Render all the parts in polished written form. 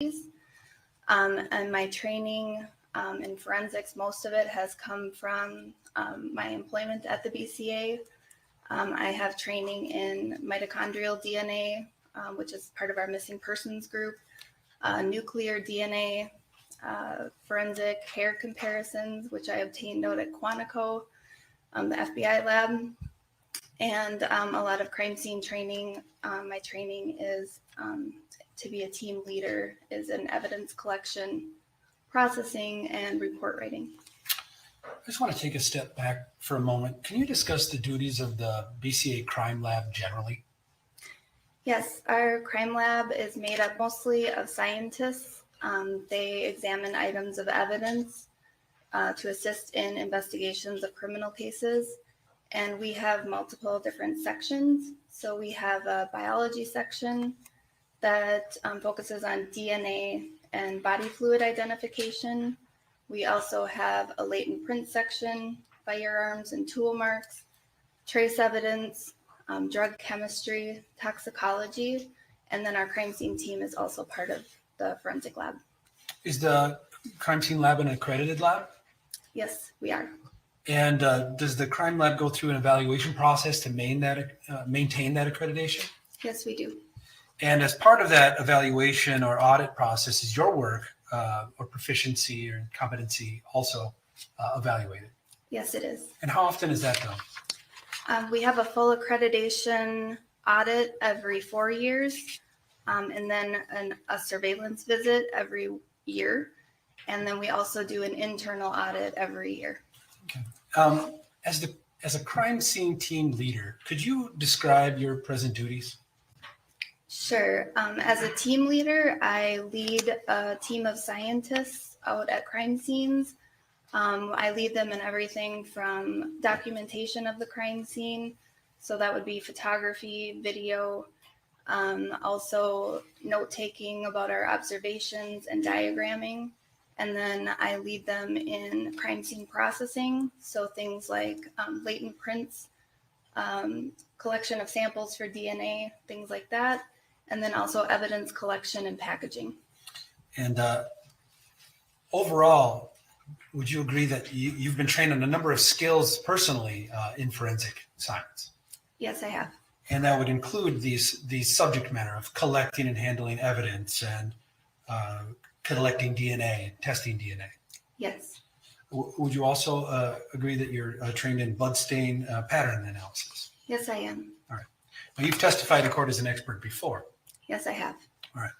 And my training in forensics, most of it has come from my employment at the BCA. I have training in mitochondrial DNA, which is part of our missing persons group, nuclear DNA, forensic hair comparisons, which I obtained out at Quantico, the FBI lab, and a lot of crime scene training. My training is to be a team leader, is in evidence collection, processing, and report writing. I just want to take a step back for a moment. Can you discuss the duties of the BCA Crime Lab generally? Yes, our crime lab is made up mostly of scientists. They examine items of evidence to assist in investigations of criminal cases. And we have multiple different sections. So we have a biology section that focuses on DNA and body fluid identification. We also have a latent print section, firearms and tool marks, trace evidence, drug chemistry, toxicology, and then our crime scene team is also part of the forensic lab. Is the crime scene lab an accredited lab? Yes, we are. And does the crime lab go through an evaluation process to maintain that accreditation? Yes, we do. And as part of that evaluation or audit process, is your work or proficiency or competency also evaluated? Yes, it is. And how often is that done? We have a full accreditation audit every 4 years, and then a surveillance visit every year. And then we also do an internal audit every year. Okay. As a crime scene team leader, could you describe your present duties? Sure. As a team leader, I lead a team of scientists out at crime scenes. I lead them in everything from documentation of the crime scene. So that would be photography, video, also note-taking about our observations and diagramming. And then I lead them in crime scene processing. So things like latent prints, collection of samples for DNA, things like that. And then also evidence collection and packaging. And overall, would you agree that you've been trained on a number of skills personally in forensic science? Yes, I have. And that would include these subject matter of collecting and handling evidence and collecting DNA, testing DNA. Yes. Would you also agree that you're trained in bloodstain pattern analysis? Yes, I am. All right. Now, you've testified in court as an expert before. Yes, I have. All right.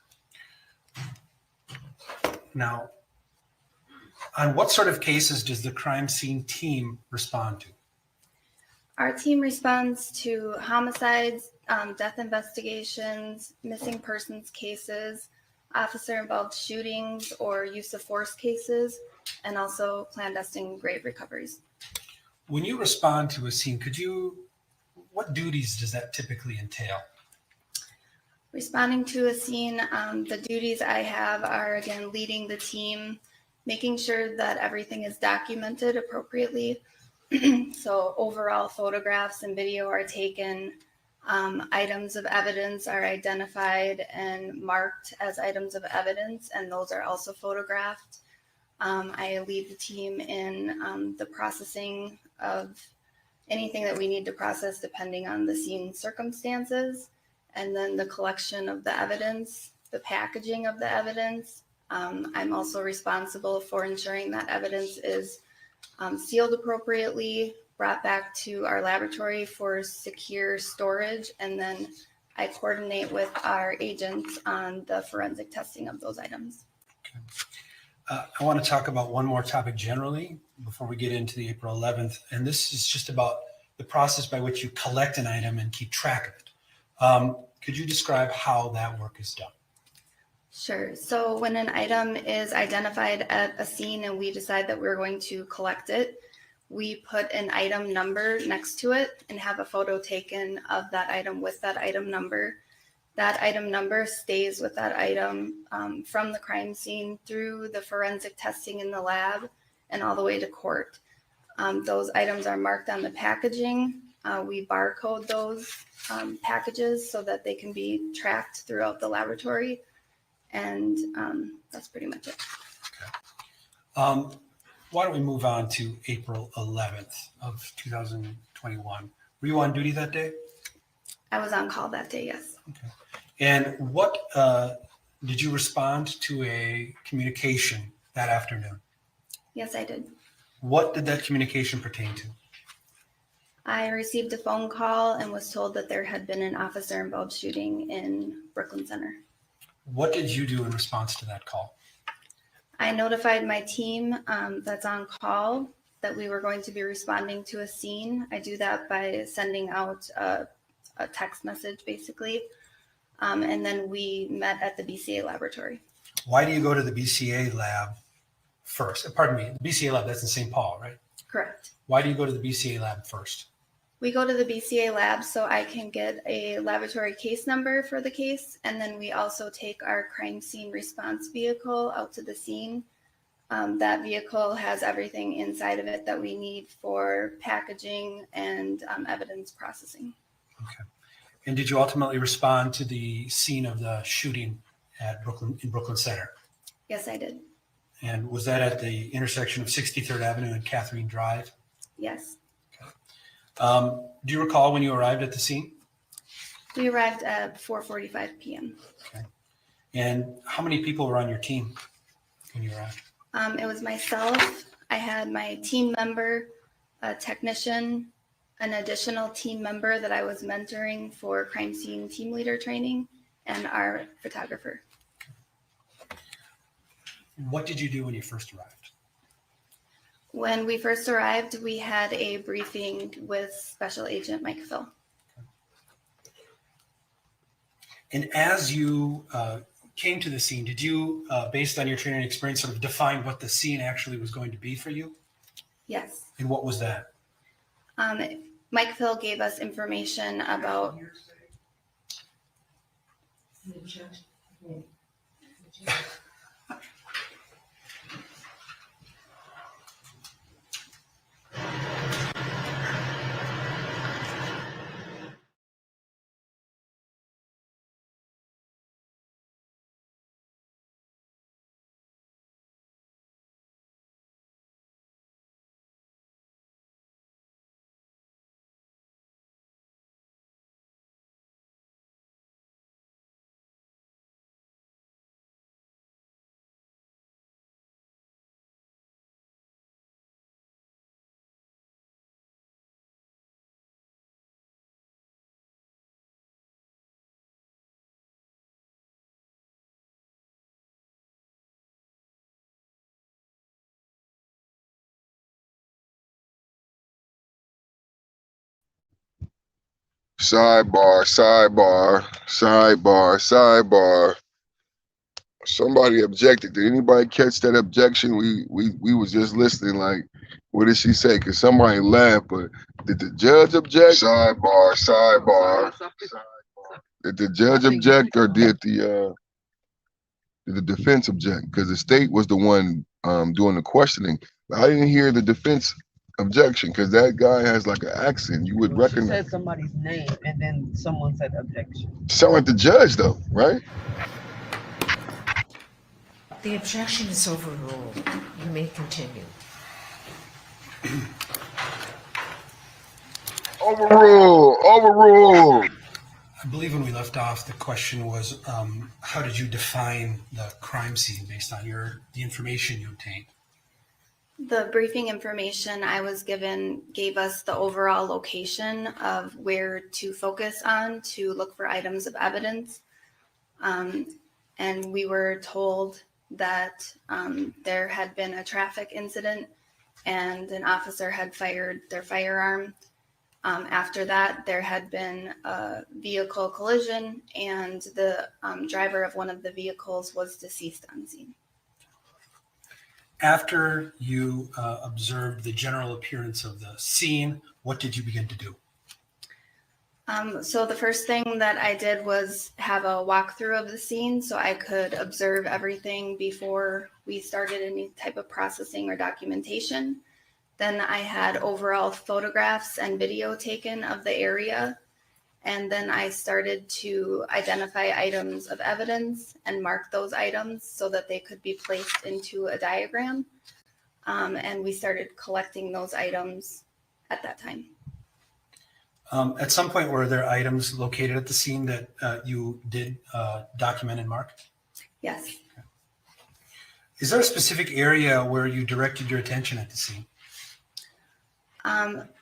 Now, on what sort of cases does the crime scene team respond to? Our team responds to homicides, death investigations, missing persons cases, officer-involved shootings or use of force cases, and also clandestine grave recoveries. When you respond to a scene, what duties does that typically entail? Responding to a scene, the duties I have are, again, leading the team, making sure that everything is documented appropriately. So overall photographs and video are taken, items of evidence are identified and marked as items of evidence, and those are also photographed. I lead the team in the processing of anything that we need to process depending on the scene circumstances, and then the collection of the evidence, the packaging of the evidence. I'm also responsible for ensuring that evidence is sealed appropriately, brought back to our laboratory for secure storage, and then I coordinate with our agents on the forensic testing of those items. Okay. I want to talk about one more topic generally before we get into the April 11th, and this is just about the process by which you collect an item and keep track of it. Could you describe how that work is done? Sure. So when an item is identified at a scene and we decide that we're going to collect it, we put an item number next to it and have a photo taken of that item with that item number. That item number stays with that item from the crime scene through the forensic testing in the lab and all the way to court. Those items are marked on the packaging. We barcode those packages so that they can be tracked throughout the laboratory. And that's pretty much it. Why don't we move on to April 11th of 2021? Were you on duty that day? I was on call that day, yes. Okay. And what did you respond to a communication that afternoon? Yes, I did. What did that communication pertain to? I received a phone call and was told that there had been an officer-involved shooting in Brooklyn Center. What did you do in response to that call? I notified my team that's on call that we were going to be responding to a scene. I do that by sending out a text message, basically. And then we met at the BCA laboratory. Why do you go to the BCA lab first? Pardon me, the BCA lab, that's in St. Paul, right? Correct. Why do you go to the BCA lab first? We go to the BCA lab so I can get a laboratory case number for the case. And then we also take our crime scene response vehicle out to the scene. That vehicle has everything inside of it that we need for packaging and evidence processing. Okay. And did you ultimately respond to the scene of the shooting in Brooklyn Center? Yes, I did. And was that at the intersection of 63rd Avenue and Catherine Drive? Yes. Do you recall when you arrived at the scene? We arrived at 4:45 p.m. Okay. And how many people were on your team when you arrived? It was myself. I had my team member, a technician, an additional team member that I was mentoring for crime scene team leader training, and our photographer. What did you do when you first arrived? When we first arrived, we had a briefing with Special Agent Mike Phil. And as you came to the scene, did you, based on your training and experience, sort of define what the scene actually was going to be for you? Yes. And what was that? Mike Phil gave us information about Sidebar, sidebar, sidebar, sidebar. Somebody objected. Did anybody catch that objection? We was just listening like, what did she say? Cause somebody laughed, but did the judge object? Sidebar, sidebar. Did the judge object or did the defense object? Because the state was the one doing the questioning. I didn't hear the defense objection because that guy has like an accent. You would recognize. She said somebody's name and then someone said objection. Sound like the judge though, right? The objection is overruled. You may continue. Overruled. I believe when we left off, the question was, how did you define the crime scene based on the information you obtained? the briefing information I was given gave us the overall location of where to focus on to look for items of evidence. And we were told that there had been a traffic incident and an officer had fired their firearm. After that, there had been a vehicle collision and the driver of one of the vehicles was deceased on scene. After you observed the general appearance of the scene, what did you begin to do? So the first thing that I did was have a walkthrough of the scene so I could observe everything before we started any type of processing or documentation. Then I had overall photographs and video taken of the area. And then I started to identify items of evidence and mark those items so that they could be placed into a diagram. And we started collecting those items at that time. At some point, were there items located at the scene that you did document and mark? Yes. Is there a specific area where you directed your attention at the scene?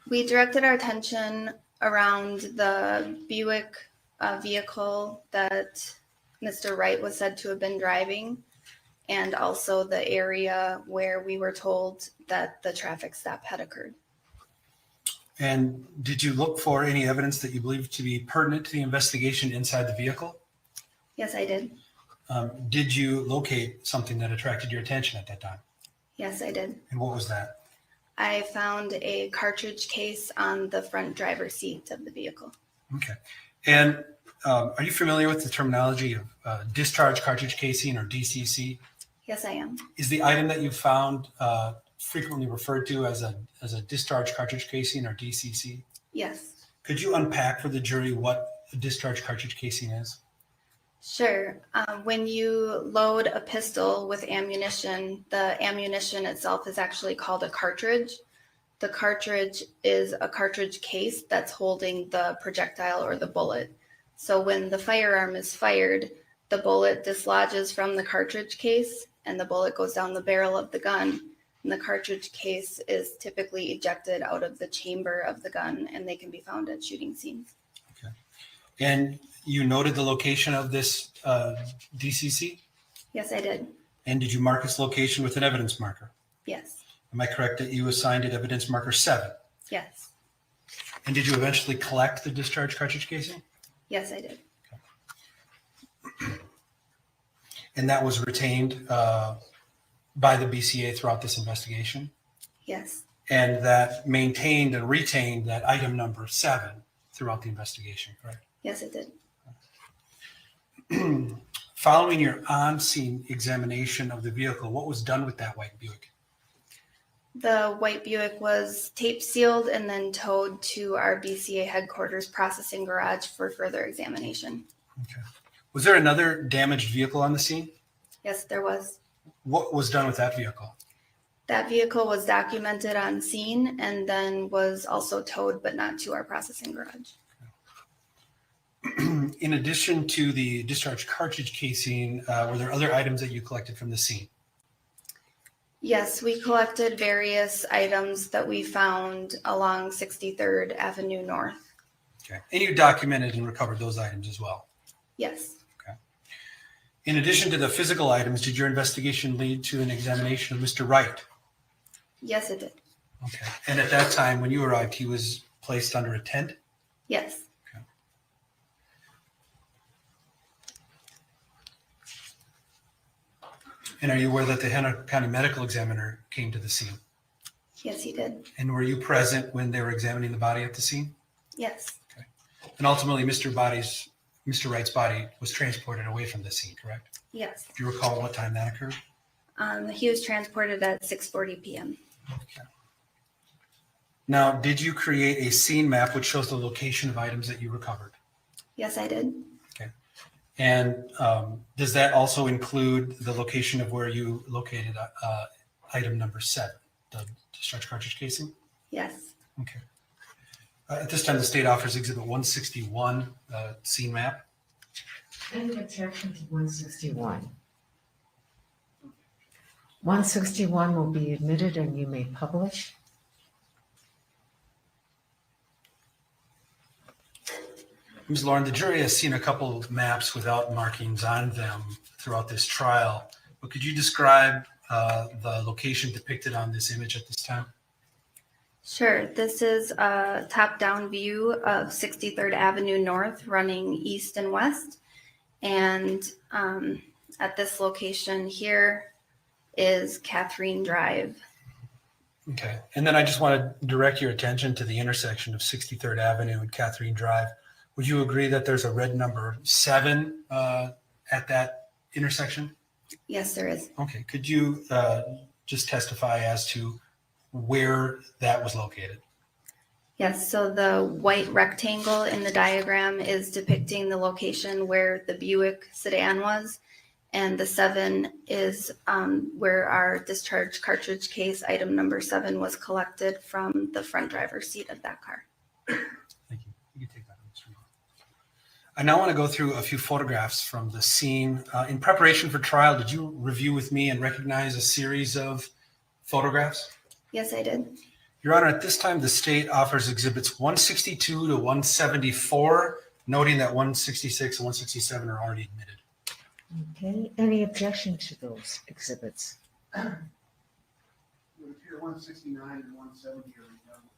We directed our attention around the Buick vehicle that Mr. Wright was said to have been driving, and also the area where we were told that the traffic stop had occurred. And did you look for any evidence that you believed to be pertinent to the investigation inside the vehicle? Yes, I did. Did you locate something that attracted your attention at that time? Yes, I did. And what was that? I found a cartridge case on the front driver's seat of the vehicle. Okay. And are you familiar with the terminology of discharge cartridge casing, or DCC? Yes, I am. Is the item that you found frequently referred to as a discharge cartridge casing, or DCC? Yes. Could you unpack for the jury what a discharge cartridge casing is? Sure. When you load a pistol with ammunition, the ammunition itself is actually called a cartridge. The cartridge is a cartridge case that's holding the projectile or the bullet. So when the firearm is fired, the bullet dislodges from the cartridge case and the bullet goes down the barrel of the gun. And the cartridge case is typically ejected out of the chamber of the gun, and they can be found at shooting scenes. Okay. And you noted the location of this DCC? Yes, I did. And did you mark its location with an evidence marker? Yes. Am I correct that you assigned it evidence marker 7? Yes. And did you eventually collect the discharge cartridge casing? Yes, I did. And that was retained by the BCA throughout this investigation? Yes. And that maintained and retained that item number 7 throughout the investigation, correct? Yes, it did. Following your on-scene examination of the vehicle, what was done with that white Buick? The white Buick was tape sealed and then towed to our BCA headquarters processing garage for further examination. Okay. Was there another damaged vehicle on the scene? Yes, there was. What was done with that vehicle? That vehicle was documented on scene and then was also towed, but not to our processing garage. In addition to the discharge cartridge casing, were there other items that you collected from the scene? Yes, we collected various items that we found along 63rd Avenue North. Okay. And you documented and recovered those items as well? Yes. Okay. In addition to the physical items, did your investigation lead to an examination of Mr. Wright? Yes, it did. Okay. And at that time, when you arrived, he was placed under a tent? Yes. And are you aware that the Henry County Medical Examiner came to the scene? Yes, he did. And were you present when they were examining the body at the scene? Yes. And ultimately, Mr. Wright's body was transported away from the scene, correct? Yes. Do you recall what time that occurred? He was transported at 6:40 p.m. Okay. Now, did you create a scene map which shows the location of items that you recovered? Yes, I did. Okay. And does that also include the location of where you located item number 7, the discharge cartridge casing? Yes. Okay. At this time, the state offers Exhibit 161, scene map. Any objection to 161? 161 will be admitted and you may publish. Ms. Lauren, the jury has seen a couple of maps without markings on them throughout this trial, but could you describe the location depicted on this image at this time? Sure. This is a top-down view of 63rd Avenue North running east and west. And at this location here is Catherine Drive. Okay. And then I just want to direct your attention to the intersection of 63rd Avenue and Catherine Drive. Would you agree that there's a red number 7 at that intersection? Yes, there is. Okay. Could you just testify as to where that was located? Yes, so the white rectangle in the diagram is depicting the location where the Buick sedan was. And the 7 is where our discharge cartridge case, item number 7, was collected from the front driver's seat of that car. Thank you. You can take that, Mr. Moore. I now want to go through a few photographs from the scene. In preparation for trial, did you review with me and recognize a series of photographs? Yes, I did. Your Honor, at this time, the state offers exhibits 162 to 174, noting that 166 and 167 are already admitted. Okay, any objection to those exhibits? It would appear 169 and 170 are redundant.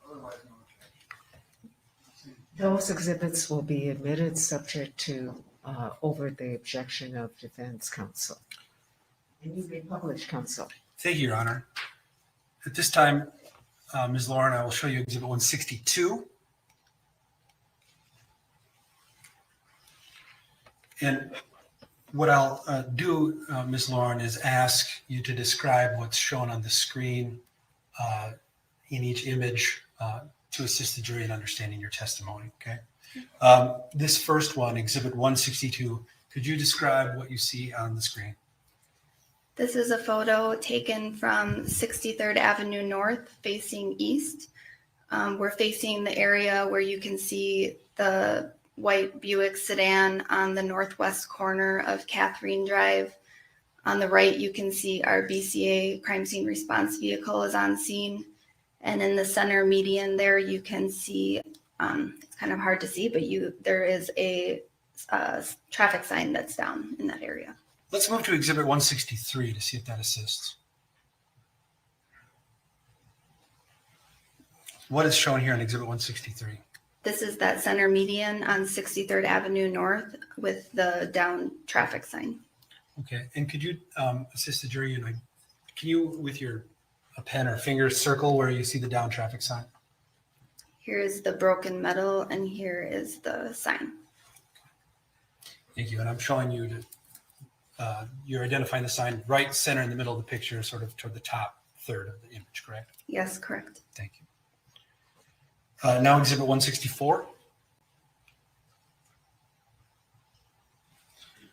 Otherwise, no objection. Those exhibits will be admitted subject to over the objection of defense counsel. And you may publish, counsel. Thank you, Your Honor. At this time, Ms. Lauren, I will show you exhibit 162. And what I'll do, Ms. Lauren, is ask you to describe what's shown on the screen in each image to assist the jury in understanding your testimony, okay? This first one, exhibit 162, could you describe what you see on the screen? This is a photo taken from 63rd Avenue North facing east. We're facing the area where you can see the white Buick sedan on the northwest corner of Catherine Drive. On the right, you can see our BCA crime scene response vehicle is on scene. And in the center median there, you can see, it's kind of hard to see, but there is a traffic sign that's down in that area. Let's move to exhibit 163 to see if that assists. What is shown here in exhibit 163? This is that center median on 63rd Avenue North with the down traffic sign. Okay, and could you assist the jury? And can you, with your a pen or finger, circle where you see the down traffic sign? Here is the broken metal and here is the sign. Thank you. And I'm showing you to, you're identifying the sign right center in the middle of the picture, sort of toward the top third of the image, correct? Yes, correct. Thank you. Now exhibit 164.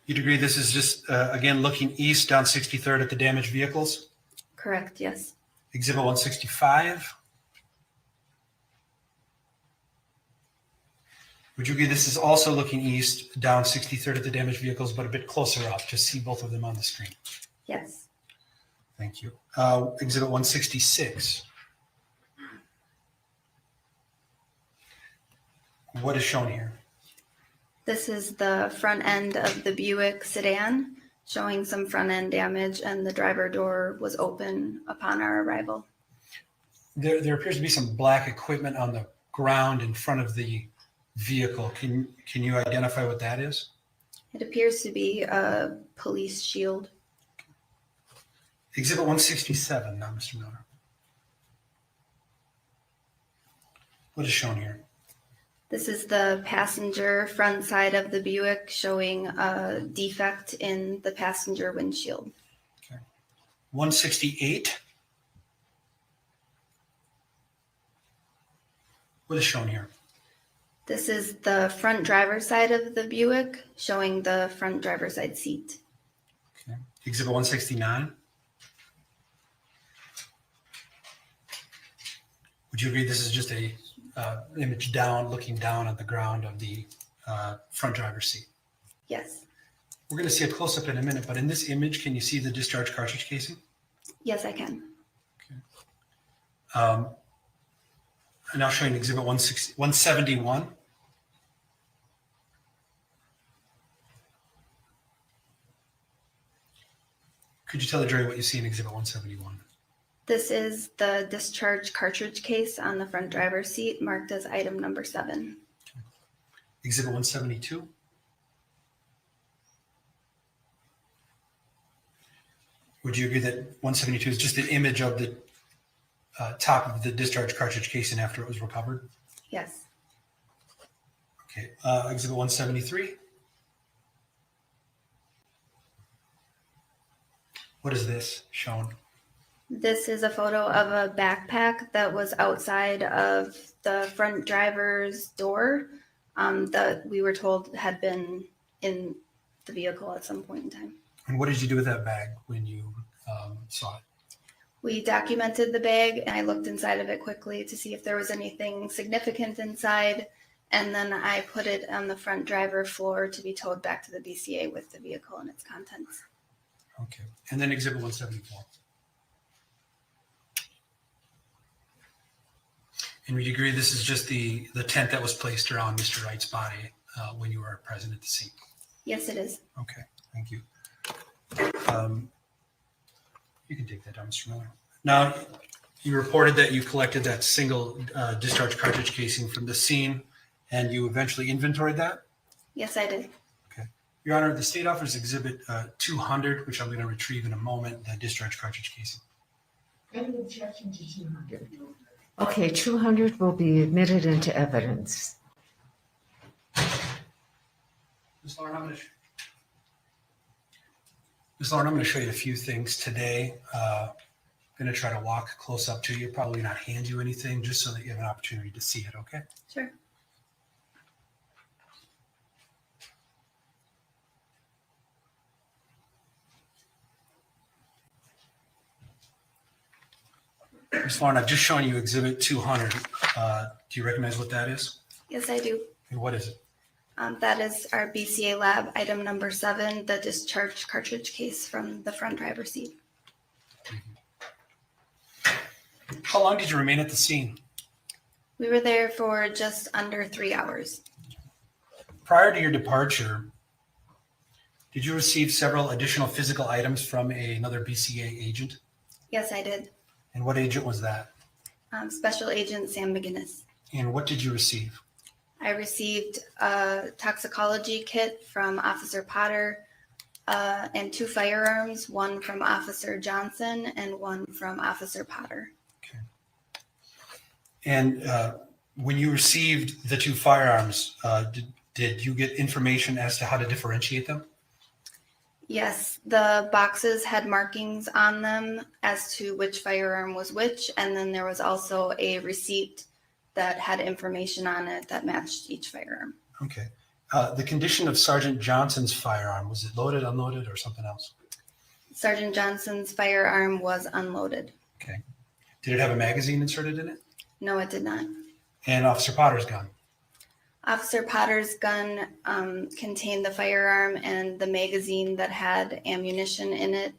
You'd agree this is just, again, looking east down 63rd at the damaged vehicles? Correct, yes. Exhibit 165. Would you agree this is also looking east down 63rd at the damaged vehicles, but a bit closer up to see both of them on the screen? Yes. Thank you. Exhibit 166. What is shown here? This is the front end of the Buick sedan showing some front end damage, and the driver door was open upon our arrival. There appears to be some black equipment on the ground in front of the vehicle. Can you identify what that is? It appears to be a police shield. Exhibit 167 now, Mr. Miller. What is shown here? This is the passenger front side of the Buick showing a defect in the passenger windshield. 168. What is shown here? This is the front driver's side of the Buick showing the front driver's side seat. Okay. Exhibit 169. Would you agree this is just a image down, looking down at the ground of the front driver's seat? Yes. We're going to see a close-up in a minute, but in this image, can you see the discharge cartridge casing? Yes, I can. I'm now showing exhibit 171. Could you tell the jury what you see in exhibit 171? This is the discharge cartridge case on the front driver's seat marked as item number 7. Exhibit 172. Would you agree that 172 is just an image of the top of the discharge cartridge casing after it was recovered? Yes. Okay. Exhibit 173. What is this shown? This is a photo of a backpack that was outside of the front driver's door that we were told had been in the vehicle at some point in time. And what did you do with that bag when you saw it? We documented the bag and I looked inside of it quickly to see if there was anything significant inside. And then I put it on the front driver floor to be towed back to the BCA with the vehicle and its contents. Okay. And then Exhibit 174. And would you agree this is just the tent that was placed around Mr. Wright's body when you were present at the scene? Yes, it is. Okay, thank you. You can take that down, Mr. Miller. Now, you reported that you collected that single discharge cartridge casing from the scene and you eventually inventoried that? Yes, I did. Your Honor, the state offers Exhibit 200, which I'm going to retrieve in a moment, the discharge cartridge casing. Any objection to 200? Okay, 200 will be admitted into evidence. Ms. Lauren, I'm going to show you a few things today. I'm going to try to walk close up to you, probably not hand you anything, just so that you have an opportunity to see it, okay? Sure. Ms. Lauren, I've just shown you Exhibit 200. Do you recognize what that is? Yes, I do. And what is it? That is our BCA lab item number 7, the discharge cartridge case from the front driver's seat. How long did you remain at the scene? We were there for just under 3 hours. Prior to your departure, did you receive several additional physical items from another BCA agent? Yes, I did. And what agent was that? Special Agent Sam McGinnis. And what did you receive? I received a toxicology kit from Officer Potter and 2 firearms, one from Officer Johnson and one from Officer Potter. And when you received the 2 firearms, did you get information as to how to differentiate them? Yes, the boxes had markings on them as to which firearm was which, and then there was also a receipt that had information on it that matched each firearm. Okay. The condition of Sergeant Johnson's firearm, was it loaded, unloaded, or something else? Sergeant Johnson's firearm was unloaded. Okay. Did it have a magazine inserted in it? No, it did not. And Officer Potter's gun? Officer Potter's gun contained the firearm and the magazine that had ammunition in it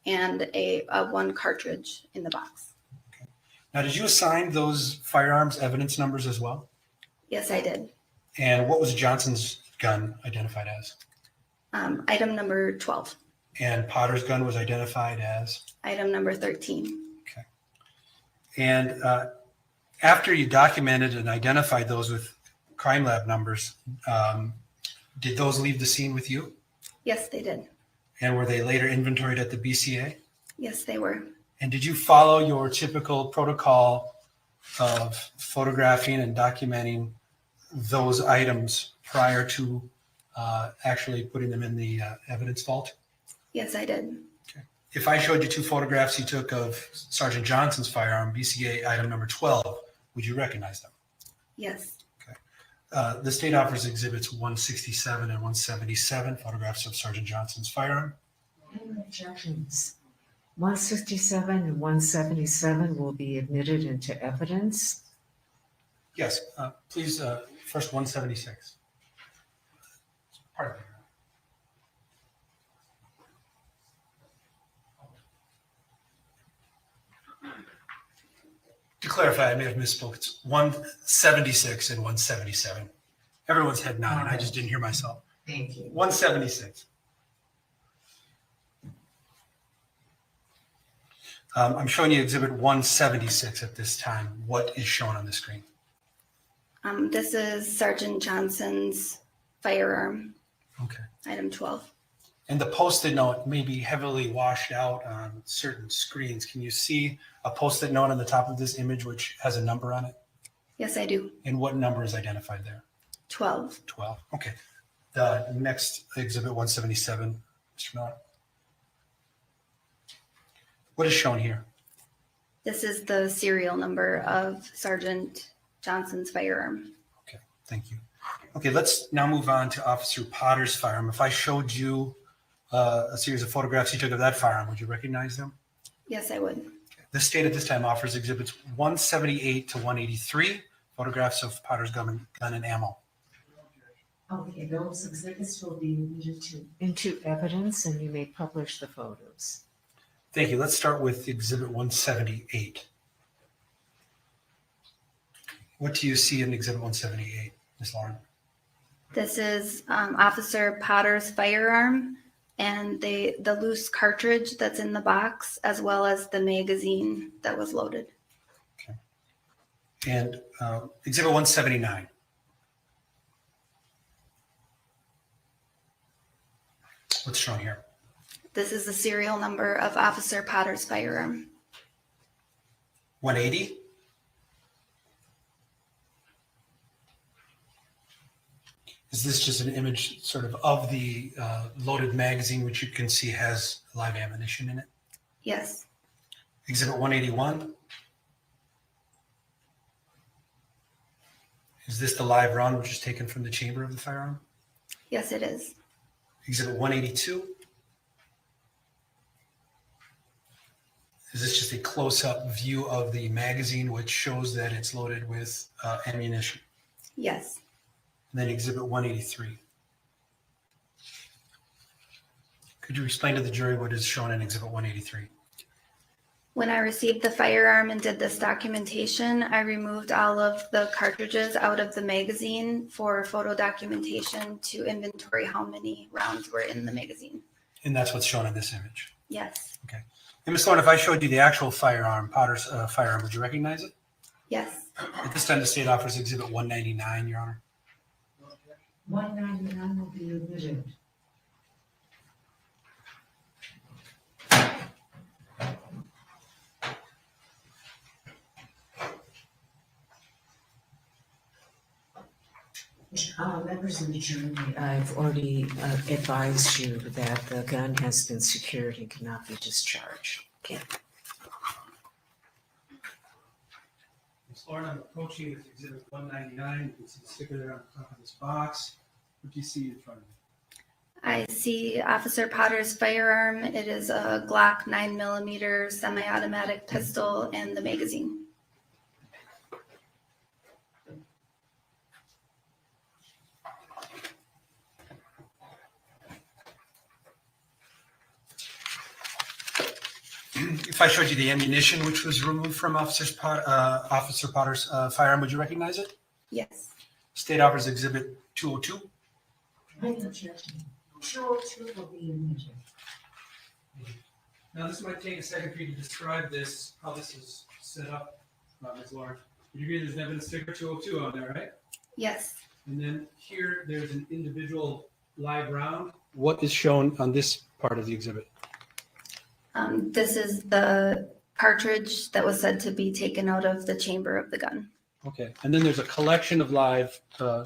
and a 1 cartridge in the box. Now, did you assign those firearms evidence numbers as well? Yes, I did. And what was Johnson's gun identified as? Item number 12. And Potter's gun was identified as? Item number 13. Okay. And after you documented and identified those with crime lab numbers, did those leave the scene with you? Yes, they did. And were they later inventoried at the BCA? Yes, they were. And did you follow your typical protocol of photographing and documenting those items prior to actually putting them in the evidence vault? Yes, I did. If I showed you 2 photographs you took of Sergeant Johnson's firearm, BCA item number 12, would you recognize them? Yes. The state offers exhibits 167 and 177, photographs of Sergeant Johnson's firearm. Any objections? 167 and 177 will be admitted into evidence. Yes, please, first 176. Part of it. To clarify, I may have misspoke. It's 176 and 177. Everyone's head nodding. I just didn't hear myself. Thank you. 176. I'm showing you exhibit 176 at this time. What is shown on the screen? This is Sergeant Johnson's firearm, Okay. item 12. And the Post-it note may be heavily washed out on certain screens. Can you see a Post-it note on the top of this image which has a number on it? Yes, I do. And what number is identified there? 12. 12. Okay. The next exhibit 177, Mr. Miller. What is shown here? This is the serial number of Sergeant Johnson's firearm. Thank you. Okay, let's now move on to Officer Potter's firearm. If I showed you a series of photographs you took of that firearm, would you recognize them? Yes, I would. This state at this time offers exhibits 178 to 183, photographs of Potter's gun and ammo. Okay, those exhibits will be admitted into evidence and you may publish the photos. Thank you. Let's start with exhibit 178. What do you see in exhibit 178, Ms. Lauren? This is Officer Potter's firearm and the loose cartridge that's in the box, as well as the magazine that was loaded. And exhibit 179. What's shown here? This is the serial number of Officer Potter's firearm. 180. Is this just an image sort of the loaded magazine, which you can see has live ammunition in it? Yes, Exhibit 181. Is this the live round which is taken from the chamber of the firearm? yes, it is. Exhibit 182. Is this just a close-up view of the magazine which shows that it's loaded with ammunition? Yes. And then exhibit 183. Could you explain to the jury what is shown in exhibit 183? When I received the firearm and did this documentation, I removed all of the cartridges out of the magazine for photo documentation to inventory how many rounds were in the magazine. And that's what's shown in this image. Yes, And Ms. Lauren, if I showed you the actual firearm, Potter's firearm, would you recognize it? yes. At this time, the state offers exhibit 199, Your Honor. 199 will be admitted. Members of the jury, I've already advised you that the gun has been secured and cannot be discharged. Okay. Ms. Lauren, I'm approaching with exhibit 199. You can see the sticker there on the top of this box. What do you see in front of you? I see Officer Potter's firearm. It is a Glock 9mm semi-automatic pistol and the magazine. If I showed you the ammunition which was removed from Officer Potter's firearm, would you recognize it? Yes, State offers exhibit 202. No objection. 202 will be admitted. Now, this might take a second for you to describe this, how this is set up, Ms. Lauren. Would you agree there's an evidence sticker 202 on there, right? yes. And then here, there's an individual live round. What is shown on this part of the exhibit? This is the cartridge that was said to be taken out of the chamber of the gun. Okay, and then there's a collection of live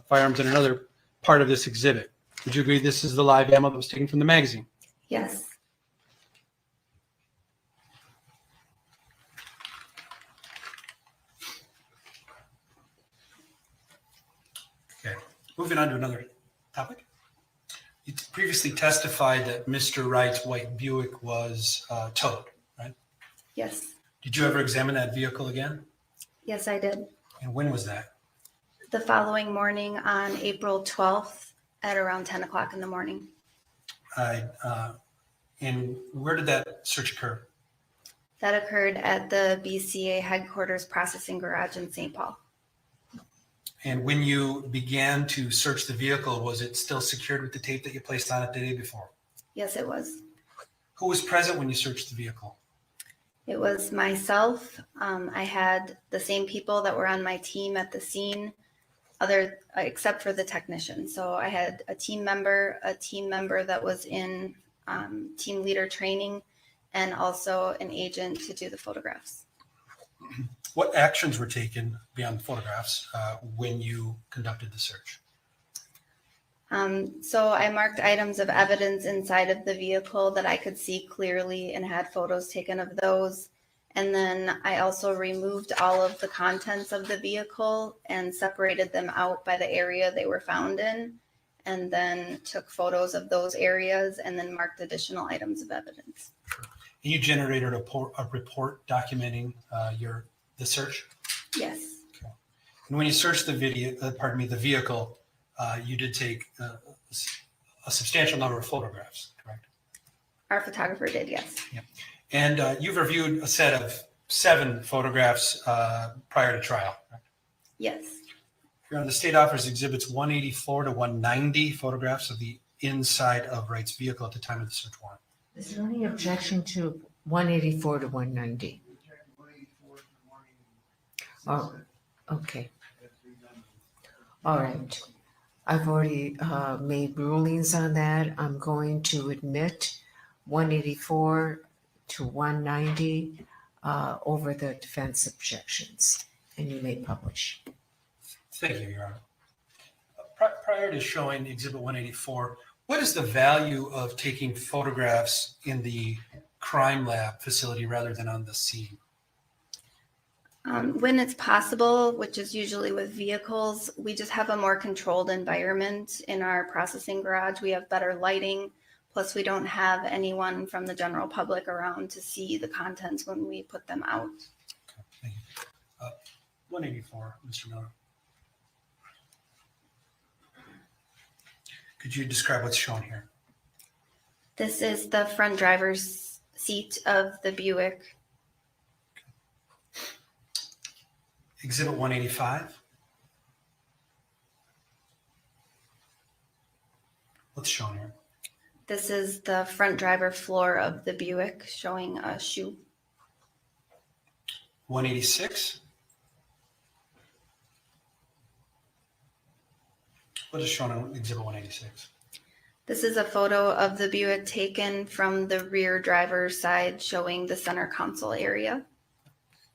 firearms in another part of this exhibit. Would you agree this is the live ammo that was taken from the magazine? Yes, Okay, moving on to another topic. You previously testified that Mr. Wright's white Buick was towed, right? yes, Did you ever examine that vehicle again? yes, I did. And when was that? The following morning on April 12th at around 10 o'clock in the morning. And where did that search occur? That occurred at the BCA headquarters processing garage in St. Paul. And when you began to search the vehicle, was it still secured with the tape that you placed on it the day before? Yes, it was. Who was present when you searched the vehicle? It was myself. I had the same people that were on my team at the scene, except for the technician. So I had a team member that was in team leader training, and also an agent to do the photographs. What actions were taken beyond the photographs when you conducted the search? So I marked items of evidence inside of the vehicle that I could see clearly and had photos taken of those. And then I also removed all of the contents of the vehicle and separated them out by the area they were found in. And then took photos of those areas and then marked additional items of evidence. You generated a report documenting the search. Yes, And when you searched the vehicle, you did take a substantial number of photographs, correct? our photographer did, yes. And you've reviewed a set of 7 photographs prior to trial, correct? Yes, Your Honor, the state offers exhibits 184 to 190 photographs of the inside of Wright's vehicle at the time of the search warrant. Is there any objection to 184 to 190? Reject 184 to 186. Oh, okay. That's redundant. All right. I've already made rulings on that. I'm going to admit 184 to 190 over the defense objections, and you may publish. Thank you, Your Honor. Prior to showing Exhibit 184, what is the value of taking photographs in the crime lab facility rather than on the scene? when it's possible, which is usually with vehicles, we just have a more controlled environment in our processing garage. We have better lighting. Plus, we don't have anyone from the general public around to see the contents when we put them out. Thank you. 184, Mr. Miller. Could you describe what's shown here? This is the front driver's seat of the Buick. Exhibit 185. What's shown here? This is the front driver floor of the Buick showing a shoe. 186. What is shown on Exhibit 186? This is a photo of the Buick taken from the rear driver's side showing the center console area.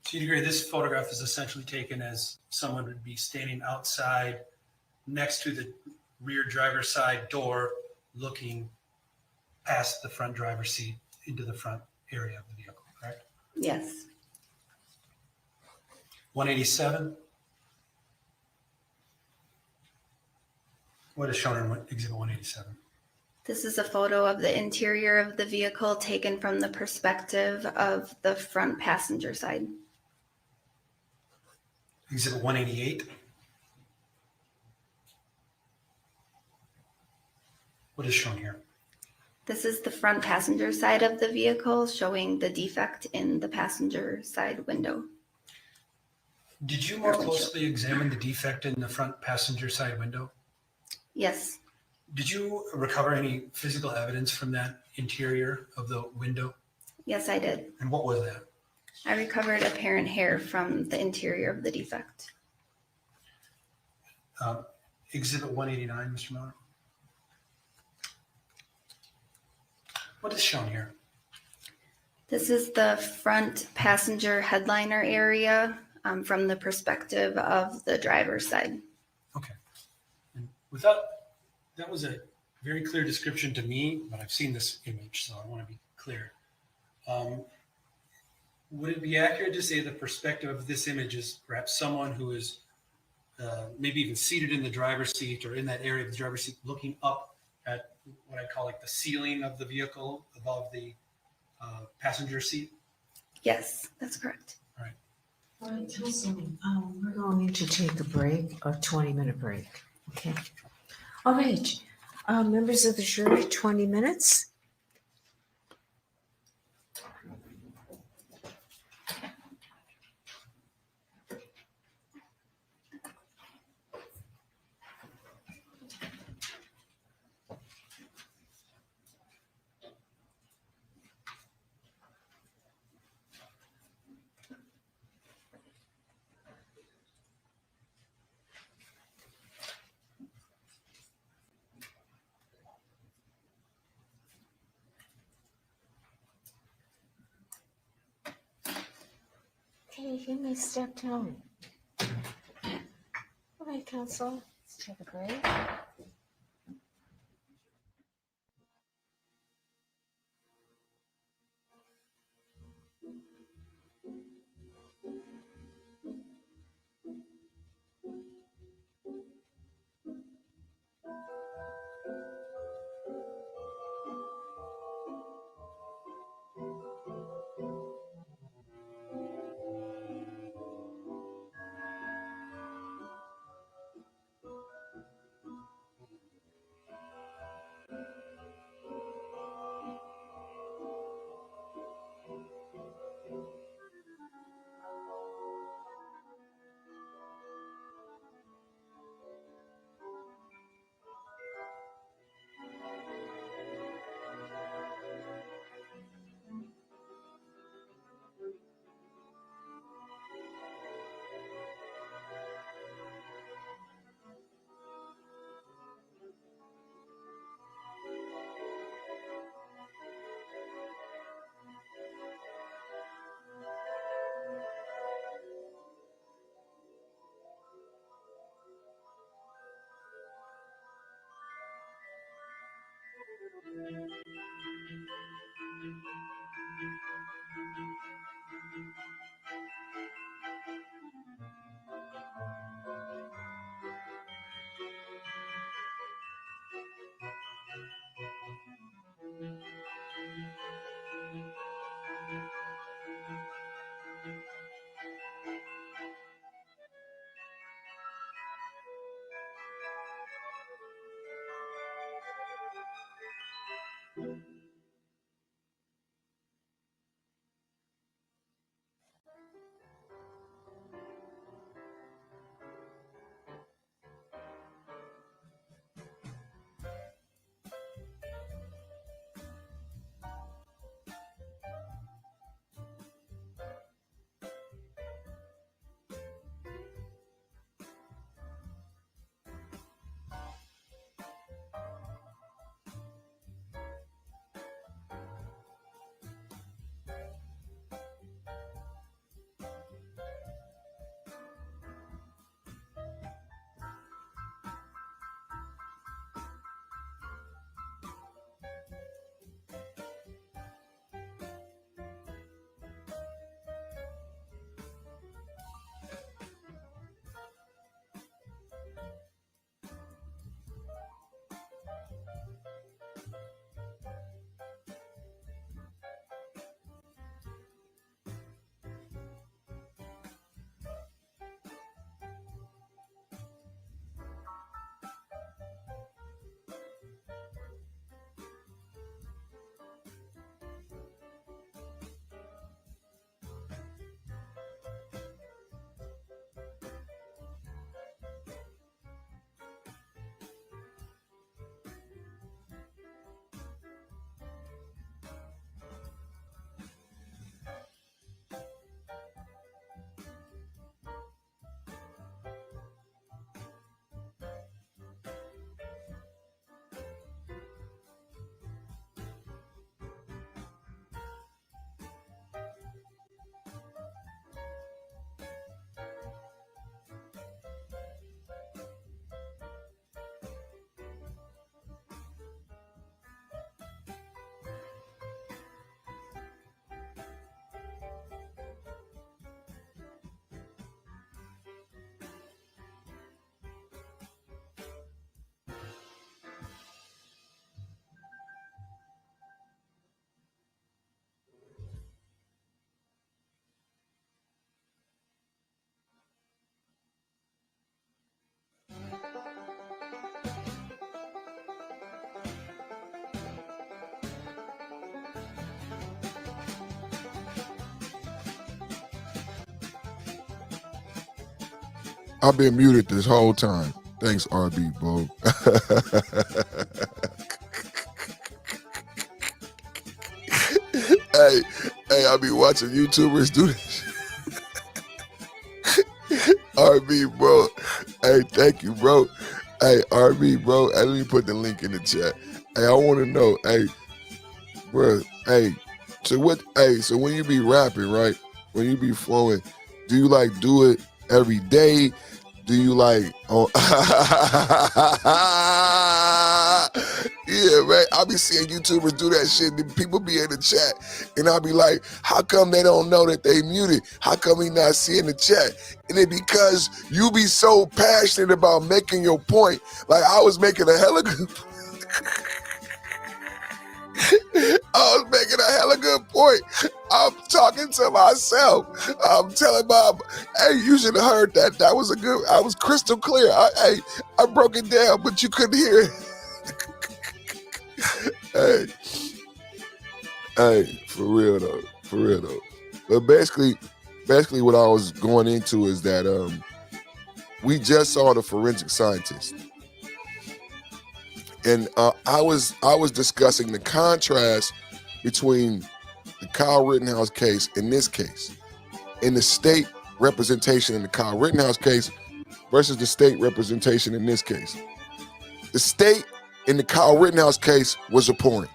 So you agree this photograph is essentially taken as someone would be standing outside next to the rear driver's side door looking past the front driver's seat into the front area of the vehicle, correct? Yes. 187. What is shown in Exhibit 187? This is a photo of the interior of the vehicle taken from the perspective of the front passenger side. Exhibit 188. What is shown here? This is the front passenger side of the vehicle showing the defect in the passenger side window. Did you more closely examine the defect in the front passenger side window? Yes, Did you recover any physical evidence from that interior of the window? yes, I did. And what was that? I recovered apparent hair from the interior of the defect. Exhibit 189, Mr. Miller. What is shown here? This is the front passenger headliner area from the perspective of the driver's side. Okay. And that was a very clear description to me, but I've seen this image, so I want to be clear. Would it be accurate to say the perspective of this image is perhaps someone who is maybe even seated in the driver's seat or in that area of the driver's seat looking up at what I call like the ceiling of the vehicle above the passenger seat? Yes, that's correct. All right, Councilman, we're going to take a break, a 20-minute break, okay? All right, members of the jury, 20 minutes. Okay, you may step down. All right, council, let's take a break. I've been muted this whole time. Thanks, RB, bro. hey, I be watching YouTubers do this. RB, bro. Hey, thank you, bro. Hey, RB, bro. Hey, let me put the link in the chat. Hey, I want to know. Hey, bro. Hey, so what? Hey, so when you be rapping, right? When you be flowing, do you like do it every day? Do you like? Oh, yeah, man. I be seeing YouTubers do that shit. And people be in the chat, and I be like, "How come they don't know that they muted? How come we not seeing the chat?" And it because you be so passionate about making your point. Like I was making a hella good. I was making a hella good point. I'm talking to myself. I'm telling Bob, hey, you should have heard that. That was a good. I was crystal clear. I broke it down, but you couldn't hear it. Hey, for real though. But basically, what I was going into is that we just saw the forensic scientist. And I was discussing the contrast between the Kyle Rittenhouse case and this case, and the state representation in the Kyle Rittenhouse case versus the state representation in this case. The state in the Kyle Rittenhouse case was abhorrent.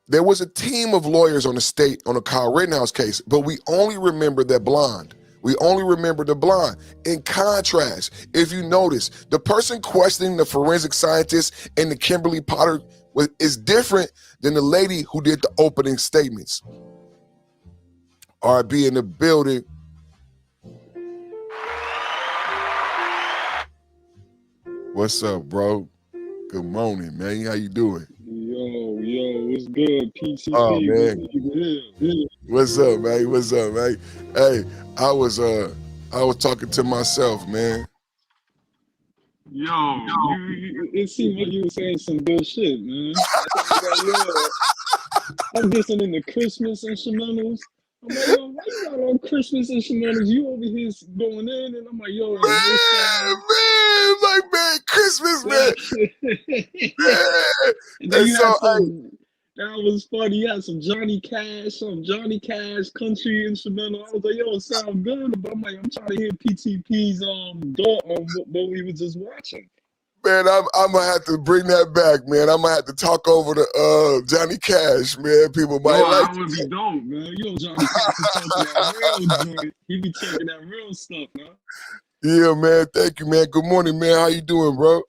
There was a team of lawyers on the state on the Kyle Rittenhouse case, but we only remember that blonde. We only remember the blonde. In contrast, if you notice, the person questioning the forensic scientist and the Kimberly Potter is different than the lady who did the opening statements. RB in the building. What's up, bro? Good morning, man. How you doing? Yo, what's good? PCP. Oh, man. What's up, man? Hey, I was talking to myself, man. Yo, it seemed like you were saying some good shit, man. I'm listening to Christmas instrumentals. I'm like, yo, why you got on Christmas instrumentals? You over here going in, and I'm like, yo, Man, Christmas, man. And then you had some. That was funny. You had some Johnny Cash country instrumental. I was like, yo, it sounds good, but I'm like, I'm trying to hear PTP's thought on what we were just watching. Man, I'm gonna have to bring that back, man. I'm gonna have to talk over to Johnny Cash, man. People might like that would be dope, man. Yo, Johnny Cash be talking that real joint. He be talking that real stuff, man. Yeah, man. Thank you, man. Good morning, man. How you doing, bro?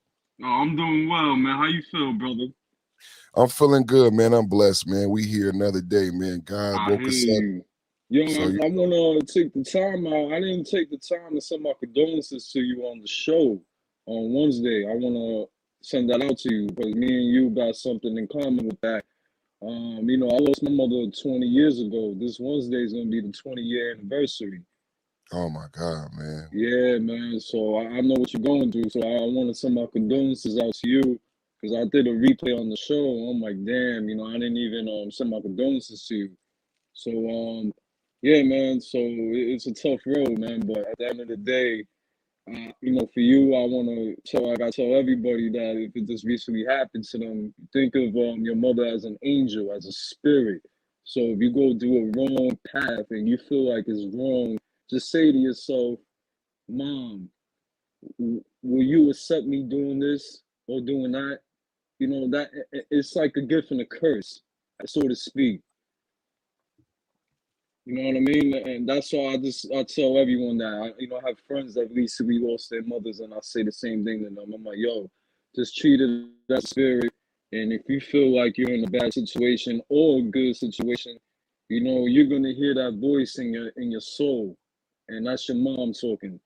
Oh, I'm doing well, man. How you feel, brother? I'm feeling good, man. I'm blessed, man. We here another day, man. God woke us up. Yo, so I want to take the time out. I didn't take the time to send my condolences to you on the show on Wednesday. I want to send that out to you because me and you got something in common with that. You know, I lost my mother 20 years ago. This Wednesday is going to be the 20-year anniversary. Oh, my God, man. Yeah, man. So I know what you're going through. So I want to send my condolences out to you because I did a replay on the show. I'm like, damn, you know, I didn't even send my condolences to you. So, yeah, man. So it's a tough road, man. But at the end of the day, you know, for you, I gotta tell everybody that if it just recently happened to them, think of your mother as an angel, as a spirit. So if you go do a wrong path and you feel like it's wrong, just say to yourself, Mom, will you accept me doing this or doing that? You know, that it's like a gift and a curse, so to speak. You know what I mean? And that's why I tell everyone that. I have friends that recently lost their mothers, and I say the same thing to them. I'm like, yo, just treat it as a spirit. And if you feel like you're in a bad situation or a good situation, you know, you're gonna hear that voice in your soul. And that's your mom talking.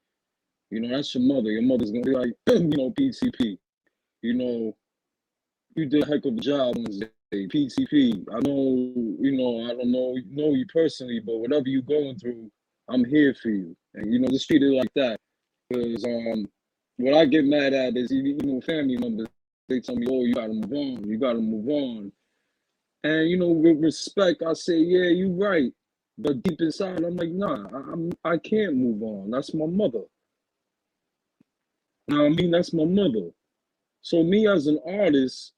You know, that's your mother. Your mother's gonna be like, you know, PCP, you know, you did a heck of a job Wednesday. PCP, I know, you know, I don't know you personally, but whatever you're going through, I'm here for you. And, you know, just treat it like that. Because what I get mad at is, you know, family members, they tell me, oh, you gotta move on. And, you know, with respect, I say, yeah, you're right. But deep inside, I'm like, nah, I can't move on. That's my mother. Now, I mean, that's my mother. So me as an artist,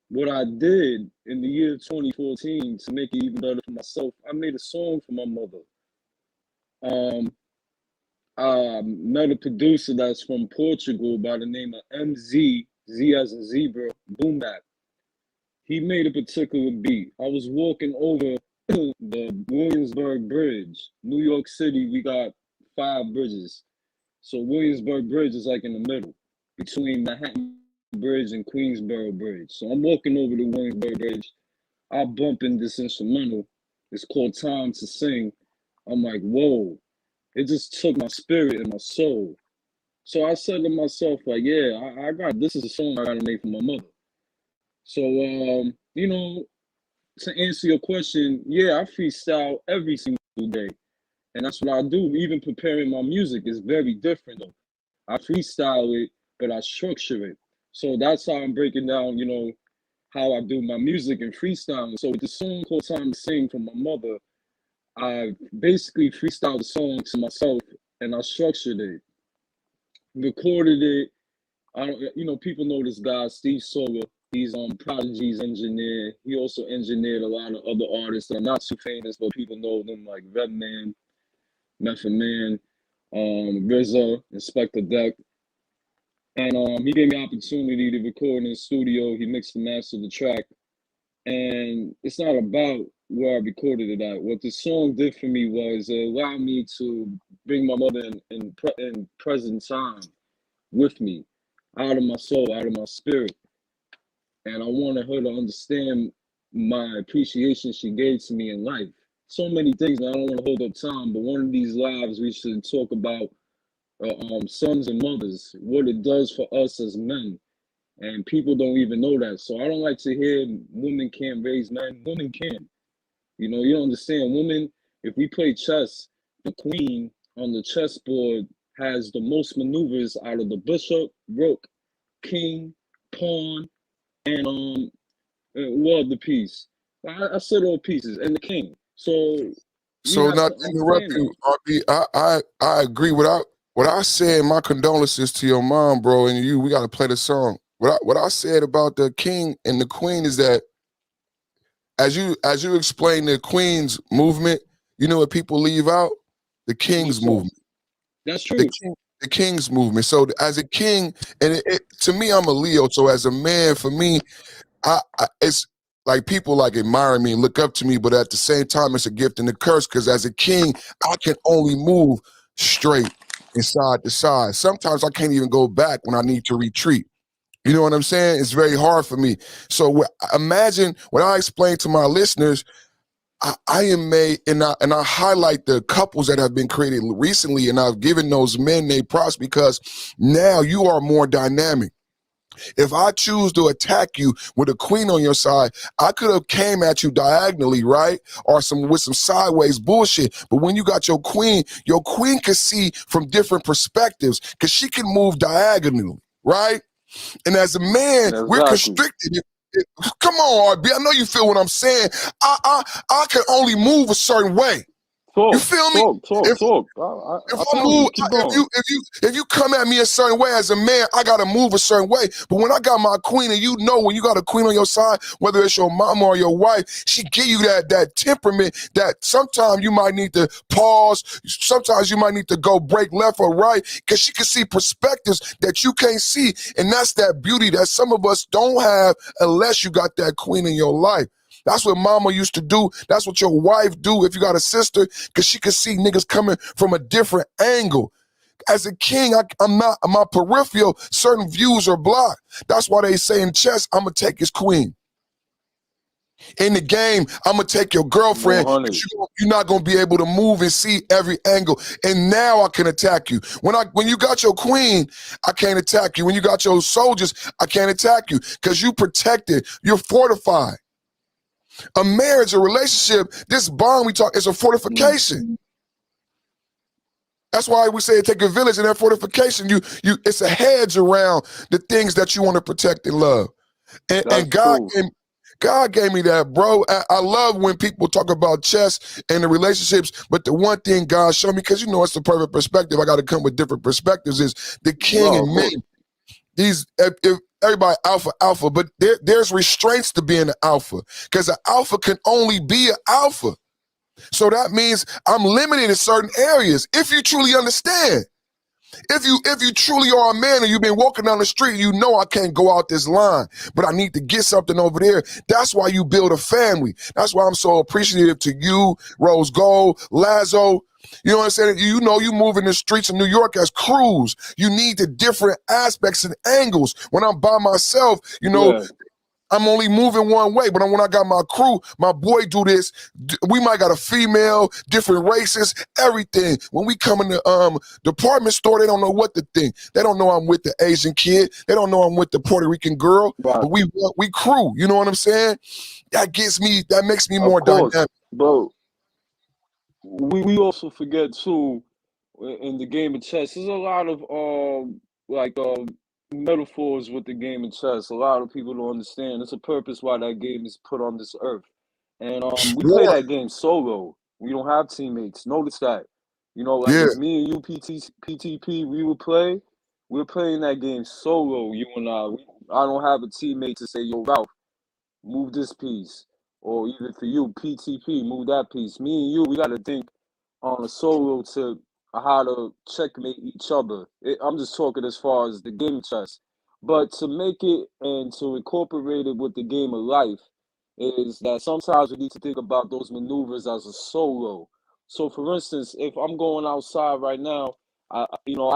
what I did in the year 2014 to make it even better for myself, I made a song for my mother. I met a producer that's from Portugal by the name of MZ, Z as in zebra, Boom Bap. He made a particular beat. I was walking over the Williamsburg Bridge. New York City, we got 5 bridges. So Williamsburg Bridge is like in the middle between Manhattan Bridge and Queensboro Bridge. So I'm walking over the Williamsburg Bridge. I bump in this instrumental. It's called Time to Sing. I'm like, whoa. It just took my spirit and my soul. So I said to myself, like, yeah, I got, this is a song I gotta make for my mother. So, you know, to answer your question, yeah, I freestyle every single day. And that's what I do. Even preparing my music is very different though. I freestyle it, but I structure it. So that's how I'm breaking down, you know, how I do my music and freestyling. So with the song called Time to Sing from my mother, I basically freestyled the song to myself and I structured it, recorded it. You know, people know this guy, Steve Soga. He's Prodigy's engineer. He also engineered a lot of other artists that are not too famous, but people know them like Redman, Method Man, RZA, Inspector Deck. And he gave me opportunity to record in his studio. He mixed and mastered the track. And it's not about where I recorded it at. What the song did for me was it allowed me to bring my mother in present time with me, out of my soul, out of my spirit. And I wanted her to understand my appreciation she gave to me in life. So many things, and I don't want to hold up time, but one of these lives we should talk about sons and mothers, what it does for us as men. And people don't even know that. So I don't like to hear women can't raise men. Women can. You know, you don't understand. Women, if we play chess, the queen on the chessboard has the most maneuvers out of the bishop, rook, king, pawn, and well, the piece. I said all pieces, and the king. So not to interrupt you, RB, I agree. What I said, my condolences to your mom, bro, and you. We got to play the song. What I said about the king and the queen is that as you explain the queen's movement, you know what people leave out? The king's movement. That's true. The king's movement. So as a king, and to me, I'm a Leo. So as a man, for me, I it's like people like admire me and look up to me, but at the same time, it's a gift and a curse because as a king, I can only move straight and side to side. Sometimes I can't even go back when I need to retreat. You know what I'm saying? It's very hard for me. So imagine when I explain to my listeners, I am made, and I highlight the couples that have been created recently, and I've given those men their props because now you are more dynamic. If I choose to attack you with a queen on your side, I could have came at you diagonally, right? Or with some sideways bullshit. But when you got your queen can see from different perspectives because she can move diagonally, right? And as a man, Exactly. we're constricted. Come on, RB. I know you feel what I'm saying. I can only move a certain way. Talk, You feel me? Talk. If you come at me a certain way as a man, I gotta move a certain way. But when I got my queen, and you know when you got a queen on your side, whether it's your mama or your wife, she give you that temperament that sometimes you might need to pause, sometimes you might need to go break left or right, because she can see perspectives that you can't see. And that's that beauty that some of us don't have unless you got that queen in your life. That's what mama used to do. That's what your wife do if you got a sister, because she can see niggas coming from a different angle. As a king, I'm not, my peripheral, certain views are blocked. That's why they say in chess, I'm going to take his queen. In the game, I'm going to take your girlfriend, but you're not going to be able to move and see every angle. And now I can attack you. When you got your queen, I can't attack you. When you got your soldiers, I can't attack you because you protected, you're fortified. A marriage, a relationship, this bond we talk is a fortification. That's why we say it take a village in that fortification. It's a hedge around the things that you want to protect and love. And God God gave me that, bro. I love when people talk about chess and the relationships, but the one thing God showed me, because you know it's the perfect perspective, I got to come with different perspectives, is the king No, of and me. course. If everybody alpha, but there's restraints to being an alpha, because an alpha can only be an alpha. So that means I'm limited in certain areas. If you truly understand, if you truly are a man and you've been walking down the street, you know I can't go out this line, but I need to get something over there. That's why you build a family. That's why I'm so appreciative to you, Rose Gold, Lazo. You know what I'm saying? You know you move in the streets of New York as crews. You need the different aspects and angles. When I'm by myself, you know, Yeah. I'm only moving one way, but when I got my crew, my boy do this. We might got a female, different races, everything. When we come in the department store, they don't know what to think. They don't know I'm with the Asian kid. They don't know I'm with the Puerto Rican girl. Right. But we crew. You know what I'm saying? That makes me Of more course. dynamic. But we also forget too, in the game of chess, there's a lot of like metaphors with the game of chess. A lot of people don't understand. It's a purpose why that game is put on this earth. And we play Boy, that game solo. We don't have teammates. Notice that. You know, like yeah, if me and you PTP, we're playing that game solo, you and I. I don't have a teammate to say, yo, Ralph, move this piece. Or even for you, PTP, move that piece. Me and you, we got to think on a solo to how to checkmate each other. I'm just talking as far as the game of chess. But to make it and to incorporate it with the game of life is that sometimes we need to think about those maneuvers as a solo. So, for instance, if I'm going outside right now, I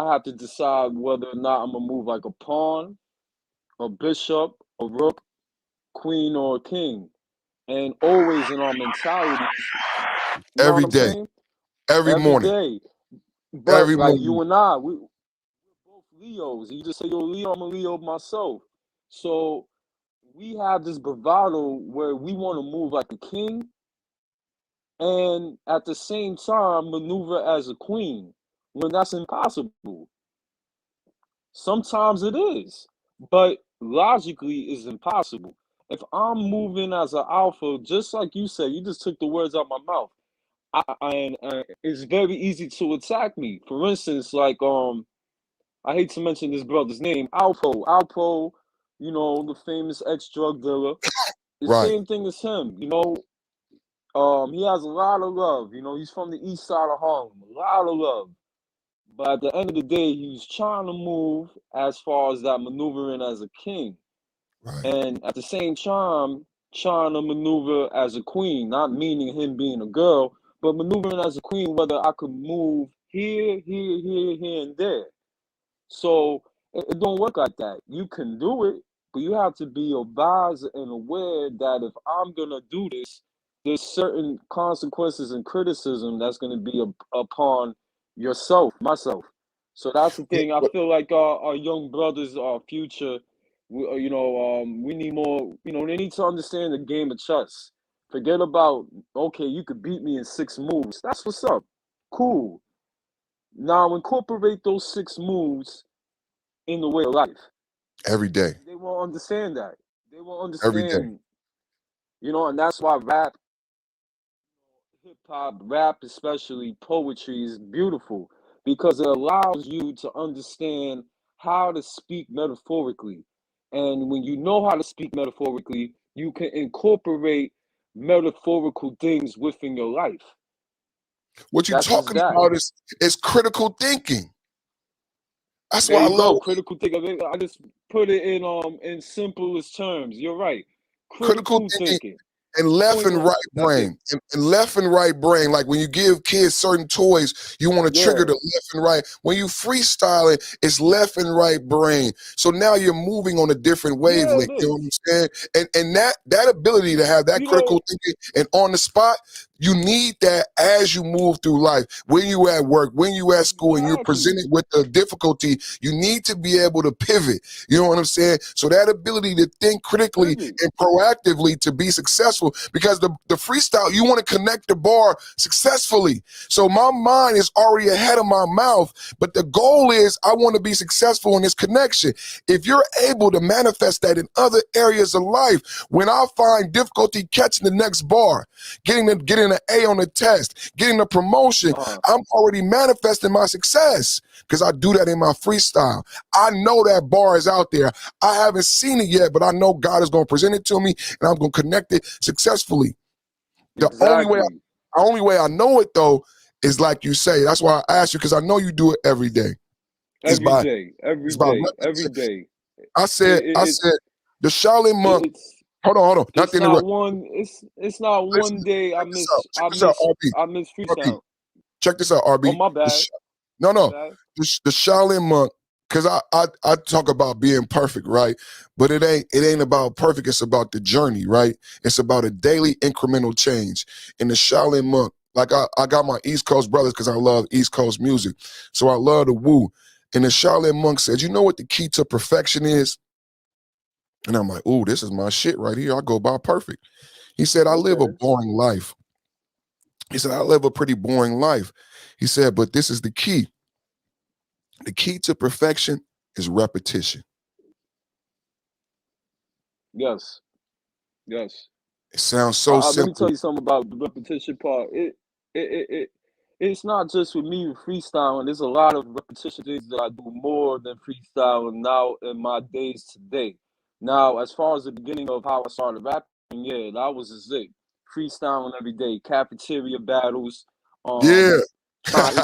have to decide whether or not I'm gonna move like a pawn, a bishop, a rook, queen, or a king. And always in our mentalities, you know what every I'm day, saying? every Every morning, day. But every like morning. you and I, we're both Leos. You just say, yo, Leo, I'm a Leo myself. So we have this bravado where we want to move like a king and at the same time maneuver as a queen when that's impossible. Sometimes it is, but logically it's impossible. If I'm moving as an alpha, just like you said, you just took the words out my mouth. And it's very easy to attack me. For instance, like I hate to mention this brother's name, Alpo. Alpo, you know, the famous ex-drug dealer. The Right. same thing as him, you know. He has a lot of love. You know, he's from the east side of Harlem. A lot of love. But at the end of the day, he's trying to move as far as that maneuvering as a king. Right. And at the same time, trying to maneuver as a queen, not meaning him being a girl, but maneuvering as a queen, whether I could move here, and there. So it don't work like that. You can do it, but you have to be advised and aware that if I'm gonna do this, there's certain consequences and criticism that's gonna be upon yourself, myself. So that's the Yeah, thing. I but feel like our young brothers, our future, we need more. You know, they need to understand the game of chess. Forget about okay, you could beat me in 6 moves. That's what's up. Cool. Now incorporate those 6 moves in the way of life. every day, They won't understand that. They won't every day. understand, and that's why rap, hip hop, rap, especially poetry, is beautiful because it allows you to understand how to speak metaphorically. And when you know how to speak metaphorically, you can incorporate metaphorical things within your life. What you're That's just talking that. about is critical thinking. That's There why I you love go. Critical thinking. I just put it in simplest terms. You're right. critical Critical thinking thinking. and left Point and right blank. That's it. brain. And left and right brain. Like when you give kids certain toys, you want to trigger Yeah. the left and right. When you freestyling, it's left and right brain. So now you're moving on a different Yeah, wavelength. it You know what is. I'm saying? And that ability to have that You critical know, thinking and on the spot, You need that as you move through life. When you at work, when you at school, and you're Exactly. presented with the difficulty, you need to be able to pivot. You know what I'm saying? So that ability to think critically Pivot. and proactively to be successful, because the freestyle, you want to connect the bar successfully. So my mind is already ahead of my mouth, but the goal is I want to be successful in this connection. If you're able to manifest that in other areas of life, when I find difficulty catching the next bar, getting an A on the test, getting a promotion, I'm already manifesting my success because I do that in my freestyle. I know that bar is out there. I haven't seen it yet, but I know God is going to present it to me and I'm going to connect it successfully. The only way I know it though is like you say. That's why I asked you, because I know you do it every day. Every by day, it's by every repetition. day. I said the Shaolin monk. Hold on. Not to It's not interrupt. one. It's not Listen, one day I check this miss. out. Check this out, RB. I miss RB. freestyle. Check this out, RB. Oh, my bad. No. My bad. The Shaolin monk, because I talk about being perfect, right? But it ain't about perfect. It's about the journey, right? It's about a daily incremental change. In the Shaolin monk, like I got my East Coast brothers because I love East Coast music, so I love the Wu. And the Shaolin monk said, you know what the key to perfection is? And I'm like, ooh, this is my shit right here. I go by perfect. He said, I live a boring life. He said, I live a pretty boring life. He said, but this is the key. The key to perfection is repetition. Yes. It sounds so Let me simple. tell you something about the repetition part. It's not just with me freestyling. There's a lot of repetition things that I do more than freestyling now in my days today. Now, as far as the beginning of how I started rapping, yeah, that was just it. Freestyling every day, cafeteria battles. Yeah.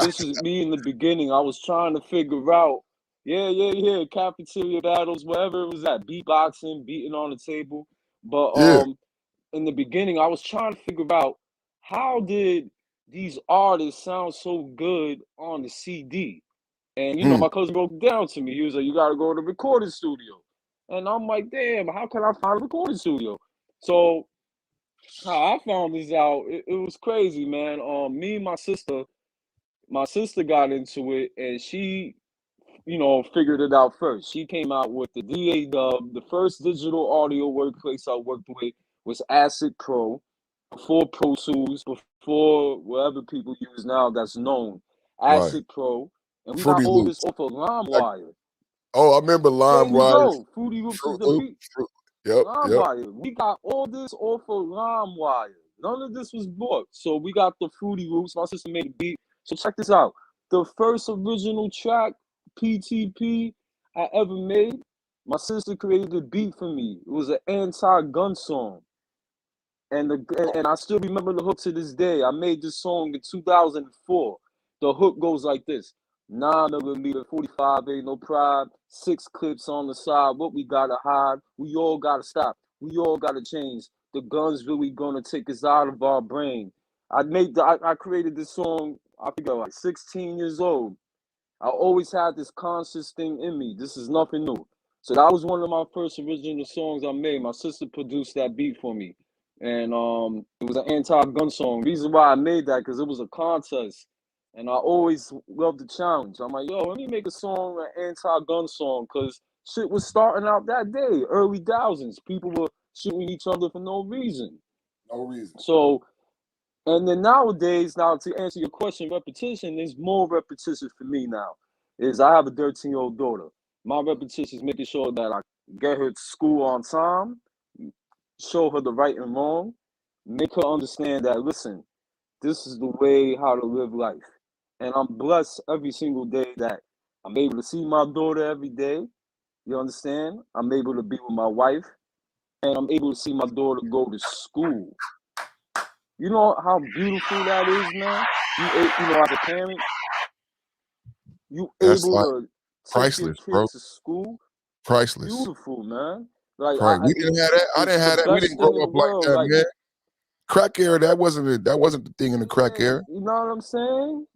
This was me in the beginning. I was trying to figure out, cafeteria battles, wherever it was at, beatboxing, beating on the table. But Yeah. in the beginning, I was trying to figure out how did these artists sound so good on the CD. And my cousin broke it down to me. He was like, "You gotta go to the recording studio." And I'm like, "Damn, how can I find a recording studio?" So how I found this out, it was crazy, man. Me and my sister got into it, and she, figured it out first. She came out with the DAW. The first digital audio workplace I worked with was Acid Pro, before Pro Tools, before whatever people use now that's known. Right. Acid Pro. And we got Fruity all this Loops. off of LimeWire. Oh, I remember There you LimeWire. go. Fruity Loops is Fruit the Loop. beat. Yep. LimeWire. We got all this off of LimeWire. None of this was bought. So we got the Fruity Loops. My sister made a beat. So check this out. The first original track, PTP, I ever made, my sister created the beat for me. It was an anti-gun song. And I still remember the hook to this day. I made this song in 2004. The hook goes like this: 9mm 45, ain't no pride. 6 clips on the side. What we gotta hide? We all gotta stop. We all gotta change. The guns really gonna take us out of our brain. I created this song. I think I was like 16 years old. I always had this conscious thing in me. This is nothing new. So that was one of my first original songs I made. My sister produced that beat for me. And it was an anti-gun song. Reason why I made that, because it was a contest. And I always loved the challenge. I'm like, yo, let me make a song, an anti-gun song, because shit was starting out that day, early thousands. People were shooting each other for no reason. No reason. So, and then nowadays, now to answer your question, repetition, there's more repetition for me now. I have a 13-year-old daughter. My repetition is making sure that I get her to school on time, show her the right and wrong, make her understand that, listen, this is the way how to live life. And I'm blessed every single day that I'm able to see my daughter every day. You understand? I'm able to be with my wife, and I'm able to see my daughter go to school. You know how beautiful that is, man? As a parent, you That's able like to take your priceless, kid bro. to school. Priceless. Beautiful, man. Like Right. We didn't have that. I it's didn't the have that. We best didn't grow thing in the up like world. that, Like, man. Crack era, that wasn't the thing in the crack yeah, era. you know what I'm saying?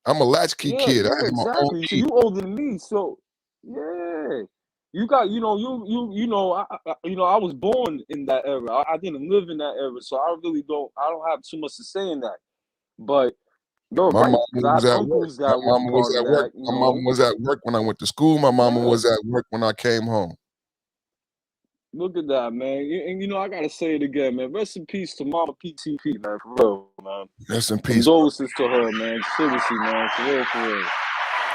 I'm a latchkey Yeah, kid. I yeah, had my own exactly. So key. you older than me, so yeah. you got, I was born in that era. I didn't live in that era, so I don't have too much to say in that. But you're My right, mama because I was have at work. uncles My that was a mama was part of at work. that, My mama was at work when I went to school. My mama Yeah. was at work when I came home. Look at that, man. And I gotta say it again, man. Rest in peace to Mama PTP, man. For real, man. Rest in peace. Condolences to her, man. Seriously, man. For real, for real.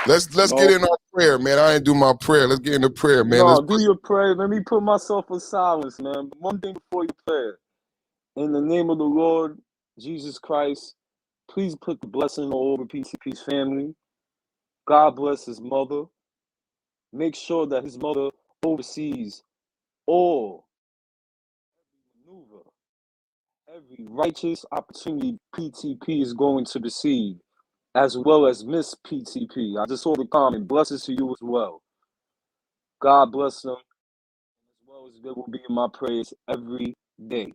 Let's get in our prayer, man. I ain't do my prayer. Let's get into prayer, man. No, Let's do your prayer. Let me put myself in silence, man. But one thing before you pray. In the name of the Lord Jesus Christ, please put the blessing all over PTP's family. God bless his mother. Make sure that his mother oversees all maneuver, every righteous opportunity PTP is going to receive, as well as Miss PTP. I just saw the comment. Blessings to you as well. God bless them, as well as they will be in my prayers every day.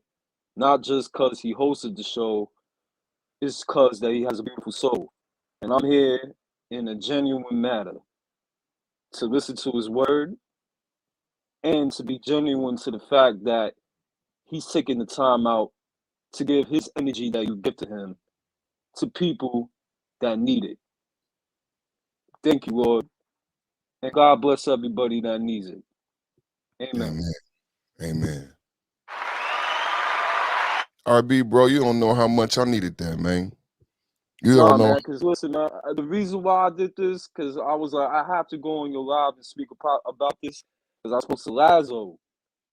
Not just because he hosted the show, it's because that he has a beautiful soul. And I'm here in a genuine matter to listen to his word and to be genuine to the fact that he's taking the time out to give his energy that you give to him to people that need it. Thank you, Lord. And God bless everybody that needs it. Amen. Amen. RB, bro, you don't know how much I needed that, man. You Nah, don't know. man, because listen, man, the reason why I did this, because I was like, I have to go on your live and speak about this, because I spoke to Lazo.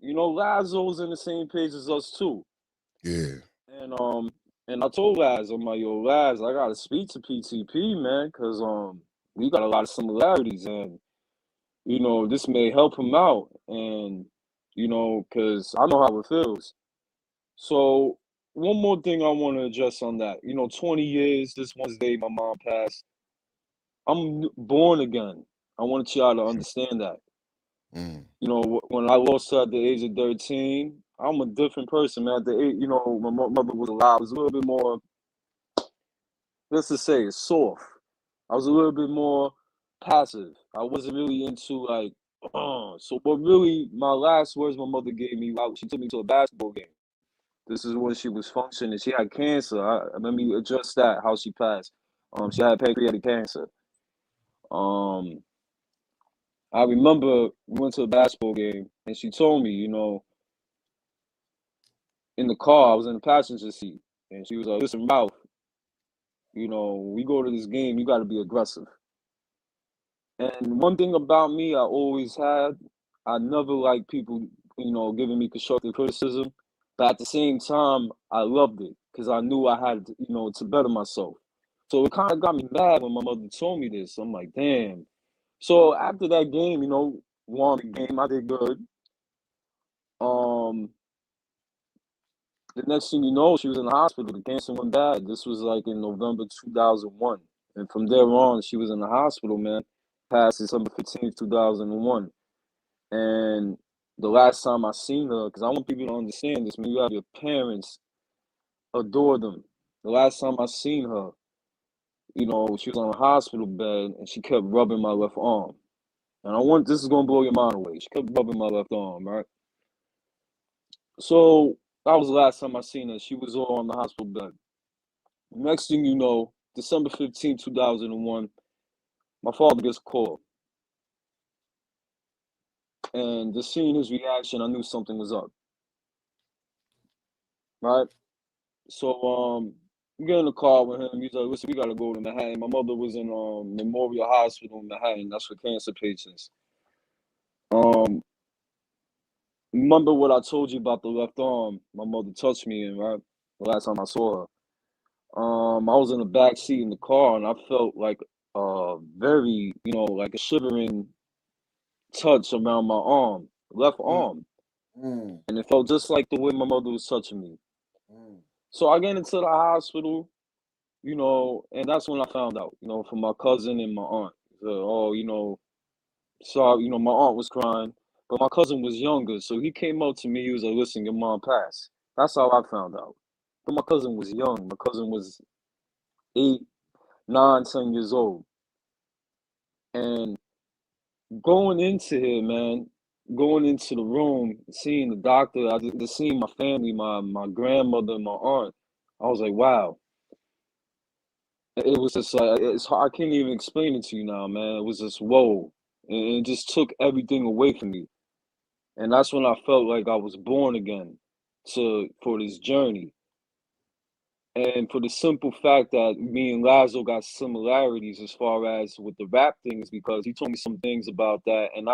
Lazo's in the same page as us, too. Yeah. And I told Laz, I'm like, yo, Laz, I gotta speak to PTP, man, because we got a lot of similarities, and this may help him out, and because I know how it feels. So one more thing I want to address on that. 20 years this Wednesday, my mom passed. I'm born again. I want y'all to understand that. Mm. When I lost her at the age of 13, I'm a different person, man. At the age, my mother was alive. I was a little bit more, let's just say, soft. I was a little bit more passive. I wasn't really into like, but really, my last words my mother gave me, she took me to a basketball game. This is when she was functioning. She had cancer. Let me address that, how she passed. She had pancreatic cancer. I remember we went to a basketball game, and she told me, in the car, I was in the passenger seat, and she was like, listen, Ralph, we go to this game, you got to be aggressive. And one thing about me, I always had, I never liked people, giving me constructive criticism. But at the same time, I loved it because I knew I had, to better myself. So it kind of got me mad when my mother told me this. I'm like, damn. So after that game, won the game, I did good. The next thing you know, she was in the hospital. The cancer went bad. This was like in November 2001. And from there on, she was in the hospital, man, past December 15th, 2001. And the last time I seen her, because I want people to understand this, when you have your parents, adore them. The last time I seen her, she was on a hospital bed and she kept rubbing my left arm. And this is going to blow your mind away. She kept rubbing my left arm, right? So that was the last time I seen her. She was all on the hospital bed. Next thing you know, December 15th, 2001, my father gets a call. And just seeing his reaction, I knew something was up. Right? So we get in the car with him. He's like, listen, we gotta go to Manhattan. My mother was in Memorial Hospital in Manhattan. That's for cancer patients. Remember what I told you about the left arm my mother touched me in, right? The last time I saw her. I was in the back seat in the car and I felt like very, like a shivering touch around my arm, left arm. And it felt just like the way my mother was touching me. So I get into the hospital, and that's when I found out, from my cousin and my aunt. Sorry, my aunt was crying, but my cousin was younger. So he came up to me, he was like, listen, your mom passed. That's how I found out. But my cousin was young. My cousin was 8, 9, 10 years old. And going into here, man, going into the room, seeing the doctor, I just seeing my family, my grandmother and my aunt, I was like, wow. It was just like it's hard, I can't even explain it to you now, man. It was just whoa, and it just took everything away from me, and that's when I felt like I was born again for this journey. And for the simple fact that me and Lazo got similarities as far as with the rap things, because he told me some things about that, and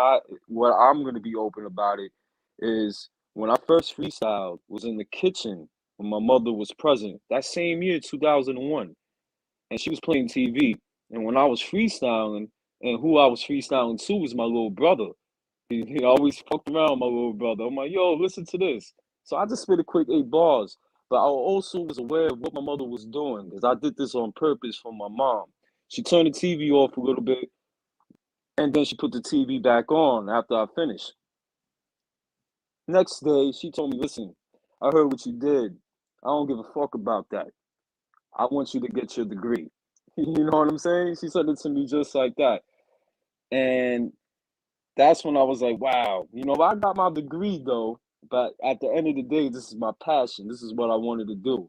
what I'm gonna be open about it is when I first freestyled was in the kitchen when my mother was present. That same year, 2001, and she was playing TV. And when I was freestyling, and who I was freestyling to was my little brother. He always fucked around with my little brother. I'm like, yo, listen to this. So I just spit a quick 8 bars. But I also was aware of what my mother was doing because I did this on purpose for my mom. She turned the TV off a little bit and then she put the TV back on after I finished. Next day, she told me, listen, I heard what you did. I don't give a fuck about that. I want you to get your degree. You know what I'm saying? She said it to me just like that. And that's when I was like, wow, I got my degree though, but at the end of the day, this is my passion. This is what I wanted to do.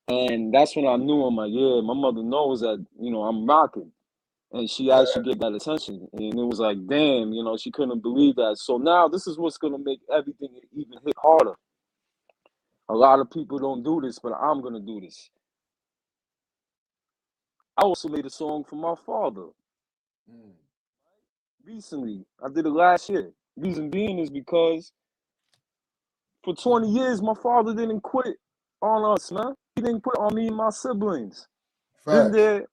And that's when I knew, I'm like, yeah, my mother knows that, I'm rocking. And she actually gave that attention. And it was like, damn, she couldn't believe that. So now this is what's going to make everything even hit harder. A lot of people don't do this, but I'm going to do this. I also made a song for my father. Recently, I did it last year. Reason being is because for 20 years, my father didn't quit on us, man. He didn't quit on me and my siblings. Been there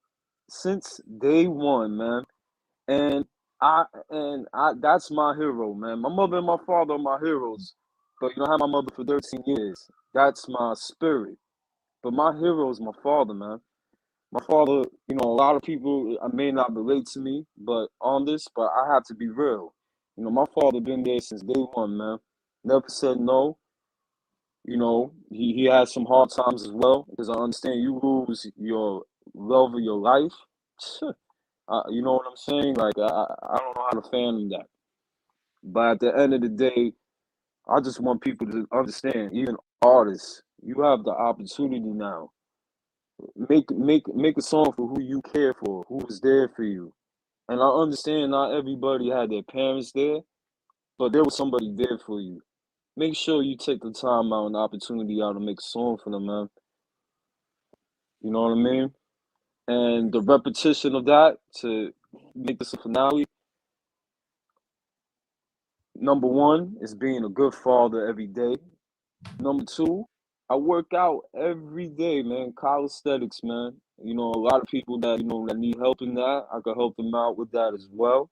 since day one, man. And I that's my hero, man. My mother and my father are my heroes. But I had my mother for 13 years. That's my spirit. But my hero is my father, man. My father, a lot of people may not relate to me, but I have to be real. My father been there since day one, man. Never said no. He had some hard times as well, because I understand you lose your love of your life. You know what I'm saying? Like, I don't know how to fathom that. But at the end of the day, I just want people to understand, even artists, you have the opportunity now. Make a song for who you care for, who is there for you. And I understand not everybody had their parents there, but there was somebody there for you. Make sure you take the time out and the opportunity out to make a song for them, man. You know what I mean? And the repetition of that to make this a finale. Number one is being a good father every day. Number two, I work out every day, man. Calisthenics, man. A lot of people that that need help in that, I could help them out with that as well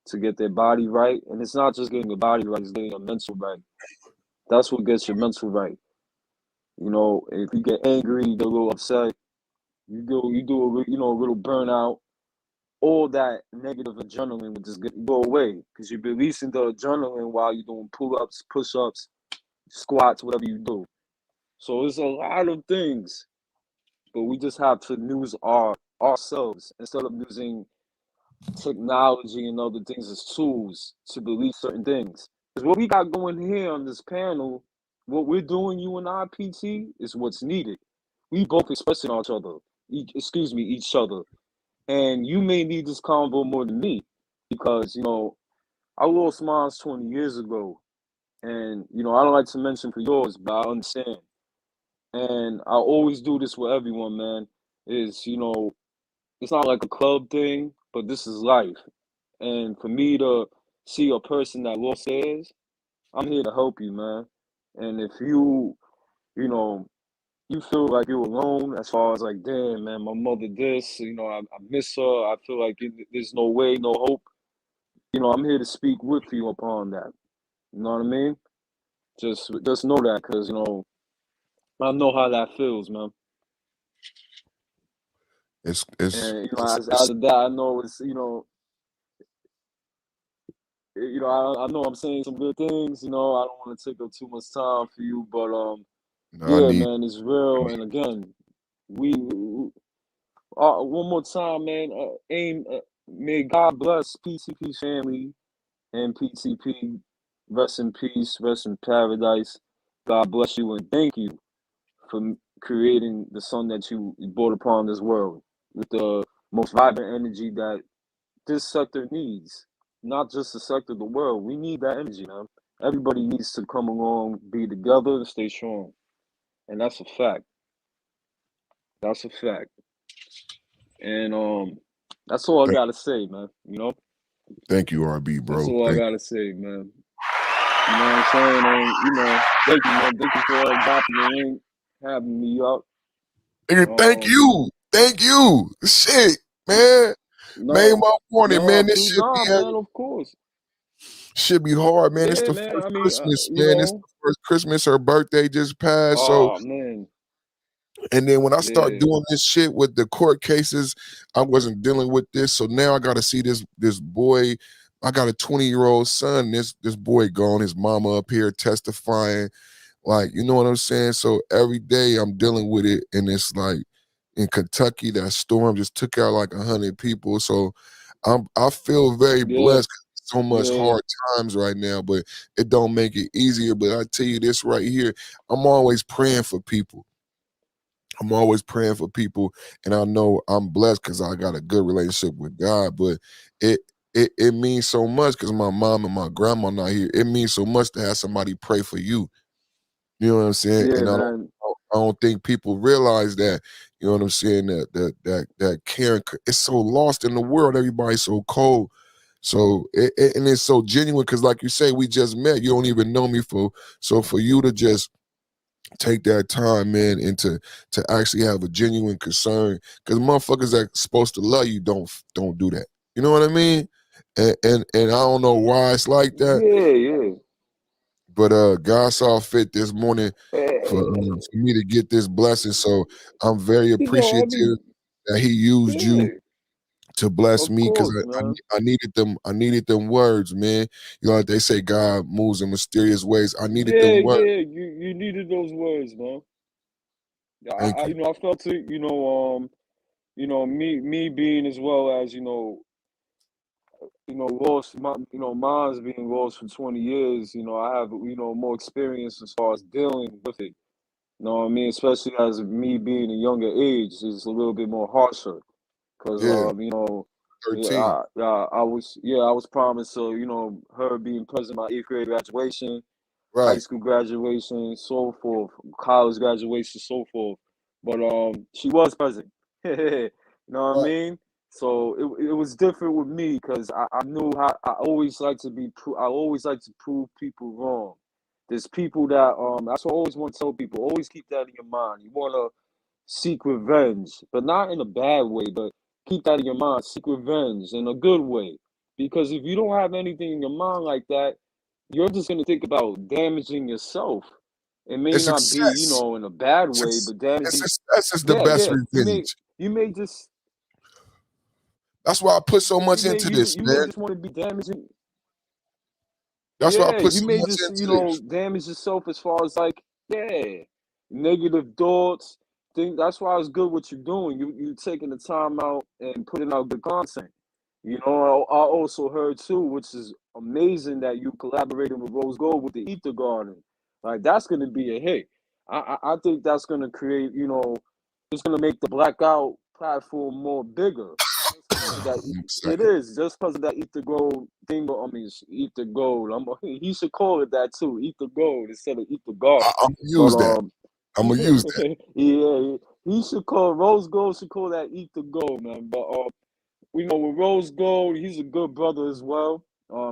to get their body right. And it's not just getting your body right; it's getting your mental right. That's what gets your mental right. If you get angry, you get a little upset, you do a little burnout, all that negative adrenaline would just go away because you're releasing the adrenaline while you're doing pull-ups, push-ups, squats, whatever you do. So it's a lot of things, but we just have to use ourselves instead of using technology and other things as tools to believe certain things. Because what we got going here on this panel, what we're doing, you and I, PT, is what's needed. We both expressing each other. And you may need this convo more than me because, I lost mine 20 years ago. And, I don't like to mention for yours, but I understand. And I always do this with everyone, man, is, it's not like a club thing, but this is life. And for me to see a person that lost theirs, I'm here to help you, man. And if you feel like you're alone as far as like, damn, man, my mother this, I miss her. I feel like there's no way, no hope. I'm here to speak with you upon that. You know what I mean? Just know that because, I know how that feels, man. It's And, as of that, I know it's, I know I'm saying some good things, I don't want to take up too much time for you, but yeah, man, it's real. And again, we one more time, man, may God bless PCP family NPTP, rest in peace, rest in paradise. God bless you and thank you for creating the son that you brought upon this world with the most vibrant energy that this sector needs. Not just the sector, the world. We need that energy, man. Everybody needs to come along, be together, and stay strong. And that's a fact. That's a fact. And that's all I Thank, gotta say, man. You know? thank you, RB, That's bro. all I gotta say, man. You know what I'm saying? And thank you, man. Thank you for dropping the link, having me up. Thank you. Thank you. Shit, man. Made No, my morning, man. This should nah, be heavy. man. Of course. Should be hard, man. It's Yeah, the man. first I mean, Christmas, man. It's the first Christmas. Her birthday just passed. So, oh man, and then when I start yeah, doing this shit with the court cases, I wasn't dealing with this. So now I got to see this boy. I got a 20-year-old son. This boy gone. His mama up here testifying. Like, you know what I'm saying? So every day I'm dealing with it, and it's like in Kentucky, that storm just took out like 100 people. So I feel very yeah, blessed. So much yeah. hard times right now, but it don't make it easier. But I tell you this right here, I'm always praying for people. I'm always praying for people, and I know I'm blessed because I got a good relationship with God. But it means so much because my mom and my grandma not here. It means so much to have somebody pray for you. You know what I'm saying? Yeah, And man. I don't think people realize that. You know what I'm saying? That caring, it's so lost in the world. Everybody's so cold. So and it's so genuine because, like you say, we just met. You don't even know me for you to just take that time, man, and to actually have a genuine concern. Because motherfuckers that supposed to love you don't do that. You know what I mean? And I don't know why it's like that. Yeah, yeah. But God saw fit this morning for Eh, me to get this blessing. So I'm very I appreciative mean, that He used yeah, you to bless of me because course, man. I needed them. I needed them words, man. You know, like they say, God moves in mysterious ways. I needed Yeah, them words. yeah. You needed those words, man. Yeah, Thank you. I felt it. Me being as well as lost mine's being lost for 20 years. I have more experience as far as dealing with it. You know what I mean? Especially as me being a younger age is a little bit more harsher because Yeah, yeah, 13. I was promised her being present at my 8th grade graduation, high Right. school graduation, so forth, college graduation, so forth. But she was present. You know what I Right. mean? So it was different with me because I knew how I always like to I always like to prove people wrong. There's people that that's what I always want to tell people. Always keep that in your mind. You want to seek revenge, but not in a bad way, but keep that in your mind. Seek revenge in a good way. Because if you don't have anything in your mind like that, you're just gonna think about damaging yourself. It may It's not be, success. in a bad way, but damaging. Success is the Yeah, best yeah. revenge. You may just That's why I put so much into this, you may man. just want to be damaging. That's why I Yeah, put you so may much just, into this. damage yourself as far as like, yeah, negative thoughts. That's why it's good what you're doing. You taking the time out and putting out good content. I also heard too, which is amazing that you collaborated with Rose Gold with the Ether Garden. Like that's gonna be a hit. I think that's gonna create, it's gonna make the Blackout platform more bigger. Just because of that, I'm it excited. is just because of that Ether Gold thing. I mean, Ether Gold. He should call it that too, Ether Gold instead of Ether Garden. I'm gonna But use that. I'm gonna use that. yeah, he should call Rose Gold. Should call that Ether Gold, man. But with Rose Gold, he's a good brother as well.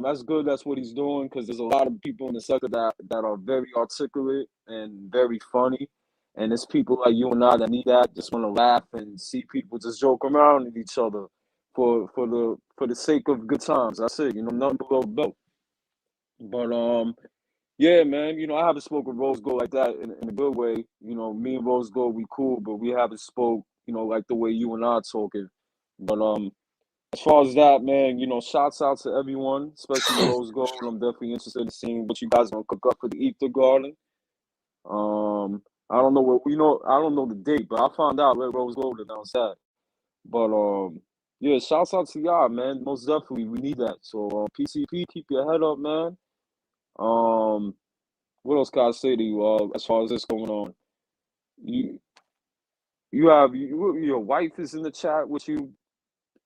That's good. That's what he's doing because there's a lot of people in the sector that are very articulate and very funny, and there's people like you and I that need that. Just want to laugh and see people just joke around at each other for the sake of good times. That's it. Nothing below the belt. But yeah, man. I haven't spoken with Rose Gold like that in a good way. Me and Rose Gold, we cool, but we haven't spoke, like the way you and I are talking. But as far as that, man, shouts out to everyone, especially Rose Gold. I'm definitely interested in seeing what you guys gonna cook up for the Ether Garden. I don't know I don't know the date, but I'll find out. Let Rose Gold announce that. But Yeah, shouts out to y'all, man. Most definitely, we need that. So, PCP, keep your head up, man. Um, what else can I say to you? As far as this going on, you your wife is in the chat with you,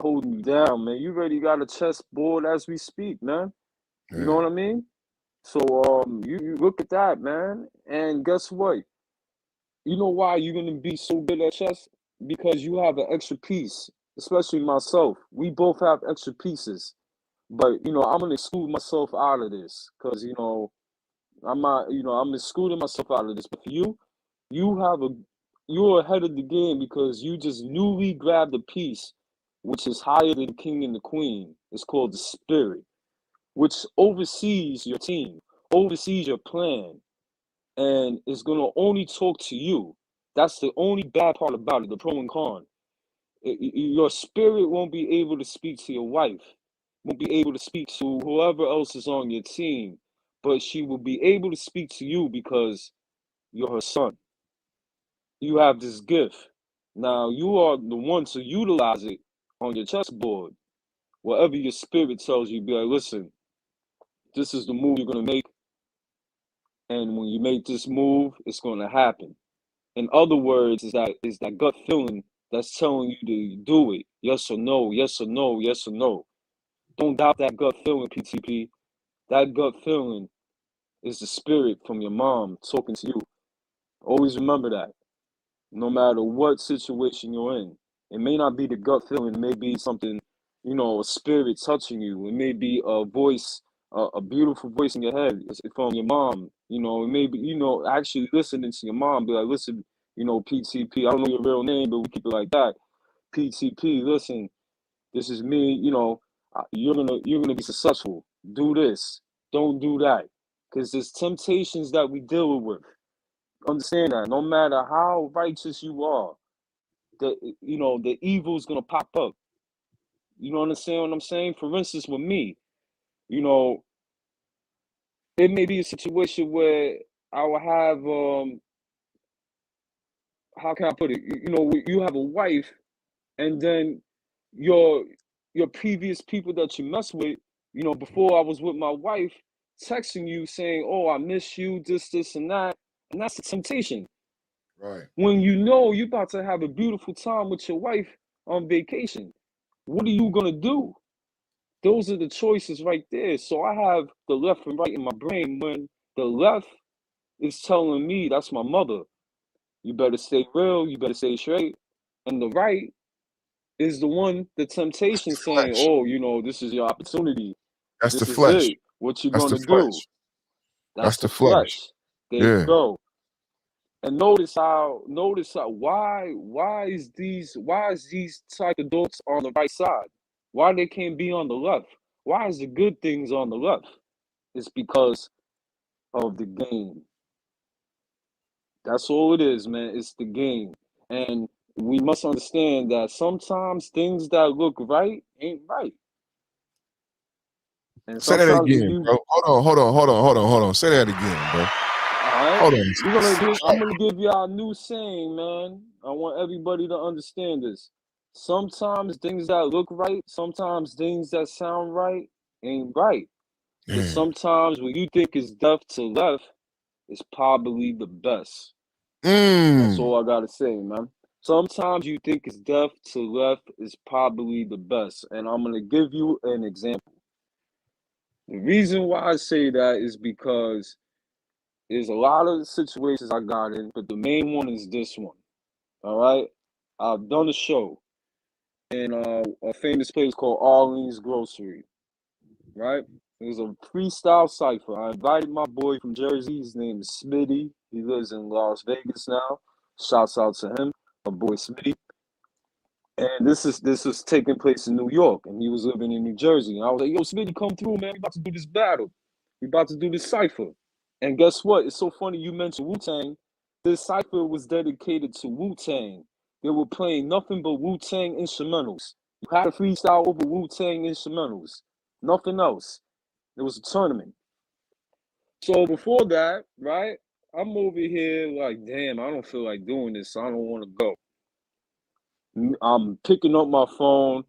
holding you down, man. You already got a chessboard as we speak, man. You know Yeah. what I mean? So, you look at that, man. And guess what? You know why you're gonna be so good at chess? Because you have an extra piece, especially myself. We both have extra pieces. But I'm gonna exclude myself out of this because I'm not, I'm excluding myself out of this. But for you, you have a you're ahead of the game because you just newly grabbed a piece which is higher than the king and the queen. It's called the spirit, which oversees your team, oversees your plan, and is gonna only talk to you. That's the only bad part about it, the pro and con. Your spirit won't be able to speak to your wife, won't be able to speak to whoever else is on your team, but she will be able to speak to you because you're her son. You have this gift. Now you are the one to utilize it on your chessboard. Whatever your spirit tells you, be like, listen, this is the move you're gonna make, and when you make this move, it's gonna happen. In other words, is that gut feeling that's telling you to do it. Yes or no, yes or no, yes or no. Don't doubt that gut feeling, PTP. That gut feeling is the spirit from your mom talking to you. Always remember that. No matter what situation you're in, it may not be the gut feeling. It may be something, a spirit touching you. It may be a voice, a beautiful voice in your head from your mom. It may be, actually listening to your mom. Be like, listen, PTP. I don't know your real name, but we keep it like that. PTP. Listen, this is me. You're gonna be successful. Do this. Don't do that. Because there's temptations that we deal with. Understand that. No matter how righteous you are, the evil is gonna pop up. You understand what I'm saying? For instance, with me, you know, it may be a situation where I will have how can I put it? You have a wife, and then your previous people that you mess with, before I was with my wife, texting you saying, "Oh, I miss you," this, and that's a temptation. Right. When you're about to have a beautiful time with your wife on vacation, what are you gonna do? Those are the choices right there. So I have the left and right in my brain. When the left is telling me that's my mother, you better stay real, you better stay straight, and the right is the That's temptation the saying, flesh. "Oh, this is your opportunity. That's the This is flesh. it. What you That's the gonna do?" flesh. That's That's the the flesh. flesh. There you Yeah. go. And notice how why is these type of thoughts on the right side? Why they can't be on the left? Why is the good things on the left? It's because of the game. That's all it is, man. It's the game. And we must understand that sometimes things that look right ain't right. And Say that sometimes when again, you bro. Hold on. Say that again, bro. Alright, Hold on. I'm gonna give y'all a new saying, man. I want everybody to understand this. Sometimes things that look right, sometimes things that sound right ain't right. But Yeah. sometimes what you think is left to left is probably the best. That's Mm. all I gotta say, man. Sometimes you think it's left to left is probably the best. And I'm gonna give you an example. The reason why I say that is because there's a lot of situations I got in, but the main one is this one. All right. I've done a show in a famous place called Arlene's Grocery. Right. It was a freestyle cipher. I invited my boy from Jersey. His name is Smitty. He lives in Las Vegas now. Shouts out to him, my boy Smitty. And this was taking place in New York, and he was living in New Jersey. And I was like, "Yo, Smitty, come through, man. We about to do this battle. We about to do this cipher." And guess what? It's so funny you mentioned Wu-Tang. This cipher was dedicated to Wu-Tang. They were playing nothing but Wu-Tang instrumentals. You had a freestyle over Wu-Tang instrumentals. Nothing else. It was a tournament. So before that, right, I'm over here like, damn, I don't feel like doing this. So I don't want to go. I'm picking up my phone.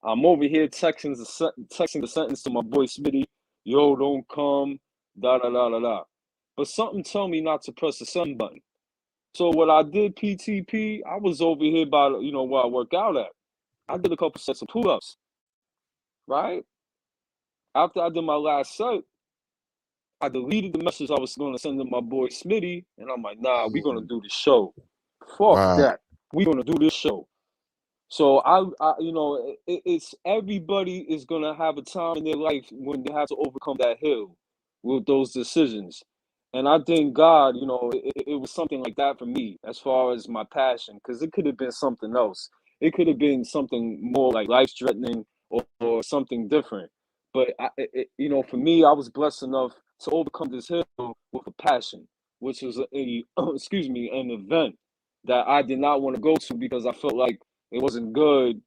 I'm over here texting the sentence to my boy Smitty, yo, don't come, da da da da da. But something tell me not to press the send button. So what I did, PTP, I was over here by, where I work out at. I did a couple sets of pull-ups, right? After I did my last set, I deleted the message I was going to send to my boy Smitty, and I'm like, nah, we're going to do the show. Fuck Wow. that. We're going to do this show. So it's everybody is going to have a time in their life when they have to overcome that hill with those decisions. And I thank God, it was something like that for me as far as my passion, because it could have been something else. It could have been something more like life-threatening or something different. But, for me, I was blessed enough to overcome this hill with a passion, which was an event that I did not want to go to because I felt like it wasn't good.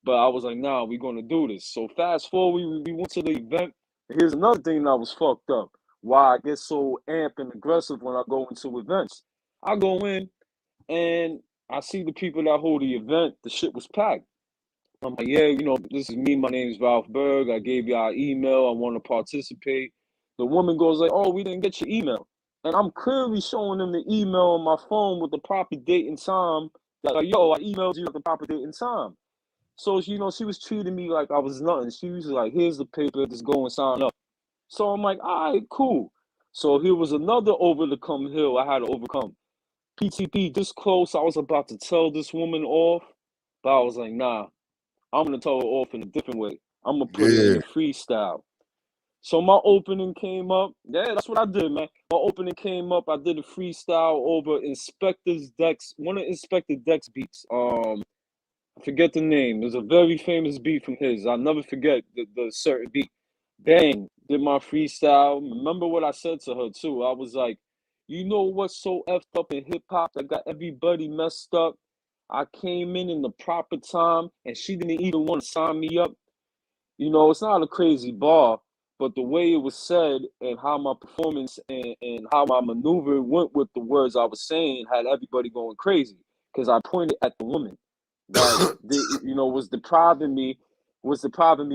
But I was like, nah, we're going to do this. So fast forward, we went to the event. Here's another thing that was fucked up. Why I get so amped and aggressive when I go into events. I go in and I see the people that hold the event. The shit was packed. I'm like, yeah, this is me. My name is Ralph Berg. I gave you our email. I want to participate. The woman goes like, oh, we didn't get your email. And I'm clearly showing them the email on my phone with the proper date and time. Like, yo, I emailed you at the proper date and time. So, she was treating me like I was nothing. She was like, here's the paper. Just go and sign up. So I'm like, all right, cool. So here was another overcome hill I had to overcome. PTP this close, I was about to tell this woman off, but I was like, nah, I'm gonna tell her off in a different way. I'm gonna put it in Yeah. a freestyle. So my opening came up. Yeah, that's what I did, man. My opening came up. I did a freestyle over Inspector's Dex, one of Inspector Dex beats. I forget the name. There's a very famous beat from his. I'll never forget the certain beat. Bang, did my freestyle. Remember what I said to her too. I was like, you know what's so effed up in hip hop that got everybody messed up? I came in the proper time and she didn't even want to sign me up. It's not a crazy bar, but the way it was said and how my performance and how my maneuver went with the words I was saying had everybody going crazy because I pointed at the woman that was depriving me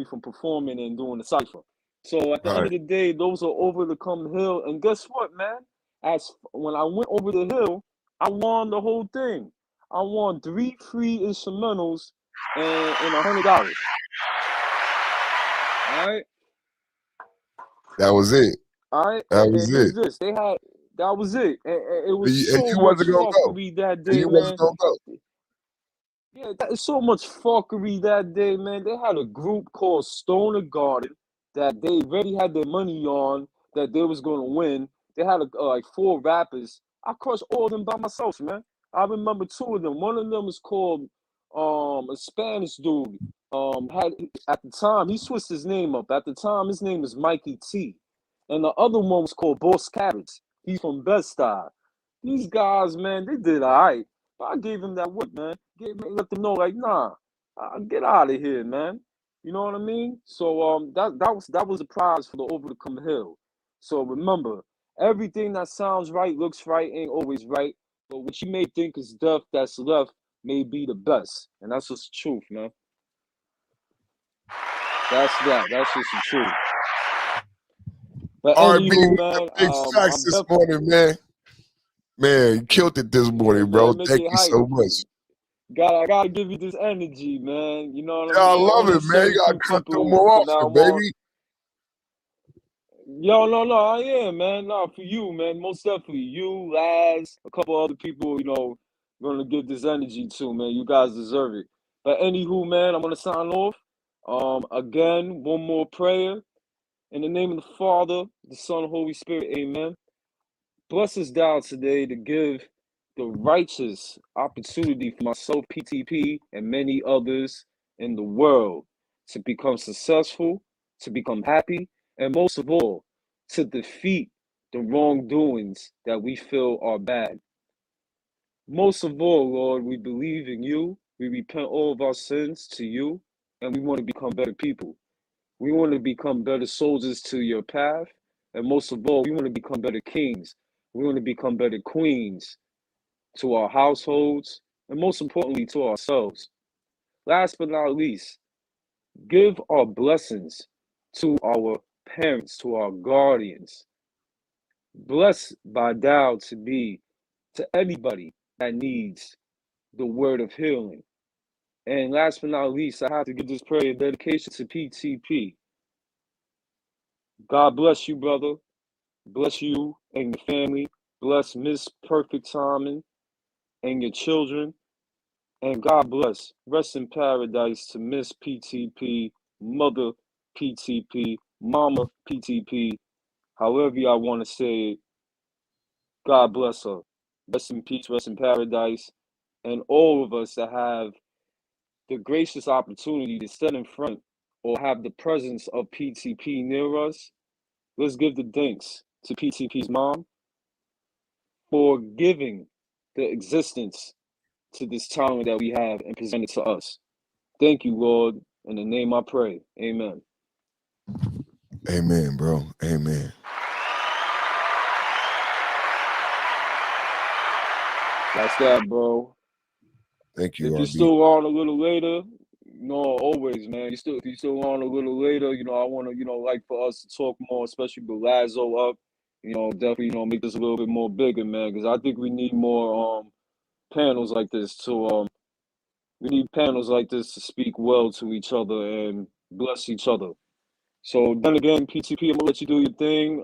from performing and doing the cipher. So at the end of the day, those are over the come hill. And guess what, man? When I went over the hill, I won the whole thing. I won 3 free instrumentals and $100. All right. That was it. All right. That And was here's it. this. That was it. And it And was you, so much wasn't gonna go. fuckery that And day, you wasn't man. gonna go. Yeah, that is so much fuckery that day, man. They had a group called Stoner Garden that they already had their money on that they was gonna win. They had like 4 rappers. I crushed all of them by myself, man. I remember 2 of them. One of them is called a Spanish dude. Had at the time he switched his name up. At the time his name is Mikey T, and the other one was called Boss Cabbage. He's from Bed-Stuy. These guys, man, they did all right. I gave him that whip, man. Let them know, like, nah, get out of here, man. You know what I mean? So that was the prize for the Over the Come Hill. So remember, everything that sounds right, looks right, ain't always right. But what you may think is death that's left may be the best, and that's just the truth, man. That's just the truth. But R&B anywho, with the man, big facts this morning, man. Man, you killed it this morning, bro. make Thank it you so much. I gotta give you this energy, man. You know what Yeah, I I mean? love Only it, man. You gotta 72 come through people more from now often, on. baby. Yo, no, I am, man. No, for you, man. Most definitely. You, Laz, a couple other people, gonna give this energy to, man. You guys deserve it. But anywho, man, I'm gonna sign off. Again, one more prayer. In the name of the Father, the Son, and Holy Spirit, amen. Bless us down today to give the righteous opportunity for myself, PTP, and many others in the world to become successful, to become happy, and most of all, to defeat the wrongdoings that we feel are bad. Most of all, Lord, we believe in you. We repent all of our sins to you, and we want to become better people. We want to become better soldiers to your path. And most of all, we want to become better kings. We want to become better queens to our households, and most importantly, to ourselves. Last but not least, Give our blessings to our parents, to our guardians. Bless by Tao to be to anybody that needs the word of healing. And last but not least, I have to give this prayer dedication to PTP. God bless you, brother. Bless you and your family. Bless Miss Perfect Timing and your children. And God bless. Rest in paradise to Miss PTP, Mother PTP, Mama PTP, however y'all want to say it. God bless her. Rest in peace, rest in paradise. And all of us that have the gracious opportunity to stand in front or have the presence of PTP near us, let's give the thanks to PTP's mom for giving the existence to this talent that we have and presented to us. Thank you, Lord. In the name I pray. Amen. Amen, bro. Amen. That's that, bro. Thank you, If you're RB. still on a little later, always, man. If you're still on a little later, I want to, like for us to talk more, especially with Lazo up. Definitely, make this a little bit more bigger, man, because I think we need more panels like this we need panels like this to speak well to each other and bless each other. So then again, PTP, I'm gonna let you do your thing.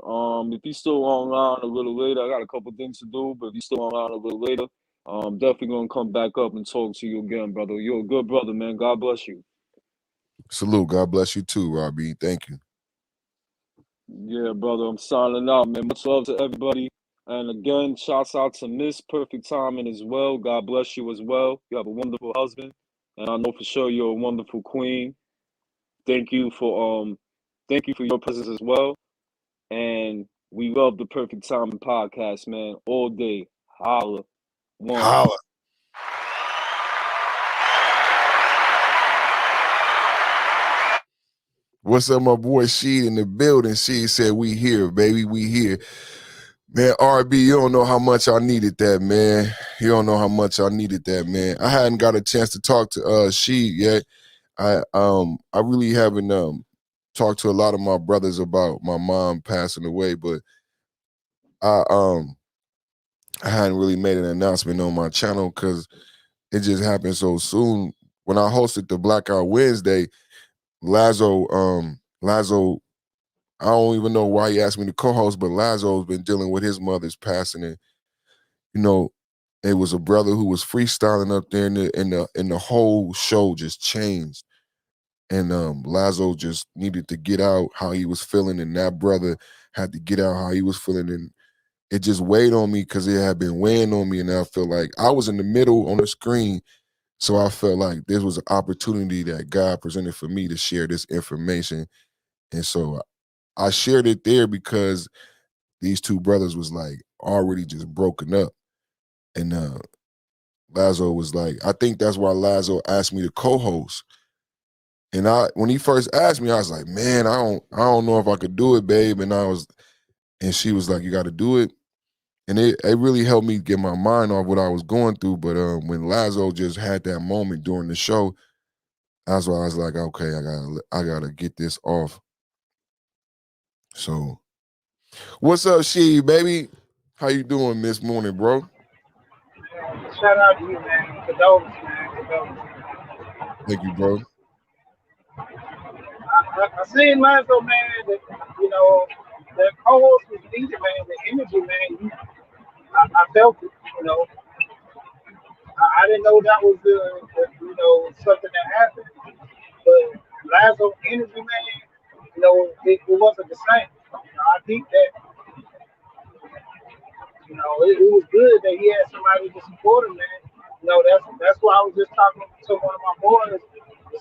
If you're still online a little later, I got a couple things to do, but if you're still online a little later, definitely gonna come back up and talk to you again, brother. You're a good brother, man. God bless you. Salute. God bless you too, RB. Thank you. Yeah, brother, I'm signing out, man. Much love to everybody. And again, shouts out to Miss Perfect Timing as well. God bless you as well. You have a wonderful husband, and I know for sure you're a wonderful queen. Thank you for your presence as well. And we love the Perfect Timing podcast, man. All day. Holla. One. Holla. What's up, my boy Sheed in the building? Sheed said, we here, baby, we here. Man, RB, you don't know how much I needed that, man. You don't know how much I needed that, man. I hadn't got a chance to talk to Sheed yet. I really haven't talked to a lot of my brothers about my mom passing away, but I hadn't really made an announcement on my channel because it just happened so soon. When I hosted the Blackout Wednesday, Lazo, I don't even know why he asked me to co-host, but Lazo's been dealing with his mother's passing, and it was a brother who was freestyling up there, and the whole show just changed. And Lazo just needed to get out how he was feeling, and that brother had to get out how he was feeling, and it just weighed on me because it had been weighing on me, and I felt like I was in the middle on the screen, so I felt like this was an opportunity that God presented for me to share this information, and so I shared it there because these two brothers was like already just broken up, and Lazo was like, I think that's why Lazo asked me to co-host. And when he first asked me, I was like, man, I don't know if I could do it, babe. And she was like, you got to do it. And it really helped me get my mind off what I was going through. But when Lazo just had that moment during the show, that's why I was like, okay, I gotta get this off. So, what's up, She, baby? How you doing this morning, bro? Shout out to you, man. Condolences, man. Condolences. Thank you, bro. I seen Lonzo, man, that, the co-host was needed, man. The energy, man. I felt it, I didn't know that was, something that happened. But Lonzo energy, man, it wasn't the same. I think that, it was good that he had somebody to support him, man. That's why I was just talking to one of my boys and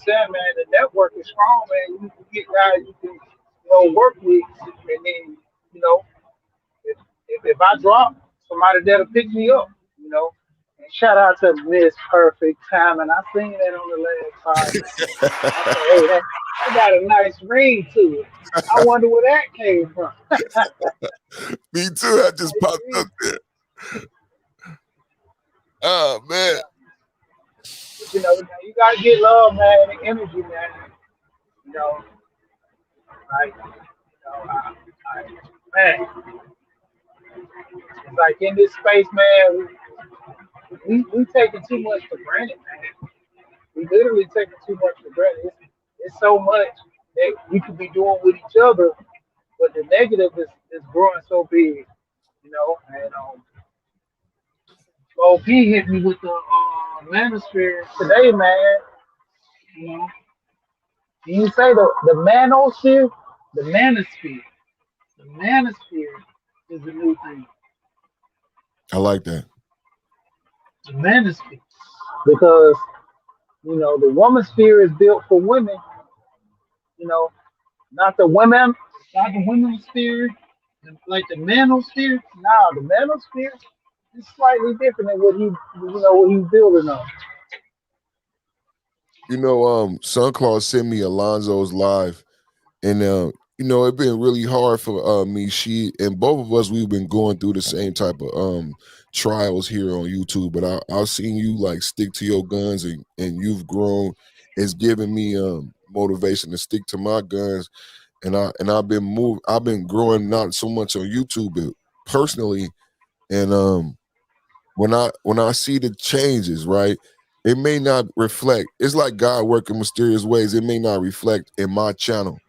saying, man, the network is strong, man. You get guys you can, work with, and then, if I drop, somebody that'll pick me up, And shout out to Miss Perfect Timing. I seen that on the last time, man. I said, hey, that got a nice ring to it. I wonder where that came from. Me too. I just popped up there. Oh man. You gotta get love, man, and energy, man. You know, like, man, it's like in this space, man, we taking too much for granted, man. We literally taking too much for granted. It's so much that we could be doing with each other, but the negative is growing so big, you know. And OP hit me with the manosphere today, man. You know, you say the manosphere, the manosphere is the new thing. I like that. The manosphere, because you know the woman sphere is built for women. You know, not the women, not the women's sphere, like the manosphere. Nah, the manosphere is slightly different than what what he's building on. You know, Sunclaw sent me Alonzo's live, and you know, it's been really hard for me. She and both of us, we've been going through the same type of trials here on YouTube. But I've seen you like stick to your guns, and you've grown. It's given me motivation to stick to my guns, and I've been I've been growing not so much on YouTube, but personally, and when I see the changes, right, it may not reflect. It's like God working mysterious ways. It may not reflect in my channel.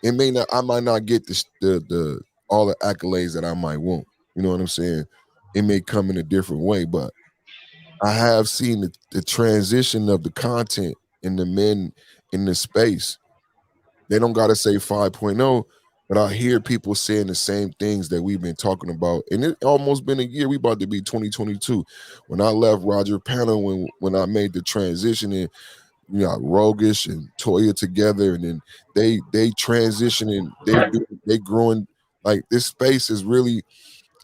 It may not. I might not get the all the accolades that I might want. You know what I'm saying? It may come in a different way, but I have seen the transition of the content and the men in the space. They don't got to say 5.0, but I hear people saying the same things that we've been talking about. And it almost been a year. We about to be 2022. When I left Roger Panel, when I made the transition, and you got Rogish and Toya together, and then they transitioning, they growing. Like this space is really,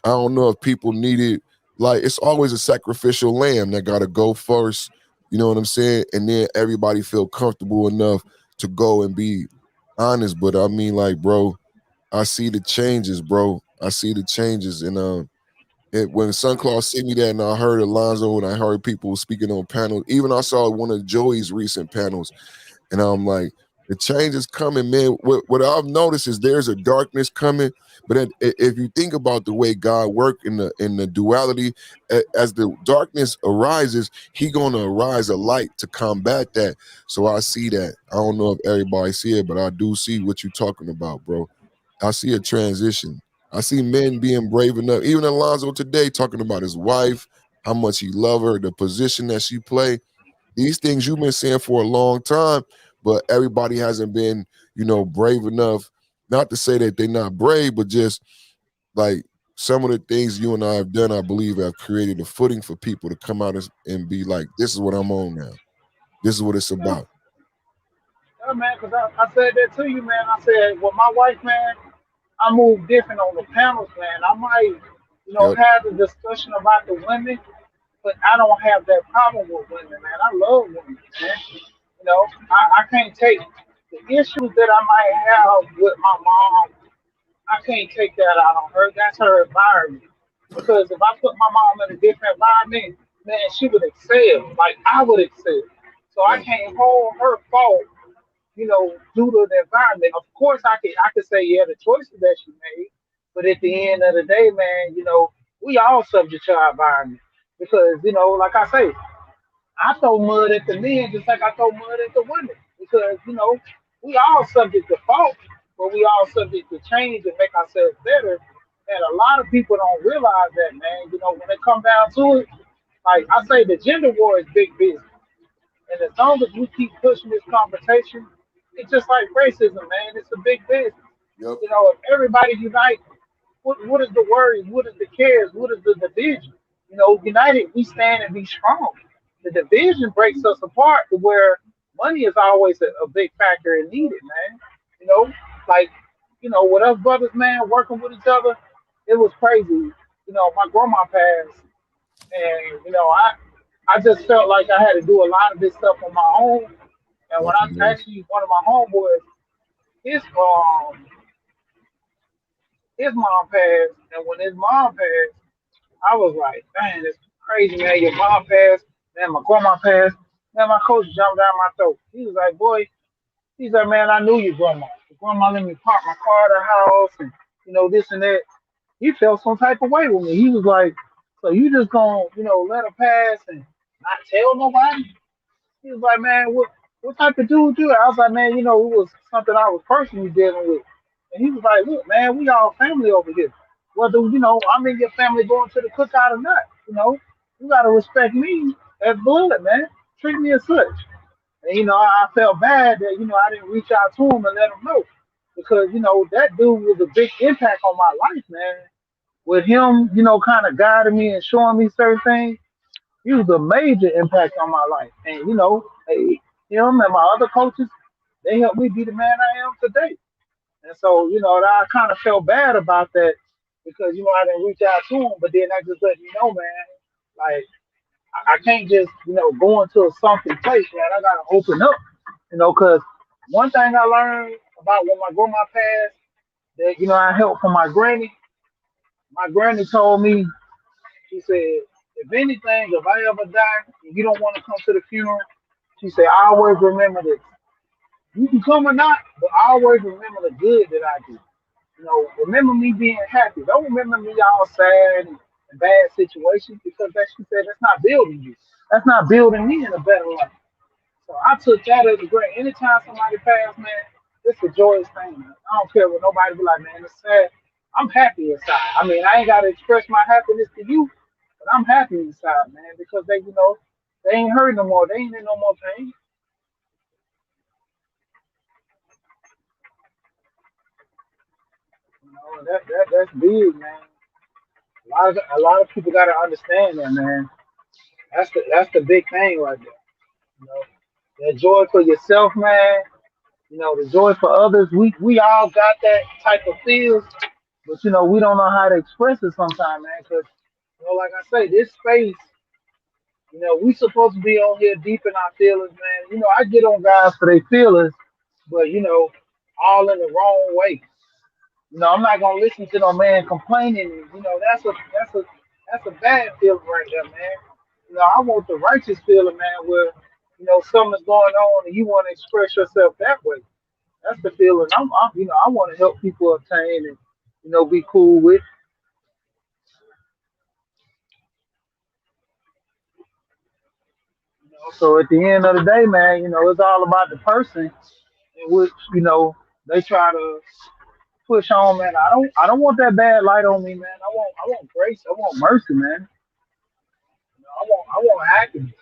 I don't know if people need it. Like it's always a sacrificial lamb that got to go first. You know what I'm saying? And then everybody feel comfortable enough to go and be honest. But I mean, like, bro, I see the changes, bro. I see the changes, and when Sunclaw sent me that, and I heard Alonzo, and I heard people speaking on panels. Even I saw one of Joey's recent panels, and I'm like, the change is coming, man. What I've noticed is there's a darkness coming, but if you think about the way God worked in the duality, as the darkness arises, He gonna arise a light to combat that. So I see that. I don't know if everybody see it, but I do see what you're talking about, bro. I see a transition. I see men being brave enough. Even Alonzo today talking about his wife, how much he love her, the position that she play. These things you've been saying for a long time, but everybody hasn't been, you know, brave enough. Not to say that they're not brave, but just like some of the things you and I have done, I believe, have created a footing for people to come out and be like, this is what I'm on now. This is what it's about. Yeah, man, because I said that to you, man. I said, well, my wife, man, I move different on the panels, man. I might, Yep. have the discussion about the women, but I don't have that problem with women, man. I love women, man. I can't take the issues that I might have with my mom. I can't take that out on her. That's her environment. Because if I put my mom in a different environment, man, she would excel. Like I would excel. So I Right. can't hold her fault, due to the environment. Of course, I could say, yeah, the choices that she made, but at the end of the day, man, we all subject to our environment because, like I say, I throw mud at the men just like I throw mud at the women because, we all subject to fault, but we all subject to change and make ourselves better. And a lot of people don't realize that, man. When it come down to it, like I say, the gender war is big business. And as long as we keep pushing this conversation, it's just like racism, man. It's a big business. Yep. If everybody unite, what is the worries? What is the cares? What is the division? United, we stand and be strong. The division breaks us apart to where money is always a big factor and needed, man. Like, with us brothers, man, working with each other, it was crazy. My grandma passed, and I just felt like I had to do a lot of this stuff on my own. And when I Definitely. actually one of my homeboys, his um his mom passed, and when his mom passed, I was like, man, it's crazy, man. Your mom passed, man. My grandma passed, man. My coach jumped down my throat. He was like, boy, He's like, man, I knew your grandma. Your grandma let me park my car at her house and, this and that. He felt some type of way with me. He was like, so you just gonna, let her pass and not tell nobody? He was like, man, what type of dude you? I was like, man, it was something I was personally dealing with. And he was like, look, man, we all family over here. Whether, I'm in your family going to the cookout or not, you gotta respect me as blood, man. Treat me as such. And I felt bad that I didn't reach out to him and let him know because that dude was a big impact on my life, man. With him, kind of guiding me and showing me certain things, he was a major impact on my life. And him and my other coaches, they helped me be the man I am today. And so I kind of felt bad about that because I didn't reach out to him, but then that just let me know, man, like I can't just, go into a something place, man. I gotta open up, because one thing I learned about when my grandma passed, that I helped for my granny. My granny told me, she said, if anything, if I ever die and you don't want to come to the funeral, she said, I always remember this. You can come or not, but I always remember the good that I do. Remember me being happy. Don't remember me all sad and bad situations because that she said that's not building you. That's not building me in a better life. So I took that as a great. Anytime somebody passed, man, it's a joyous thing. Man. I don't care what nobody be like, man. It's sad. I'm happy inside. I mean, I ain't got to express my happiness to you, but I'm happy inside, man, because they ain't hurt no more. They ain't in no more pain. That's big, man. A lot of people got to understand that, man. That's the big thing right there. You know, that joy for yourself, man. The joy for others. We all got that type of feel, but we don't know how to express it sometimes, man. Because like I say, this space, we supposed to be on here deep in our feelings, man. I get on guys for their feelings, but all in the wrong way. I'm not gonna listen to no man complaining. That's a bad feeling right there, man. I want the righteous feeling, man, where something's going on and you want to express yourself that way. That's the feeling I want to help people obtain and be cool with. So at the end of the day, man, it's all about the person in which they try to push on, man. I don't want that bad light on me, man. I want grace. I want mercy, man. I want happiness.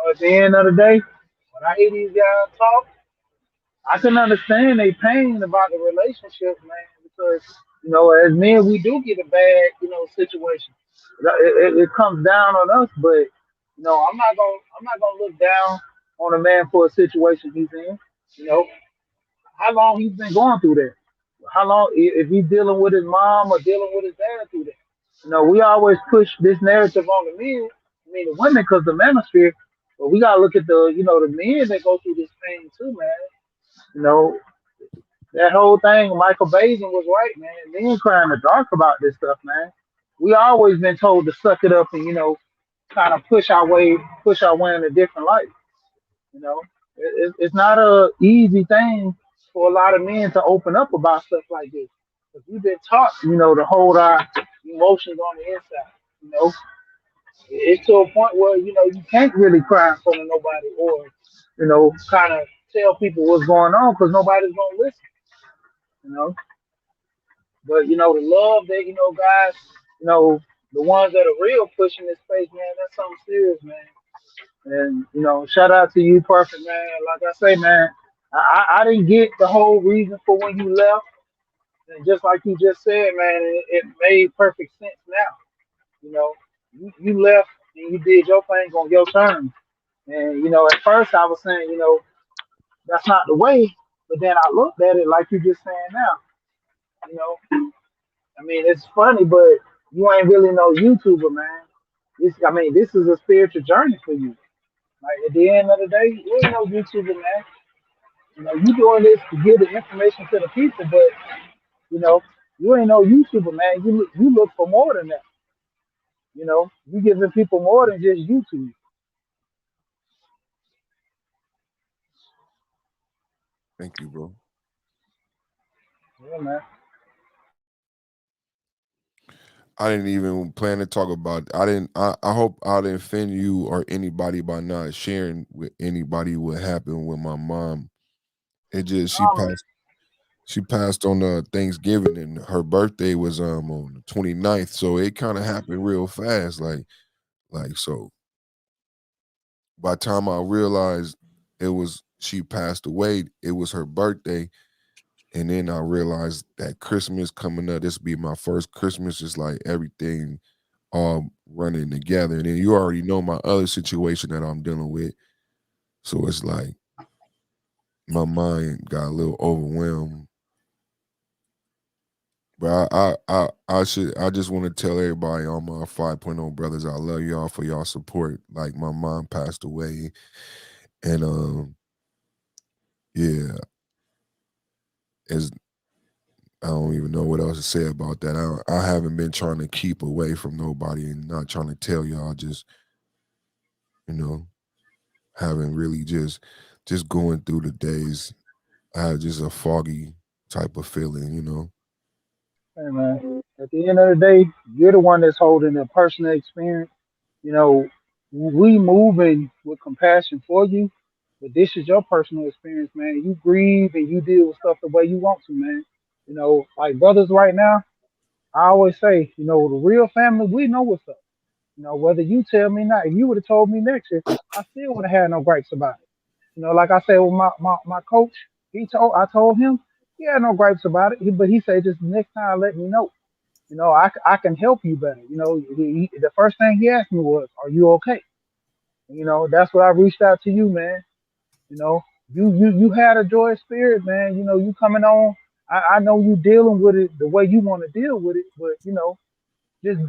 At the end of the day, when I hear these guys talk, I can understand they pain about the relationship, man, because as men we do get a bad, situation. It comes down on us, but I'm not gonna look down on a man for a situation he's in. You know, how long he's been going through that? How long if he's dealing with his mom or dealing with his dad through that? We always push this narrative on the men. I mean the women because the manosphere, but we gotta look at the men that go through this pain too, man. You know, that whole thing, Michael Basin was right, man. Men crying in the dark about this stuff, man. We always been told to suck it up and kind of push our way in a different light. You know, it's not a easy thing for a lot of men to open up about stuff like this. Because we've been taught, to hold our emotions on the inside. You know, it's to a point where you can't really cry in front of nobody or kind of tell people what's going on because nobody's gonna listen. You know, but the love that guys, the ones that are real pushing this space, man, that's something serious, man. And shout out to you, Perfect, man. Like I say, man, I didn't get the whole reason for when you left, and just like you just said, man, it made perfect sense now. You know, you left and you did your thing on your terms. And at first I was saying, that's not the way, but then I looked at it like you just saying now. You know, I mean, it's funny, but you ain't really no YouTuber, man. This is a spiritual journey for you. Like at the end of the day, you ain't no YouTuber, man. You doing this to give the information to the people, but you know, you ain't no YouTuber, man. You look for more than that. You giving people more than just YouTube. Thank you, bro. Yeah, man. I didn't even plan to talk about. I hope I didn't offend you or anybody by not sharing with anybody what happened with my mom. It just Oh, man. she passed on Thanksgiving, and her birthday was on the 29th, so it kind of happened real fast. So by the time I realized she passed away, it was her birthday. And then I realized that Christmas coming up, this will be my first Christmas. It's like everything all running together. And then you already know my other situation that I'm dealing with. So it's like my mind got a little overwhelmed. But I just want to tell everybody, all my 5.0 brothers, I love y'all for y'all support. Like my mom passed away. And yeah, it's I don't even know what else to say about that. I haven't been trying to keep away from nobody and not trying to tell y'all, just, haven't really just going through the days. I had just a foggy type of feeling. Hey, man. At the end of the day, you're the one that's holding the personal experience. You know, we moving with compassion for you, but this is your personal experience, man. You grieve and you deal with stuff the way you want to, man. Like brothers right now, I always say, the real family, we know what's up. Whether you tell me not, if you would have told me next year, I still would have had no gripes about it. Like I said with my coach, I told him he had no gripes about it, but he said just next time let me know. I can help you better. The first thing he asked me was, "Are you okay?" That's what I reached out to you, man. You know, you had a joyous spirit, man. You coming on. I know you dealing with it the way you want to deal with it, but just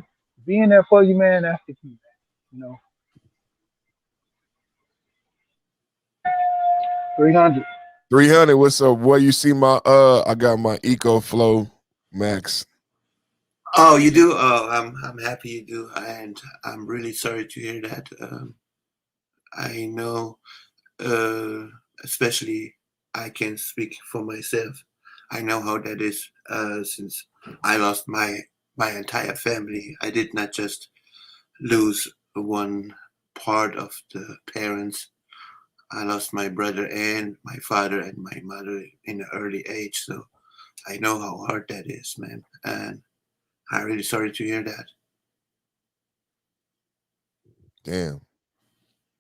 being there for you, man. That's the key, man. You know, 300. 300, what's up? Boy, you see I got my EcoFlow Max. Oh, you do? Oh, I'm happy you do, and I'm really sorry to hear that. I know, especially I can speak for myself. I know how that is, since I lost my entire family. I did not just lose one part of the parents. I lost my brother and my father and my mother in an early age, so I know how hard that is, man. And I'm really sorry to hear that. Damn.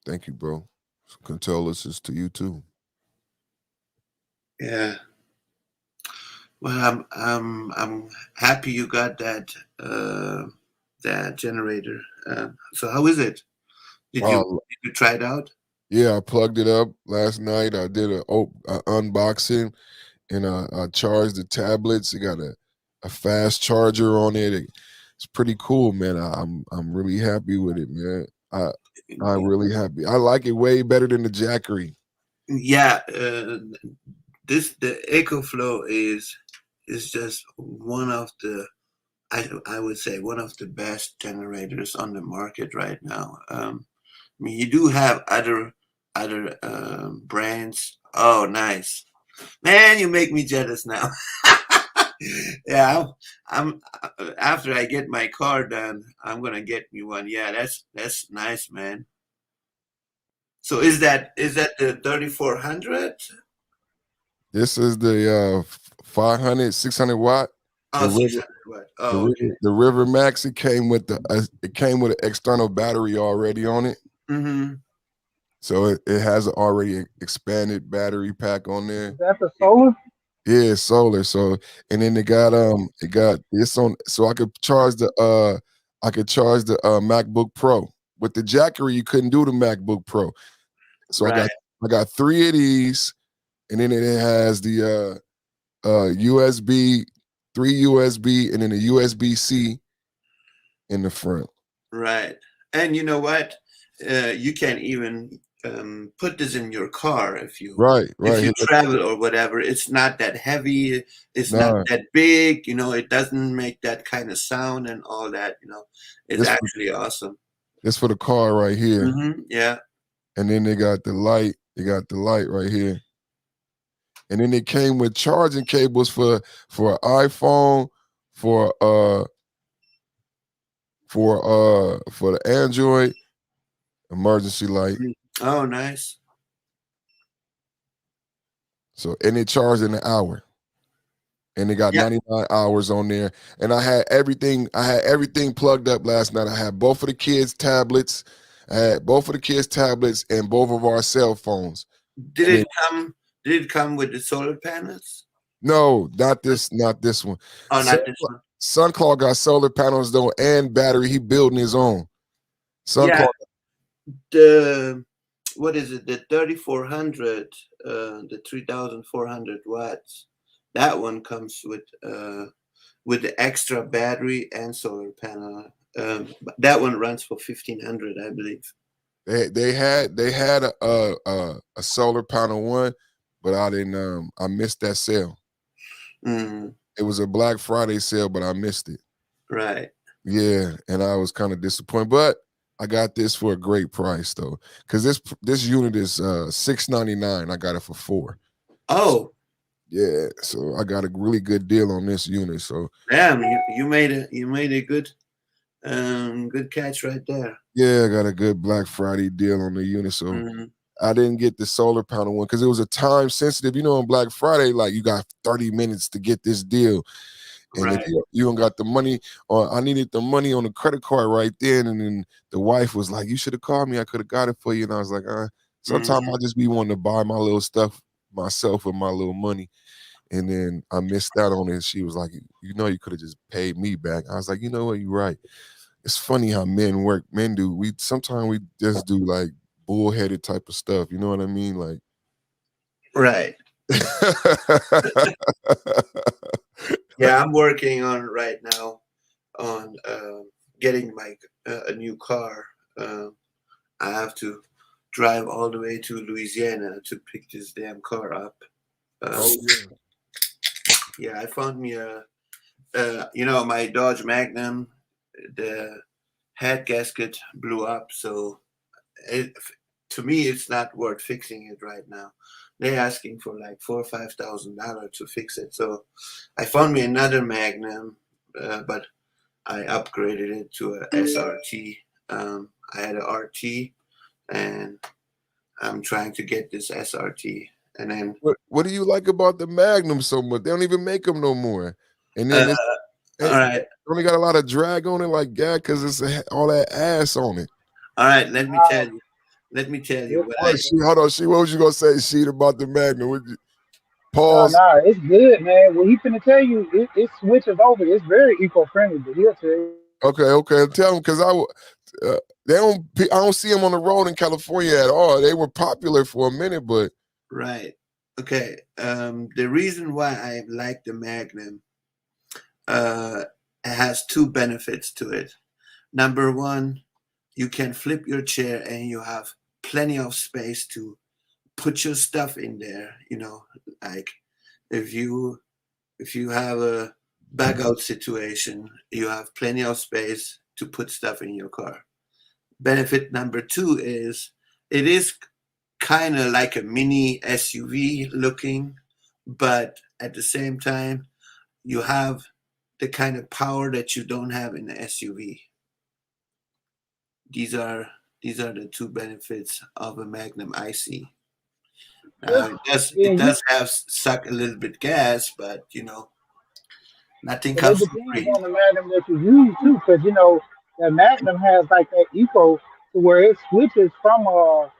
Thank you, bro. Condolences to you too. Yeah. Well, I'm happy you got that generator. So how is it? Did Uh, you try it out? yeah, I plugged it up last night. I did a unboxing, and I charged the tablets. It got a fast charger on it. It's pretty cool, man. I'm really happy with it, man. I'm really happy. I like it way better than the Jackery. Yeah. The EcoFlow is just one of the I would say one of the best generators on the market right now. I mean, you do have other brands. Oh, nice, man! You make me jealous now. Yeah, I'm after I get my car done, I'm gonna get me one. Yeah, that's nice, man. So is that the 3400? This is the 500, 600 watt. Oh, The River, 600 watt. Oh, okay. the River Max. It came with an external battery already on it. Mm-hmm. So it has an already expanded battery pack on there. Is that the solar? Yeah, it's solar. So and then it got this on, so I could charge the MacBook Pro. With the Jackery, you couldn't do the MacBook Pro. So Right. I got 3 of these, and then it has the USB, 3 USB, and then a USB-C in the front. Right. And you know what? You can even put this in your car if you Right. travel or whatever. It's not that heavy. It's not Nah, that big. It doesn't make that kind of sound and all that. It's it's actually awesome. it's for the car right here. Yeah. And then they got the light. They got the light right here. And then it came with charging cables for iPhone, for the Android, emergency light. Oh, nice. So, and it charged in an hour. And it got Yeah. 99 hours on there. And I had everything plugged up last night. I had both of the kids' tablets. I had both of the kids' tablets and both of our cell phones. Did it come with the solar panels? No, not this one. Oh, not this one. SunClaw got solar panels though and battery. He building his own. SunClaw. Yeah. What is it? The 3400, the 3400 watts. That one comes with the extra battery and solar panel. That one runs for 1500, I believe. They had a solar panel one, but I didn't. I missed that sale. Mm, It was a Black Friday sale, but I missed it. right. Yeah, and I was kind of disappointed, but I got this for a great price though, because this unit is $699. I got it for $4. Oh, Yeah, so I got a really good deal on this unit. So damn! You made a good catch right there. yeah, I got a good Black Friday deal on the unit. So Mm, I didn't get the solar panel one because it was a time sensitive. You know, on Black Friday, like you got 30 minutes to get this deal. And right. if you don't got the money, or I needed the money on the credit card right then, and then the wife was like, "You should have called me. I could have got it for you." And I was like, sometimes I just be wanting to buy my little stuff myself with my little money. And then I missed out on it. She was like, "You know, you could have just paid me back." I was like, "You know what? You're right." It's funny how men work. Men do. Sometimes we just do like bullheaded type of stuff. You know what I mean? Like, Right. Yeah, I'm working on right now on getting my a new car. I have to drive all the way to Louisiana to pick this damn car up. Yeah, I found me my Dodge Magnum. The head gasket blew up, so to me, it's not worth fixing it right now. They're asking for like $4,000 or $5,000 to fix it. So I found me another Magnum, but I upgraded it to a SRT. I had an RT, and I'm trying to get this SRT. And then what do you like about the Magnum so much? They don't even make them no more. And then all right, only got a lot of drag on it, like because it's all that ass on it. all right. Let me tell you. What Hold on, what was you gonna say, Sheet, about the Magnum? No, Pause. it's good, man. What he finna tell you, it switches over. It's very eco-friendly, but he'll tell you. Okay. Tell them because I don't see them on the road in California at all. They were popular for a minute, but right. Okay. The reason why I like the Magnum has two benefits to it. Number one, you can flip your chair and you have plenty of space to put your stuff in there. You know, like if you have a bug out situation, you have plenty of space to put stuff in your car. Benefit number two is it is kind of like a mini SUV looking, but at the same time, you have the kind of power that you don't have in the SUV. These are the two benefits of a Magnum I see. Now, it does have suck a little bit gas, but nothing But it comes for depends free. on the Magnum that you use too, because that Magnum has like that eco to where it switches from a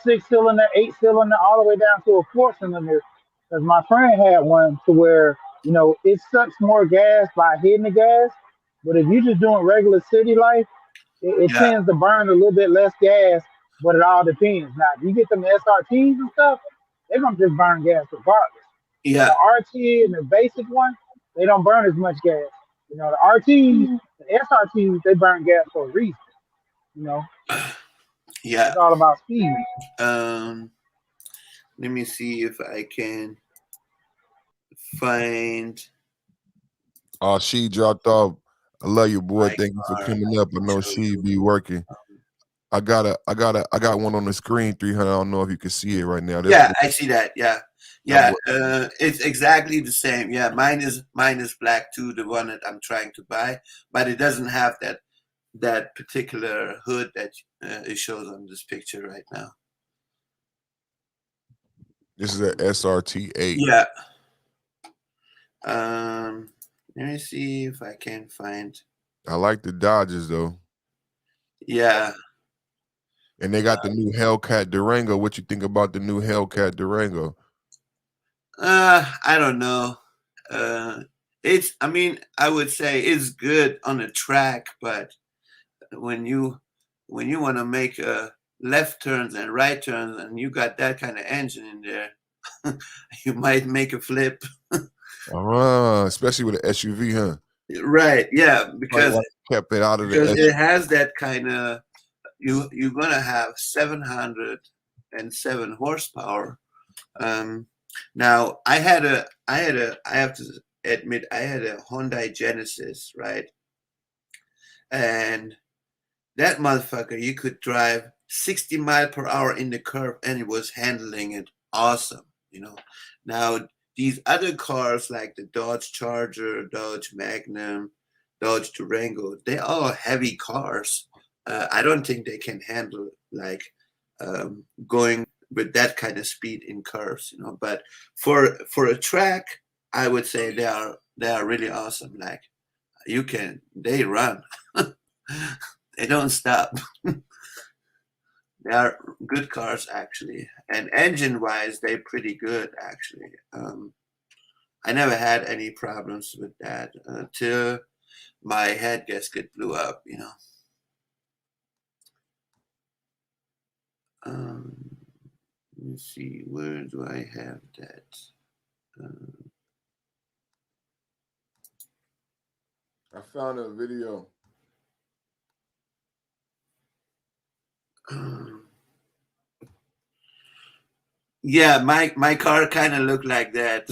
6-cylinder, 8-cylinder, all the way down to a 4-cylinder. Because my friend had one to where it sucks more gas by hitting the gas, but if you're just doing regular city life, it Yeah, tends to burn a little bit less gas. But it all depends. Now, if you get them SRTs and stuff, they're gonna just burn gas regardless. yeah, The RT and the basic one, they don't burn as much gas. The RTs, the SRTs, they burn gas for a reason. yeah. It's all about speed. Let me see if I can find she dropped off. I love you, boy. my Thank you for car. coming up. I know she be working. I got one on the screen, 300. I don't know if you can see it right now. Yeah, I see that. Yeah. Yeah, it's exactly the same. Yeah, mine is black too, the one that I'm trying to buy, but it doesn't have that particular hood that it shows on this picture right now. This is a SRT 8. Yeah. Let me see if I can find. I like the Dodges though. Yeah. And they got the new Hellcat Durango. What you think about the new Hellcat Durango? I don't know. I mean, I would say it's good on the track, but when you want to make left turns and right turns, and you got that kind of engine in there, you might make a flip. Especially with an SUV, huh? Right? Yeah, because kept it out of the. Because it has that kind of. You're gonna have 707 horsepower. Now I have to admit I had a Hyundai Genesis, right? And that motherfucker, you could drive 60 miles per hour in the curve and it was handling it awesome, you know. Now these other cars like the Dodge Charger, Dodge Magnum, Dodge Durango, they're all heavy cars. I don't think they can handle like going with that kind of speed in curves, you know. But for a track, I would say they are really awesome. Like they run, they don't stop. They are good cars actually, and engine-wise, they're pretty good actually. I never had any problems with that until my head gasket blew up, you know. Let me see, where do I have that? I found a video. Yeah, my car kind of looked like that.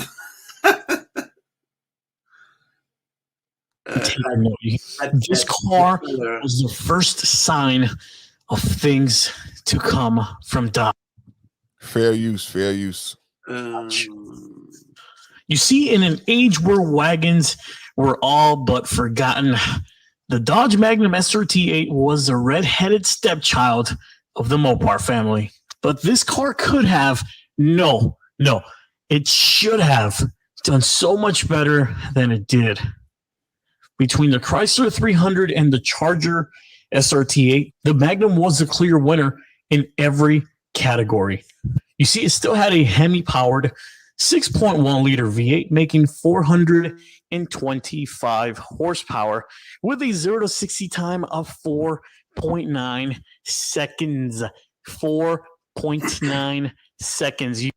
This car was the first sign of things to come from Dodge. Fair use. You see, in an age where wagons were all but forgotten, the Dodge Magnum SRT8 was the red-headed stepchild of the Mopar family. But this car could have, it should have done so much better than it did. Between the Chrysler 300 and the Charger SRT8, the Magnum was the clear winner in every category. You see, it still had a Hemi-powered 6.1-liter V8 making 425 horsepower with a 0 to 60 time of 4.9 seconds. 4.9 seconds.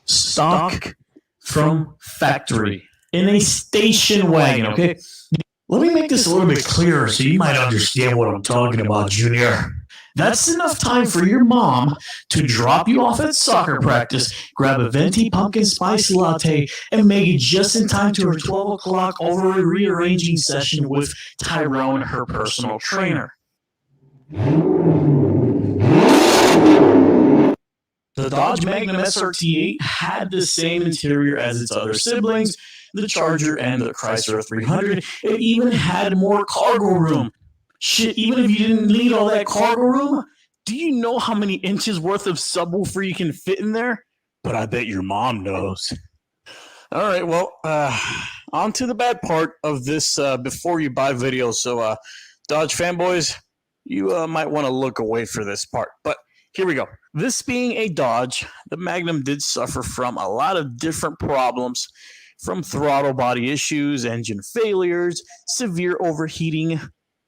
Stock from factory in a station wagon, okay? Let me make this a little bit clearer so you might understand what I'm talking about, Junior. That's enough time for your mom to drop you off at soccer practice, grab a venti pumpkin spice latte, and make it just in time to her 12 o'clock over a rearranging session with Tyrone, her personal trainer. The Dodge Magnum SRT8 had the same interior as its other siblings, the Charger and the Chrysler 300. It even had more cargo room. Shit, even if you didn't need all that cargo room, do you know how many inches worth of subwoofer you can fit in there? But I bet your mom knows. All right, well, on to the bad part of this before you buy video. So, Dodge fanboys, you might want to look away for this part. But here we go. This being a Dodge, the Magnum did suffer from a lot of different problems, from throttle body issues, engine failures, severe overheating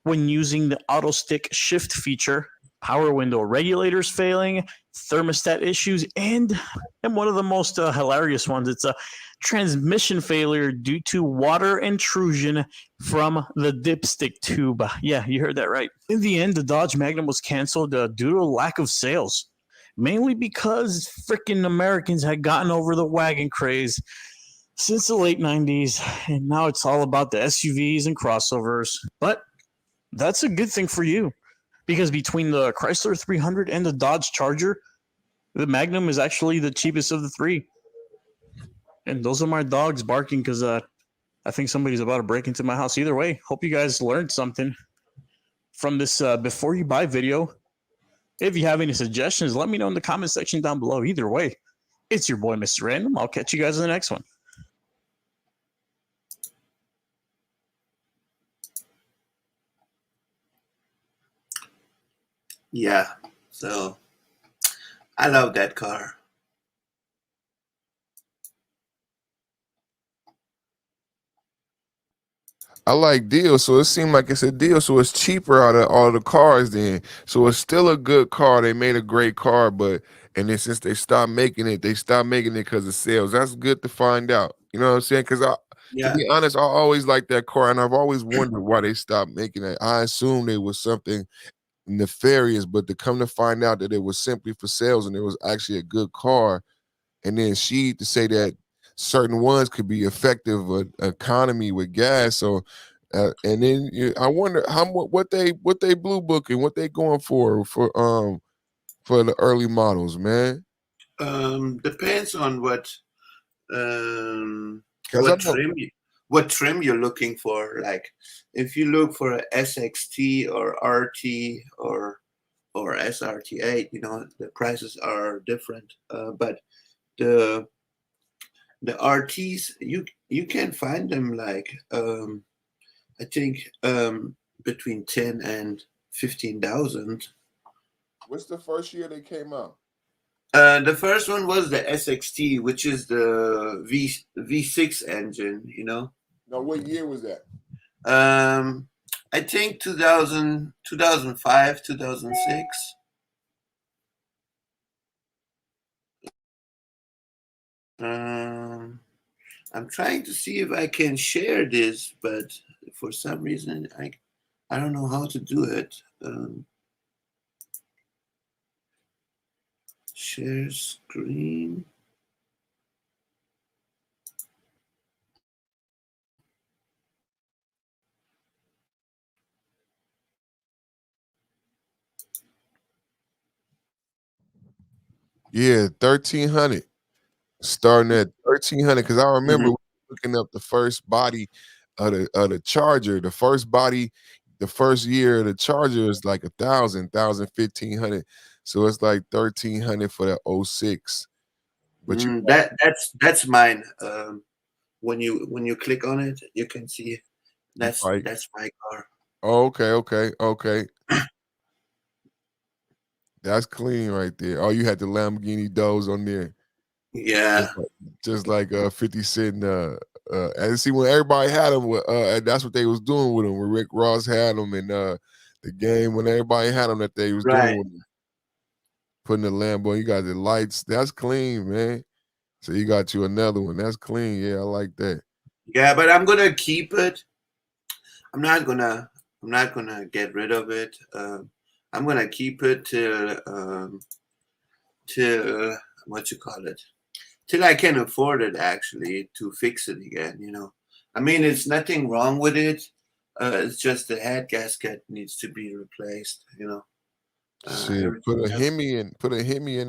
when using the auto stick shift feature, power window regulators failing, thermostat issues, and one of the most hilarious ones, it's a transmission failure due to water intrusion from the dipstick tube. Yeah, you heard that right. In the end, the Dodge Magnum was canceled due to a lack of sales. mainly because freaking Americans had gotten over the wagon craze since the late 90s, and now it's all about the SUVs and crossovers. But that's a good thing for you, because between the Chrysler 300 and the Dodge Charger, the Magnum is actually the cheapest of the three. And those are my dogs barking because I think somebody's about to break into my house. Either way, hope you guys learned something from this before you buy video. If you have any suggestions, let me know in the comment section down below. Either way, it's your boy, Mr. Random. I'll catch you guys in the next one. Yeah. So I love that car. I like deals, so it seemed like it's a deal. So it's cheaper out of all the cars then. So it's still a good car. They made a great car, but and then since they stopped making it because of sales. That's good to find out. You know what I'm saying? Because to Yeah. be honest, I always liked that car, and I've always wondered why they stopped making it. I assumed it was something nefarious, but to come to find out that it was simply for sales and it was actually a good car, and then she to say that certain ones could be effective economy with gas. So, and then I wonder what they blue booking, what they going for the early models, man. Depends on what Because I know, what trim you're looking for. Like if you look for a SXT or RT or SRT8, the prices are different. But the RTs, you can find them like I think between 10 and 15,000. what's the first year they came out? The first one was the SXT, which is the V6 engine. No, what year was that? I think 2005, 2006. I'm trying to see if I can share this, but for some reason I don't know how to do it. Share screen. Yeah, 1,300. Starting at 1,300, because I remember looking up the first body of the Charger. The first body, the first year of the Charger is like 1,000, 1,500. So it's like 1,300 for that 06. But That's mine. When you click on it, you can see that's right. that's my car. Oh, okay. That's clean right there. Oh, you had the Lamborghini Doze on there. Yeah. Just like 50 Cent. And see when everybody had them, and that's what they was doing with them. When Rick Ross had them, and the game when everybody had them, that they was Right. doing with them. Putting the Lambo, you got the lights. That's clean, man. So you got you another one. That's clean. Yeah, I like that. Yeah, but I'm gonna keep it. I'm not gonna get rid of it. I'm gonna keep it till what you call it, till I can afford it actually to fix it again. I mean, it's nothing wrong with it. It's just the head gasket needs to be replaced. Shit, put a Hemi in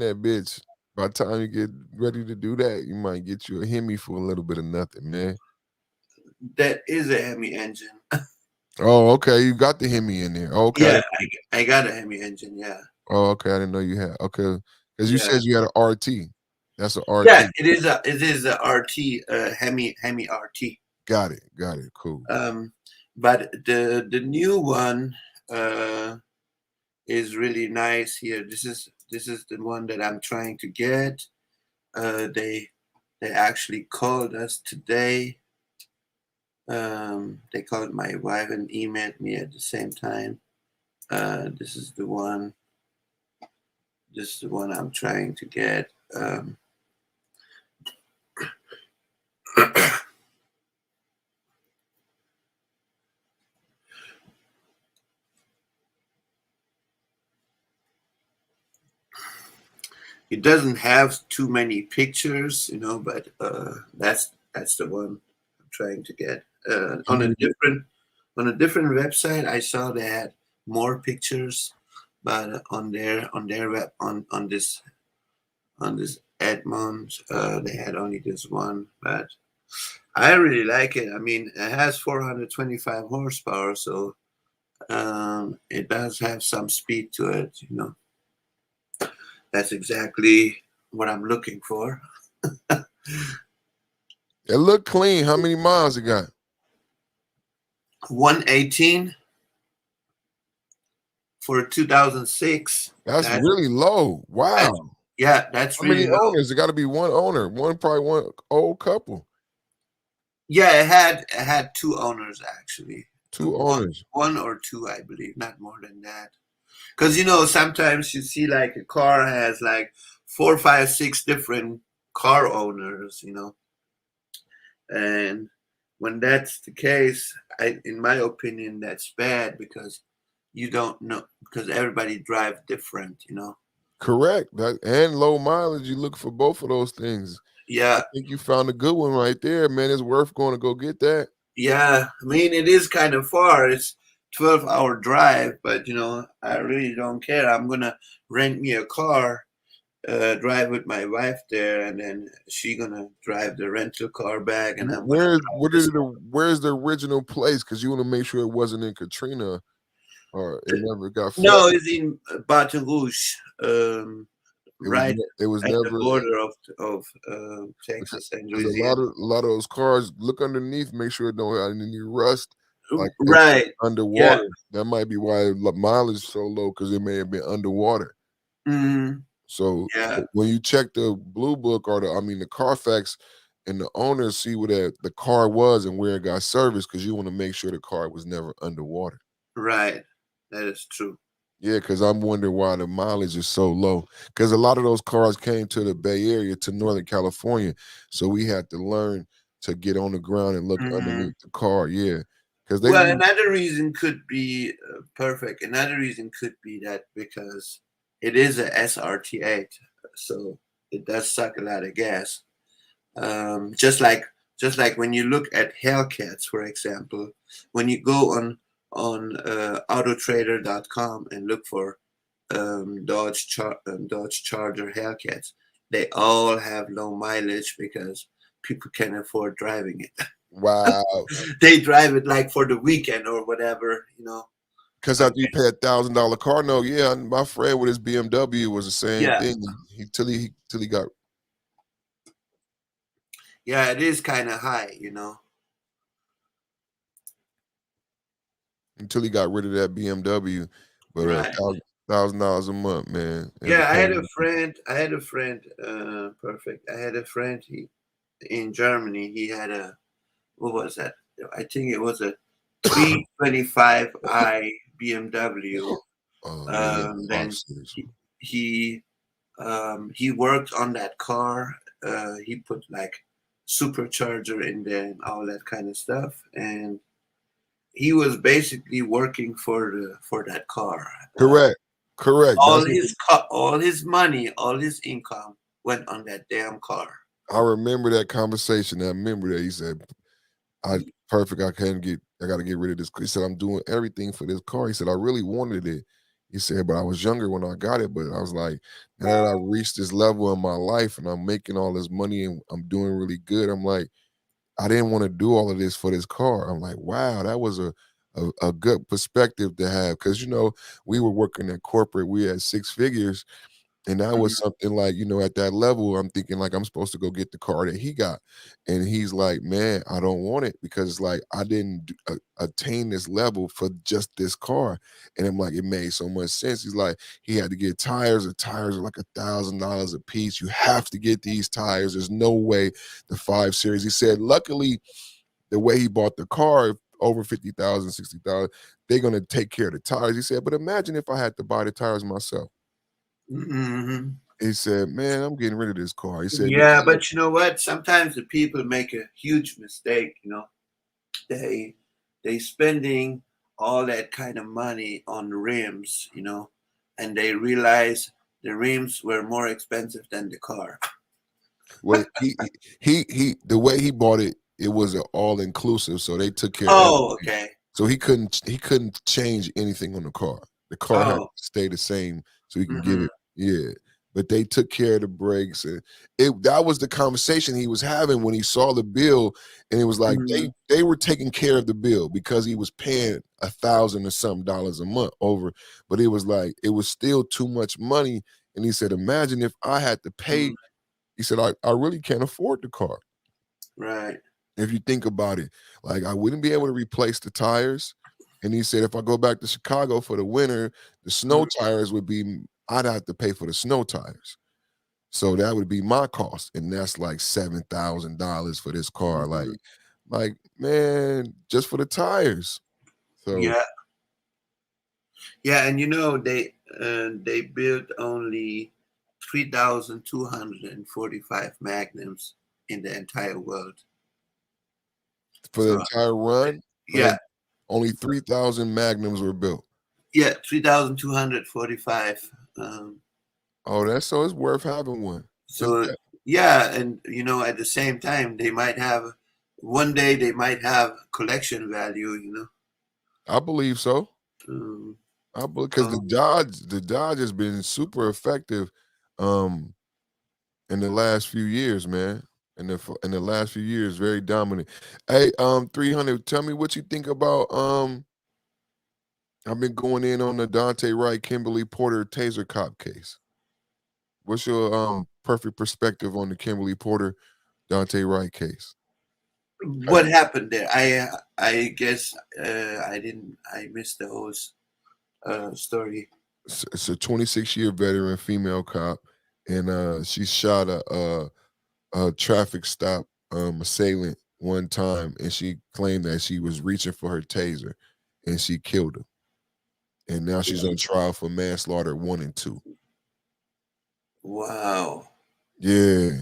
that bitch. By the time you get ready to do that, you might get you a Hemi for a little bit of nothing, man. That is a Hemi engine. Oh, okay. You got the Hemi in there. Okay. Yeah, I got a Hemi engine. Yeah. Oh, okay. I didn't know you had. Okay, because you Yeah. said you had an RT. That's an RT. Yeah, it is a RT, Hemi RT. Got it. Cool. But the new one is really nice here. This is the one that I'm trying to get. They actually called us today. They called my wife and emailed me at the same time. This is the one. This is the one I'm trying to get. It doesn't have too many pictures, you know, but that's the one I'm trying to get. How many? On a different website, I saw they had more pictures, but on their web on this Edmond, they had only this one. But I really like it. I mean, it has 425 horsepower, so it does have some speed to it. You know, that's exactly what I'm looking for. It look clean. How many miles it got? 118 for 2006. That's really low. Wow. That's How many really low. owners? It got to be one owner. Probably one old couple. Yeah, it had two owners actually. Two owners. One or two, I believe, not more than that. Because you know, sometimes you see like a car has like 4, 5, 6 different car owners, you know. And when that's the case, in my opinion, that's bad because you don't know, because everybody drive different, you know. Correct. And low mileage. You look for both of those things. Yeah. I think you found a good one right there, man. It's worth going to go get that. Yeah. I mean, it is kind of far. It's 12-hour drive, but you know, I really don't care. I'm gonna rent me a car, drive with my wife there, and then she gonna drive the rental car back. And where's the original place? Because you want to make sure it wasn't in Katrina, or it never got flooded. No, it's in Baton Rouge. Right, it was at never the border of Texas and Louisiana. A lot of those cars, look underneath, make sure it don't have any rust. Like right underwater. Yeah. That might be why mileage is so low, because it may have been underwater. Mm-hmm. So when you check the Blue Book or the Carfax, and the owners see where the car was and where it got serviced, because you want to make sure the car was never underwater. Right, that is true. Yeah, because I'm wondering why the mileage is so low. Because a lot of those cars came to the Bay Area, to Northern California, so we had to learn to get on the ground and look underneath the car. Yeah, because another reason could be perfect. Another reason could be that because it is a SRT8, so it does suck a lot of gas. Just like when you look at Hellcats, for example, when you go on autotrader.com and look for Dodge Charger Hellcats, they all have low mileage because people can afford driving it. Wow. They drive it like for the weekend or whatever, you know. Because after you pay $1,000 car note, yeah, my friend with his BMW was the same thing. Till he got. Yeah, it is kind of high, you know. Until he got rid of that BMW, but $1,000 a month, man. Yeah, I had a friend. Perfect. I had a friend. In Germany. He had what was that? I think it was a 325i BMW. Then he worked on that car. He put like supercharger in there and all that kind of stuff, and he was basically working for that car. Correct. All his money, all his income went on that damn car. I remember that conversation. I remember that he said, I got to get rid of this. He said, I'm doing everything for this car. He said, I really wanted it. He said, but I was younger when I got it. But I was like, now that I reached this level in my life and I'm making all this money and I'm doing really good, I'm like, I didn't want to do all of this for this car. I'm like, wow, that was a good perspective to have. Because, you know, we were working at corporate. We had 6 figures. And that was something like, you know, at that level, I'm thinking like I'm supposed to go get the car that he got. And he's like, man, I don't want it, because it's like I didn't attain this level for just this car. And I'm like, it made so much sense. He's like, he had to get tires. The tires are like $1,000 a piece. You have to get these tires. There's no way the 5 Series. He said, luckily, the way he bought the car, over 50,000, 60,000, they're going to take care of the tires. He said, but imagine if I had to buy the tires myself. Mm-hmm. He said, man, I'm getting rid of this car. He said, yeah, but you know what? Sometimes the people make a huge mistake, you know. They spending all that kind of money on rims, you know, and they realize the rims were more expensive than the car. Well, he the way he bought it, it was an all inclusive, so they took care of Oh, everything. okay. So he couldn't change anything on the car. The car had to Oh, stay the same so he can give hmm it. Yeah. But they took care of the brakes, and that was the conversation he was having when he saw the bill, and it was like hmm they were taking care of the bill because he was paying $1,000 or some dollars a month over, but it was like it was still too much money. And he said, imagine if I had to pay. He said, I really can't afford the car. right. If you think about it, like I wouldn't be able to replace the tires. And he said, if I go back to Chicago for the winter, the snow tires would be, I'd have to pay for the snow tires. So that would be my cost. And that's like $7,000 for this car. Mhm. Like, man, just for the tires. So Yeah, yeah, and they built only 3,245 Magnums in the entire world. for the So entire run, yeah, only 3,000 Magnums were built. yeah, 3,245. Oh, that's so it's worth having one. So yeah, and at the same time, they might have one day they might have collection value. I believe so. Um, I believe because um, the Dodge has been super effective in the last few years, man. In the last few years, very dominant. Hey, 300, tell me what you think about I've been going in on the Dante Wright, Kimberly Porter Taser Cop case. What's your perfect perspective on the Kimberly Porter Dante Wright case? what happened there? I guess I missed the whole story. It's a 26-year veteran female cop, and she shot a traffic stop assailant one time, and she claimed that she was reaching for her taser, and she killed him. And now she's on trial for manslaughter 1 and 2. Wow. Yeah.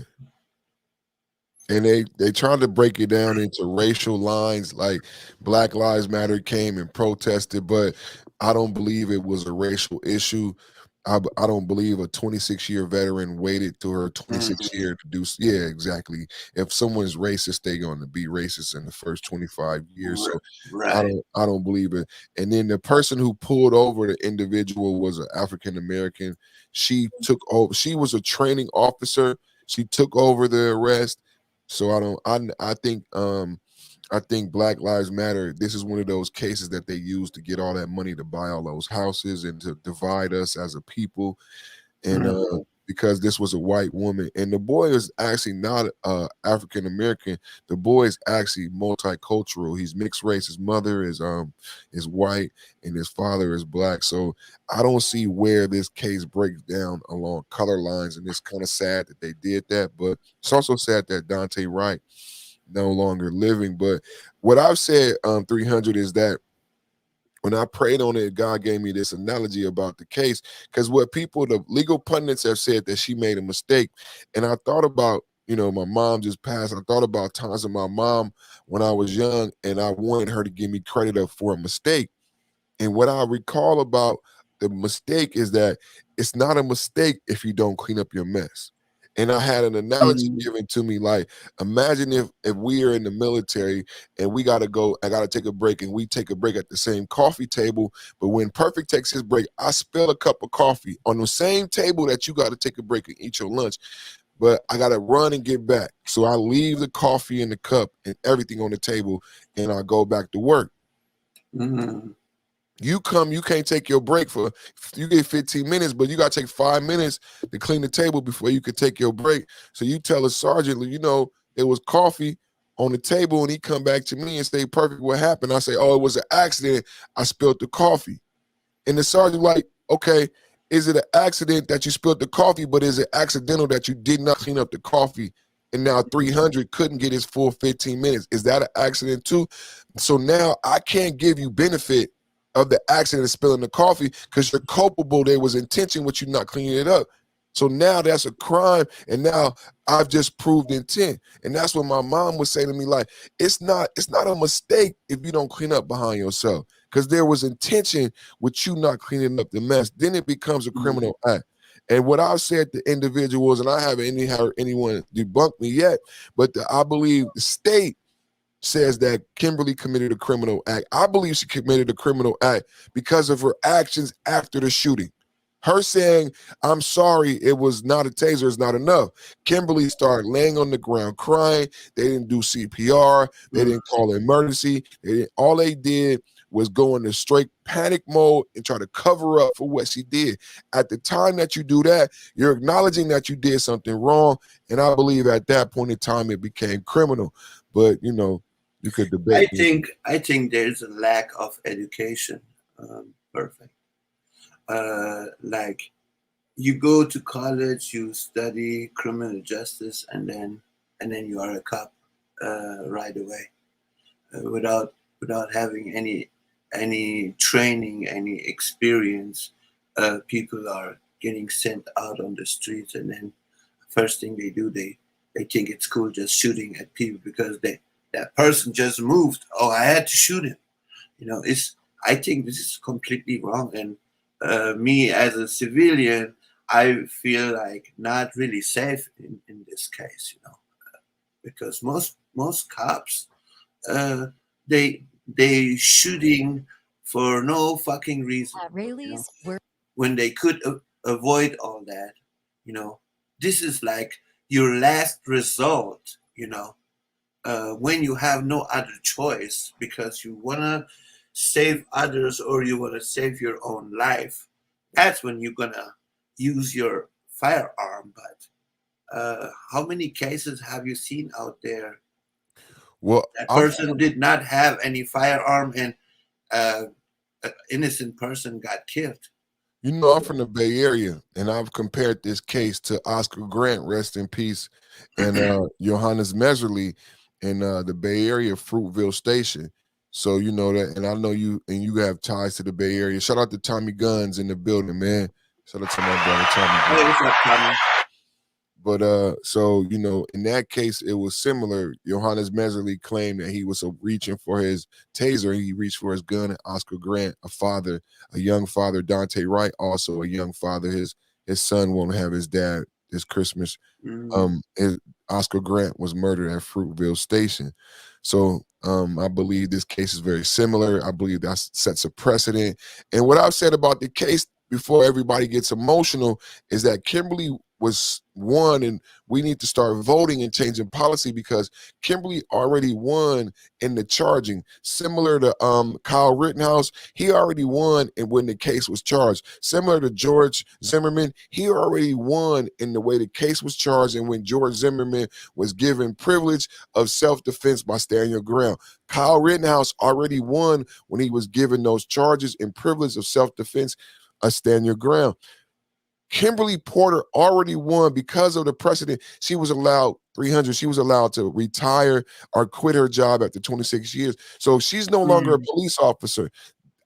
And they tried to break it down into racial lines, like Black Lives Matter came and protested, but I don't believe it was a racial issue. I don't believe a 26-year veteran waited to her 26th year to do. Yeah, exactly. If someone's racist, they're going to be racist in the first 25 years. So Right. I don't believe it. And then the person who pulled over the individual was an African American. She took over. She was a training officer. She took over the arrest. So I think Black Lives Matter, this is one of those cases that they use to get all that money to buy all those houses and to divide us as a people. And because this was a white woman, and the boy is actually not African American. The boy is actually multicultural. He's mixed race. His mother is white and his father is black. So I don't see where this case breaks down along color lines, and it's kind of sad that they did that. But it's also sad that Dante Wright no longer living. But what I've said 300 is that when I prayed on it, God gave me this analogy about the case, because the legal pundits have said that she made a mistake. And I thought about, my mom just passed. I thought about times of my mom when I was young, and I wanted her to give me credit for a mistake. And what I recall about the mistake is that it's not a mistake if you don't clean up your mess. And I had an analogy given to me, like, imagine if we are in the military and I got to take a break, and we take a break at the same coffee table. But when Perfect takes his break, I spill a cup of coffee on the same table that you got to take a break and eat your lunch. But I got to run and get back. So I leave the coffee in the cup and everything on the table, and I go back to work. Mm-hmm. You can't take your break you get 15 minutes, but you got to take 5 minutes to clean the table before you could take your break. So you tell a sergeant, there was coffee on the table, and he come back to me and say, Perfect, what happened? I say, oh, it was an accident. I spilled the coffee. And the sergeant like, okay, is it an accident that you spilled the coffee, but is it accidental that you did not clean up the coffee? And now 300 couldn't get his full 15 minutes. Is that an accident too? So now I can't give you benefit of the accident of spilling the coffee because you're culpable. There was intention with you not cleaning it up. So now that's a crime, and now I've just proved intent. And that's what my mom would say to me, like, it's not a mistake if you don't clean up behind yourself, because there was intention with you not cleaning up the mess. Then it becomes a criminal act. And what I've said to individuals, and I haven't heard anyone debunk me yet, but I believe the state says that Kimberly committed a criminal act. I believe she committed a criminal act because of her actions after the shooting. Her saying, I'm sorry, it was not a taser, is not enough. Kimberly started laying on the ground crying. They didn't do CPR. They didn't call emergency. All they did was go into straight panic mode and try to cover up for what she did. At the time that you do that, you're acknowledging that you did something wrong. And I believe at that point in time, it became criminal. But, you know, you could debate. I think there's a lack of education. Perfect. Like you go to college, you study criminal justice, and then you are a cop right away, without having any training, any experience. People are getting sent out on the streets, and then first thing they do, they think it's cool just shooting at people because that person just moved. Oh, I had to shoot him. You know, I think this is completely wrong. And me as a civilian, I feel like not really safe in this case, you know, because most cops, they shooting for no fucking reason. You know? When they could avoid all that, you know, this is like your last resort, you know, when you have no other choice because you want to save others or you want to save your own life. That's when you're going to use your firearm. But how many cases have you seen out there? Well, that person did not have any firearm and an innocent person got killed. You know, I'm from the Bay Area, and I've compared this case to Oscar Grant, rest in peace, and Johannes Meserly in the Bay Area, Fruitville Station. So you know that, and I know you have ties to the Bay Area. Shout out to Tommy Guns in the building, man. Shout out to my brother Tommy. Hey, what's up, Tommy? But so you know, in that case, it was similar. Johannes Meserly claimed that he was reaching for his taser. He reached for his gun. And Oscar Grant, a young father, Dante Wright, also a young father. His son won't have his dad this Christmas. Oscar Grant was murdered at Fruitville Station. So I believe this case is very similar. I believe that sets a precedent. And what I've said about the case before everybody gets emotional is that Kimberly was won, and we need to start voting and changing policy because Kimberly already won in the charging. Similar to Kyle Rittenhouse, he already won when the case was charged. Similar to George Zimmerman, he already won in the way the case was charged and when George Zimmerman was given privilege of self-defense by standing your ground. Kyle Rittenhouse already won when he was given those charges and privilege of self-defense, stand your ground. Kimberly Porter already won because of the precedent. She was allowed 300. She was allowed to retire or quit her job after 26 years. So she's no longer a police officer.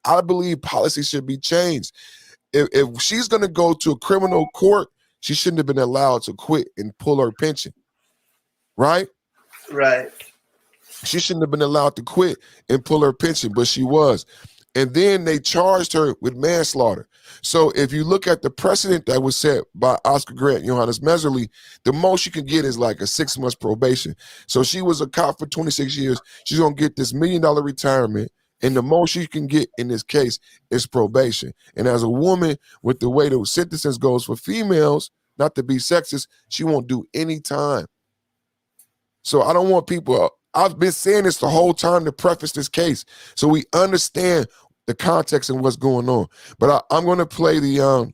I believe policy should be changed. If she's going to go to a criminal court, she shouldn't have been allowed to quit and pull her pension. Right? Right. She shouldn't have been allowed to quit and pull her pension, but she was. And then they charged her with manslaughter. So if you look at the precedent that was set by Oscar Grant and Johannes Meserly, the most you can get is like a 6 months probation. So she was a cop for 26 years. She's going to get this $1 million retirement. And the most you can get in this case is probation. And as a woman, with the way the sentences goes for females, not to be sexist, she won't do any time. So I don't want people, I've been saying this the whole time to preface this case so we understand the context and what's going on. But I'm going to play the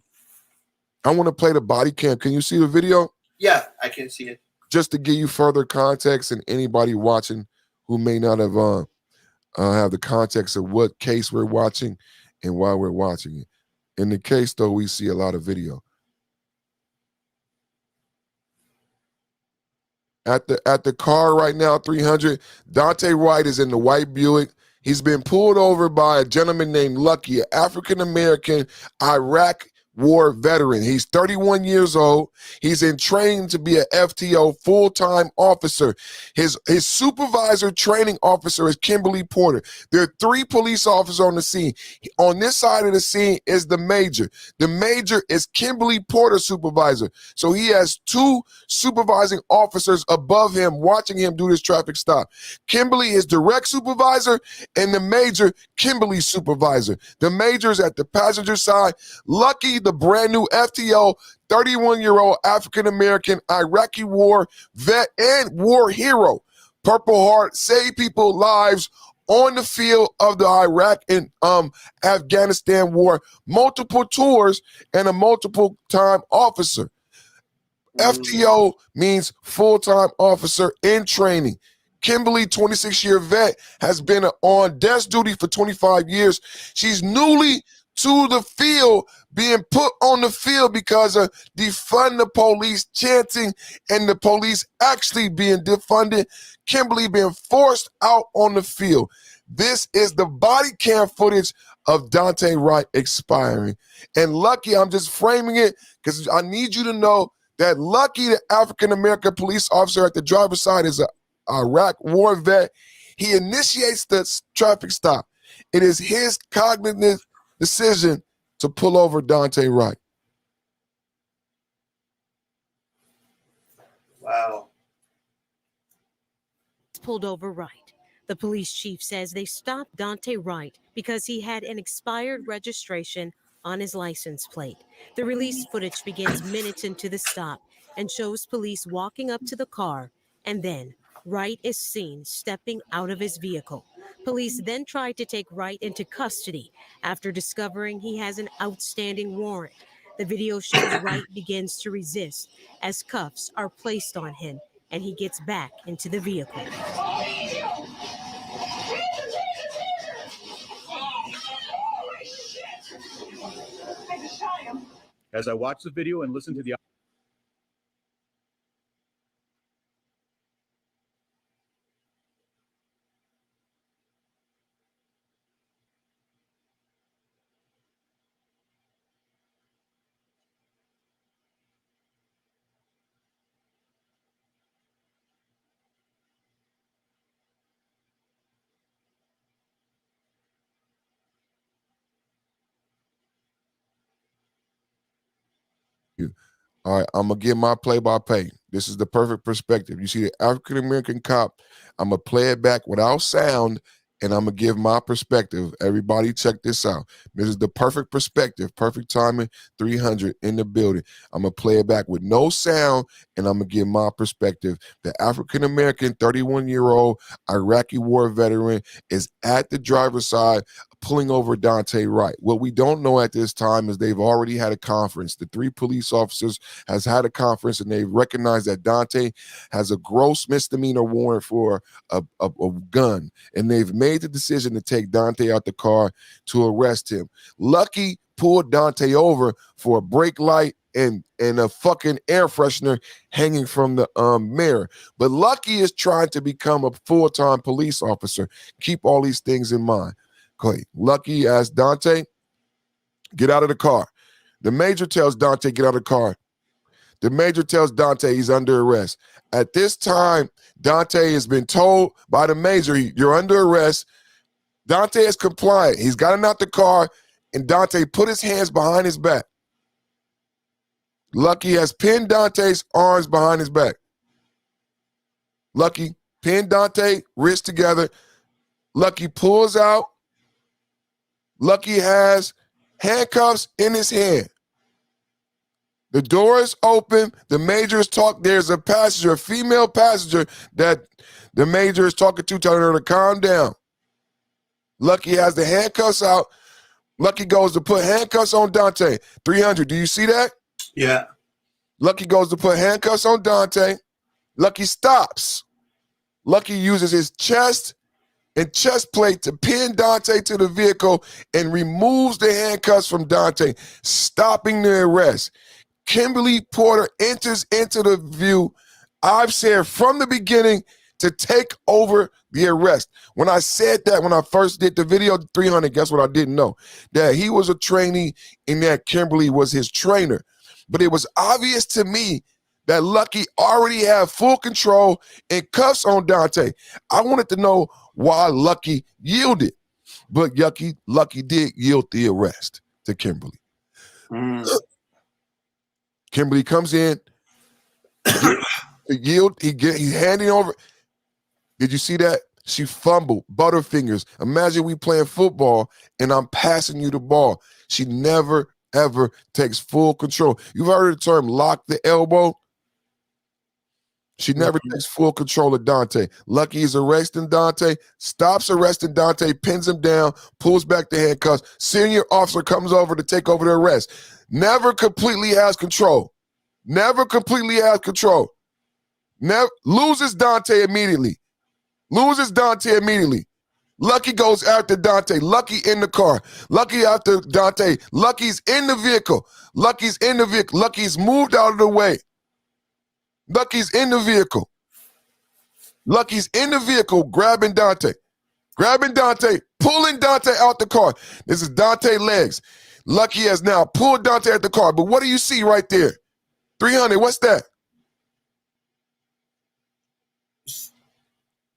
body cam. Can you see the video? Yeah, I can see it. Just to give you further context and anybody watching who may not have the context of what case we're watching and why we're watching it. In the case, though, we see a lot of video. At the car right now, 300, Dante Wright is in the white Buick. He's been pulled over by a gentleman named Lucky, an African-American Iraq War veteran. He's 31 years old. He's in training to be an FTO full-time officer. His supervisor training officer is Kimberly Porter. There are 3 police officers on the scene. On this side of the scene is the major. The major is Kimberly Porter's supervisor. So he has 2 supervising officers above him watching him do this traffic stop. Kimberly is direct supervisor, and the major, Kimberly's supervisor. The major is at the passenger side. Lucky, the brand new FTO, 31-year-old African-American Iraqi war vet and war hero. Purple Heart saved people's lives on the field of the Iraq and Afghanistan war, multiple tours, and a multiple-time officer. FTO means full-time officer in training. Kimberly, 26-year vet, has been on desk duty for 25 years. She's newly to the field, being put on the field because of defund the police chanting and the police actually being defunded. Kimberly being forced out on the field. This is the body cam footage of Daunte Wright expiring. And Lucky, I'm just framing it because I need you to know that Lucky, the African-American police officer at the driver's side, is an Iraq war vet. He initiates the traffic stop. It is his cognitive decision to pull over Daunte Wright. Wow. Pulled over Wright. The police chief says they stopped Daunte Wright because he had an expired registration on his license plate. The released footage begins minutes into the stop and shows police walking up to the car, and then Wright is seen stepping out of his vehicle. Police then tried to take Wright into custody after discovering he has an outstanding warrant. The video shows Wright begins to resist as cuffs are placed on him, and he gets back into the vehicle. As I watched the video and listened to the All right, I'm going to give my play-by-play. This is the perfect perspective. You see the African-American cop. I'm going to play it back without sound, and I'm going to give my perspective. Everybody check this out. This is the perfect perspective, perfect timing, 300 in the building. I'm going to play it back with no sound, and I'm going to give my perspective. The African-American 31-year-old Iraqi war veteran is at the driver's side pulling over Daunte Wright. What we don't know at this time is they've already had a conference. The 3 police officers has had a conference, and they've recognized that Daunte has a gross misdemeanor warrant for a gun, and they've made the decision to take Daunte out the car to arrest him. Lucky pulled Daunte over for a brake light and a fucking air freshener hanging from the mirror. But Lucky is trying to become a full-time police officer. Keep all these things in mind. Okay. Lucky asks Daunte, get out of the car. The major tells Daunte, get out of the car. The major tells Daunte he's under arrest. At this time, Daunte has been told by the major, you're under arrest. Daunte is compliant. He's gotten out the car, and Daunte put his hands behind his back. Lucky has pinned Daunte's arms behind his back. Lucky pinned Daunte, wrists together. Lucky pulls out. Lucky has handcuffs in his hand. The door is open. The major is talking. There's a passenger, a female passenger that the major is talking to, telling her to calm down. Lucky has the handcuffs out. Lucky goes to put handcuffs on Daunte. 300. Do you see that? Yeah. Lucky goes to put handcuffs on Daunte. Lucky stops. Lucky uses his chest and chest plate to pin Daunte to the vehicle and removes the handcuffs from Daunte, stopping the arrest. Kimberly Porter enters into the view. I've said from the beginning, to take over the arrest. When I said that, when I first did the video, 300, guess what I didn't know? That he was a trainee and that Kimberly was his trainer. But it was obvious to me that Lucky already had full control and cuffs on Dante. I wanted to know why Lucky yielded. But Lucky did yield the arrest to Kimberly. Kimberly comes in, he's handing over. Did you see that? She fumbled, butterfingers. Imagine we playing football and I'm passing you the ball. She never, ever takes full control. You've heard the term lock the elbow? She never takes full control of Dante. Lucky is arresting Dante, stops arresting Dante, pins him down, pulls back the handcuffs. Senior officer comes over to take over the arrest. Never completely has control. Never completely has control. Never loses Dante immediately. Loses Dante immediately. Lucky goes after Dante. Lucky in the car. Lucky after Dante. Lucky's in the vehicle. Lucky's in the vehicle. Lucky's moved out of the way. Lucky's in the vehicle. Lucky's in the vehicle grabbing Dante. Grabbing Dante, pulling Dante out the car. This is Dante's legs. Lucky has now pulled Dante out the car. But what do you see right there? 300, what's that?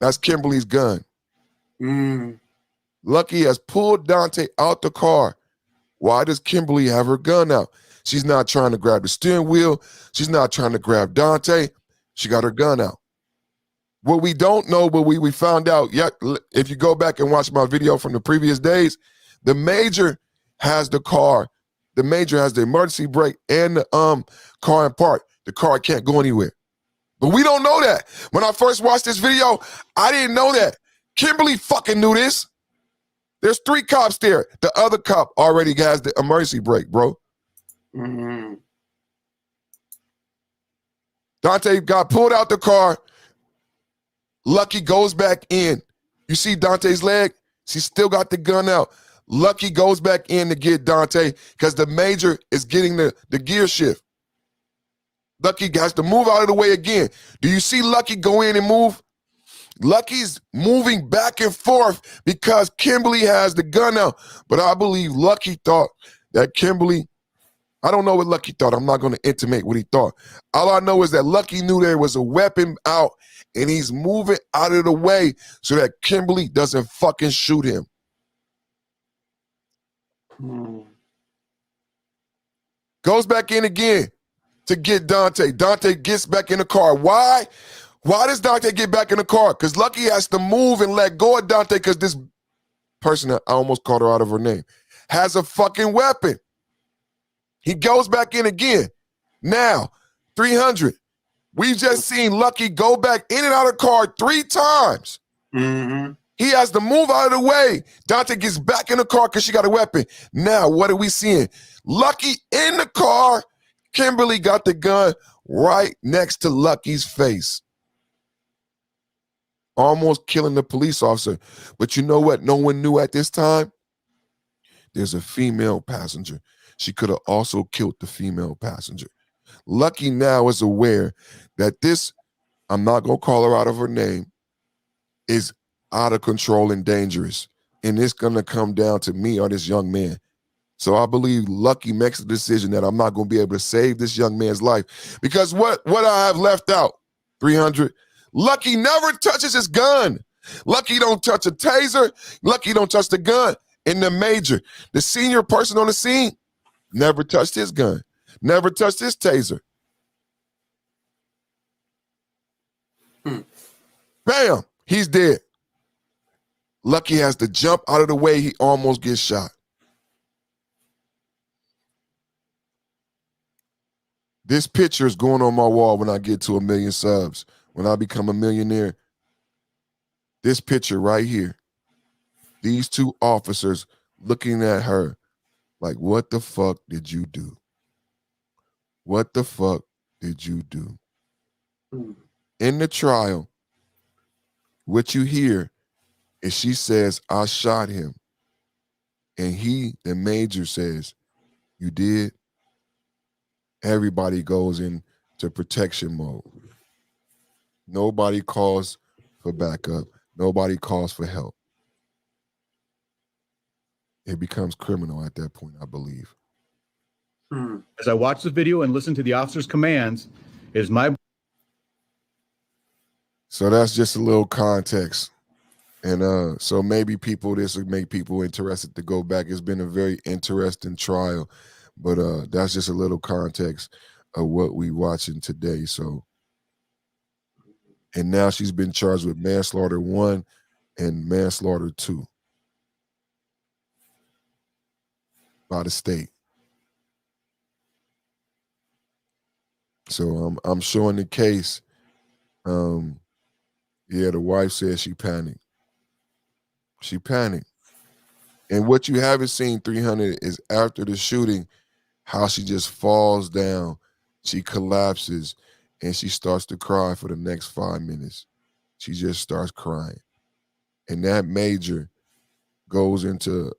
That's Kimberly's gun. Lucky has pulled Dante out the car. Why does Kimberly have her gun out? She's not trying to grab the steering wheel. She's not trying to grab Dante. She got her gun out. What we don't know, but we found out, if you go back and watch my video from the previous days, the major has the car. The major has the emergency brake and the car in park. The car can't go anywhere. But we don't know that. When I first watched this video, I didn't know that. Kimberly fucking knew this. There's 3 cops there. The other cop already has the emergency brake, bro. Dante got pulled out the car. Lucky goes back in. You see Dante's leg? She still got the gun out. Lucky goes back in to get Dante because the major is getting the gear shift. Lucky has to move out of the way again. Do you see Lucky go in and move? Lucky's moving back and forth because Kimberly has the gun out. But I believe Lucky thought that Kimberly, I don't know what Lucky thought. I'm not going to intimate what he thought. All I know is that Lucky knew there was a weapon out and he's moving out of the way so that Kimberly doesn't fucking shoot him. Goes back in again to get Dante. Dante gets back in the car. Why? Why does Dante get back in the car? Because Lucky has to move and let go of Dante because this person, I almost called her out of her name, has a fucking weapon. He goes back in again. Now, 300. We've just seen Lucky go back in and out of the car 3 times. He has to move out of the way. Dante gets back in the car because she got a weapon. Now, what are we seeing? Lucky in the car. Kimberly got the gun right next to Lucky's face. Almost killing the police officer. But you know what no one knew at this time? There's a female passenger. She could have also killed the female passenger. Lucky now is aware that this, I'm not going to call her out of her name, is out of control and dangerous. And it's going to come down to me or this young man. So I believe Lucky makes the decision that I'm not going to be able to save this young man's life. Because what I have left out, 300, Lucky never touches his gun. Lucky don't touch a taser. Lucky don't touch the gun. And the major, the senior person on the scene, never touched his gun. Never touched his taser. Bam, he's dead. Lucky has to jump out of the way. He almost gets shot. This picture is going on my wall when I get to 1 million subs. When I become a millionaire. This picture right here. These 2 officers looking at her like, what the fuck did you do? What the fuck did you do? In the trial, what you hear is she says, I shot him. And he, the major, says, you did? Everybody goes into protection mode. Nobody calls for backup. Nobody calls for help. It becomes criminal at that point, I believe. As I watch the video and listen to the officer's commands, it is my So that's just a little context. And so maybe this would make people interested to go back. It's been a very interesting trial, but that's just a little context of what we watching today. So, and now she's been charged with manslaughter 1 and manslaughter 2 by the state. So I'm showing the case. Yeah, the wife said she panicked. She panicked. And what you haven't seen, 300, is after the shooting, how she just falls down, she collapses, and she starts to cry for the next 5 minutes. She just starts crying. And that major goes into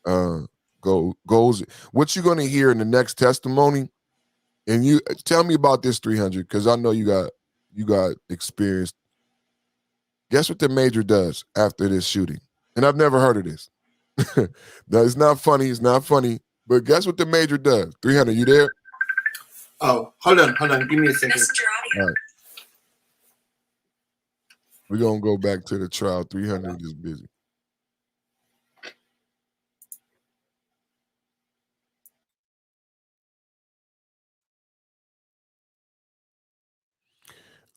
goes what you're gonna hear in the next testimony. And you tell me about this, 300, because I know you got experience. Guess what the major does after this shooting? And I've never heard of this. No, it's not funny. It's not funny. But guess what the major does? 300, you there? Oh, hold on. Give me a second. All right. We're going to go back to the trial. 300 is busy.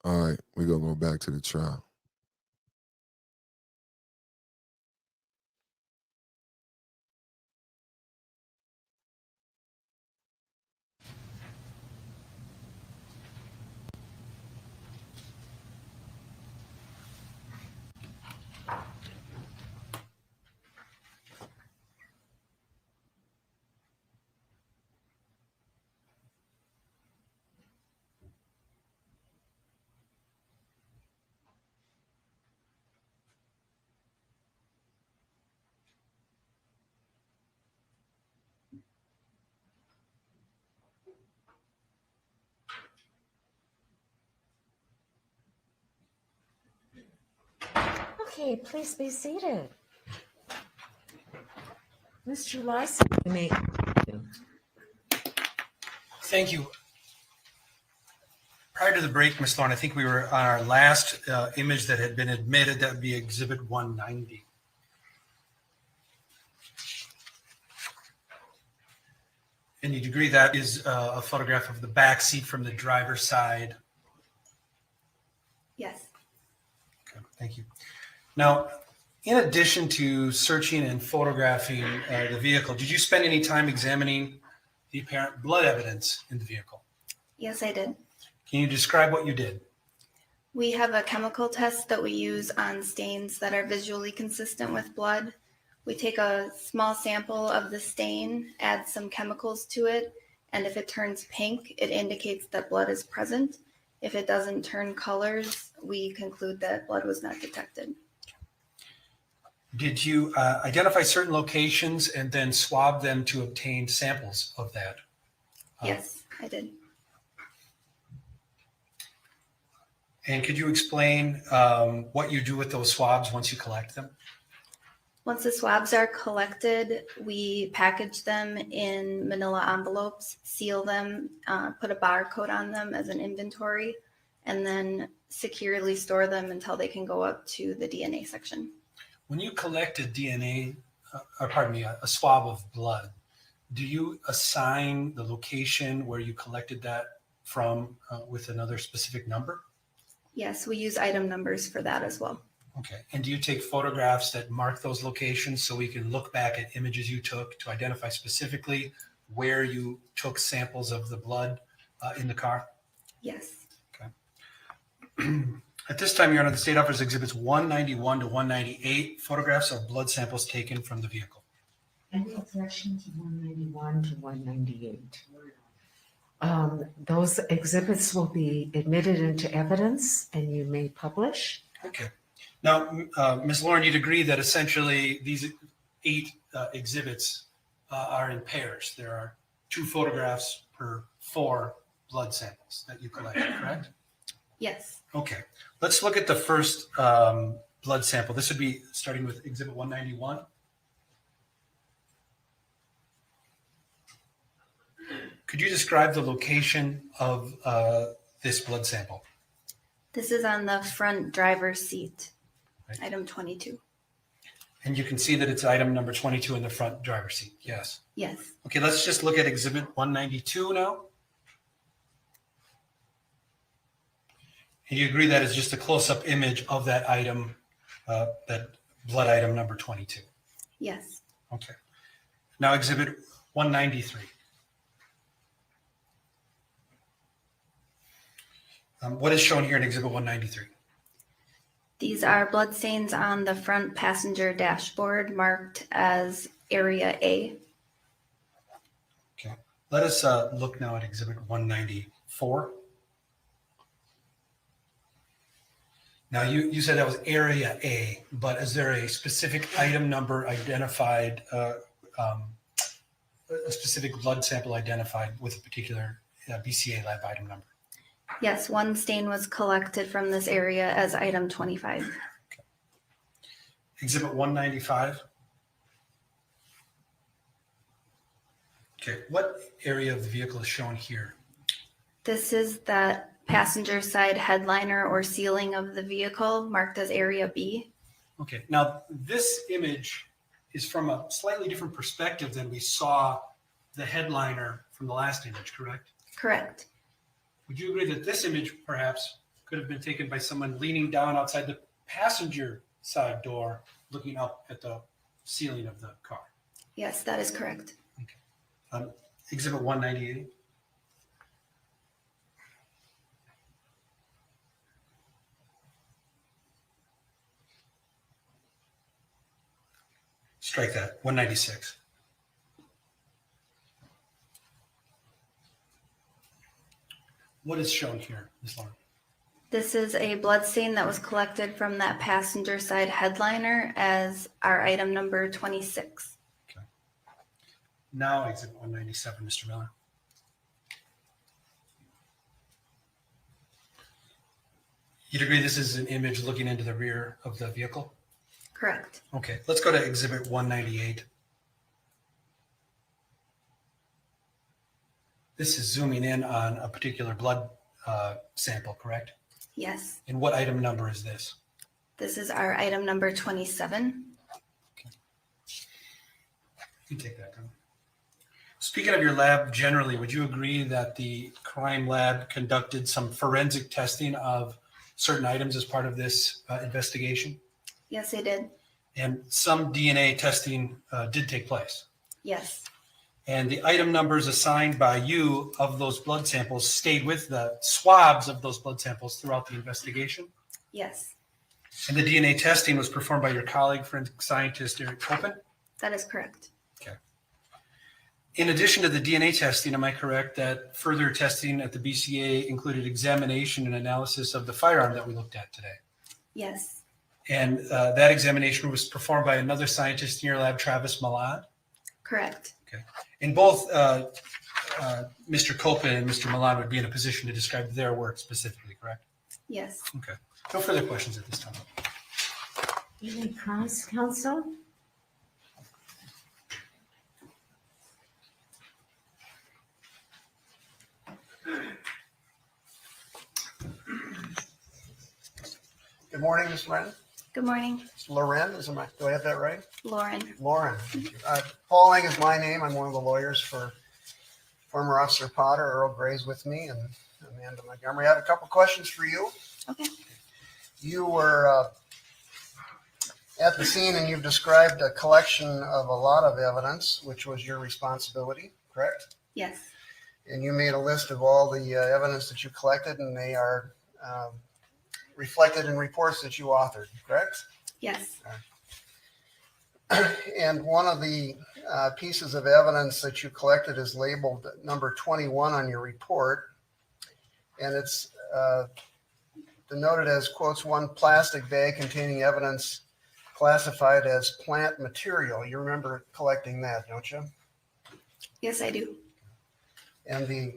All right. We're going to go back to the trial. Okay, please be seated. Mr. Larson, you may. Thank you. Prior to the break, Ms. Lauren, I think we were on our last image that had been admitted. That would be Exhibit 190. And you'd agree that is a photograph of the back seat from the driver's side? Yes. Okay, thank you. Now, in addition to searching and photographing the vehicle, did you spend any time examining the apparent blood evidence in the vehicle? Yes, I did. Can you describe what you did? We have a chemical test that we use on stains that are visually consistent with blood. We take a small sample of the stain, add some chemicals to it, and if it turns pink, it indicates that blood is present. If it doesn't turn colors, we conclude that blood was not detected. Did you identify certain locations and then swab them to obtain samples of that? Yes, I did. And could you explain what you do with those swabs once you collect them? Once the swabs are collected, we package them in manila envelopes, seal them, put a barcode on them as an inventory, and then securely store them until they can go up to the DNA section. When you collect a swab of blood, do you assign the location where you collected that from with another specific number? Yes, we use item numbers for that as well. Okay. And do you take photographs that mark those locations so we can look back at images you took to identify specifically where you took samples of the blood in the car? Yes. Okay. At this time, Your Honor, the state offers exhibits 191 to 198, photographs of blood samples taken from the vehicle. Any objection to 191 to 198? Those exhibits will be admitted into evidence and you may publish. Okay. Now, Ms. Lauren, you'd agree that essentially these 8 exhibits are in pairs. There are 2 photographs per 4 blood samples that you collected, correct? Yes. Okay, let's look at the first blood sample. This would be starting with Exhibit 191. Could you describe the location of this blood sample? This is on the front driver's seat, Right. item 22. And you can see that it's item number 22 in the front driver's seat. Yes. Yes. Okay, let's just look at Exhibit 192 now. And you agree that is just a close-up image of that item, that blood item number 22? Yes. Okay. Now Exhibit 193. What is shown here in Exhibit 193? These are blood stains on the front passenger dashboard marked as Area A. Okay. Let us look now at Exhibit 194. Now, you said that was Area A, but is there a specific item number identified, a specific blood sample identified with a particular BCA lab item number? Yes, one stain was collected from this area as item 25. Exhibit 195. Okay, what area of the vehicle is shown here? This is that passenger side headliner or ceiling of the vehicle marked as Area B. Okay, now this image is from a slightly different perspective than we saw the headliner from the last image, correct? Correct. Would you agree that this image perhaps could have been taken by someone leaning down outside the passenger side door, looking up at the ceiling of the car? Yes, that is correct. Exhibit 198. Strike that, 196. What is shown here, Ms. Lauren? This is a blood stain that was collected from that passenger side headliner as our item number 26. Now Exhibit 197, Mr. Miller. You'd agree this is an image looking into the rear of the vehicle? Correct. Okay, let's go to Exhibit 198. This is zooming in on a particular blood sample, correct? Yes. And what item number is this? This is our item number 27. You can take that down. Speaking of your lab generally, would you agree that the crime lab conducted some forensic testing of certain items as part of this investigation? Yes, I did. And some DNA testing did take place. Yes. And the item numbers assigned by you of those blood samples stayed with the swabs of those blood samples throughout the investigation. Yes, And the DNA testing was performed by your colleague, forensic scientist Eric Copen. that is correct. Okay. In addition to the DNA testing, am I correct that further testing at the BCA included examination and analysis of the firearm that we looked at today? Yes, And that examination was performed by another scientist in your lab, Travis Milan. correct. And both Mr. Copen and Mr. Milan would be in a position to describe their work specifically, correct? Yes. Okay. No further questions at this time. Any cross counsel? Good morning, Ms. Loren. Good morning, Loren, do I have that right? Lauren. Lauren. Thank you. Paul Lang is my name. I'm one of the lawyers for former Officer Potter. Earl Gray's with me, and Amanda Montgomery. I have a couple questions for you. Okay. You were at the scene and you've described a collection of a lot of evidence, which was your responsibility, correct? Yes, And you made a list of all the evidence that you collected, and they are reflected in reports that you authored, correct? yes, And one of the pieces of evidence that you collected is labeled number 21 on your report. And it's denoted as, quotes, one plastic bag containing evidence classified as plant material. You remember collecting that, don't you? yes, I do. And the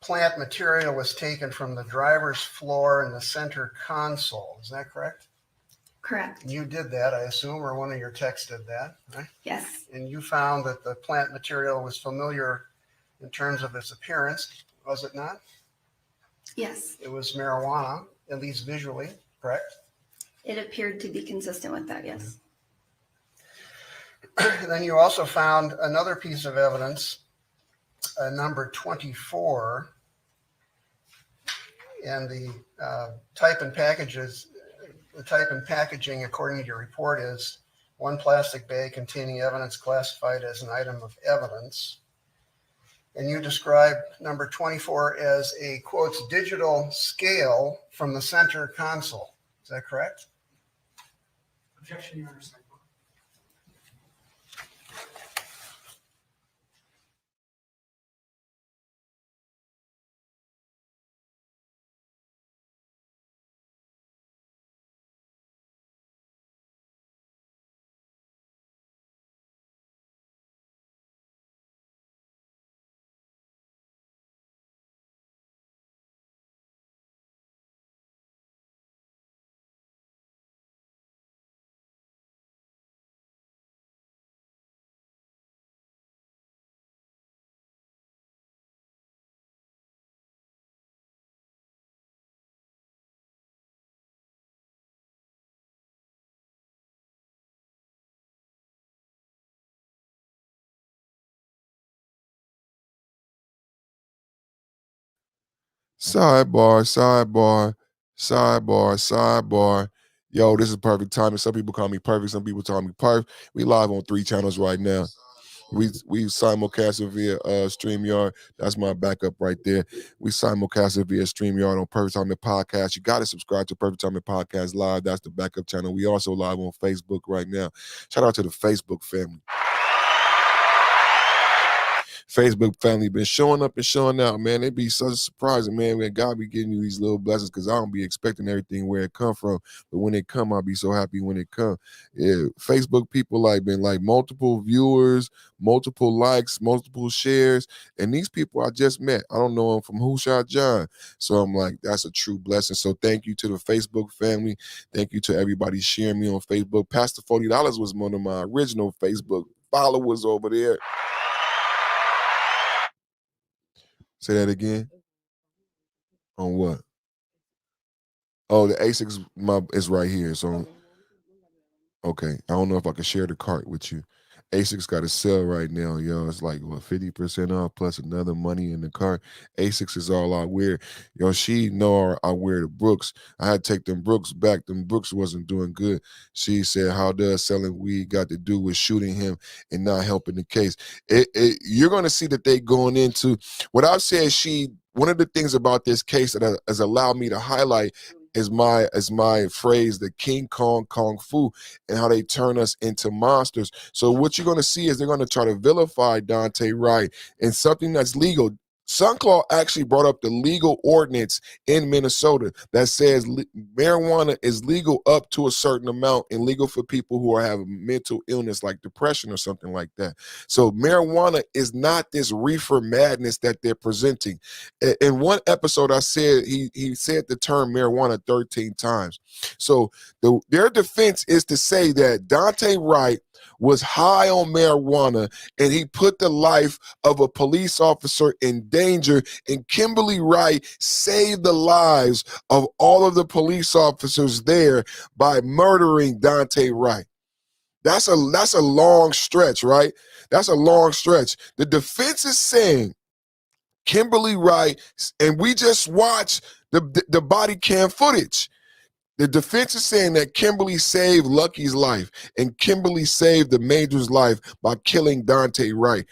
plant material was taken from the driver's floor and the center console. Is that correct? Correct. You did that, I assume, or one of your techs did that, right? Yes. And you found that the plant material was familiar in terms of its appearance, was it not? Yes. It was marijuana, at least visually, correct? It appeared to be consistent with that. Yes. Then you also found another piece of evidence, number 24, and the type and packages. The type and packaging, according to your report, is one plastic bag containing evidence classified as an item of evidence. And you describe number 24 as a, quotes, digital scale from the center console. Is that correct? Objection, Your Honor. Sidebar, sidebar, sidebar, sidebar. Yo, this is perfect timing. Some people call me perfect. Some people call me perf. We live on 3 channels right now. We simulcast it via StreamYard. That's my backup right there. We simulcast it via StreamYard on Perfect Timing Podcast. You got to subscribe to Perfect Timing Podcast Live. That's the backup channel. We also live on Facebook right now. Shout out to the Facebook family. Facebook family been showing up and showing out, man. It be such a surprising, man, when God be giving you these little blessings, because I don't be expecting everything where it come from. But when it come, I'll be so happy when it come. Yeah, Facebook people been multiple viewers, multiple likes, multiple shares. And these people I just met, I don't know them from Who Shot John. So I'm like, that's a true blessing. So thank you to the Facebook family. Thank you to everybody sharing me on Facebook. Pastor $40 was one of my original Facebook followers over there. Say that again. On what? Oh, the ASICs is right here. So, okay. I don't know if I can share the cart with you. ASICs got a sale right now, yo. It's like, what, 50% off plus another money in the cart. ASICs is all I wear. Yo, she know I wear the Brooks. I had to take them Brooks back. Them Brooks wasn't doing good. She said, how does selling weed got to do with shooting him and not helping the case? You're going to see that they going into what I've said. One of the things about this case that has allowed me to highlight is my phrase, the King Kong Kung Fu, and how they turn us into monsters. So what you're going to see is they're going to try to vilify Daunte Wright in something that's legal. Sunclaw actually brought up the legal ordinance in Minnesota that says marijuana is legal up to a certain amount and legal for people who have mental illness like depression or something like that. So marijuana is not this reefer madness that they're presenting. In one episode, I said he said the term marijuana 13 times. So their defense is to say that Daunte Wright was high on marijuana and he put the life of a police officer in danger, and Kimberly Wright saved the lives of all of the police officers there by murdering Daunte Wright. That's a long stretch, right? That's a long stretch. The defense is saying Kimberly Wright, and we just watched the body cam footage. The defense is saying that Kimberly saved Lucky's life and Kimberly saved the Major's life by killing Daunte Wright,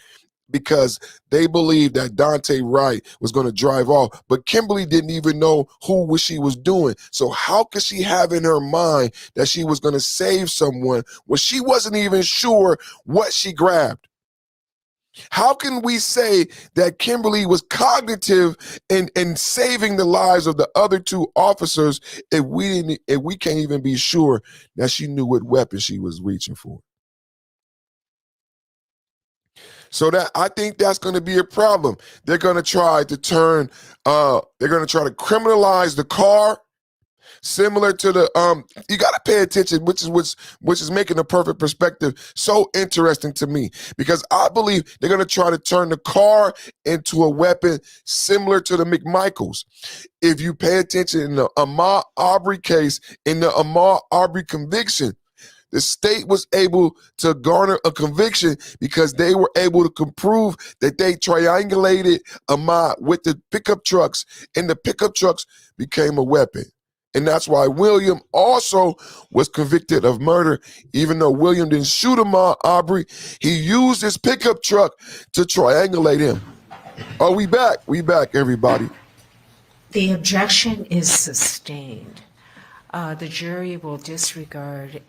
because they believed that Daunte Wright was going to drive off. But Kimberly didn't even know what she was doing. So how could she have in her mind that she was going to save someone when she wasn't even sure what she grabbed? How can we say that Kimberly was cognitive in saving the lives of the other 2 officers if we can't even be sure that she knew what weapon she was reaching for? So that I think that's going to be a problem. They're going to try to criminalize the car, similar to the you got to pay attention, which is making the perfect perspective so interesting to me, because I believe they're going to try to turn the car into a weapon similar to the McMichaels. If you pay attention in the Ahmaud Arbery case, in the Ahmaud Arbery conviction, the state was able to garner a conviction because they were able to prove that they triangulated Ahmaud with the pickup trucks, and the pickup trucks became a weapon. And that's why William also was convicted of murder, even though William didn't shoot Ahmaud Arbery. He used his pickup truck to triangulate him. Oh, we back. We back, everybody. The objection is sustained. The jury will disregard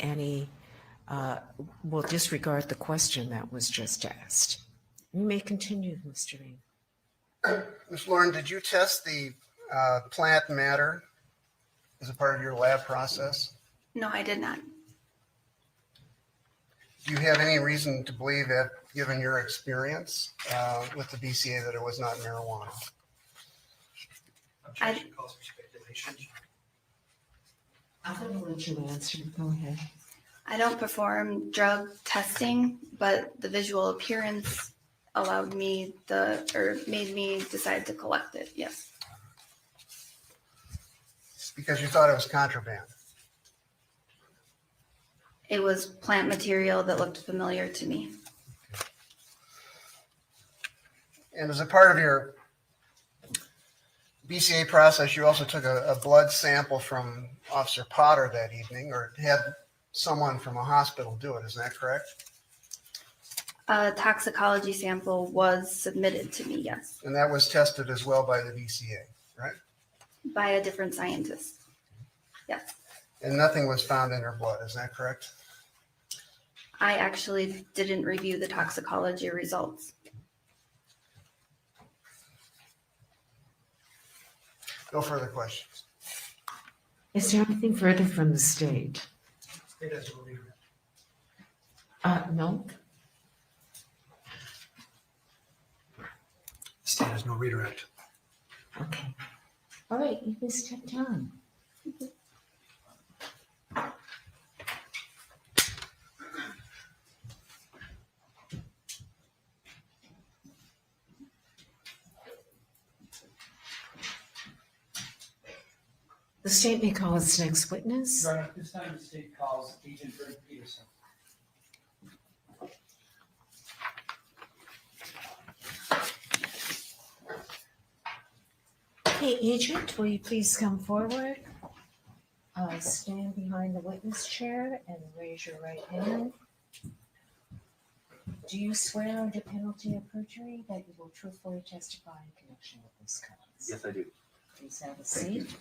the question that was just asked. You may continue, Mr. Ring. Ms. Lauren, did you test the plant matter as a part of your lab process? No, I did not. Do you have any reason to believe that, given your experience with the BCA, that it was not marijuana? Objection calls for speculation. I'm going to let you answer. Go ahead. I don't perform drug testing, but the visual appearance allowed me made me decide to collect it. Yes. Because you thought it was contraband. It was plant material that looked familiar to me. And as a part of your BCA process, you also took a blood sample from Officer Potter that evening, or had someone from a hospital do it. Is that correct? A toxicology sample was submitted to me, yes, And that was tested as well by the BCA, right? by a different scientist. Yes. And nothing was found in her blood. Is that correct? I actually didn't review the toxicology results. No further questions. Is there anything further from the state? State has no redirect. No? State has no redirect. Okay. All right, you can step down. The state may call its next witness. Your Honor, at this time, the state calls Agent Greg Peterson. Hey, Agent, will you please come forward? Stand behind the witness chair and raise your right hand. Do you swear under penalty of perjury that you will truthfully testify in connection with this case? Yes, I do. Please have a seat.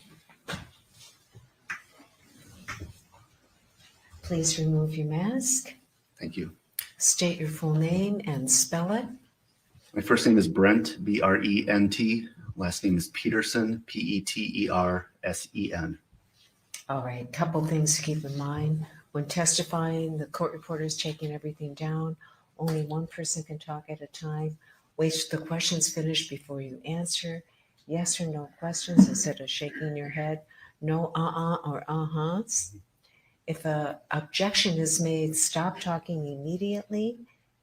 Please remove your mask. Thank you. State your full name and spell it. My first name is Brent, B-R-E-N-T. Last name is Peterson, P-E-T-E-R-S-E-N. All right, couple things to keep in mind. When testifying, the court reporter is taking everything down. Only one person can talk at a time. Wait till the question's finished before you answer. Yes or no questions instead of shaking your head. No or uh-huhs. If an objection is made, stop talking immediately.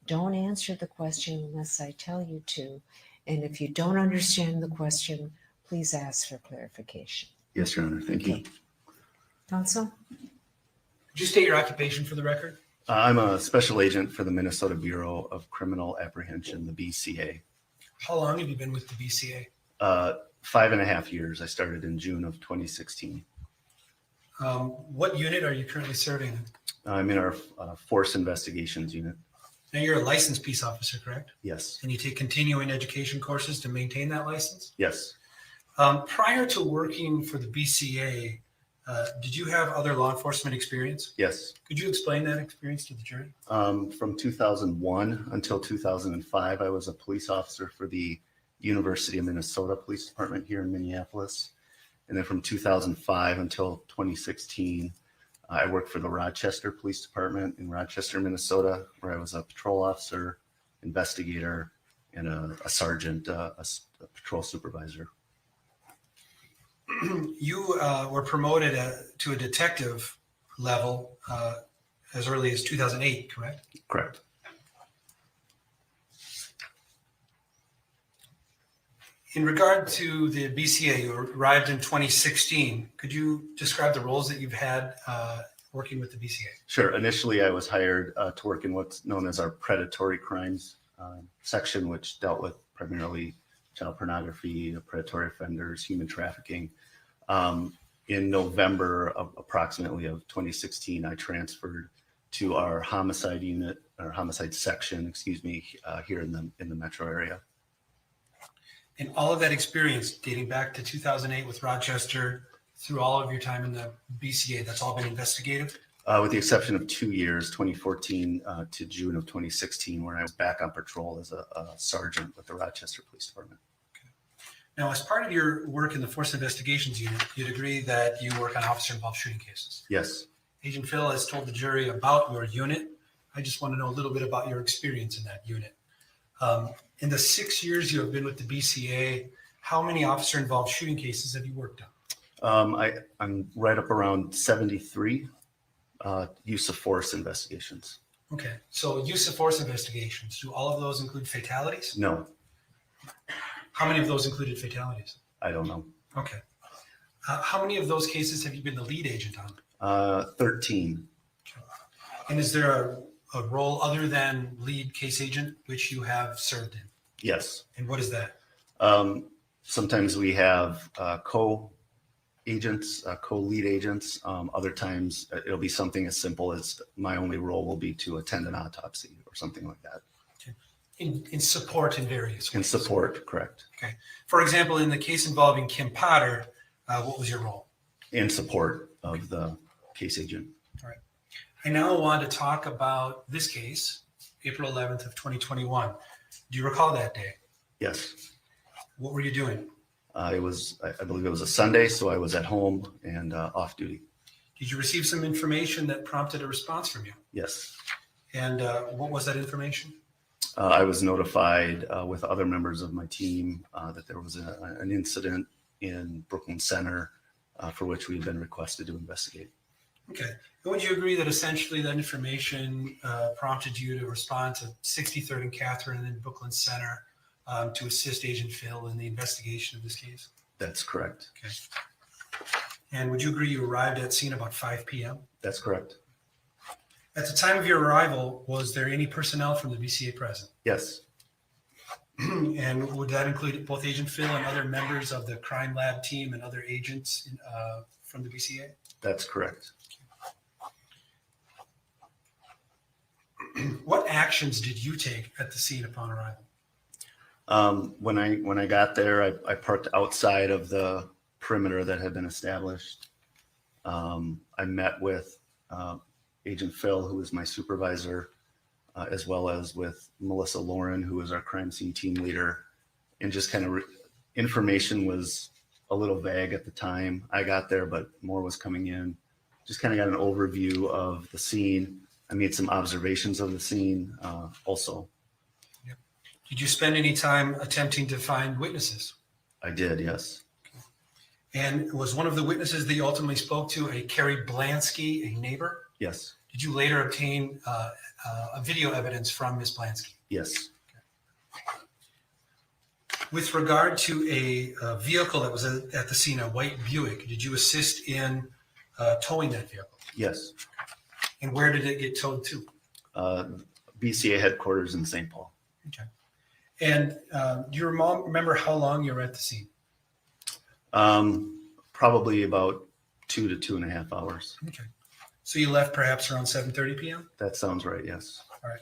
Don't answer the question unless I tell you to. And if you don't understand the question, please ask for clarification. Yes, Your Honor. Thank you. Counsel? Could you state your occupation for the record? I'm a special agent for the Minnesota Bureau of Criminal Apprehension, the BCA. How long have you been with the BCA? 5.5 years. I started in June of 2016. What unit are you currently serving? I'm in our Force Investigations Unit. Now, you're a licensed peace officer, correct? Yes. And you take continuing education courses to maintain that license? Yes. Prior to working for the BCA, did you have other law enforcement experience? Yes. Could you explain that experience to the jury? From 2001 until 2005, I was a police officer for the University of Minnesota Police Department here in Minneapolis. And then from 2005 until 2016, I worked for the Rochester Police Department in Rochester, Minnesota, where I was a patrol officer investigator, and a sergeant, a patrol supervisor. You were promoted to a detective level as early as 2008, correct? Correct. In regard to the BCA, you arrived in 2016. Could you describe the roles that you've had working with the BCA? Sure. Initially, I was hired to work in what's known as our predatory crimes section, which dealt with primarily child pornography, predatory offenders, human trafficking. In November of approximately of 2016, I transferred to our homicide unit, or homicide section, excuse me, here in the metro area. And all of that experience dating back to 2008 with Rochester through all of your time in the BCA, that's all been investigative? With the exception of 2 years, 2014 to June of 2016, when I was back on patrol as a sergeant with the Rochester Police Department. Now, as part of your work in the Force Investigations Unit, you'd agree that you work on officer-involved shooting cases. Yes. Agent Phil has told the jury about your unit. I just want to know a little bit about your experience in that unit. In the 6 years you have been with the BCA, how many officer-involved shooting cases have you worked on? I'm right up around 73 use of force investigations. Okay, so use of force investigations, do all of those include fatalities? No, How many of those included fatalities? I don't know. Okay. How many of those cases have you been the lead agent on? 13. And is there a role other than lead case agent which you have served in? Yes. And what is that? Sometimes we have co-agents, co-lead agents. Other times it'll be something as simple as my only role will be to attend an autopsy or something like that. In support in various ways? In support, correct. Okay. For example, in the case involving Kim Potter, what was your role? In support of the case agent. All right. I now want to talk about this case, April 11th of 2021. Do you recall that day? Yes. What were you doing? I believe it was a Sunday, so I was at home and off duty. Did you receive some information that prompted a response from you? Yes. And what was that information? I was notified with other members of my team that there was an incident in Brooklyn Center for which we've been requested to investigate. Okay. And would you agree that essentially that information prompted you to respond to 63rd and Catherine and then Brooklyn Center to assist Agent Phil in the investigation of this case? That's correct. Okay. And would you agree you arrived at scene about 5 p.m.? That's correct. At the time of your arrival, was there any personnel from the BCA present? Yes. And would that include both Agent Phil and other members of the crime lab team and other agents from the BCA? That's correct. What actions did you take at the scene upon arrival? When I got there, I parked outside of the perimeter that had been established. I met with Agent Phil, who was my supervisor, as well as with Melissa Lauren, who was our crime scene team leader, and just kind of information was a little vague at the time I got there, but more was coming in. Just kind of got an overview of the scene. I made some observations of the scene also. Yep. Did you spend any time attempting to find witnesses? I did, yes. And was one of the witnesses that you ultimately spoke to a Carrie Blansky, a neighbor? Yes. Did you later obtain a video evidence from Ms. Blansky? Yes. With regard to a vehicle that was at the scene, a white Buick, did you assist in towing that vehicle? Yes. And where did it get towed to? BCA headquarters in St. Paul. Okay. And do you remember how long you were at the scene? Probably about 2 to 2.5 hours. Okay. So you left perhaps around 7:30 p.m.? That sounds right, yes. All right.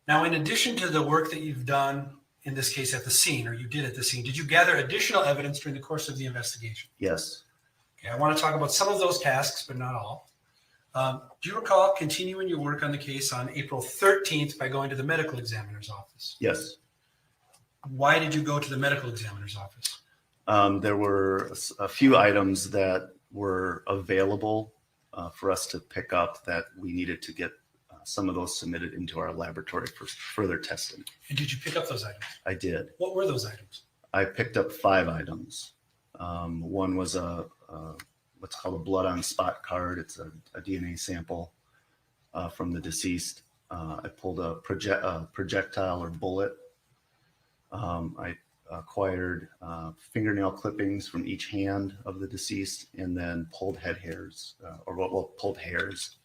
Now, in addition to the work that you've done, in this case at the scene, or you did at the scene, did you gather additional evidence during the course of the investigation? Yes. Okay, I want to talk about some of those tasks, but not all. Do you recall continuing your work on the case on April 13th by going to the medical examiner's office? Yes. Why did you go to the medical examiner's office? There were a few items that were available for us to pick up that we needed to get some of those submitted into our laboratory for further testing. And did you pick up those items? I did. What were those items? I picked up 5 items. One was what's called a blood on spot card. It's a DNA sample from the deceased. I pulled a projectile or bullet. I acquired fingernail clippings from each hand of the deceased, and then pulled head hairs, pulled hairs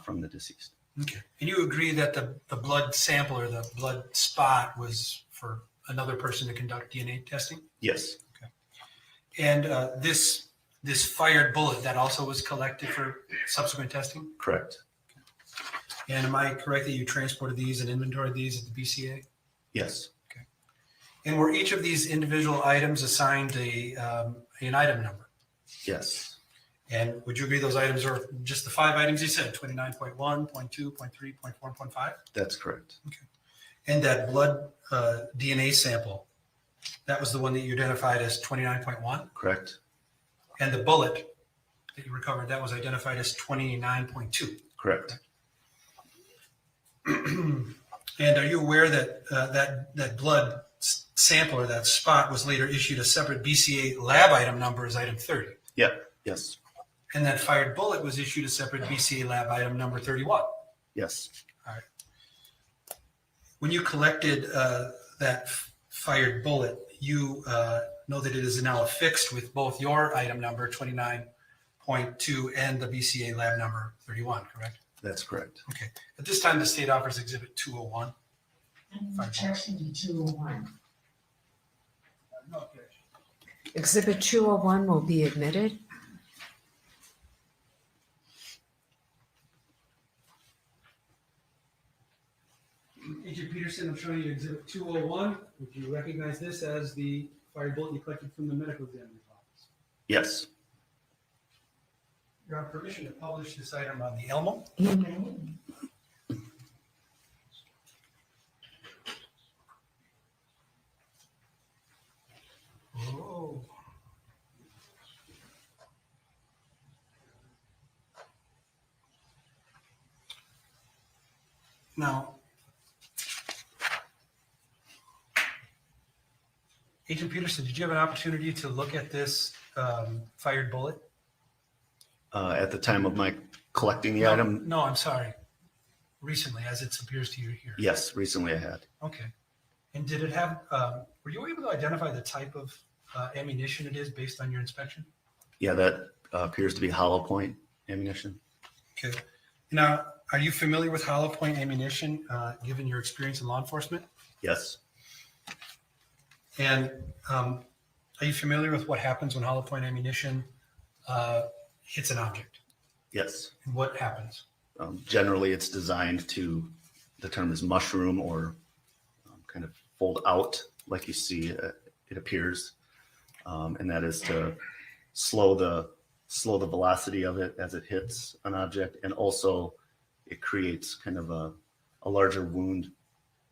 from the deceased. Okay. And you agree that the blood sample or the blood spot was for another person to conduct DNA testing? Yes. Okay. And this fired bullet, that also was collected for subsequent testing? Correct. And am I correct that you transported these and inventoried these at the BCA? Yes. Okay. And were each of these individual items assigned an item number? Yes. And would you agree those items are just the 5 items you said, 29.1, 0.2, 0.3, 0.4, 0.5? That's correct. Okay. And that blood DNA sample, that was the one that you identified as 29.1? Correct. And the bullet that you recovered, that was identified as 29.2? Correct. And are you aware that that blood sample or that spot was later issued a separate BCA lab item number as item 30? Yeah. Yes. And that fired bullet was issued a separate BCA lab item number 31? Yes. All right. When you collected that fired bullet, you know that it is now affixed with both your item number 29.2 and the BCA lab number 31, correct? That's correct. Okay. At this time, the state offers Exhibit 201. Objection to 201. Exhibit 201 will be admitted. Agent Peterson, I'm showing you Exhibit 201. Would you recognize this as the fired bullet you collected from the medical examiner's office? Yes. You're on permission to publish this item on the Elmo. Oh. Now, Agent Peterson, did you have an opportunity to look at this fired bullet? At the time of my collecting the item, No, I'm sorry. Recently, as it appears to you here. yes, recently I had. Okay. And did it have, were you able to identify the type of ammunition it is based on your inspection? Yeah, that appears to be hollow point ammunition. Okay. Now, are you familiar with hollow point ammunition, given your experience in law enforcement? Yes. And are you familiar with what happens when hollow point ammunition hits an object? Yes. And what happens? Generally, it's designed to, the term is mushroom or kind of fold out like you see it appears. And that is to slow the velocity of it as it hits an object. And also it creates kind of a larger wound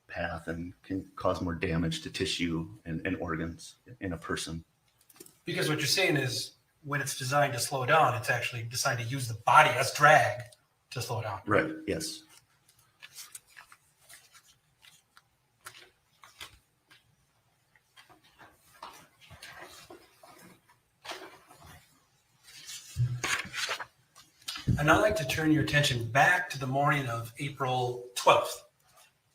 path and can cause more damage to tissue and organs in a person. Because what you're saying is when it's designed to slow down, it's actually designed to use the body as drag to slow down. Right. Yes. And I'd like to turn your attention back to the morning of April 12th.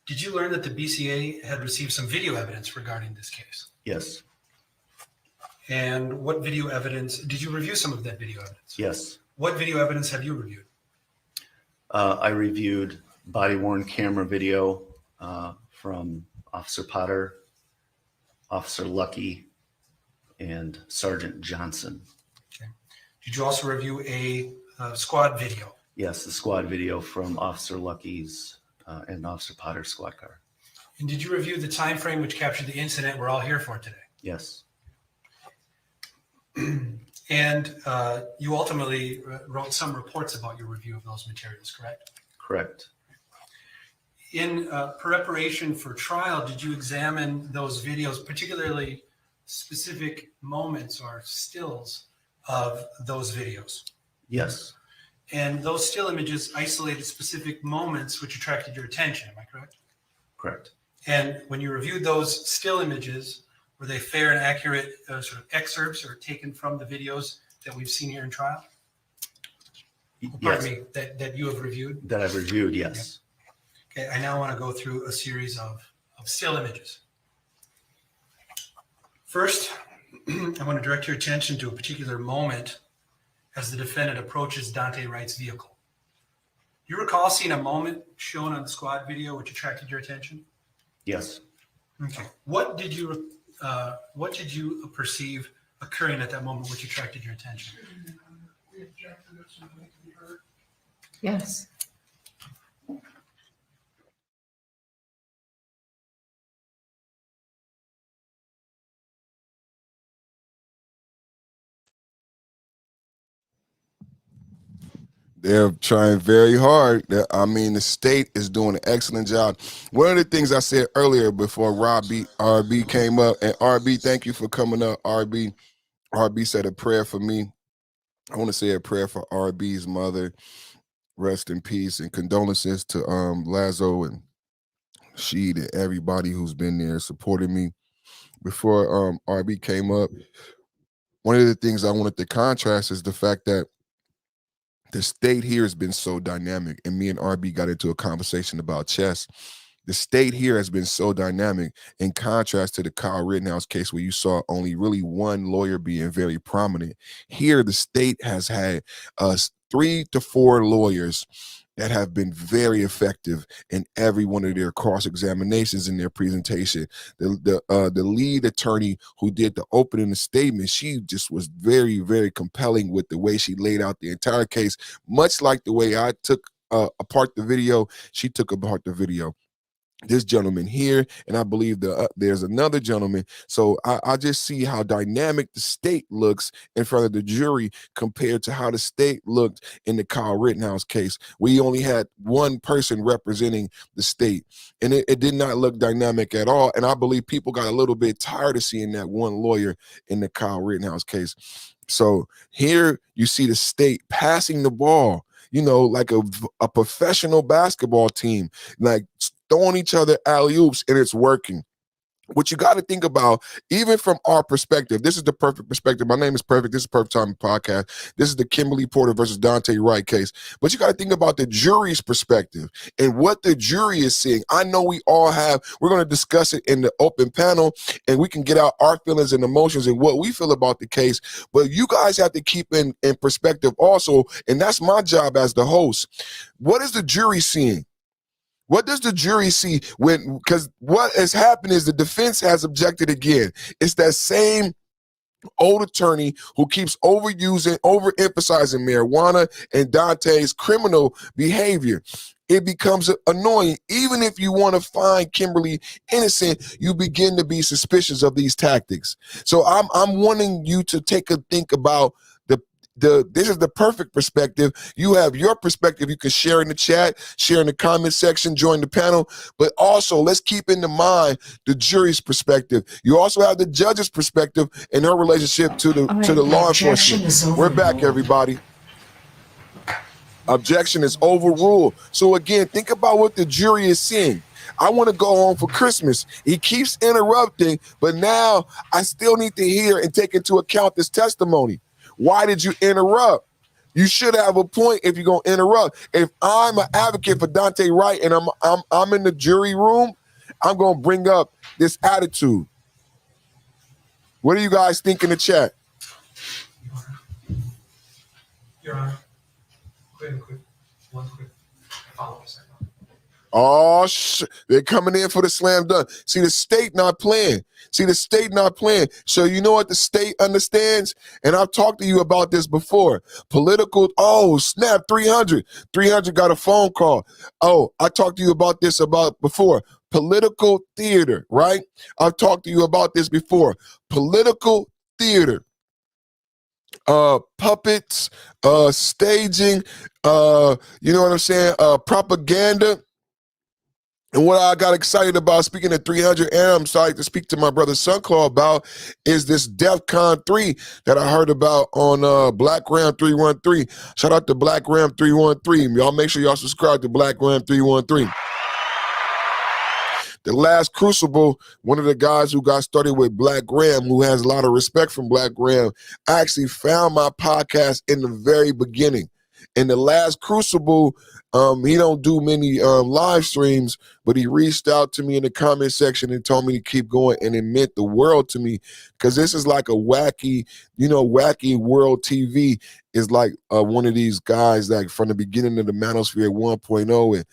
Did you learn that the BCA had received some video evidence regarding this case? Yes. And what video evidence, did you review some of that video evidence? Yes. What video evidence have you reviewed? I reviewed body-worn camera video from Officer Potter, Officer Lucky, and Sergeant Johnson. Okay. Did you also review a squad video? Yes, the squad video from Officer Lucky's and Officer Potter's squad car. And did you review the time frame which captured the incident we're all here for today? Yes. And you ultimately wrote some reports about your review of those materials, correct? Correct. In preparation for trial, did you examine those videos, particularly specific moments or stills of those videos? Yes. And those still images isolated specific moments which attracted your attention. Am I correct? Correct. And when you reviewed those still images, were they fair and accurate sort of excerpts or taken from the videos that we've seen here in trial? Yes. Pardon me, that you have reviewed? That I've reviewed, yes. Okay, I now want to go through a series of still images. First, I want to direct your attention to a particular moment as the defendant approaches Daunte Wright's vehicle. You recall seeing a moment shown on the squad video which attracted your attention? Yes. Okay. What did you perceive occurring at that moment which attracted your attention? Yes. They're trying very hard. I mean, the state is doing an excellent job. One of the things I said earlier before RB came up, and RB, thank you for coming up. RB said a prayer for me. I want to say a prayer for RB's mother. Rest in peace, and condolences to Lazo and Sheed and everybody who's been there supporting me. Before RB came up, one of the things I wanted to contrast is the fact that the state here has been so dynamic, and me and RB got into a conversation about chess. The state here has been so dynamic in contrast to the Kyle Rittenhouse case where you saw only really one lawyer being very prominent. Here, the state has had 3 to 4 lawyers that have been very effective in every one of their cross-examinations in their presentation. The lead attorney who did the opening statement, she just was very, very compelling with the way she laid out the entire case, much like the way I took apart the video, she took apart the video. This gentleman here, and I believe there's another gentleman. So I just see how dynamic the state looks in front of the jury compared to how the state looked in the Kyle Rittenhouse case. We only had one person representing the state, and it did not look dynamic at all. And I believe people got a little bit tired of seeing that one lawyer in the Kyle Rittenhouse case. So here you see the state passing the ball, you know, like a professional basketball team, like throwing each other alley-oops, and it's working. What you got to think about, even from our perspective, this is the perfect perspective. My name is Perfect. This is Perfect Timing Podcast. This is the Kimberly Porter versus Daunte Wright case. But you got to think about the jury's perspective and what the jury is seeing. I know we're going to discuss it in the open panel, and we can get out our feelings and emotions and what we feel about the case. But you guys have to keep in perspective also, and that's my job as the host. What is the jury seeing? What does the jury see because what has happened is the defense has objected again. It's that same old attorney who keeps overemphasizing marijuana and Daunte's criminal behavior. It becomes annoying. Even if you want to find Kimberly innocent, you begin to be suspicious of these tactics. So I'm wanting you to take a think about this is the perfect perspective. You have your perspective you can share in the chat, share in the comment section, join the panel, but also let's keep in mind the jury's perspective. You also have the judge's perspective and her relationship to the law enforcement. We're back, everybody. Objection is overruled. So again, think about what the jury is seeing. I want to go home for Christmas. He keeps interrupting, but now I still need to hear and take into account this testimony. Why did you interrupt? You should have a point if you're gonna interrupt. If I'm an advocate for Daunte Wright and I'm in the jury room, I'm gonna bring up this attitude. What do you guys think in the chat? Your Honor, one quick follow-up. Oh, they're coming in for the slam dunk. See, the state not playing. So you know what the state understands? And I've talked to you about this before. Political, snap, 300. 300 got a phone call. Oh, I talked to you about this before. Political theater, right? I've talked to you about this before. Political theater. Puppets, staging, you know what I'm saying? Propaganda. And what I got excited about, speaking of 300, and I'm sorry to speak to my brother Sunclaw about, is this DEFCON 3 that I heard about on Black Ram 313. Shout out to Black Ram 313. Y'all make sure y'all subscribe to Black Ram 313. The Last Crucible, one of the guys who got started with Black Ram, who has a lot of respect from Black Ram, actually found my podcast in the very beginning. In The Last Crucible, he don't do many live streams, but he reached out to me in the comment section and told me to keep going, and it meant the world to me, because this is like a wacky, Wacky World TV is like one of these guys like from the beginning of the Manosphere 1.0,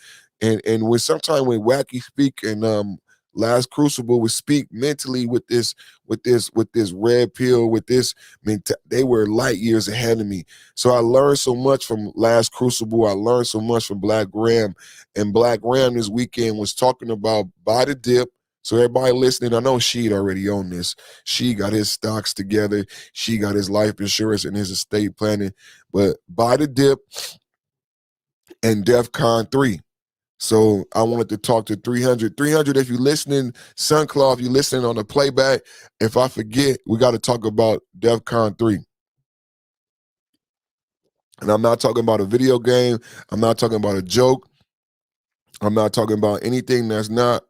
and when sometimes when Wacky speak and Last Crucible would speak mentally with this red pill, with this, they were light years ahead of me. So I learned so much from Last Crucible. I learned so much from Black Ram. And Black Ram this weekend was talking about Buy the Dip. So everybody listening, I know Sheed already on this. She got his stocks together. She got his life insurance and his estate planning. But Buy the Dip and DEFCON 3. So I wanted to talk to 300. 300, if you're listening, Sunclaw, if you're listening on the playback, if I forget, we got to talk about DEFCON 3. And I'm not talking about a video game. I'm not talking about a joke. I'm not talking about anything that's not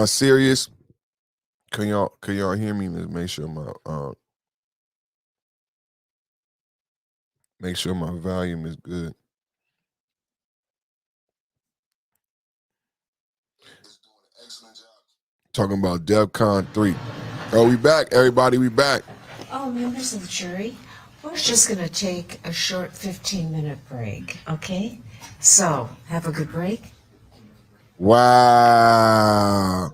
serious. Can y'all hear me? Let's make sure my volume is good. Talking about DEFCON 3. Oh, we back, everybody. We back. Oh, members of the jury, we're just going to take a short 15-minute break, okay? So, have a good break. Wow.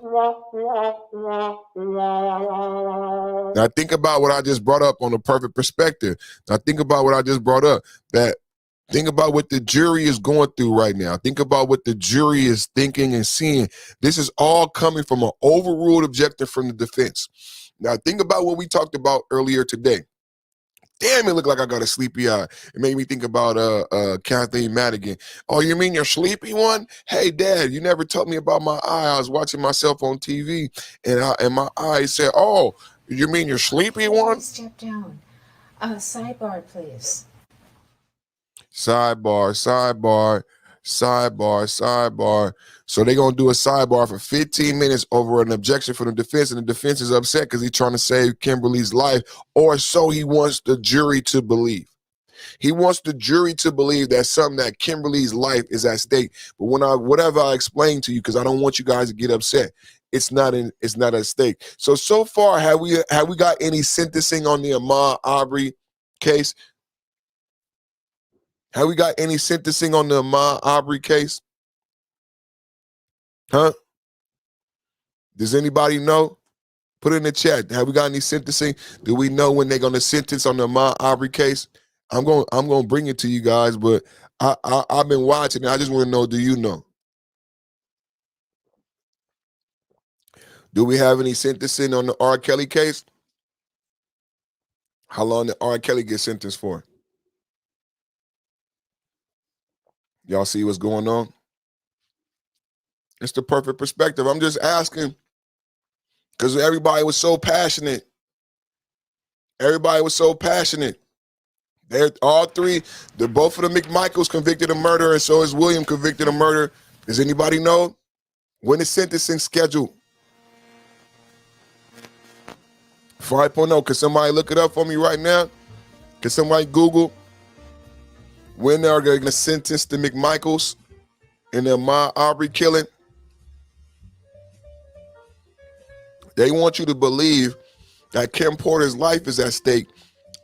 Now think about what I just brought up on the perfect perspective. Now think about what I just brought up. Think about what the jury is going through right now. Think about what the jury is thinking and seeing. This is all coming from an overruled objective from the defense. Now think about what we talked about earlier today. Damn, it looked like I got a sleepy eye. It made me think about Kathleen Madigan. Oh, you mean your sleepy one? Hey, Dad, you never told me about my eye. I was watching myself on TV, and my eye said, oh, you mean your sleepy one? Step down. Sidebar, please. Sidebar. So they're going to do a sidebar for 15 minutes over an objection from the defense, and the defense is upset because he's trying to save Kimberly's life, or so he wants the jury to believe. He wants the jury to believe that something, that Kimberly's life is at stake. But whatever I explain to you, because I don't want you guys to get upset, it's not at stake. So far, have we got any sentencing on the Ahmaud Arbery case? Have we got any sentencing on the Ahmaud Arbery case? Huh? Does anybody know? Put it in the chat. Have we got any sentencing? Do we know when they're going to sentence on the Ahmaud Arbery case? I'm going to bring it to you guys, but I've been watching it. I just want to know, do you know? Do we have any sentencing on the R. Kelly case? How long did R. Kelly get sentenced for? Y'all see what's going on? It's the perfect perspective. I'm just asking because everybody was so passionate. They're all three. Both of the McMichaels convicted of murder, and so is William convicted of murder. Does anybody know when is sentencing scheduled? 5.0. Can somebody look it up for me right now? Can somebody Google when are they going to sentence the McMichaels in the Ahmaud Arbery killing? They want you to believe that Kim Porter's life is at stake.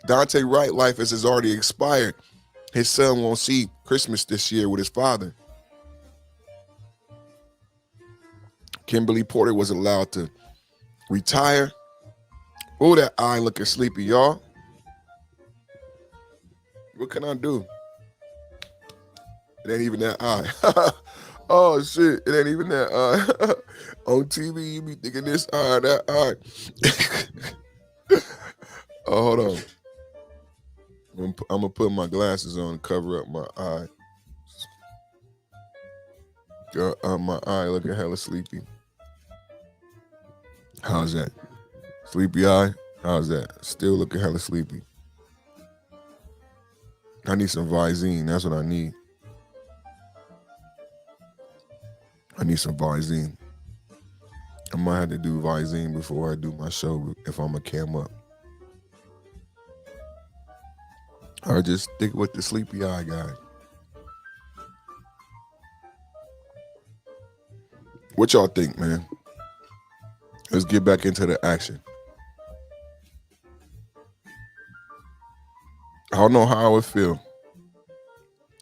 Daunte Wright's life has already expired. His son won't see Christmas this year with his father. Kimberly Porter was allowed to retire. Oh, that eye looking sleepy, y'all. What can I do? It ain't even that eye. Oh, shit. It ain't even that eye. On TV, you be thinking this eye, that eye. Oh, hold on. I'm going to put my glasses on and cover up my eye. my eye looking hella sleepy. How's that? Sleepy eye? How's that? Still looking hella sleepy. I need some Visine. That's what I need. I need some Visine. I might have to do Visine before I do my show if I'm a cam up. Or just stick with the sleepy eye guy. What y'all think, man? Let's get back into the action. I don't know how I would feel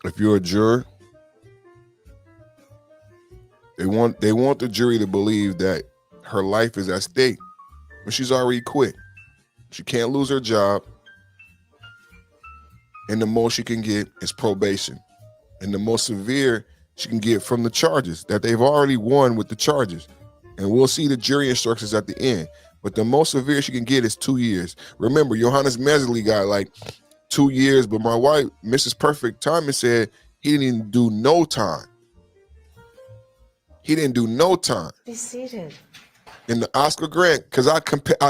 if you're a juror. They want the jury to believe that her life is at stake, but she's already quit. She can't lose her job, and the most she can get is probation, and the most severe she can get from the charges that they've already won with the charges. And we'll see the jury instructions at the end. But the most severe she can get is 2 years. Remember, Johannes Mesley got like 2 years, but my wife, Mrs. Perfect Timing, said he didn't even do no time. He didn't do no time. Be seated. In the Oscar Grant, because I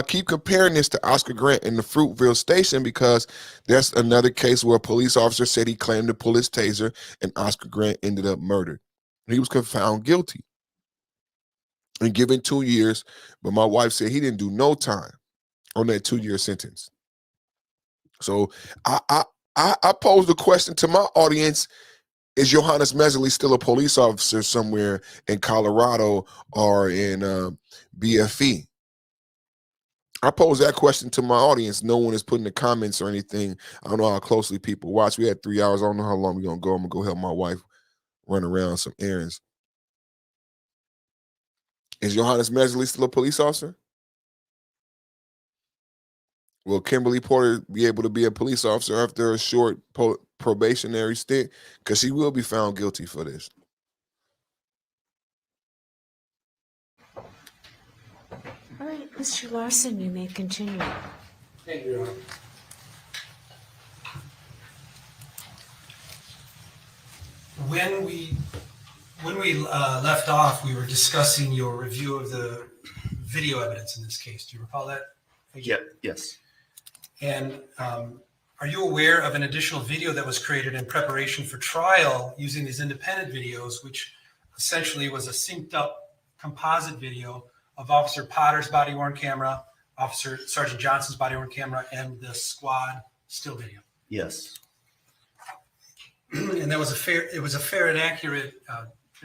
keep comparing this to Oscar Grant in the Fruitville station, because that's another case where a police officer said he claimed to pull his taser and Oscar Grant ended up murdered. He was found guilty and given 2 years, but my wife said he didn't do no time on that 2-year sentence. So I posed the question to my audience: is Johannes Mesley still a police officer somewhere in Colorado or in BFE? I posed that question to my audience. No one is putting the comments or anything. I don't know how closely people watch. We had 3 hours. I don't know how long we're going to go. I'm going to go help my wife run around some errands. Is Johannes Mesley still a police officer? Will Kimberly Porter be able to be a police officer after a short probationary stint? Because she will be found guilty for this. All right, Mr. Larson, you may continue. Thank you, Your Honor. When we left off, we were discussing your review of the video evidence in this case. Do you recall that? Yeah, yes. And are you aware of an additional video that was created in preparation for trial using these independent videos, which essentially was a synced up composite video of Officer Potter's body-worn camera, Officer Sergeant Johnson's body-worn camera, and the squad still video? Yes. And that was it was a fair and accurate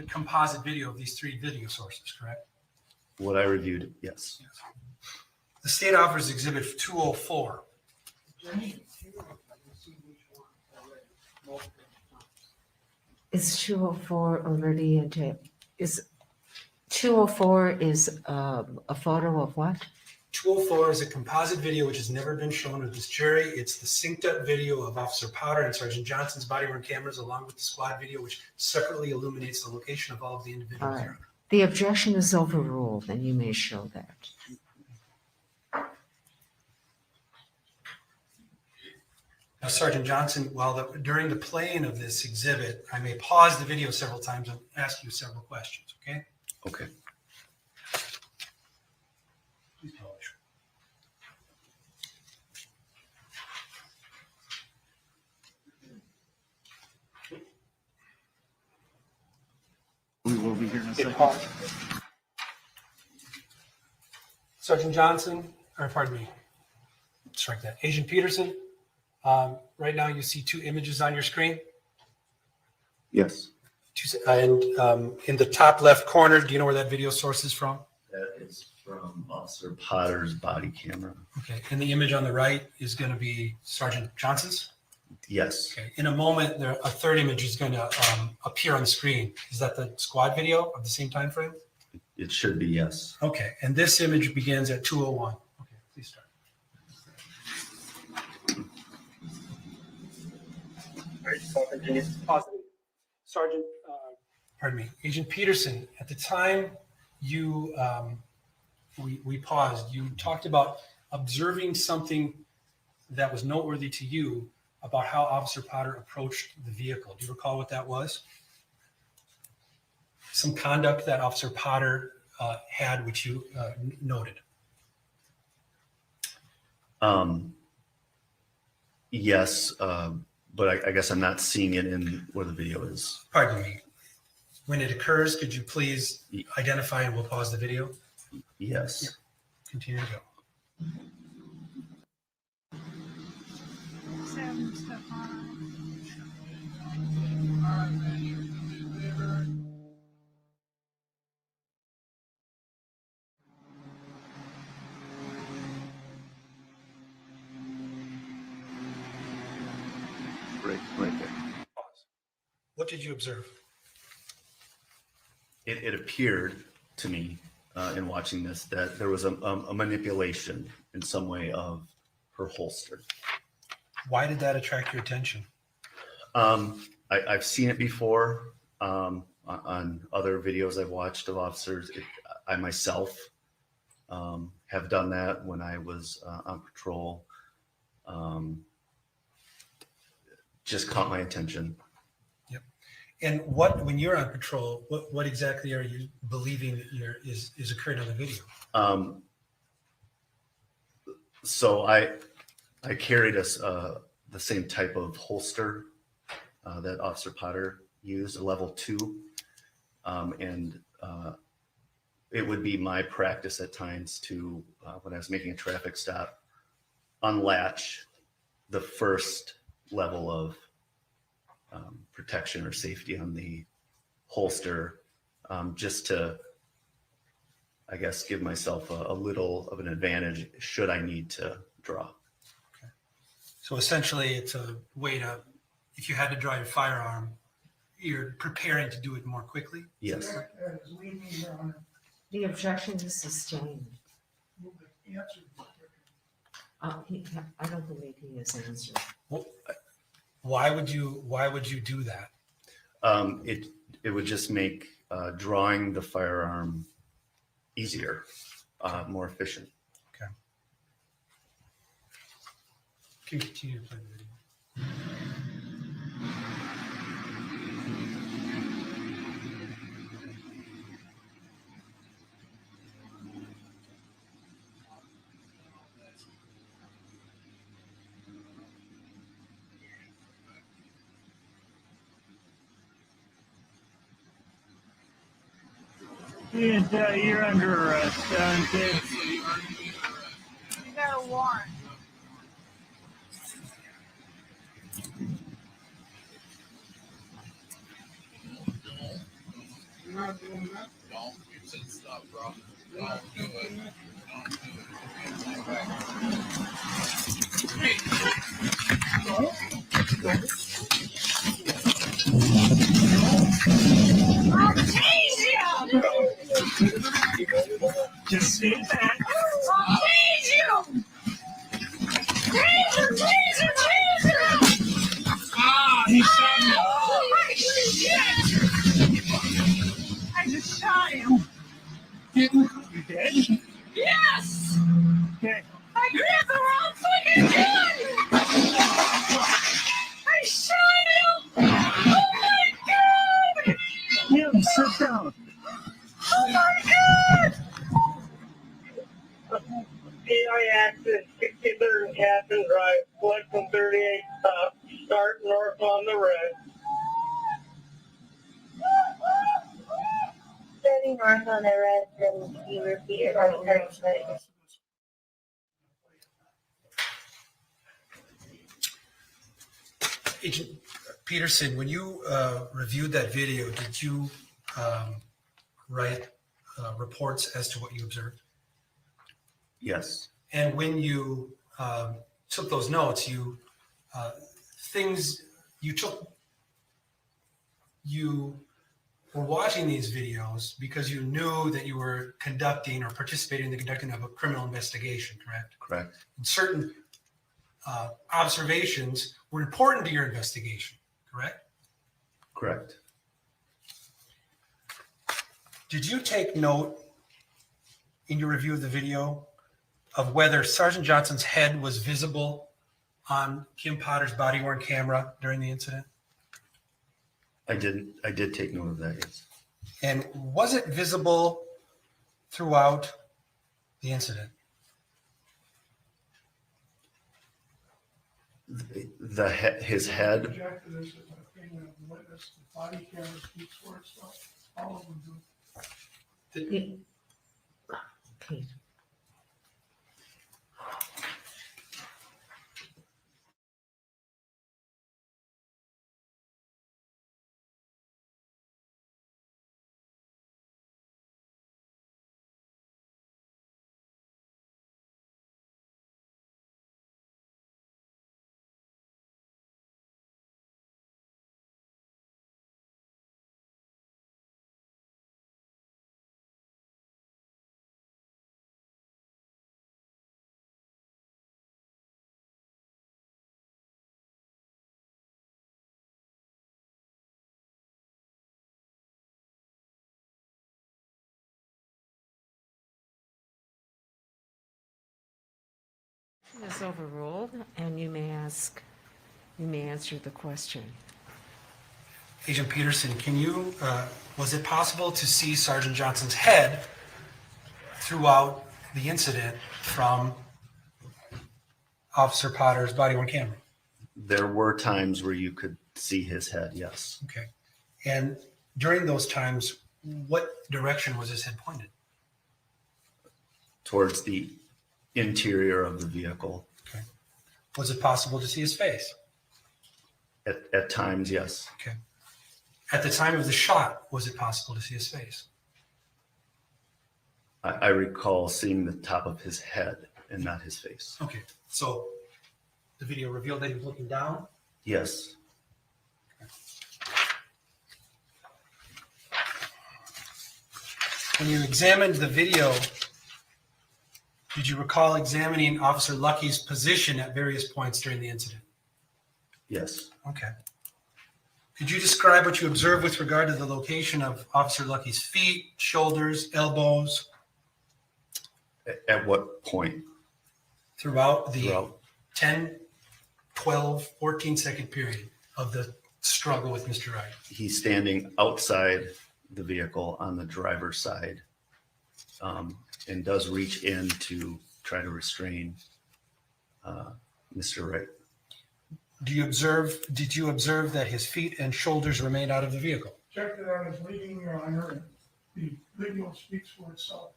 composite video of these 3 video sources, correct? What I reviewed, yes. The state offers Exhibit 204. Is 204 already into? Is 204 is a photo of what? 204 is a composite video which has never been shown to this jury. It's the synced up video of Officer Potter and Sergeant Johnson's body-worn cameras, along with the squad video, which separately illuminates the location of all of the individuals. All right. The objection is overruled, and you may show that. Now, Sergeant Johnson, during the playing of this exhibit, I may pause the video several times and ask you several questions, okay? Okay. Please publish. We will be here in a second. Sergeant Johnson, or pardon me, strike that. Agent Peterson, right now you see 2 images on your screen. Yes. And in the top left corner, do you know where that video source is from? That is from Officer Potter's body camera. Okay. And the image on the right is going to be Sergeant Johnson's? Yes. Okay. In a moment, a third image is going to appear on the screen. Is that the squad video of the same time frame? It should be, yes. Okay. And this image begins at 2:01. Okay. Please start. All right. So continue. Positive. Sergeant, pardon me, Agent Peterson, at the time you we paused, you talked about observing something that was noteworthy to you about how Officer Potter approached the vehicle. Do you recall what that was? some conduct that Officer Potter had, which you noted? Yes, but I guess I'm not seeing it in where the video is. Pardon me. When it occurs, could you please identify and we'll pause the video? Yes. Continue to go. Right there. What did you observe? It appeared to me in watching this that there was a manipulation in some way of her holster. Why did that attract your attention? I've seen it before on other videos I've watched of officers. I myself have done that when I was on patrol. Just caught my attention. Yep. And when you're on patrol, what exactly are you believing that is occurring on the video? So I carried the same type of holster that Officer Potter used, a level 2. And it would be my practice at times to, when I was making a traffic stop, unlatch the first level of protection or safety on the holster, just to, I guess, give myself a little of an advantage should I need to draw. Okay. So essentially it's a way to, if you had to draw your firearm, you're preparing to do it more quickly? Yes. The objection is sustained. I don't believe he has answered. Well, why would you do that? It would just make drawing the firearm easier, more efficient. Okay. Can you continue to play the video? You're under arrest, Dante. You got a warrant. You're not doing that? Don't. You said stop, bro. Don't do it. Don't do it. I'll tease you! Just sit back. I'll tease you! Taser, taser, taser! Ah, he shot me. Oh, shit! I just shot him. You dead? Yes! Okay. I grabbed the wrong fucking gun! I shot him! Oh my god! Yeah, sit down. Oh my god! PI accident, 63rd Captain Drive, flood from 38 stop, start north on the red. Starting north on the red, and you repeat it on the side. Agent Peterson, when you reviewed that video, did you write reports as to what you observed? Yes. And when you took those notes, you were watching these videos because you knew that you were conducting or participating in the conducting of a criminal investigation, correct? Correct. And certain observations were important to your investigation, correct? Correct. Did you take note in your review of the video of whether Sergeant Johnson's head was visible on Kim Potter's body-worn camera during the incident? I did take note of that, yes. And was it visible throughout the incident? His head, Objective is an opinion of the witness. The body camera speaks for itself. All of them do. Okay. Is overruled, and you may answer the question. Agent Peterson, was it possible to see Sergeant Johnson's head throughout the incident from Officer Potter's body-worn camera? there were times where you could see his head, yes. Okay. And during those times, what direction was his head pointed? Towards the interior of the vehicle. Okay. Was it possible to see his face? At times, yes. Okay. At the time of the shot, was it possible to see his face? I recall seeing the top of his head and not his face. Okay. So the video revealed that he was looking down? Yes. When you examined the video, did you recall examining Officer Lucky's position at various points during the incident? Yes. Okay. Could you describe what you observed with regard to the location of Officer Lucky's feet, shoulders, elbows? At what point? Throughout the 10, 12, 14-second period of the struggle with Mr. Wright. He's standing outside the vehicle on the driver's side, and does reach in to try to restrain Mr. Wright. Did you observe that his feet and shoulders remained out of the vehicle? Checked it on his leading, Your Honor, and the video speaks for itself.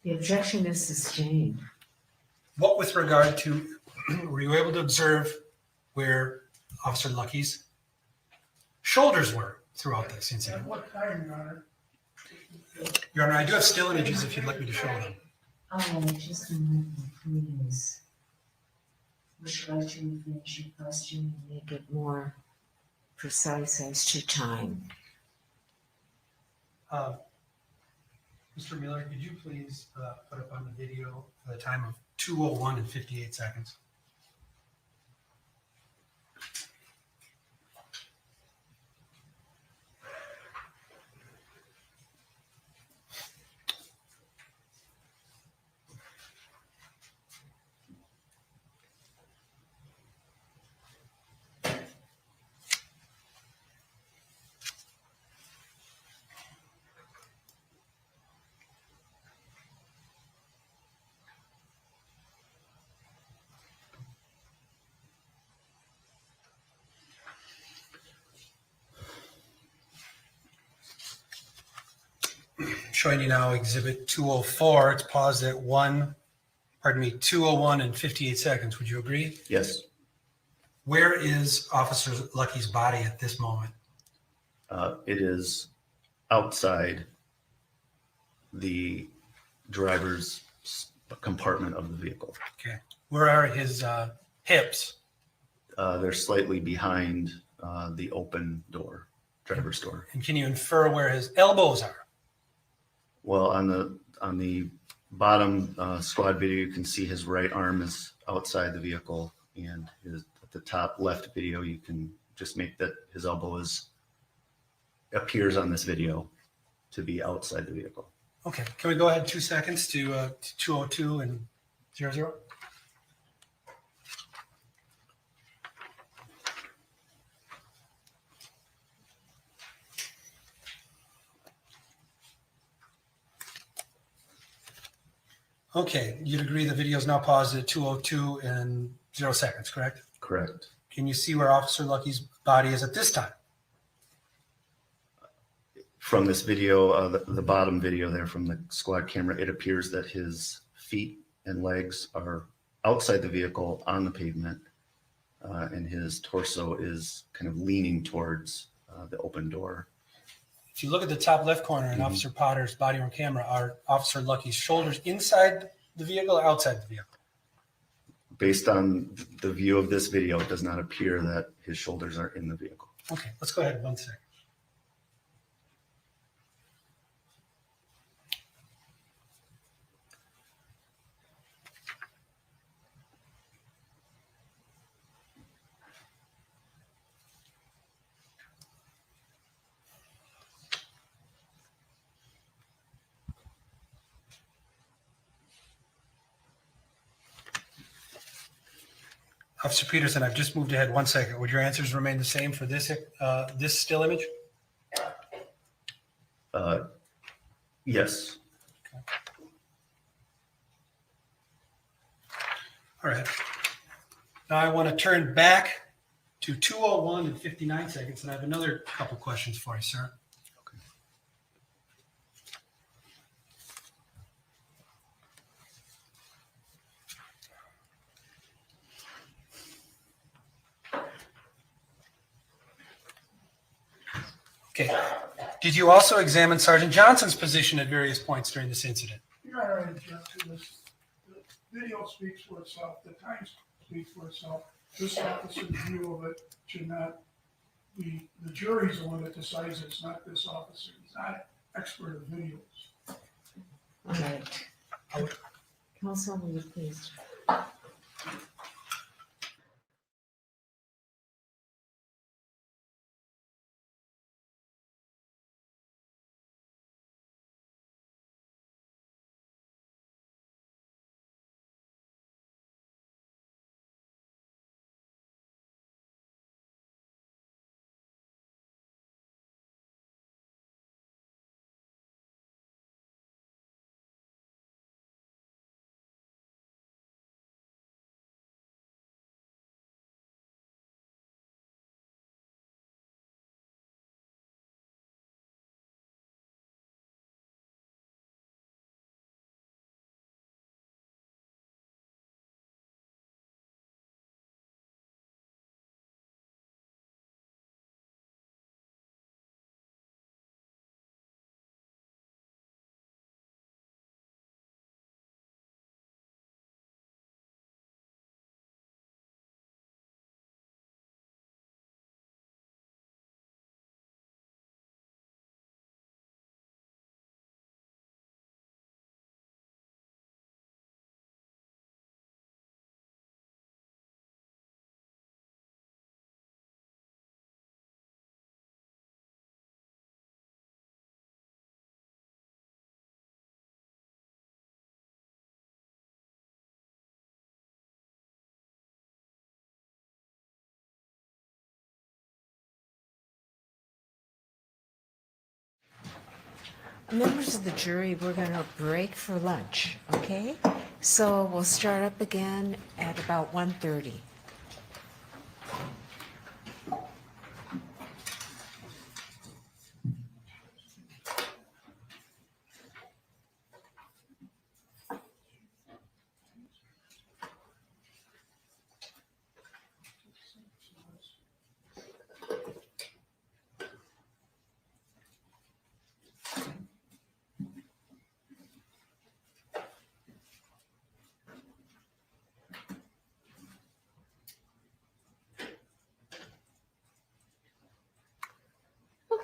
The objection is sustained. What with regard to, were you able to observe where Officer Lucky's shoulders were throughout this incident? At what time, Your Honor? Your Honor, I do have still images if you'd like me to show them. Oh, just a minute, please. Would you like to finish your question and make it more precise as to time? Mr. Miller, could you please put up on the video for the time of 2:01 and 58 seconds? Showing you now exhibit 204. It's paused at 2:01 and 58 seconds. Would you agree? Yes. Where is Officer Lucky's body at this moment? It is outside the driver's compartment of the vehicle. Okay. Where are his hips? They're slightly behind the open door, driver's door. And can you infer where his elbows are? Well, on the bottom squad video, you can see his right arm is outside the vehicle, and at the top left video, you can just make that his elbow appears on this video to be outside the vehicle. Okay. Can we go ahead 2 seconds to 2:02 and 00? Okay, you'd agree the video is now paused at 2:02 and 0 seconds, correct? Correct. Can you see where Officer Lucky's body is at this time? From this video, the bottom video there from the squad camera, it appears that his feet and legs are outside the vehicle on the pavement, and his torso is kind of leaning towards the open door. If you look at the top left corner in Officer Potter's body worn camera, are Officer Lucky's shoulders inside the vehicle or outside the vehicle? Based on the view of this video, it does not appear that his shoulders are in the vehicle. Okay, let's go ahead 1 second. Officer Peterson, I've just moved ahead 1 second. Would your answers remain the same for this still image? Yes. All right. Now I want to turn back to 2:01 and 59 seconds, and I have another couple questions for you, sir. Okay. Did you also examine Sergeant Johnson's position at various points during this incident? Your Honor, I object to this. The video speaks for itself, the time speaks for itself. This officer's view of it should not be, the jury's the one that decides, it's not this officer. He's not an expert of videos. All right. Counsel, will you please? Members of the jury, we're going to break for lunch, okay? So we'll start up again at about 1:30.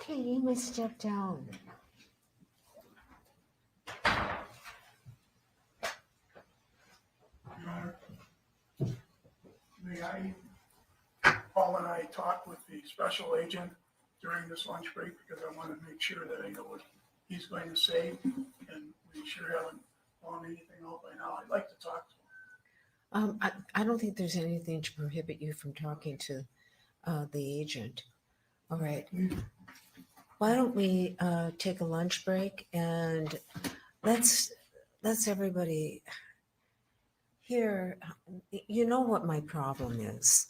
Okay, you may step down. Your Honor, may Paul and I talked with the special agent during this lunch break because I want to make sure that I know what he's going to say, and we sure haven't found anything out by now. I'd like to talk to him. I don't think there's anything to prohibit you from talking to the agent. All right. Why don't we take a lunch break and let's lets everybody hear. You know what my problem is?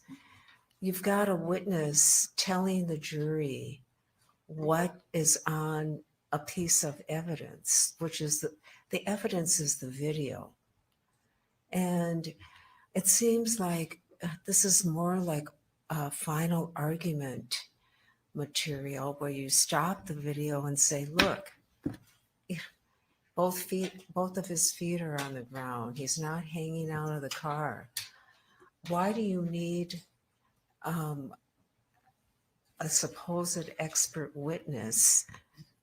You've got a witness telling the jury what is on a piece of evidence, which is the evidence is the video. And it seems like this is more like a final argument material where you stop the video and say, look, both of his feet are on the ground. He's not hanging out of the car. Why do you need a supposed expert witness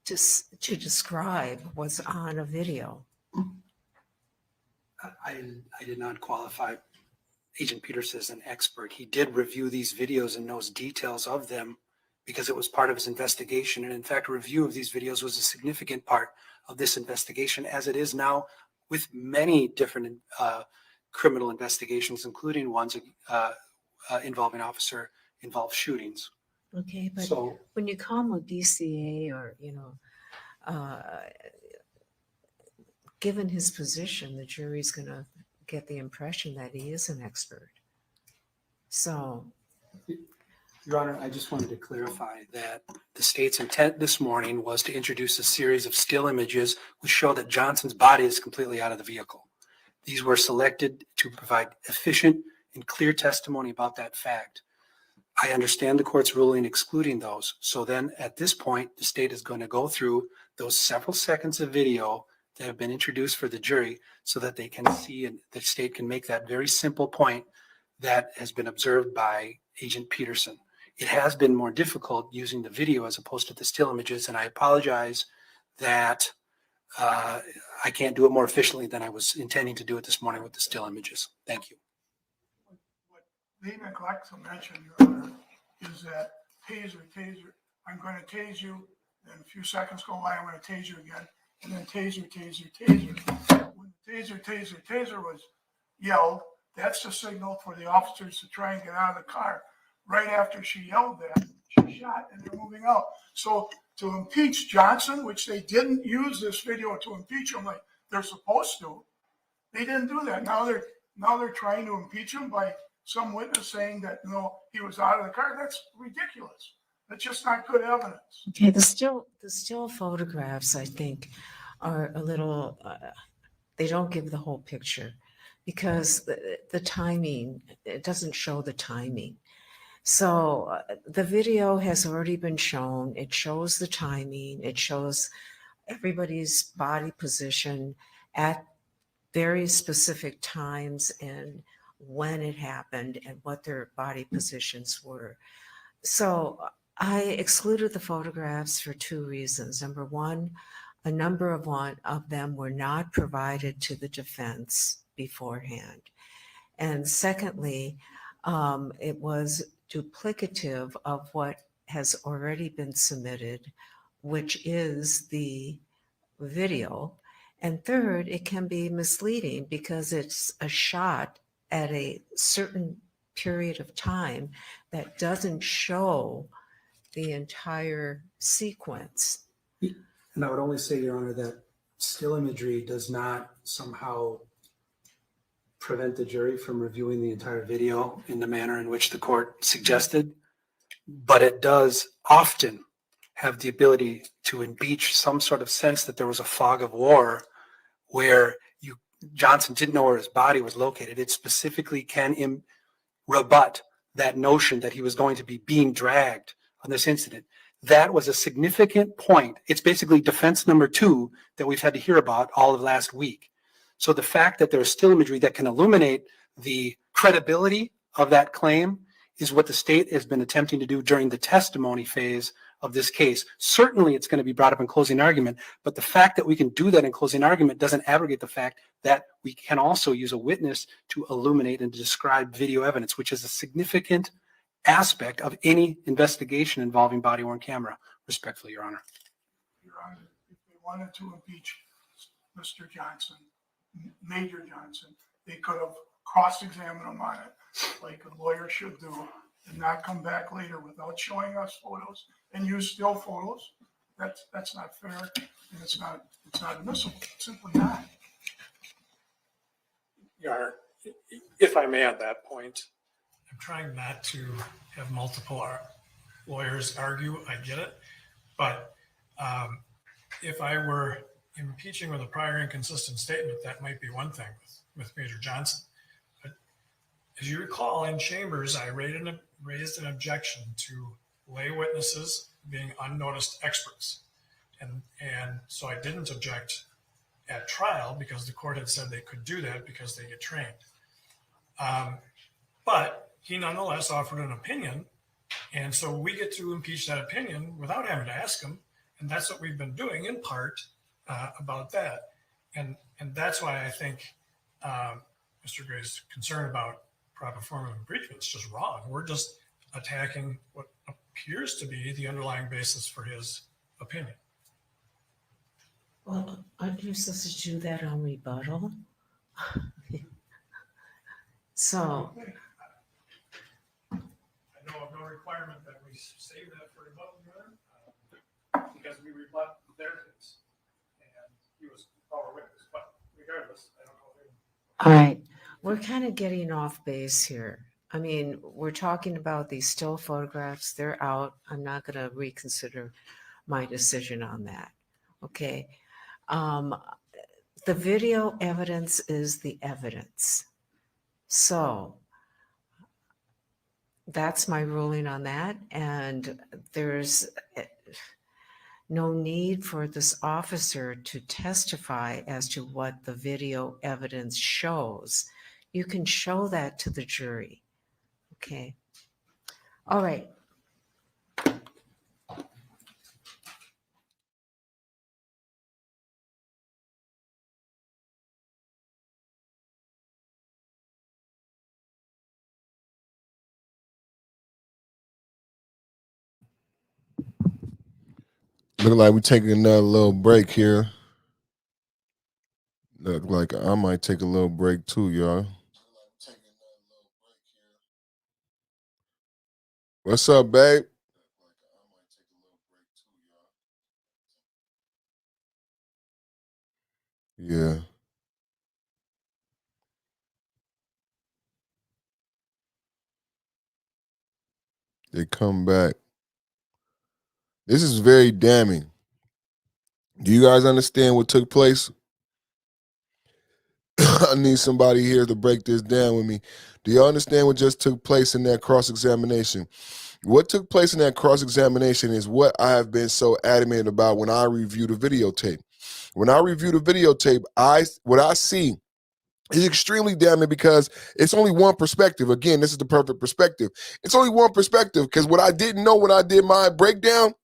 to describe what's on a video? I did not qualify Agent Peters as an expert. He did review these videos and knows details of them because it was part of his investigation. And in fact, a review of these videos was a significant part of this investigation, as it is now with many different criminal investigations, including ones involving officer-involved shootings. Okay, but So when you come with DCA or, given his position, the jury's going to get the impression that he is an expert. So, Your Honor, I just wanted to clarify that the state's intent this morning was to introduce a series of still images which show that Johnson's body is completely out of the vehicle. These were selected to provide efficient and clear testimony about that fact. I understand the court's ruling excluding those. So then at this point, the state is going to go through those several seconds of video that have been introduced for the jury so that they can see and the state can make that very simple point that has been observed by Agent Peterson. It has been more difficult using the video as opposed to the still images, and I apologize that I can't do it more efficiently than I was intending to do it this morning with the still images. Thank you. What they neglect to mention, Your Honor, is that taser, I'm going to tase you, then a few seconds go by, I'm going to tase you again, and then taser. When the taser was yelled, that's the signal for the officers to try and get out of the car. Right after she yelled that, she shot and they're moving out. So to impeach Johnson, which they didn't use this video to impeach him like they're supposed to, they didn't do that. Now they're trying to impeach him by some witness saying that no, he was out of the car. That's ridiculous. That's just not good evidence. okay, the still photographs, I think, are a little, they don't give the whole picture because the timing, it doesn't show the timing. So the video has already been shown. It shows the timing. It shows everybody's body position at very specific times and when it happened and what their body positions were. So I excluded the photographs for two reasons. Number one, a number of them were not provided to the defense beforehand. And secondly, it was duplicative of what has already been submitted, which is the video. And third, it can be misleading because it's a shot at a certain period of time that doesn't show the entire sequence. And I would only say, Your Honor, that still imagery does not somehow prevent the jury from reviewing the entire video in the manner in which the court suggested, but it does often have the ability to impeach some sort of sense that there was a fog of war where Johnson didn't know where his body was located. It specifically can rebut that notion that he was going to be being dragged on this incident. That was a significant point. It's basically defense number 2 that we've had to hear about all of last week. So the fact that there's still imagery that can illuminate the credibility of that claim is what the state has been attempting to do during the testimony phase of this case. Certainly it's going to be brought up in closing argument, but the fact that we can do that in closing argument doesn't abrogate the fact that we can also use a witness to illuminate and describe video evidence, which is a significant aspect of any investigation involving body-worn camera. Respectfully, Your Honor. Your Honor, if they wanted to impeach Mr. Johnson, Major Johnson, they could have cross-examined him on it like a lawyer should do and not come back later without showing us photos and use still photos. That's not fair and it's not admissible. It's simply not. if I may at that point, I'm trying not to have multiple lawyers argue. I get it. But if I were impeaching with a prior inconsistent statement, that might be one thing with Major Johnson. But as you recall, in chambers, I raised an objection to lay witnesses being unnoticed experts. And so I didn't object at trial because the court had said they could do that because they get trained. But he nonetheless offered an opinion. And so we get to impeach that opinion without having to ask him. And that's what we've been doing in part about that. And that's why I think Mr. Gray's concern about proper form of impeachment is just wrong. We're just attacking what appears to be the underlying basis for his opinion. Well, aren't you supposed to do that on rebuttal? So, I know of no requirement that we save that for rebuttal, Your Honor, because we rebut their case. And he was our witness, but regardless, I don't know. all right, we're kind of getting off base here. I mean, we're talking about these still photographs. They're out. I'm not going to reconsider my decision on that. Okay. The video evidence is the evidence. So that's my ruling on that. And there's no need for this officer to testify as to what the video evidence shows. You can show that to the jury. Okay. All right. Look like we're taking another little break here. Look like I might take a little break too, y'all. What's up, babe? Yeah. They come back. This is very damning. Do you guys understand what took place? I need somebody here to break this down with me. Do you understand what just took place in that cross-examination? What took place in that cross-examination is what I have been so adamant about when I review the videotape. When I review the videotape, what I see is extremely damning because it's only one perspective. Again, this is the perfect perspective. It's only one perspective because what I didn't know when I did my breakdown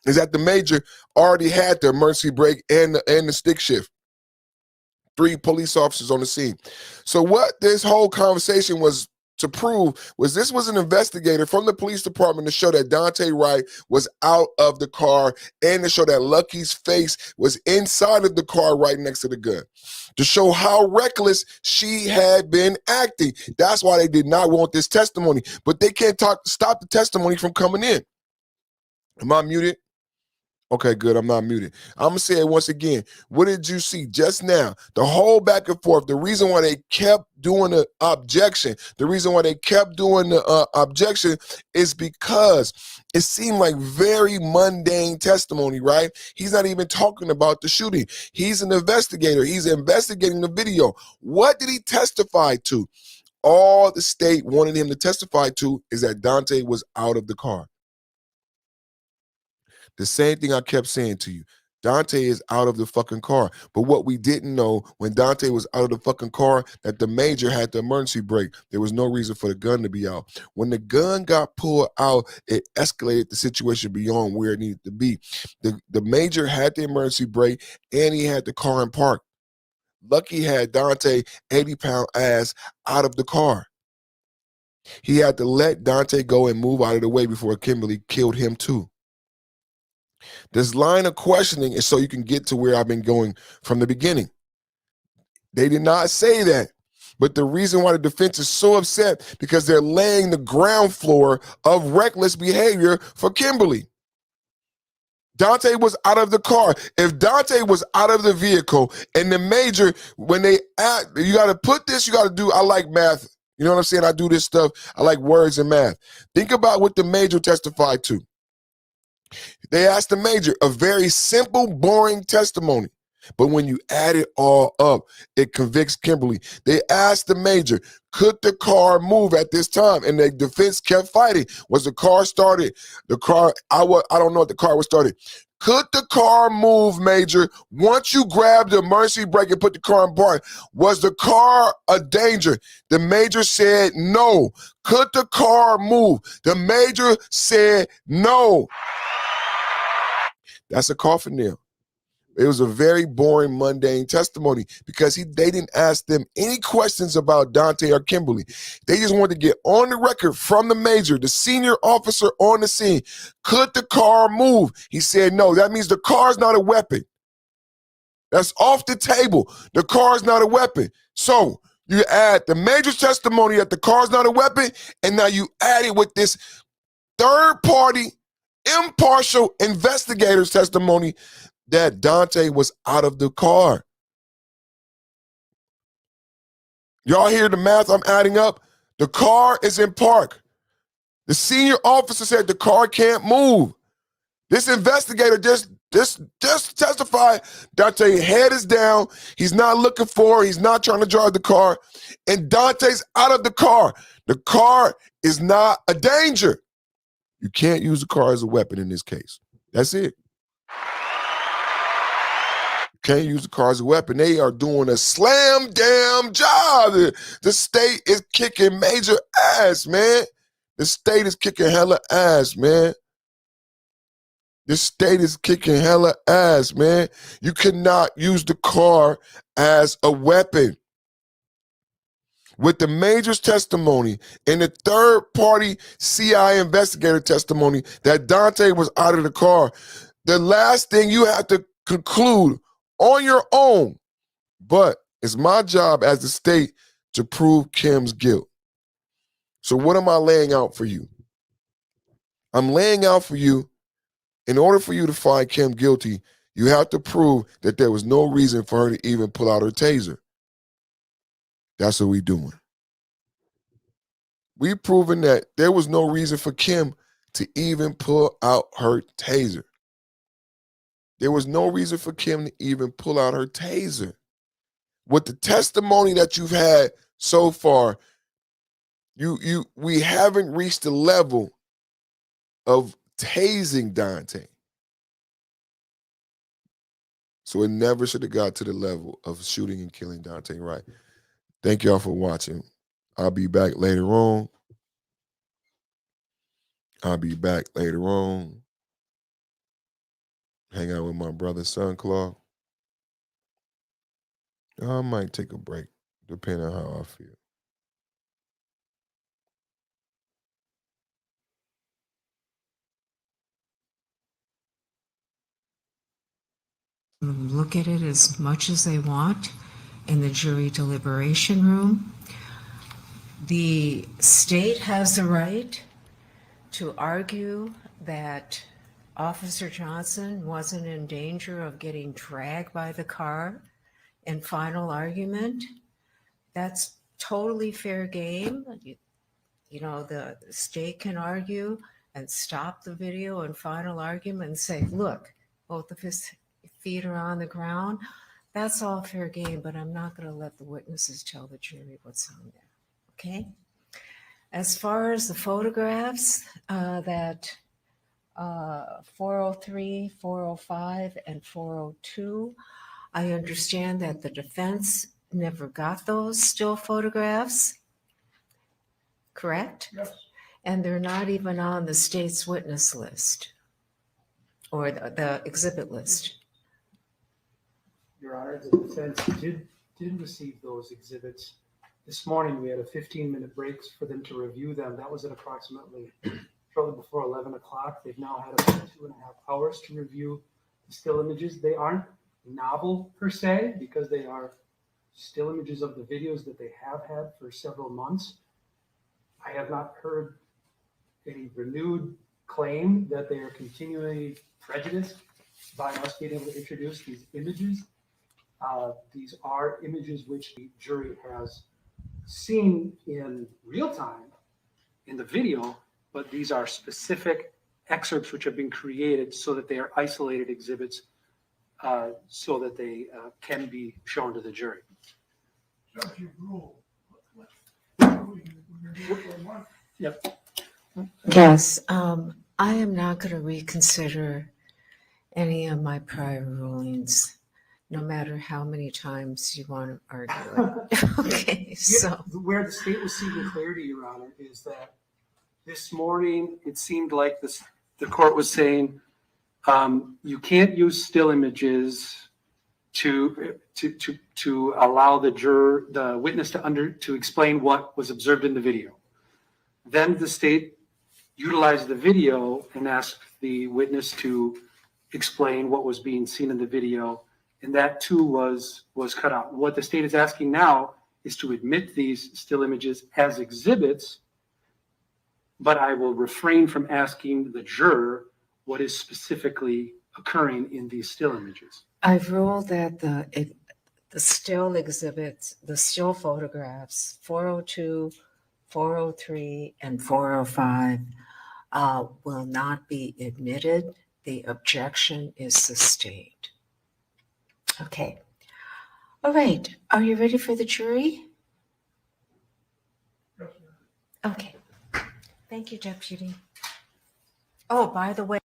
is that the major already had the emergency brake and the stick shift. 3 police officers on the scene. So what this whole conversation was to prove was this was an investigator from the police department to show that Daunte Wright was out of the car and to show that Lucky's face was inside of the car right next to the gun. To show how reckless she had been acting. That's why they did not want this testimony. But they can't stop the testimony from coming in. Am I muted? Okay, good. I'm not muted. I'm going to say it once again. What did you see just now? The whole back and forth, the reason why they kept doing the objection, is because it seemed like very mundane testimony, right? He's not even talking about the shooting. He's an investigator. He's investigating the video. What did he testify to? All the state wanted him to testify to is that Daunte was out of the car. The same thing I kept saying to you. Daunte is out of the fucking car. But what we didn't know when Daunte was out of the fucking car, that the major had the emergency brake. There was no reason for the gun to be out. When the gun got pulled out, it escalated the situation beyond where it needed to be. The major had the emergency brake and he had the car in park. Lucky had Daunte 80-pound ass out of the car. He had to let Daunte go and move out of the way before Kimberly killed him too. This line of questioning is so you can get to where I've been going from the beginning. They did not say that. But the reason why the defense is so upset because they're laying the ground floor of reckless behavior for Kimberly. Dante was out of the car. If Dante was out of the vehicle and the major, when they act, you got to put this, you got to do, I like math. You know what I'm saying? I do this stuff. I like words and math. Think about what the major testified to. They asked the major a very simple, boring testimony. But when you add it all up, it convicts Kimberly. They asked the major, could the car move at this time? And the defense kept fighting. Was the car started? The car, I don't know if the car was started. Could the car move, major? Once you grabbed the emergency brake and put the car in park, was the car a danger? The major said no. Could the car move? The major said no. That's a coffin nail. It was a very boring, mundane testimony because they didn't ask them any questions about Dante or Kimberly. They just wanted to get on the record from the major, the senior officer on the scene. Could the car move? He said no. That means the car's not a weapon. That's off the table. The car's not a weapon. So you add the major's testimony that the car's not a weapon, and now you add it with this third-party, impartial investigator's testimony that Dante was out of the car. Y'all hear the math I'm adding up? The car is in park. The senior officer said the car can't move. This investigator just testified Dante's head is down. He's not looking for her. He's not trying to drive the car. And Dante's out of the car. The car is not a danger. You can't use the car as a weapon in this case. That's it. Can't use the car as a weapon. They are doing a slam damn job. The state is kicking major ass, man. The state is kicking hella ass, man. The state is kicking hella ass, man. You cannot use the car as a weapon. With the major's testimony and the third-party CI investigator testimony that Dante was out of the car, the last thing you have to conclude on your own, but it's my job as the state to prove Kim's guilt. So what am I laying out for you? I'm laying out for you, in order for you to find Kim guilty, you have to prove that there was no reason for her to even pull out her taser. That's what we're doing. We're proving that there was no reason for Kim to even pull out her taser. There was no reason for Kim to even pull out her taser. With the testimony that you've had so far, we haven't reached the level of tasing Dante. So it never should have got to the level of shooting and killing Dante Wright. Thank y'all for watching. I'll be back later on. Hang out with my brother, Sunclaw. I might take a break, depending on how I feel. Look at it as much as they want in the jury deliberation room. The state has the right to argue that Officer Johnson wasn't in danger of getting dragged by the car in final argument. That's totally fair game. You know, the state can argue and stop the video in final argument and say, look, both of his feet are on the ground. That's all fair game, but I'm not going to let the witnesses tell the jury what's on there. Okay? As far as the photographs that 403, 405, and 402, I understand that the defense never got those still photographs, correct? Yes. And they're not even on the state's witness list or the exhibit list. Your Honor, the defense did receive those exhibits. This morning, we had a 15-minute break for them to review them. That was at approximately shortly before 11 o'clock. They've now had about 2.5 hours to review the still images. They aren't novel per se because they are still images of the videos that they have had for several months. I have not heard any renewed claim that they are continually prejudiced by us being able to introduce these images. These are images which the jury has seen in real time in the video, but these are specific excerpts which have been created so that they are isolated exhibits so that they can be shown to the jury. Judge, you rule. We're gonna do it for a month. Yep. Yes, I am not going to reconsider any of my prior rulings, no matter how many times you want to argue it. Okay, so. Where the state was seeking clarity, Your Honor, is that this morning, it seemed like the court was saying, you can't use still images to allow the witness to explain what was observed in the video. Then the state utilized the video and asked the witness to explain what was being seen in the video, and that too was cut out. What the state is asking now is to admit these still images as exhibits, but I will refrain from asking the juror what is specifically occurring in these still images. I've ruled that the still exhibits, the still photographs, 402, 403, and 405 will not be admitted. The objection is sustained. Okay. All right. Are you ready for the jury? Okay. Thank you, Deputy. Oh, by the way,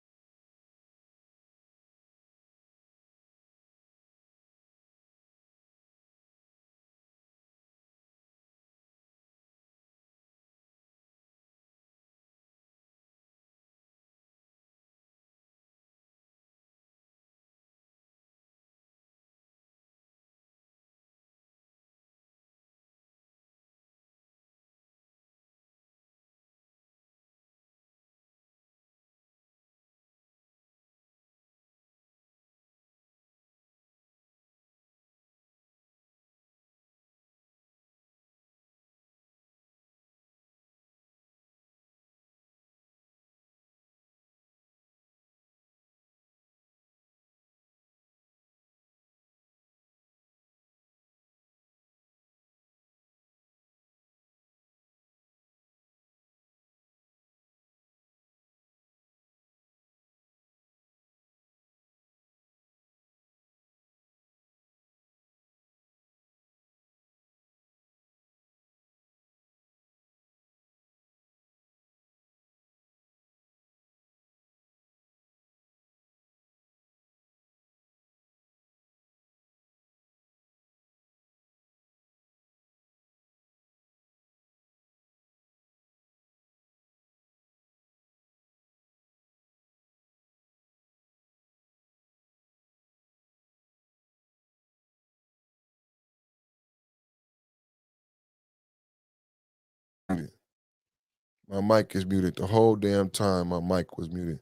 My mic is muted the whole damn time. My mic was muted.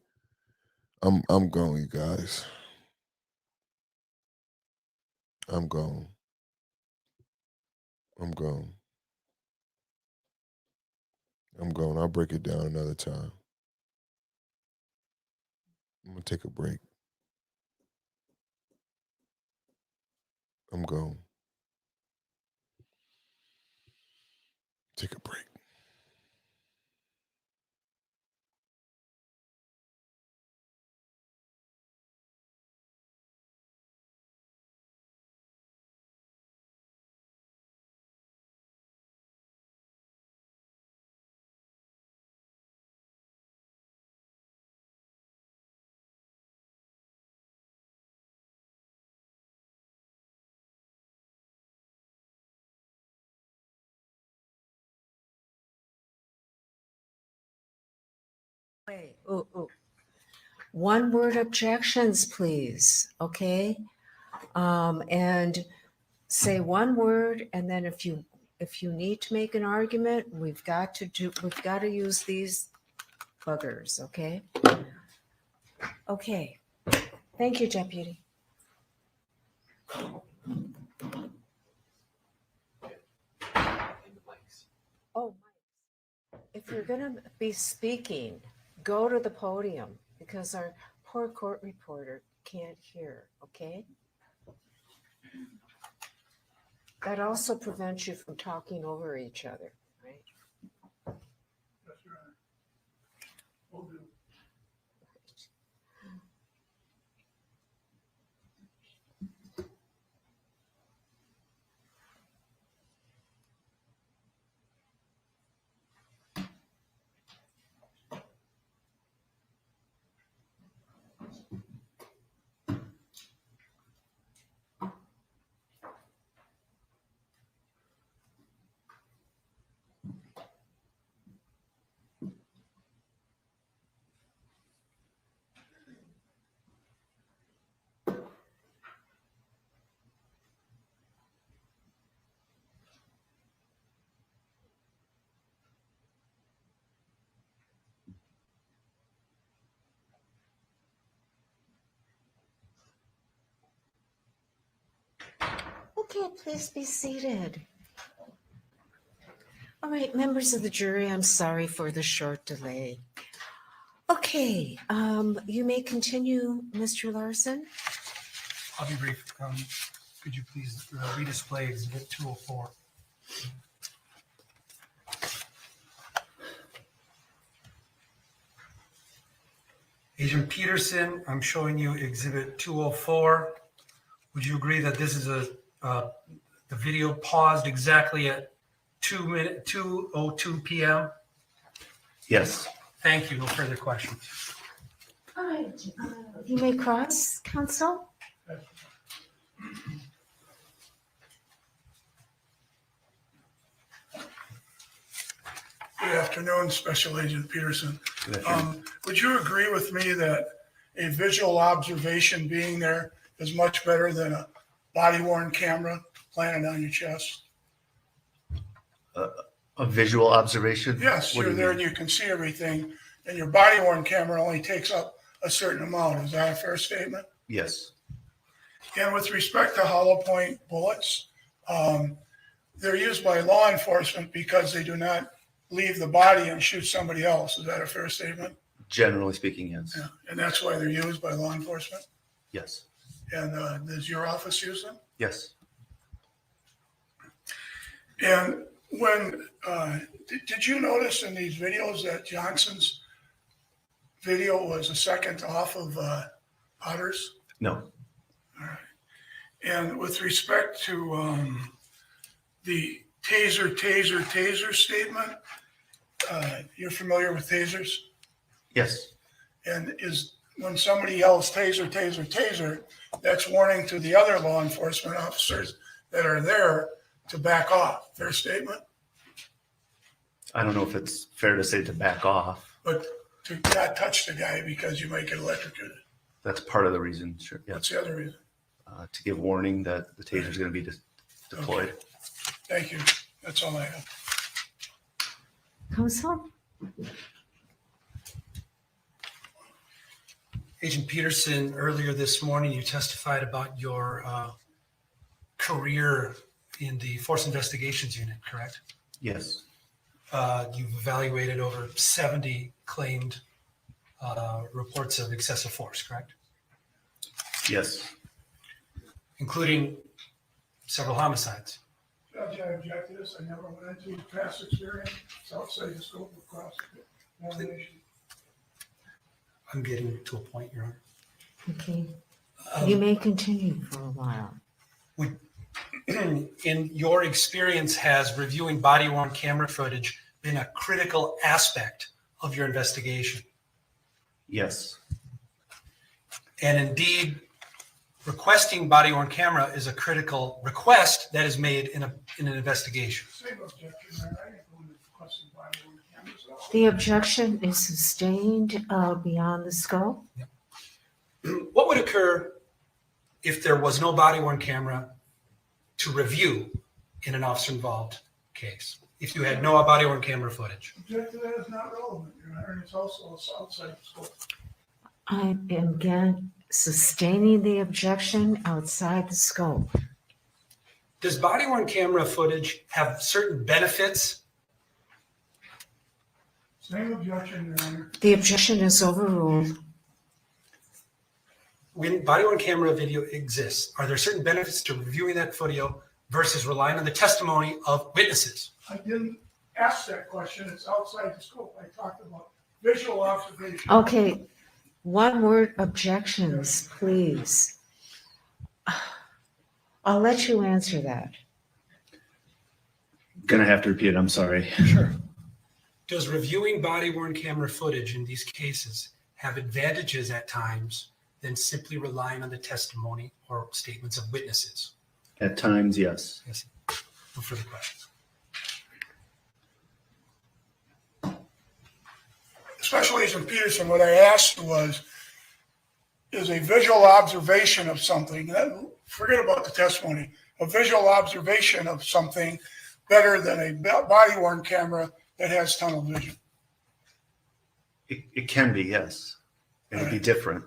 I'm gone, you guys. I'm gone. I'm gone. I'm gone. I'll break it down another time. I'm gonna take a break. I'm gone. Take a break. wait, one word objections, please. Okay. And say one word, and then if you need to make an argument, we've got to use these buggers. Okay. Okay. Thank you, Deputy. Oh, if you're going to be speaking, go to the podium, because our poor court reporter can't hear, okay? That also prevents you from talking over each other, right? Yes, Your Honor. Will do. Okay, please be seated. All right, members of the jury, I'm sorry for the short delay. Okay, you may continue, Mr. Larson. I'll be brief. Could you please redisplay exhibit 204? Agent Peterson, I'm showing you exhibit 204. Would you agree that this is the video paused exactly at 2:02 p.m.? Yes. Thank you. No further questions. All right, you may cross, counsel. Good afternoon, Special Agent Peterson. Good afternoon. Would you agree with me that a visual observation being there is much better than a body-worn camera planted on your chest? A visual observation? Yes, What do you're you there mean? and you can see everything, and your body-worn camera only takes up a certain amount. Is that a fair statement? Yes. And with respect to hollow point bullets, they're used by law enforcement because they do not leave the body and shoot somebody else. Is that a fair statement? Generally speaking, yes. Yeah. And that's why they're used by law enforcement? Yes. And does your office use them? Yes. And when, did you notice in these videos that Johnson's video was a second off of Potter's? No. All right. And with respect to the taser statement, you're familiar with tasers? Yes. And is when somebody yells taser, that's warning to the other law enforcement officers that are there to back off. Fair statement? I don't know if it's fair to say to back off. But to not touch the guy because you might get electrocuted. That's part of the reason, sure. Yeah. What's the other reason? To give warning that the taser is going to be deployed. Okay. Thank you. That's all I have. Counsel? Agent Peterson, earlier this morning, you testified about your career in the Force Investigations Unit, correct? Yes. You've evaluated over 70 claimed reports of excessive force, correct? Yes. Including several homicides. Judge, I object to this. I never went into past experience. It's outside the scope of cross-examination. I'm getting to a point, Your Honor. Okay. You may continue for a while. In your experience, has reviewing body-worn camera footage been a critical aspect of your investigation? Yes. And indeed, requesting body-worn camera is a critical request that is made in an investigation. Same objection, man. I ain't going to request a body-worn cameras at all. The objection is sustained beyond the scope. What would occur if there was no body-worn camera to review in an officer-involved case? If you had no body-worn camera footage? Object to that is not relevant, Your Honor, and it's also outside the scope. I am again sustaining the objection outside the scope. Does body-worn camera footage have certain benefits? Same objection, Your Honor. The objection is overruled. when body-worn camera video exists, are there certain benefits to reviewing that video versus relying on the testimony of witnesses? I didn't ask that question. It's outside the scope. I talked about visual observation. Okay, one word objections, please. I'll let you answer that. Gonna have to repeat it, I'm sorry. Sure. Does reviewing body-worn camera footage in these cases have advantages at times than simply relying on the testimony or statements of witnesses? At times, yes. Yes. No further questions. Special Agent Peterson, what I asked was, is a visual observation of something, forget about the testimony, a visual observation of something better than a body-worn camera that has tunnel vision? It can be, yes. It'll be different.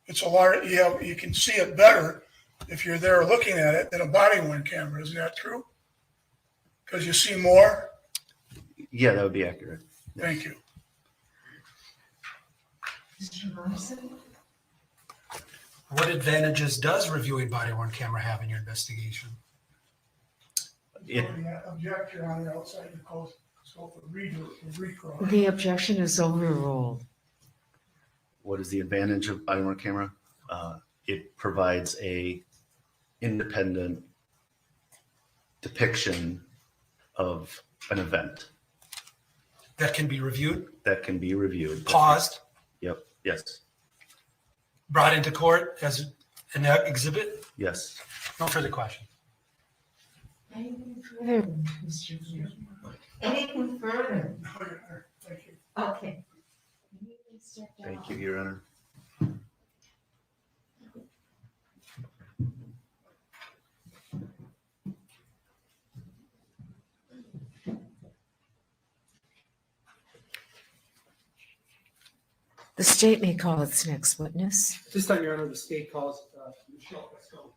It's a large, you can see it better if you're there looking at it than a body-worn camera. Isn't that true? Because you see more? Yeah, that would be accurate. Thank you. Mr. Morrison? What advantages does reviewing body-worn camera have in your investigation? Object, Your Honor, outside the scope of recall. The objection is overruled. What is the advantage of body-worn camera? It provides a independent depiction of an event. That can be reviewed, That can be reviewed. paused, Yep, yes, brought into court as an exhibit? yes. No further questions. Anything further, Mr. Chair? Anything further? Thank you. Okay. Thank you, Your Honor. The state may call its next witness. This time, Your Honor, the state calls Michelle Pascal.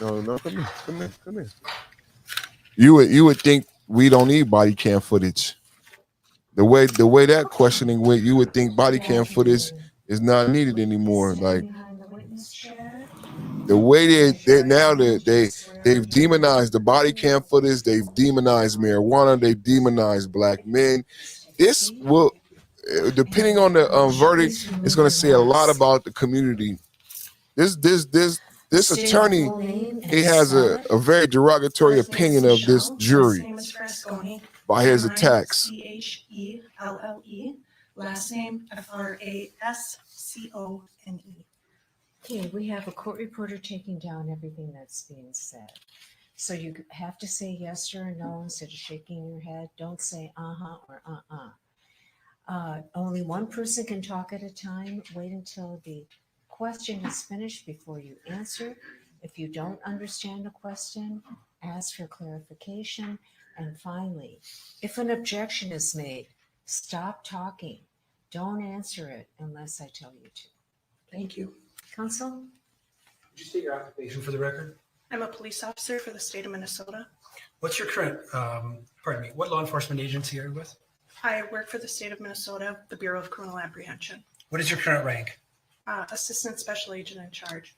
No, come here. You would think we don't need body cam footage. The way that questioning went, you would think body cam footage is not needed anymore. Like the way they've demonized the body cam footage, they've demonized marijuana, they've demonized black men. This will, depending on the verdict, it's going to say a lot about the community. This attorney, he has a very derogatory opinion of this jury by his attacks. Chelle, last name Frascone. Okay, we have a court reporter taking down everything that's being said. So you have to say yes or no instead of shaking your head. Don't say uh-huh or uh-uh. Only one person can talk at a time. Wait until the question is finished before you answer. If you don't understand a question, ask for clarification. And finally, if an objection is made, stop talking. Don't answer it unless I tell you to. Thank you. Counsel? Would you state your occupation For the record, I'm a police officer for the state of Minnesota. what's your current, what law enforcement agency are you with? I work for the state of Minnesota, the Bureau of Criminal Apprehension. What is your current rank? Assistant Special Agent in charge.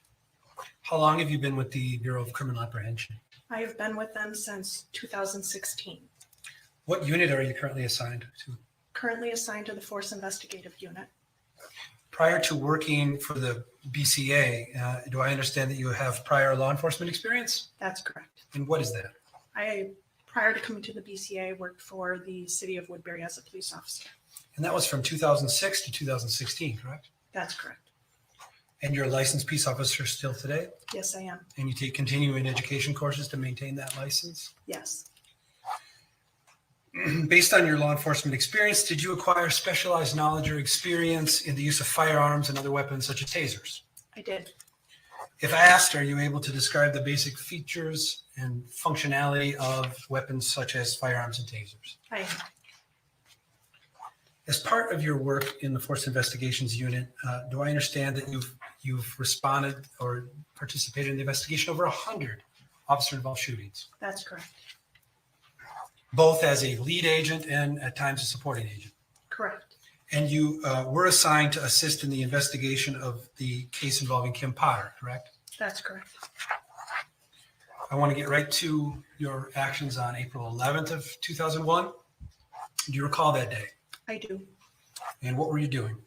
How long have you been with the Bureau of Criminal Apprehension? I have been with them since 2016. What unit are you currently assigned to? Currently assigned to the Force Investigative Unit. Prior to working for the BCA, do I understand that you have prior law enforcement experience? That's correct. And what is that? Prior to coming to the BCA, worked for the city of Woodbury as a police officer. And that was from 2006 to 2016, correct? That's correct. And you're a licensed peace officer still today? Yes, I am. And you take continuing education courses to maintain that license? Yes. Based on your law enforcement experience, did you acquire specialized knowledge or experience in the use of firearms and other weapons such as tasers? I did. If asked, are you able to describe the basic features and functionality of weapons such as firearms and tasers? I am. As part of your work in the Force Investigations Unit, do I understand that you've responded or participated in the investigation over 100 officer-involved shootings, That's correct. both as a lead agent and at times a supporting agent? Correct. And you were assigned to assist in the investigation of the case involving Kim Potter, correct? That's correct. I want to get right to your actions on April 11th of 2001. Do you recall that day? I do. And what were you doing?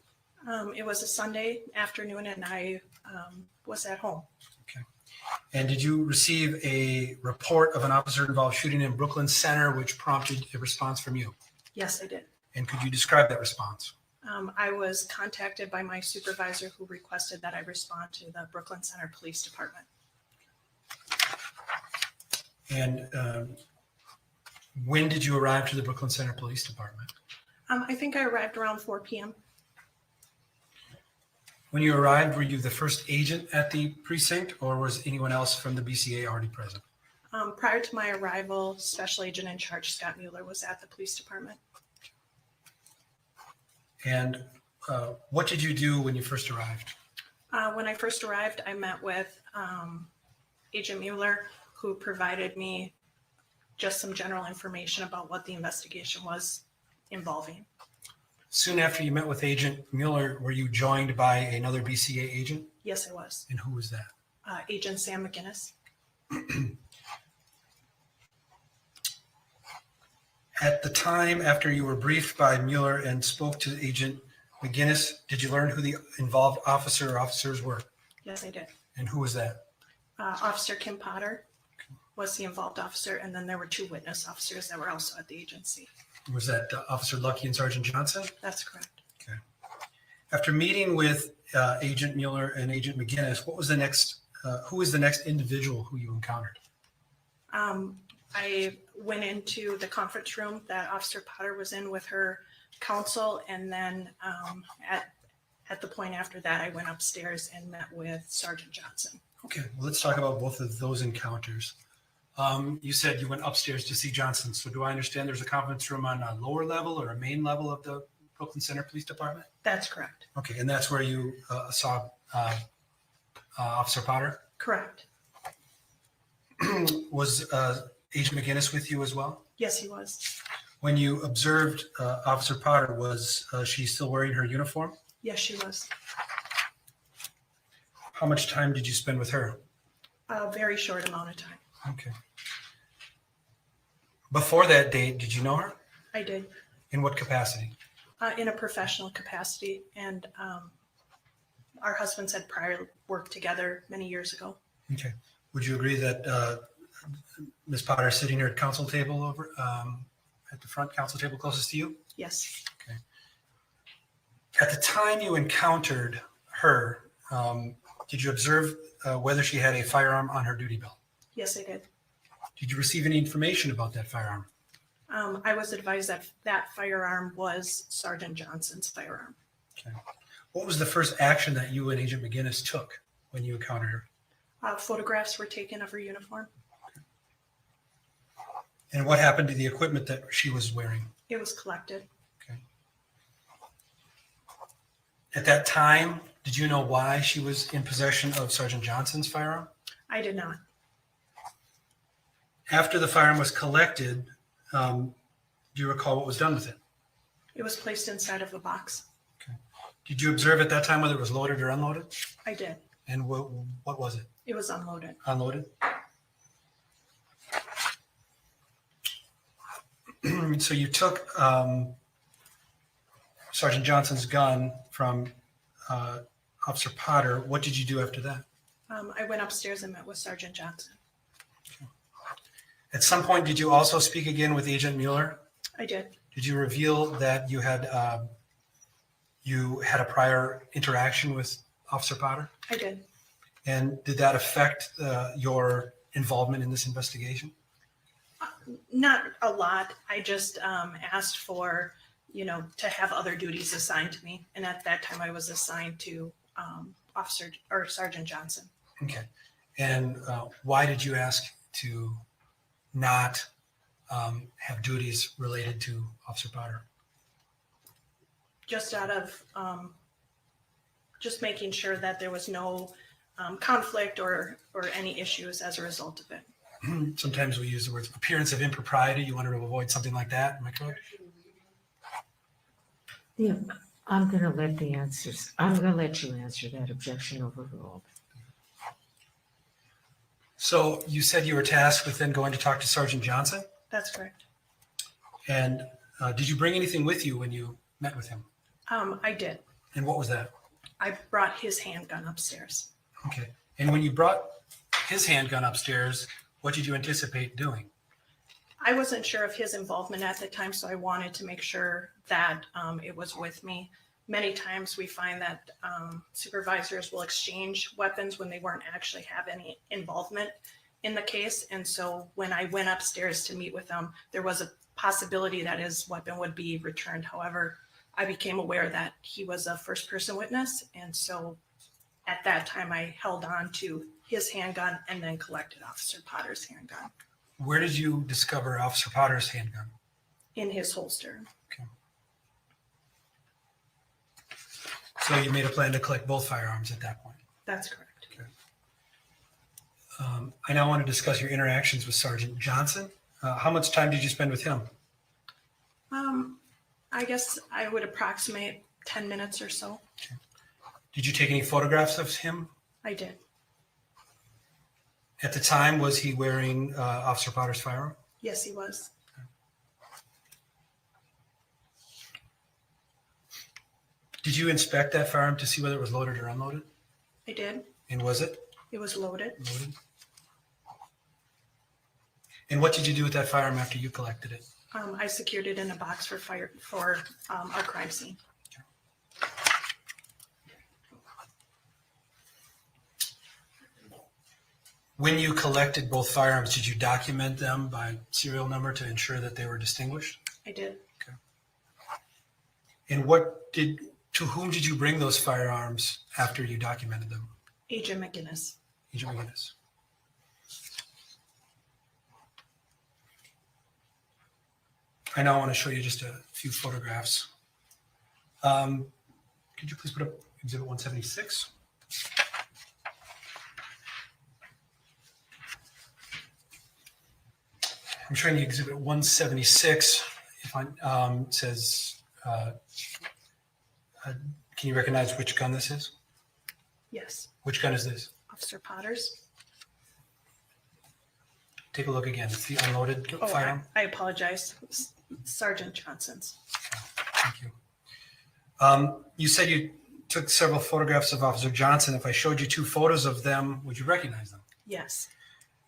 It was a Sunday afternoon and I was at home. And did you receive a report of an officer-involved shooting in Brooklyn Center, which prompted a response from you? Yes, I did. And could you describe that response? I was contacted by my supervisor who requested that I respond to the Brooklyn Center Police Department. And when did you arrive to the Brooklyn Center Police Department? I think I arrived around 4 p.m. When you arrived, were you the first agent at the precinct, or was anyone else from the BCA already present? Prior to my arrival, Special Agent in Charge Scott Mueller was at the police department. And what did you do when you first arrived? When I first arrived, I met with Agent Mueller, who provided me just some general information about what the investigation was involving. Soon after you met with Agent Mueller, were you joined by another BCA agent? Yes, I was. And who was that? Agent Sam McGinnis. At the time after you were briefed by Mueller and spoke to Agent McGinnis, did you learn who the involved officer or officers were? Yes, I did. And who was that? Officer Kim Potter was the involved officer, and then there were 2 witness officers that were also at the agency. Was that Officer Lucky and Sergeant Johnson? That's correct. Okay. After meeting with Agent Mueller and Agent McGinnis, what was the next? Who was the next individual who you encountered? I went into the conference room that Officer Potter was in with her counsel, and then at the point after that, I went upstairs and met with Sergeant Johnson. Okay, well, let's talk about both of those encounters. You said you went upstairs to see Johnson. So do I understand there's a conference room on a lower level or a main level of the Brooklyn Center Police Department? That's correct. Okay, and that's where you saw Officer Potter? Correct. Was Agent McGinnis with you as well? Yes, he was. When you observed Officer Potter, was she still wearing her uniform? Yes, she was. How much time did you spend with her? A very short amount of time. Okay. Before that date, did you know her? I did. In what capacity? In a professional capacity, and our husbands had prior worked together many years ago. Okay. Would you agree that Ms. Potter is sitting here at council table over at the front council table closest to you? Yes. Okay. At the time you encountered her, did you observe whether she had a firearm on her duty belt? Yes, I did. Did you receive any information about that firearm? I was advised that that firearm was Sergeant Johnson's firearm. Okay. What was the first action that you and Agent McGinnis took when you encountered her? Photographs were taken of her uniform. And what happened to the equipment that she was wearing? It was collected. Okay. At that time, did you know why she was in possession of Sergeant Johnson's firearm? I did not. After the firearm was collected, do you recall what was done with it? It was placed inside of a box. Did you observe at that time whether it was loaded or unloaded? I did. And what was it? It was unloaded. Unloaded? So you took Sergeant Johnson's gun from Officer Potter. What did you do after that? I went upstairs and met with Sergeant Johnson. At some point, did you also speak again with Agent Mueller? I did. Did you reveal that you had a prior interaction with Officer Potter? I did. And did that affect your involvement in this investigation? Not a lot. I just asked for, to have other duties assigned to me. And at that time I was assigned to Officer or Sergeant Johnson. Okay. And why did you ask to not have duties related to Officer Potter? Just out of just making sure that there was no conflict or any issues as a result of it. Sometimes we use the words appearance of impropriety. You wanted to avoid something like that. Am I correct? Yeah, I'm gonna let the answers, I'm gonna let you answer that objection overruled. So you said you were tasked with then going to talk to Sergeant Johnson? That's correct. And did you bring anything with you when you met with him? I did. And what was that? I brought his handgun upstairs. Okay. And when you brought his handgun upstairs, what did you anticipate doing? I wasn't sure of his involvement at the time, so I wanted to make sure that it was with me. Many times we find that supervisors will exchange weapons when they weren't actually have any involvement in the case. And so when I went upstairs to meet with him, there was a possibility that his weapon would be returned. However, I became aware that he was a first person witness. And so at that time, I held on to his handgun and then collected Officer Potter's handgun Where did you discover Officer Potter's handgun? in his holster. So you made a plan to collect both firearms at that point. That's correct. I now want to discuss your interactions with Sergeant Johnson. How much time did you spend with him? I guess I would approximate 10 minutes or so. Did you take any photographs of him? I did. At the time, was he wearing Officer Potter's firearm? Yes, he was. Did you inspect that firearm to see whether it was loaded or unloaded? I did. And was it It was loaded. loaded? And what did you do with that firearm after you collected it? I secured it in a box for our crime scene. When you collected both firearms, did you document them by serial number to ensure that they were distinguished? I did. And to whom did you bring those firearms after you documented them? Agent McGinnis. Agent McGinnis. I now want to show you just a few photographs. Could you please put up Exhibit 176? I'm showing you Exhibit 176. If I says, can you recognize which gun this is? Yes. Which gun is this? Officer Potter's. Take a look again. It's the unloaded Oh, firearm. I apologize. Sergeant Johnson's. Thank you. You said you took several photographs of Officer Johnson. If I showed you two photos of them, would you recognize them? Yes.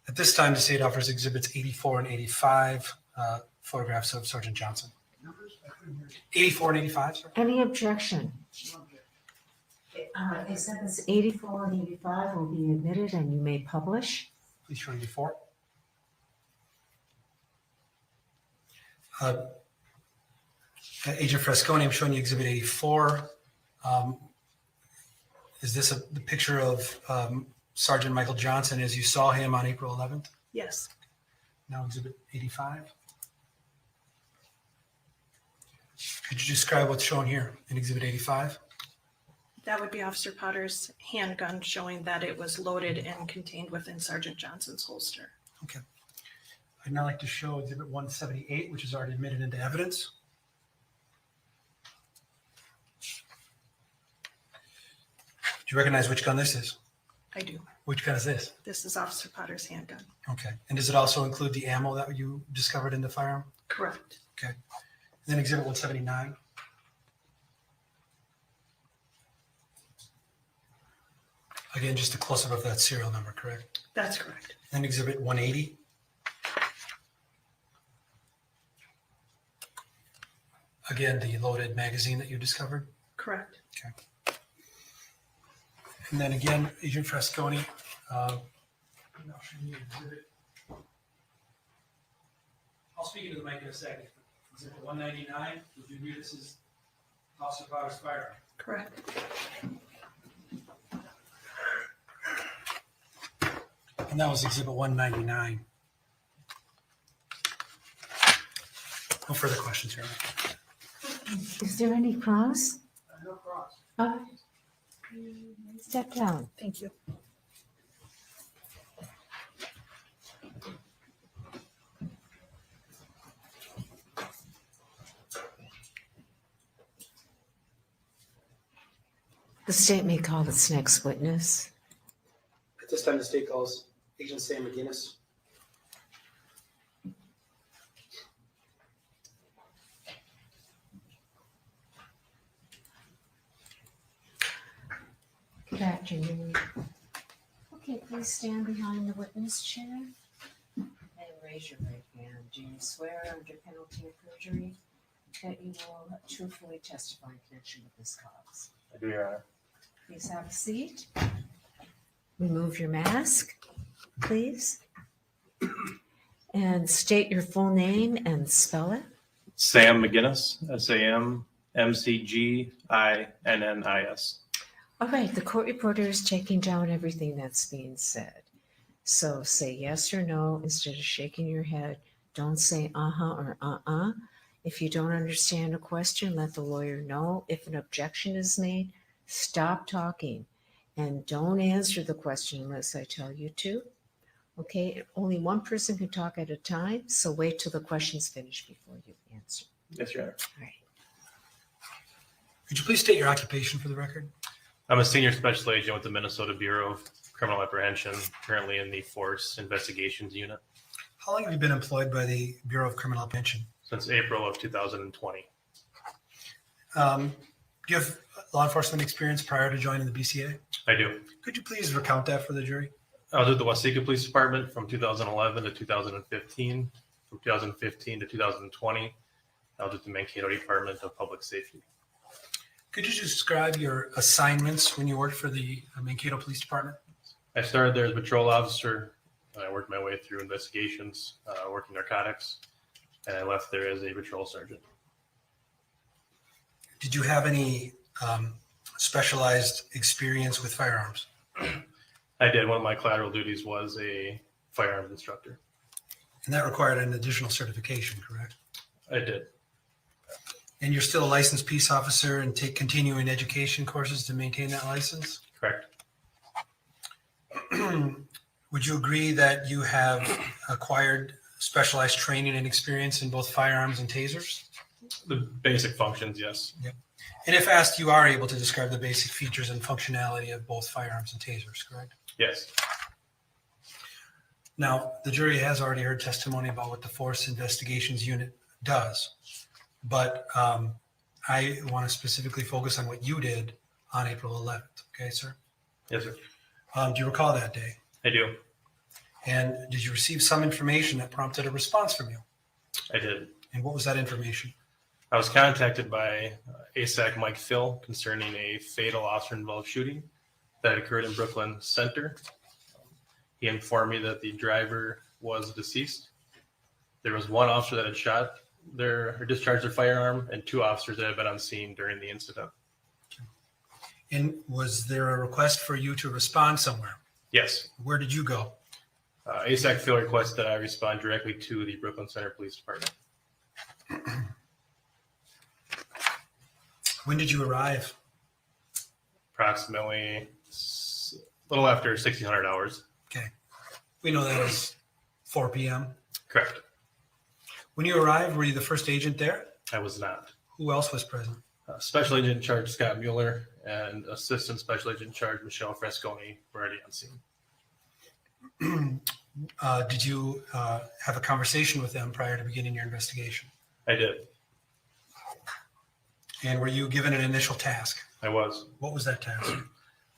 At this time, the state offers exhibits 84 and 85, photographs of Sergeant Johnson. 84 and 85, sir? Any objection? Exhibits 84 and 85 will be admitted and you may publish. Please show 84. Agent Fresconi, I'm showing you Exhibit 84. Is this the picture of Sergeant Michael Johnson as you saw him on April 11th? Yes. Now Exhibit 85. Could you describe what's shown here in Exhibit 85? That would be Officer Potter's handgun showing that it was loaded and contained within Sergeant Johnson's holster. Okay. I'd now like to show Exhibit 178, which is already admitted into evidence. Do you recognize which gun this is? I do. Which gun is this? This is Officer Potter's handgun. Okay. And does it also include the ammo that you discovered in the firearm? Correct. Okay. And then Exhibit 179. Again, just a close-up of that serial number, correct? That's correct. Then Exhibit 180. Again, the loaded magazine that you discovered. Correct. Okay. And then again, Agent Fresconi. I'll speak into the mic in a second. Exhibit 199, would you agree this is Officer Potter's firearm? Correct. And that was Exhibit 199. No further questions here. Is there any cross? No cross. Step down. Thank you. The state may call its next witness. At this time, the state calls Agent Sam McGinnis. Good afternoon. Okay, please stand behind the witness chair and raise your right hand. Do you swear under penalty of perjury that you will truthfully testify in connection with this cause? I do, Your Honor. Please have a seat. Remove your mask, please. And state your full name and spell it. Sam McGinnis, SAMMCGINNIS. All right, the court reporter is taking down everything that's being said. So say yes or no instead of shaking your head. Don't say uh-huh or uh-uh. If you don't understand a question, let the lawyer know. If an objection is made, stop talking and don't answer the question unless I tell you to. Okay, only one person can talk at a time, so wait till the question's finished before you answer. Yes, Your Honor. All right. Could you please state your occupation for the record? I'm a senior special agent with the Minnesota Bureau of Criminal Apprehension, currently in the Force Investigations Unit How long have you been employed by the Bureau of Criminal Apprehension? since April of 2020. Do you have law enforcement experience prior to joining the BCA? I do. Could you please recount that for the jury? I was with the Waseca Police Department from 2011 to 2015. From 2015 to 2020, I was with the Mankato Department of Public Safety. Could you describe your assignments when you worked for the Mankato Police Department? I started there as a patrol officer. I worked my way through investigations, working narcotics, and I left there as a patrol sergeant. Did you have any specialized experience with firearms? I did. One of my collateral duties was a firearms instructor. And that required an additional certification, correct? I did. And you're still a licensed peace officer and take continuing education courses to maintain that license? Correct. Would you agree that you have acquired specialized training and experience in both firearms and tasers? The basic functions, yes. Yep. And if asked, you are able to describe the basic features and functionality of both firearms and tasers, correct? Yes. Now, the jury has already heard testimony about what the Force Investigations Unit does, but I want to specifically focus on what you did on April 11th. Okay, sir? Yes, sir. Do you recall that day? I do. And did you receive some information that prompted a response from you? I did. And what was that information? I was contacted by ASAC Mike Phil concerning a fatal officer-involved shooting that occurred in Brooklyn Center. He informed me that the driver was deceased. There was one officer that had shot or discharged their firearm, and two officers that had been on scene during the incident. And was there a request for you to respond somewhere? Yes. Where did you go? ASAC Phil requested that I respond directly to the Brooklyn Center Police Department. When did you arrive? Approximately a little after 1,600 hours. Okay. We know that was 4 p.m. Correct. When you arrived, were you the first agent there? I was not. Who else was present? Special Agent in Charge Scott Mueller and Assistant Special Agent in Charge Michelle Fresconi were already on scene. Did you have a conversation with them prior to beginning your investigation? I did. And were you given an initial task? I was. What was that task?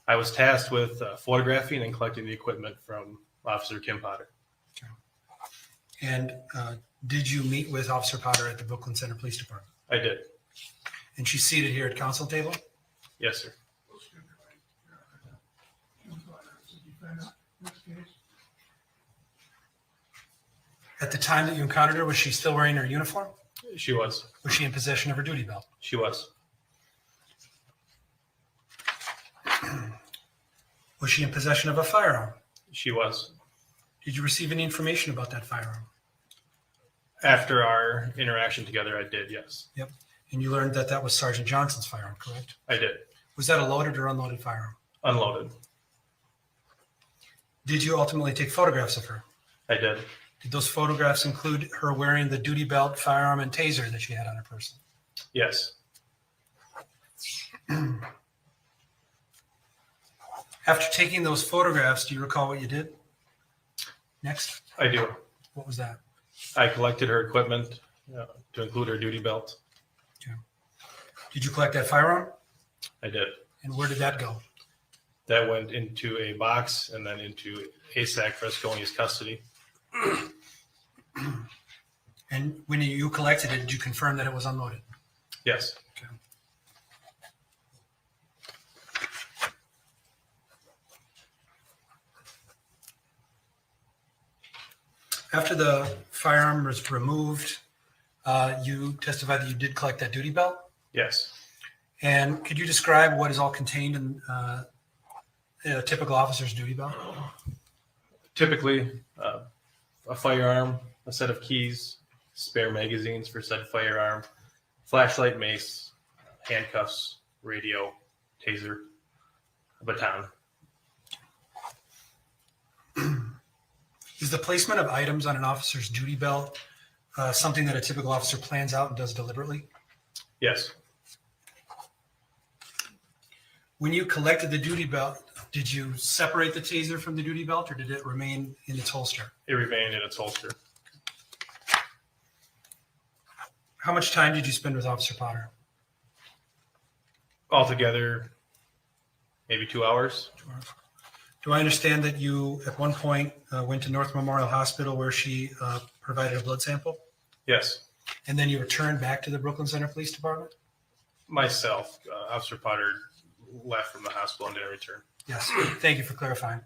I was tasked with photographing and collecting the equipment from Officer Kim Potter. And did you meet with Officer Potter at the Brooklyn Center Police Department? I did. And she's seated here at council table? Yes, sir. At the time that you encountered her, was she still wearing her uniform? She was. Was she in possession of her duty belt? She was. Was she in possession of a firearm? She was. Did you receive any information about that firearm? After our interaction together, I did, yes. Yep. And you learned that that was Sergeant Johnson's firearm, correct? I did. Was that a loaded or unloaded firearm? Unloaded. Did you ultimately take photographs of her? I did. Did those photographs include her wearing the duty belt, firearm, and taser that she had on her person? Yes. After taking those photographs, do you recall what you did next? I do. What was that? I collected her equipment to include her duty belt. Did you collect that firearm? I did. And where did that go? That went into a box and then into ASAC Fresconi's custody. And when you collected it, did you confirm that it was unloaded? Yes. Okay. After the firearm was removed, you testified that you did collect that duty belt. Yes. And could you describe what is all contained in a typical officer's duty belt? Typically, a firearm, a set of keys, spare magazines for said firearm, flashlight, mace, handcuffs, radio, taser, a baton. Is the placement of items on an officer's duty belt something that a typical officer plans out and does deliberately? Yes. When you collected the duty belt, did you separate the taser from the duty belt or did it remain in its holster? It remained in its holster. How much time did you spend with Officer Potter? Altogether, maybe 2 hours. Do I understand that you, at one point, went to North Memorial Hospital where she provided a blood sample? Yes. And then you returned back to the Brooklyn Center Police Department? Myself, Officer Potter left from the hospital and didn't return. Yes, thank you for clarifying.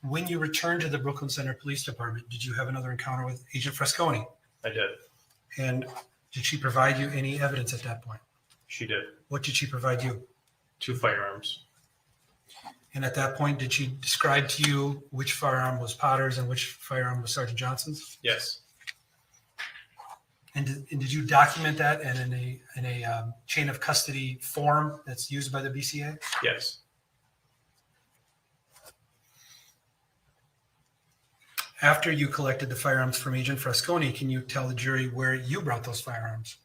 When you returned to the Brooklyn Center Police Department, did you have another encounter with Agent Fresconi? I did. And did she provide you any evidence at that point? She did. What did she provide you? 2 firearms. And at that point, did she describe to you which firearm was Potter's and which firearm was Sergeant Johnson's? Yes. And did you document that and in a chain of custody form that's used by the BCA? Yes. After you collected the firearms from Agent Fresconi, can you tell the jury where you brought those firearms?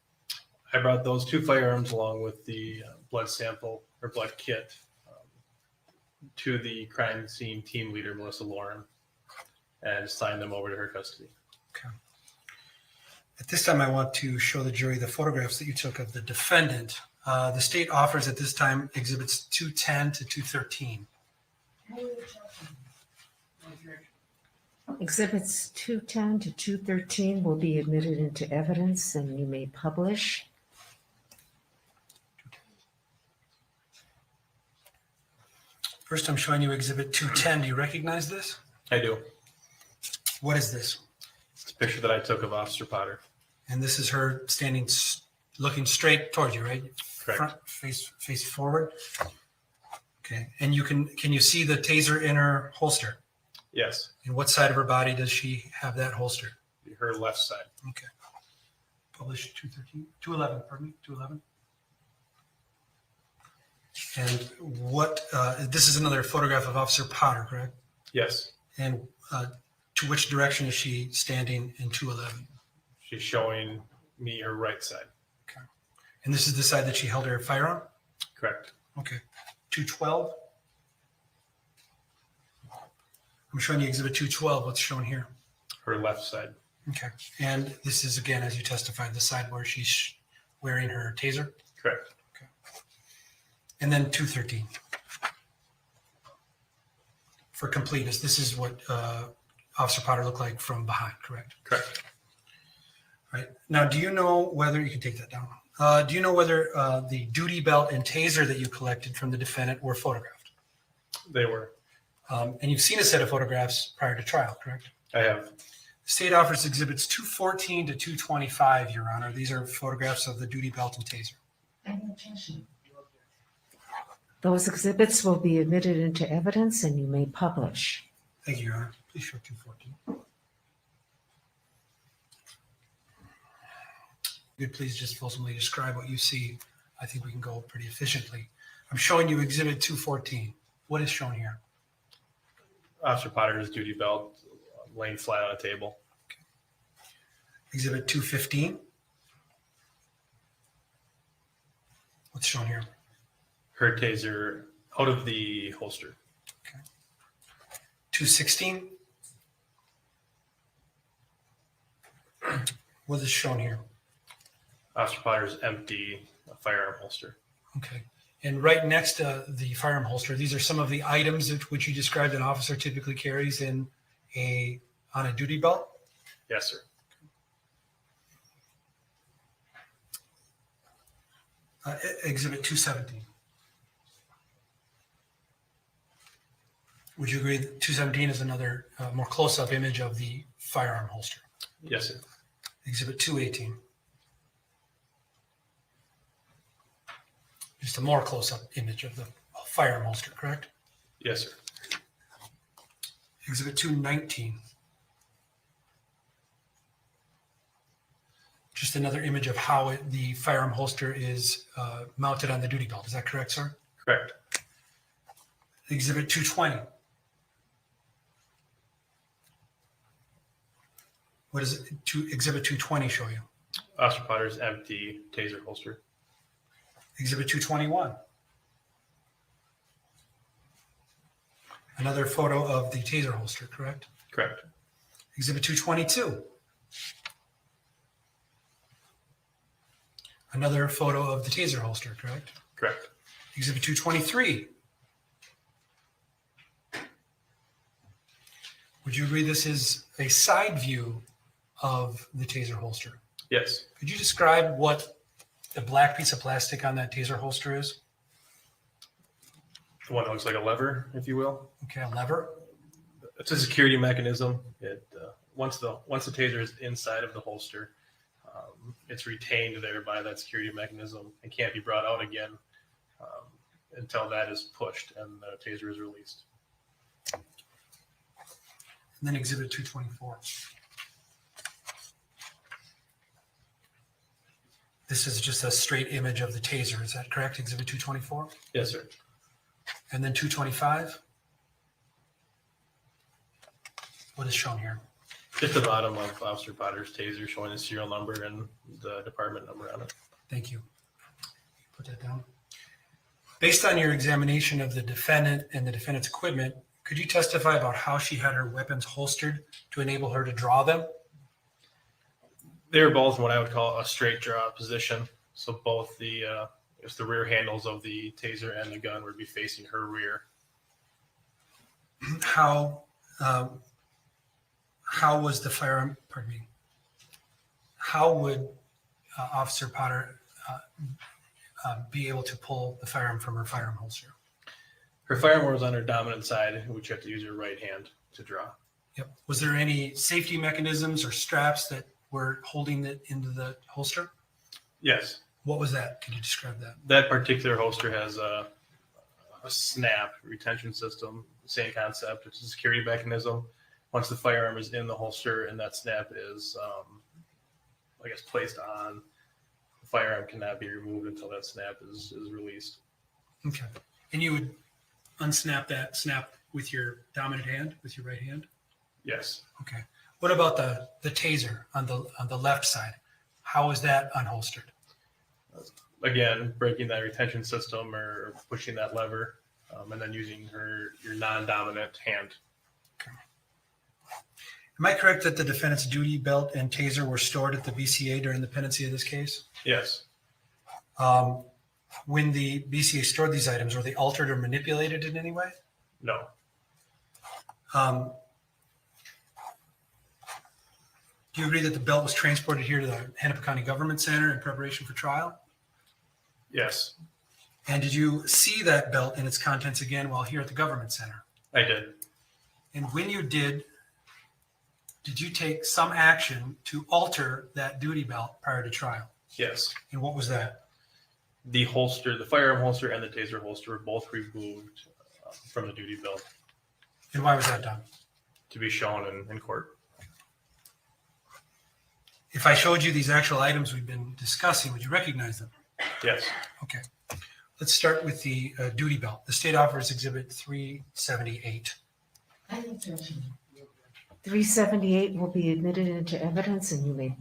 I brought those 2 firearms along with the blood sample or blood kit to the crime scene team leader, Melissa Lauren, and signed them over to her custody. Okay. At this time, I want to show the jury the photographs that you took of the defendant. The state offers at this time exhibits 210 to 213. Exhibits 210 to 213 will be admitted into evidence and you may publish. First, I'm showing you exhibit 210. Do you recognize this? I do. What is this? It's a picture that I took of Officer Potter. And this is her standing, looking straight towards you, right? Correct. Front, face forward. Okay. And can you see the taser in her holster? Yes. And what side of her body does she have that holster? Her left side. Okay. Published 211, pardon me, 211. And what, this is another photograph of Officer Potter, correct? Yes. And to which direction is she standing in 211? She's showing me her right side. Okay. And this is the side that she held her firearm? Correct. Okay. 212? I'm showing you exhibit 212. What's shown here? Her left side. Okay. And this is, again, as you testified, the side where she's wearing her taser? Correct. Okay. And then 213. For completeness, this is what Officer Potter looked like from behind, correct? Correct. Right. Now, do you know whether, you can take that down. Do you know whether the duty belt and taser that you collected from the defendant were photographed? They were. And you've seen a set of photographs prior to trial, correct? I have. The state offers exhibits 214 to 225, Your Honor. These are photographs of the duty belt and taser. Those exhibits will be admitted into evidence and you may publish. Thank you, Your Honor. Please show 214. Could please just fulsomely describe what you see? I think we can go pretty efficiently. I'm showing you exhibit 214. What is shown here? Officer Potter's duty belt laying flat on a table. Exhibit 215. What's shown here? Her taser Out of the holster. 216. What is shown here? Officer Potter's empty firearm holster. Okay. And right next to the firearm holster, these are some of the items which you described an officer typically carries on a duty belt. Yes, sir. Exhibit 217. Would you agree that 217 is another more close-up image of the firearm holster? Yes, sir. Exhibit 218. Just a more close-up image of the firearm holster, correct? Yes, sir. Exhibit 219. Just another image of how the firearm holster is mounted on the duty belt. Is that correct, sir? Correct. Exhibit 220. What does Exhibit 220 show you? Officer Potter's empty taser holster. Exhibit 221. Another photo of the taser holster, correct? Correct. Exhibit 222. Another photo of the taser holster, correct? Correct. Exhibit 223. Would you agree this is a side view of the taser holster? Yes. Could you describe what the black piece of plastic on that taser holster is? The one that looks like a lever, if you will. Okay, a lever. It's a security mechanism. It once the taser is inside of the holster, it's retained there by that security mechanism and can't be brought out again until that is pushed and the taser is released. And then Exhibit 224. This is just a straight image of the taser. Is that correct? Exhibit 224? Yes, sir. And then 225? What is shown here? Just the bottom of Officer Potter's taser showing the serial number and the department number on it. Thank you. Put that down. Based on your examination of the defendant and the defendant's equipment, could you testify about how she had her weapons holstered to enable her to draw them? They were both in what I would call a straight draw position. So both the rear handles of the taser and the gun would be facing her rear. How was the firearm, pardon me, how would Officer Potter be able to pull the firearm from her firearm holster? Her firearm was on her dominant side, which you have to use your right hand to draw. Yep. Was there any safety mechanisms or straps that were holding it into the holster? Yes. What was that? Could you describe that? That particular holster has a snap retention system, same concept. It's a security mechanism. Once the firearm is in the holster and that snap is, placed on, the firearm cannot be removed until that snap is released. Okay. And you would unsnap that snap with your dominant hand, with your right hand? Yes. Okay. What about the taser on the left side? How is that unholstered? Again, breaking that retention system or pushing that lever, and then using your non-dominant hand. Okay. Am I correct that the defendant's duty belt and taser were stored at the BCA during the pendency of this case? Yes. When the BCA stored these items, were they altered or manipulated in any way? No. Do you agree that the belt was transported here to the Hennepin County Government Center in preparation for trial? Yes, And did you see that belt and its contents again while here at the Government Center? I did. And when you did you take some action to alter that duty belt prior to trial? Yes. And what was that? The holster, the firearm holster and the taser holster were both removed from the duty belt And why was that done? to be shown in court. If I showed you these actual items we've been discussing, would you recognize them? Yes. Okay. Let's start with the duty belt. The state offers Exhibit 378. 378 will be admitted into evidence, and you may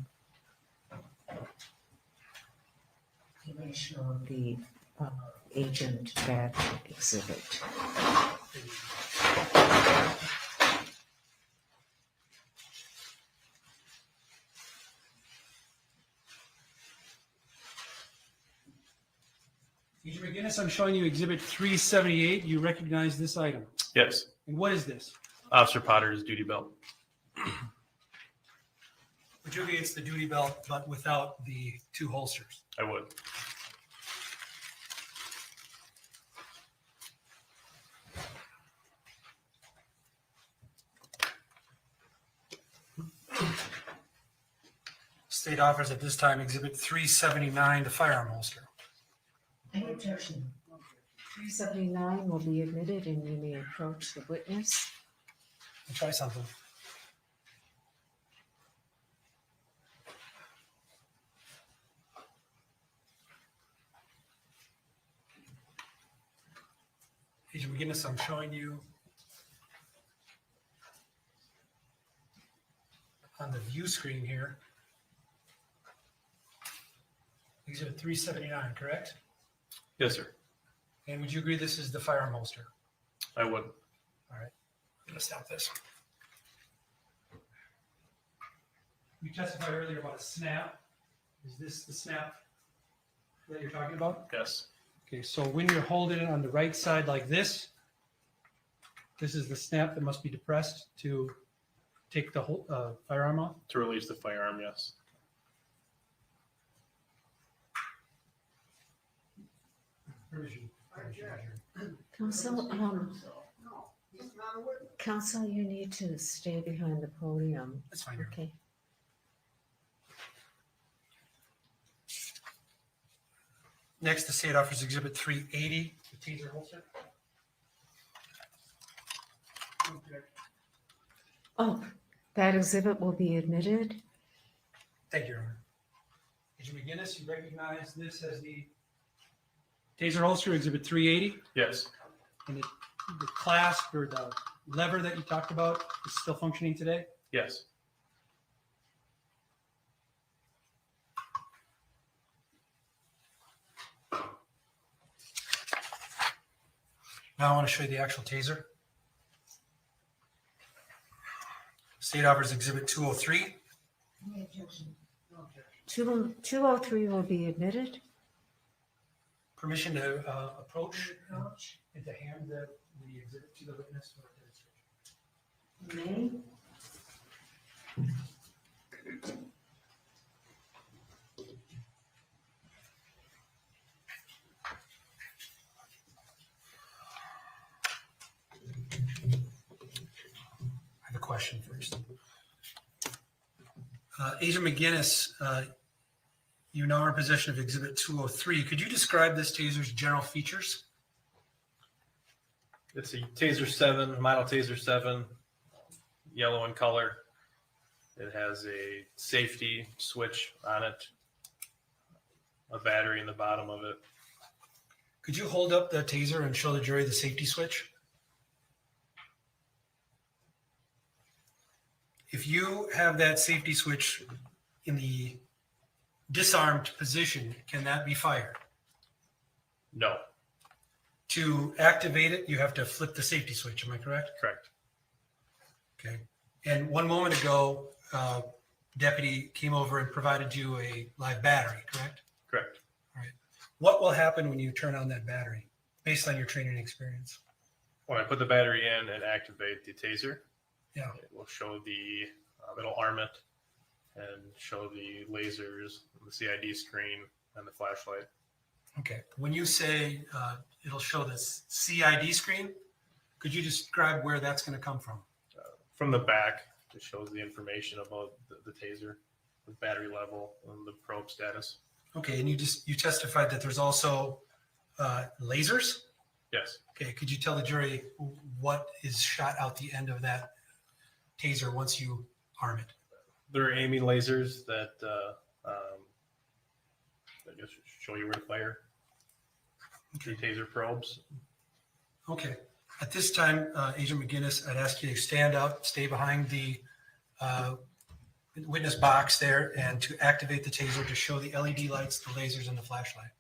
show the agent badge exhibit. Agent McGinnis, I'm showing you Exhibit 378. You recognize this item. Yes. And what is this? Officer Potter's duty belt. Would you agree it's the duty belt, but without the two holsters? I would. State offers at this time Exhibit 379, the firearm holster. Any objection? 379 will be admitted and you may approach the witness. I'll try something. Agent McGinnis, I'm showing you on the view screen here. Exhibit 379, correct? Yes, sir. And would you agree this is the firearm holster? I would. All right, I'm gonna stop this. You testified earlier about a snap. Is this the snap that you're talking about? Yes. Okay, so when you're holding it on the right side like this is the snap that must be depressed to take the whole firearm off? To release the firearm, yes. Counsel, Counsel, you need to stay behind the podium. That's fine. Okay. Next, the state offers Exhibit 380, the taser holster. Oh, that exhibit will be admitted. Thank you, Your Honor. Agent McGinnis, you recognize this as the taser holster, Exhibit 380? Yes. And the clasp or the lever that you talked about is still functioning today? Yes. Now I want to show you the actual taser. State offers Exhibit 203. 203 will be admitted. Permission to approach and to hand the exhibit to the witness. May. I have a question first. Agent McGinnis, you now are in possession of Exhibit 203. Could you describe this taser's general features? It's a Taser 7, model Taser 7, yellow in color. It has a safety switch on it, a battery in the bottom of it. Could you hold up the taser and show the jury the safety switch? If you have that safety switch in the disarmed position, can that be fired? No. To activate it, you have to flip the safety switch. Am I correct? Correct. Okay. And one moment ago, deputy came over and provided you a live battery, correct? Correct. All right. What will happen when you turn on that battery based on your training experience? When I put the battery in and activate the taser, Yeah. it will show the, it'll arm it and show the lasers, the CID screen, and the flashlight. Okay. When you say it'll show this CID screen, could you describe where that's going to come from? From the back, it shows the information about the taser, the battery level, and the probe status. Okay. And you testified that there's also lasers? Yes. Okay. Could you tell the jury what is shot out the end of that taser once you arm it? There are aiming lasers that I guess show you where to fire. The taser probes. Okay. At this time, Agent McGinnis, I'd ask you to stand up, stay behind the witness box there, and to activate the taser to show the LED lights, the lasers, and the flashlight.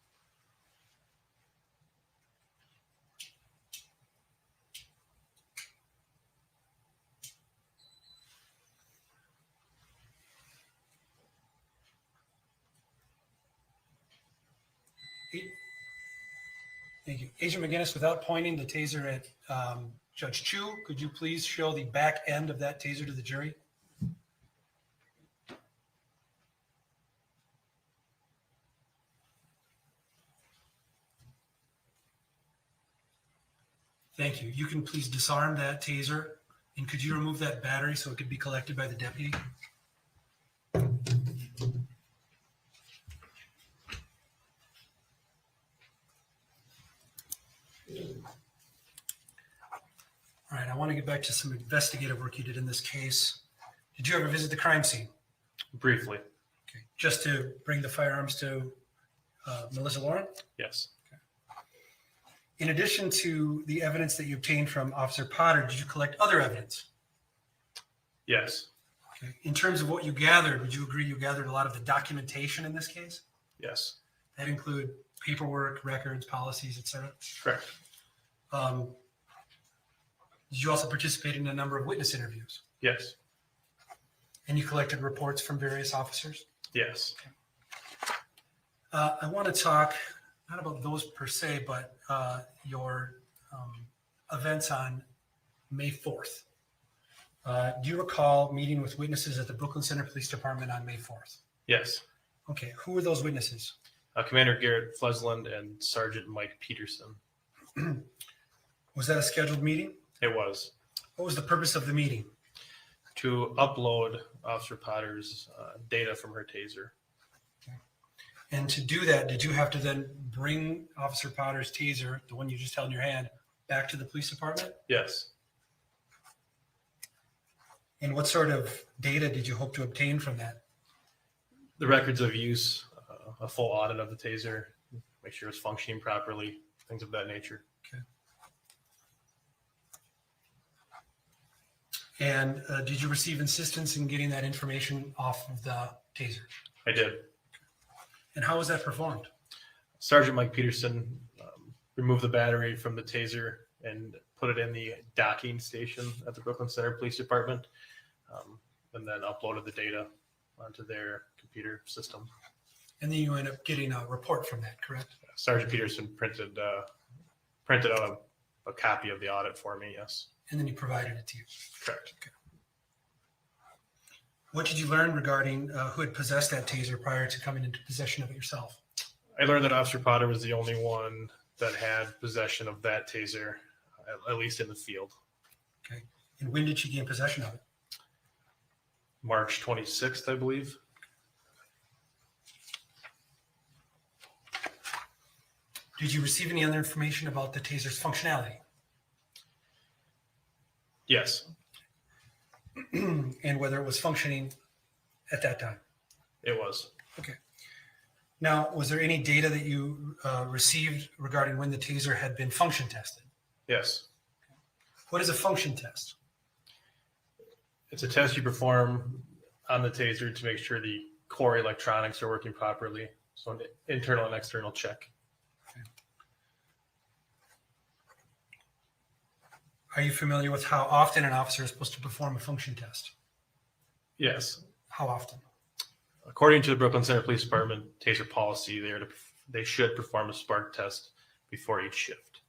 Thank you. Agent McGinnis, without pointing the taser at Judge Chu, could you please show the back end of that taser to the jury? Thank you. You can please disarm that taser, and could you remove that battery so it could be collected by the deputy? All right, I want to get back to some investigative work you did in this case. Did you ever visit the crime scene? Briefly, Okay, just to bring the firearms to Melissa Lauren? yes. In addition to the evidence that you obtained from Officer Potter, did you collect other evidence? Yes. Okay. In terms of what you gathered, would you agree you gathered a lot of the documentation in this case? Yes. That include paperwork, records, policies, et cetera? Correct. Did you also participate in a number of witness interviews? Yes. And you collected reports from various officers? Yes. I want to talk not about those per se, but your events on May 4th. Do you recall meeting with witnesses at the Brooklyn Center Police Department on May 4th? Yes. Okay, who were those witnesses? Commander Garrett Flesland and Sergeant Mike Peterson. Was that a scheduled meeting? It was. What was the purpose of the meeting? To upload Officer Potter's data from her taser. And to do that, did you have to then bring Officer Potter's taser, the one you just held in your hand, back to the police department? Yes. And what sort of data did you hope to obtain from that? The records of use, a full audit of the taser, make sure it's functioning properly, things of that nature. Okay. And did you receive insistence in getting that information off of the taser? I did. And how was that performed? Sergeant Mike Peterson removed the battery from the taser and put it in the docking station at the Brooklyn Center Police Department, and then uploaded the data onto their computer system. And then you end up getting a report from that, correct? Sergeant Peterson printed out a copy of the audit for me, yes. And then you provided it to you. Correct. Okay. What did you learn regarding who had possessed that taser prior to coming into possession of it yourself? I learned that Officer Potter was the only one that had possession of that taser, at least in the field. Okay. And when did she gain possession of it? March 26th, I believe. Did you receive any other information about the taser's functionality? Yes. And whether it was functioning at that time? It was. Okay. Now, was there any data that you received regarding when the taser had been function tested? Yes. What is a function test? It's a test you perform on the taser to make sure the core electronics are working properly. So an internal and external check. Are you familiar with how often an officer is supposed to perform a function test? Yes. How often? According to the Brooklyn Center Police Department taser policy, they should perform a spark test before each shift.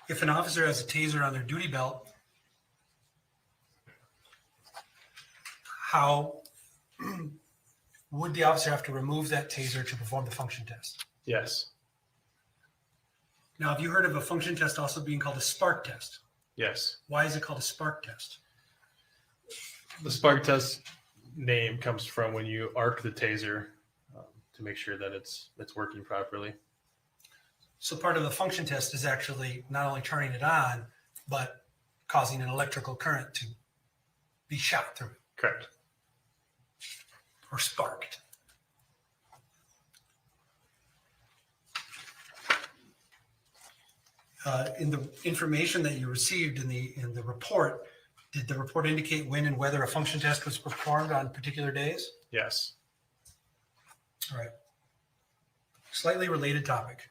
If an officer has a taser on their duty belt, how would the officer have to remove that taser to perform the function test? Yes. Now, have you heard of a function test also being called a spark test? Yes. Why is it called a spark test? The spark test name comes from when you arc the taser to make sure that it's working properly. So part of the function test is actually not only turning it on, but causing an electrical current to be shot through it. Correct. Or sparked. In the information that you received in the report, did the report indicate when and whether a function test was performed on particular days? Yes. All right. Slightly related topic.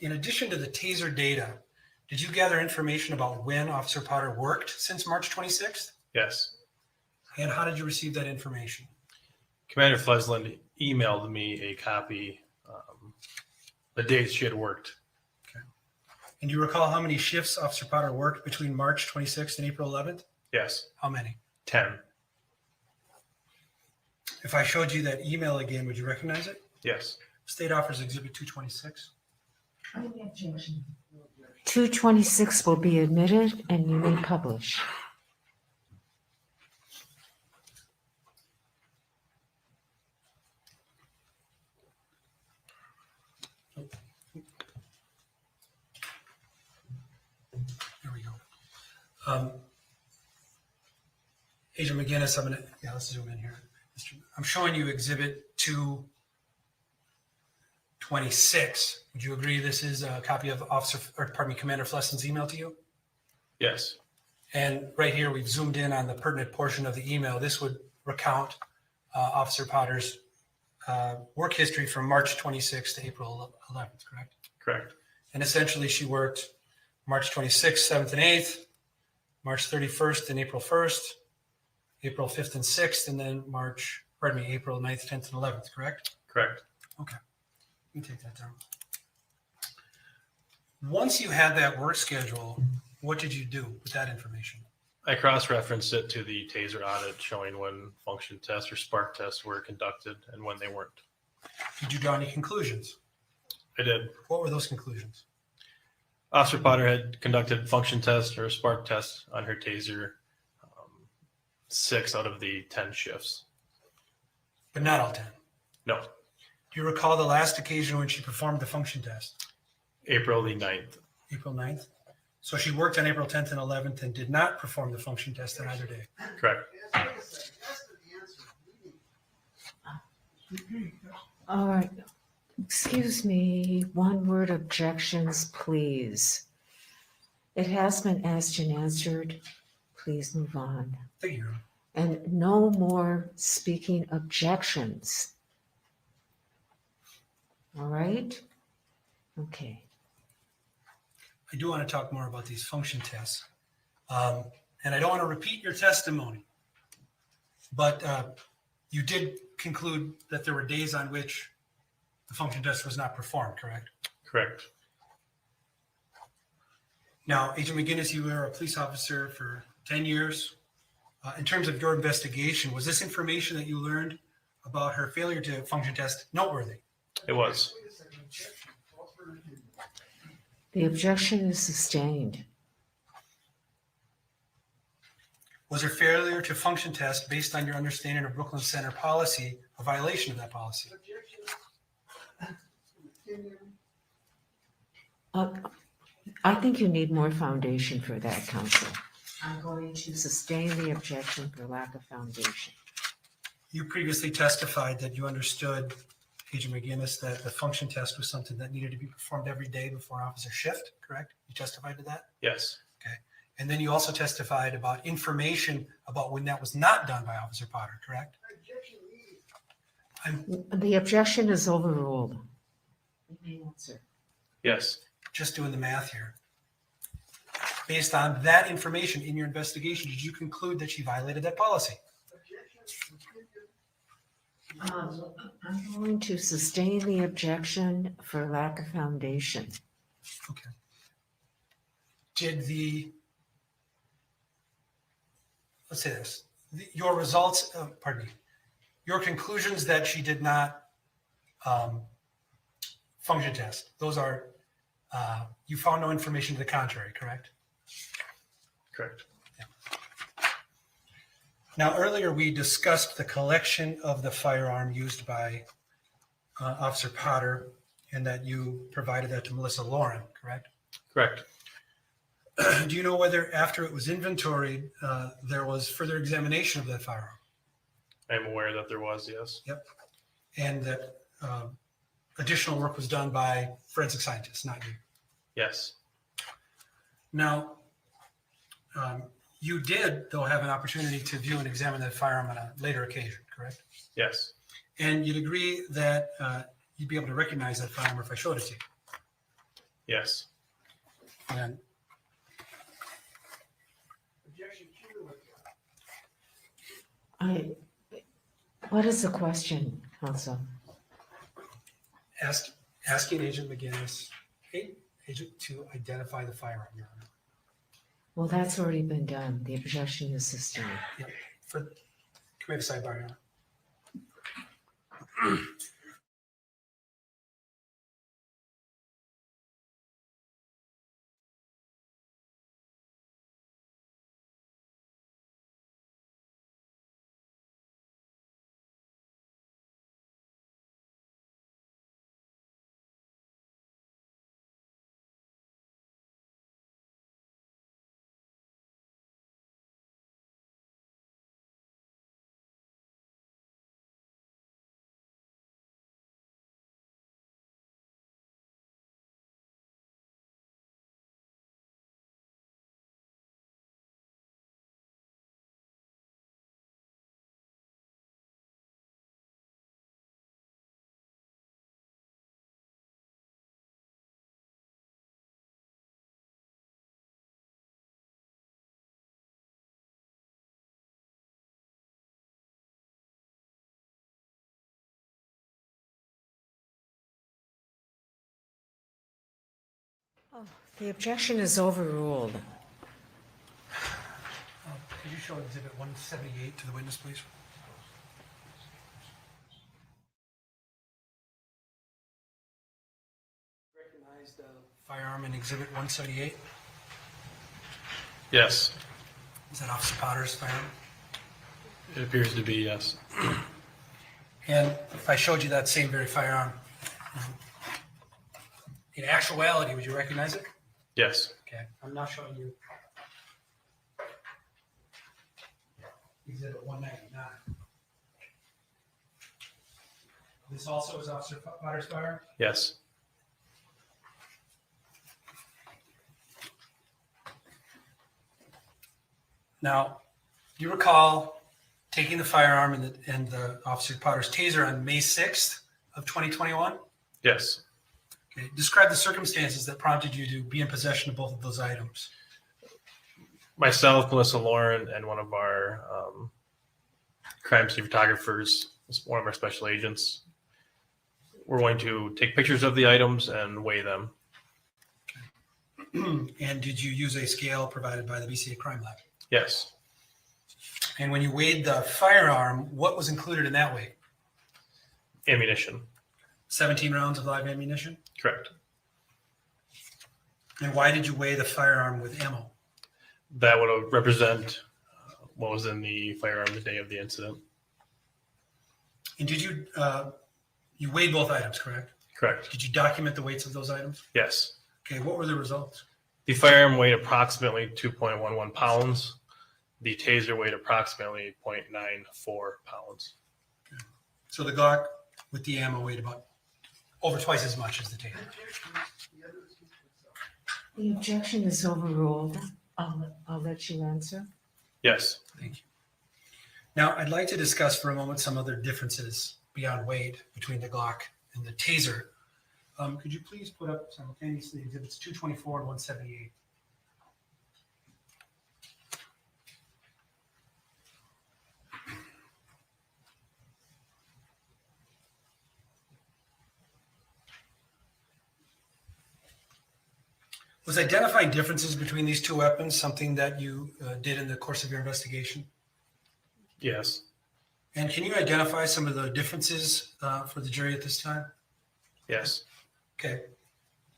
In addition to the taser data, did you gather information about when Officer Potter worked since March 26th? Yes. And how did you receive that information? Commander Flesland emailed me a copy the days she had worked. And do you recall how many shifts Officer Potter worked between March 26th and April 11th? Yes. How many? 10. If I showed you that email again, would you recognize it? Yes. State Offers Exhibit 226. 226 will be admitted and you may publish. There we go. Agent McGinnis, let's zoom in here. I'm showing you Exhibit 226. Would you agree this is a copy of Commander Flesland's email to you? Yes. And right here, we've zoomed in on the pertinent portion of the email. This would recount Officer Potter's work history from March 26th to April 11th, correct? Correct. And essentially, she worked March 26th, 7th, and 8th, March 31st and April 1st, April 5th and 6th, and then April 9th, 10th, and 11th, correct? Correct. Okay. Let me take that down. Once you had that work schedule, what did you do with that information? I cross-referenced it to the TASER audit showing when function tests or spark tests were conducted and when they weren't. Did you draw any conclusions? I did. What were those conclusions? Officer Potter had conducted function tests or spark tests on her TASER 6 out of the 10 shifts. But not all 10. No. Do you recall the last occasion when she performed the function test? April the 9th. April 9th? So she worked on April 10th and 11th and did not perform the function test on either day. Correct. All right. Excuse me, one word objections, please. It has been asked and answered. Please move on. Thank you. And no more speaking objections. All right? Okay. I do want to talk more about these function tests. And I don't want to repeat your testimony, but you did conclude that there were days on which the function test was not performed, correct? Correct. Now, Agent McGinnis, you were a police officer for 10 years. In terms of your investigation, was this information that you learned about her failure to function test noteworthy? It was. The objection is sustained. Was her failure to function test, based on your understanding of Brooklyn Center policy, a violation of that policy? I think you need more foundation for that, counsel. I'm going to sustain the objection for lack of foundation. You previously testified that you understood, Agent McGinnis, that the function test was something that needed to be performed every day before officer shift, correct? You testified to that? Yes. Okay. And then you also testified about information about when that was not done by Officer Potter, correct? The objection is overruled. You may answer. Yes. Just doing the math here. Based on that information in your investigation, did you conclude that she violated that policy? I'm going to sustain the objection for lack of foundation. Okay. Let's say this, your results, your conclusions that she did not function test, those are, you found no information to the contrary, correct? Correct. Yeah. Now, earlier we discussed the collection of the firearm used by Officer Potter and that you provided that to Melissa Lauren, correct? Correct. Do you know whether after it was inventoried, there was further examination of that firearm? I'm aware that there was, yes. Yep. And that additional work was done by forensic scientists, not you? Yes. Now, you did, though, have an opportunity to view and examine that firearm on a later occasion, correct? Yes. And you'd agree that you'd be able to recognize that firearm if I showed it to you? Yes. And What is the question, Council? Asking Agent McGinnis, Agent, to identify the firearm, Your Honor. Well, that's already been done. The objection is sustained. Yep. Can we have a sidebar, Your Honor? The objection is overruled. Could you show Exhibit 178 to the witness, please? Recognize the Firearm in Exhibit 178. Yes, Is that Officer Potter's firearm? it appears to be yes. And if I showed you that same very firearm, in actuality, would you recognize it? Yes. Okay, I'm not showing you Exhibit 199. This also is Officer Potter's firearm? Yes. Now, do you recall taking the firearm and the Officer Potter's taser on May 6th of 2021? Yes. Okay. Describe the circumstances that prompted you to be in possession of both of those items. Myself, Melissa Lauren, and one of our crime scene photographers, one of our special agents, we're going to take pictures of the items and weigh them. And did you use a scale provided by the BCA Crime Lab? Yes. And when you weighed the firearm, what was included in that weight? Ammunition. 17 rounds of live ammunition? Correct. And why did you weigh the firearm with ammo? That would represent what was in the firearm the day of the incident. And did you, you weighed both items, correct? Correct. Did you document the weights of those items? Yes. Okay, what were the results? The firearm weighed approximately 2.11 pounds. The taser weighed approximately 0.94 pounds. So the Glock with the ammo weighed about over twice as much as the taser. The objection is overruled. I'll let you answer. Yes. Thank you. Now, I'd like to discuss for a moment some other differences beyond weight between the Glock and the taser. Could you please put up simultaneously exhibits 224 and 178? Was identifying differences between these two weapons something that you did in the course of your investigation? Yes. And can you identify some of the differences for the jury at this time? Yes. Okay,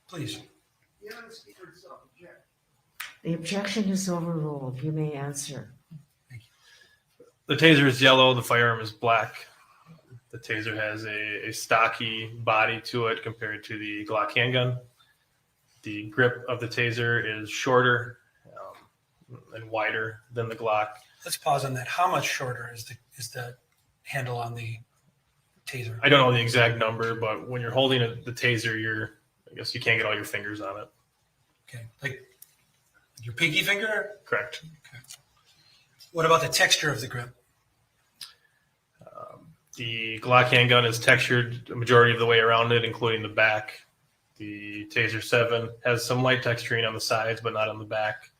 please. The objection is overruled. You may answer. The taser is yellow. The firearm is black. The taser has a stocky body to it compared to the Glock handgun. The grip of the taser is shorter and wider than the Glock. Let's pause on that. How much shorter is the handle on the taser? I don't know the exact number, but when you're holding the taser, I guess you can't get all your fingers on it. Okay, like your pinky finger? Correct. Okay. What about the texture of the grip? The Glock handgun is textured a majority of the way around it, including the back. The Taser 7 has some light texturing on the sides, but not on the back.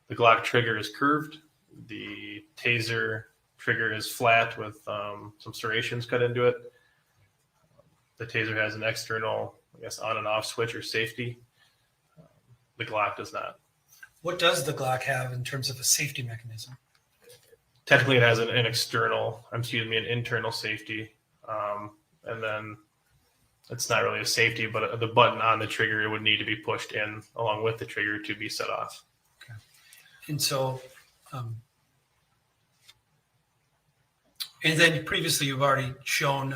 The Glock trigger is curved. The Taser Trigger is flat with some serrations cut into it. The taser has an external, I guess, on and off switch or safety. The Glock does not. What does the Glock have in terms of a safety mechanism? Technically, it has an internal safety. And then it's not really a safety, but the button on the trigger, it would need to be pushed in along with the trigger to be set off. Okay. And so, and then previously you've already shown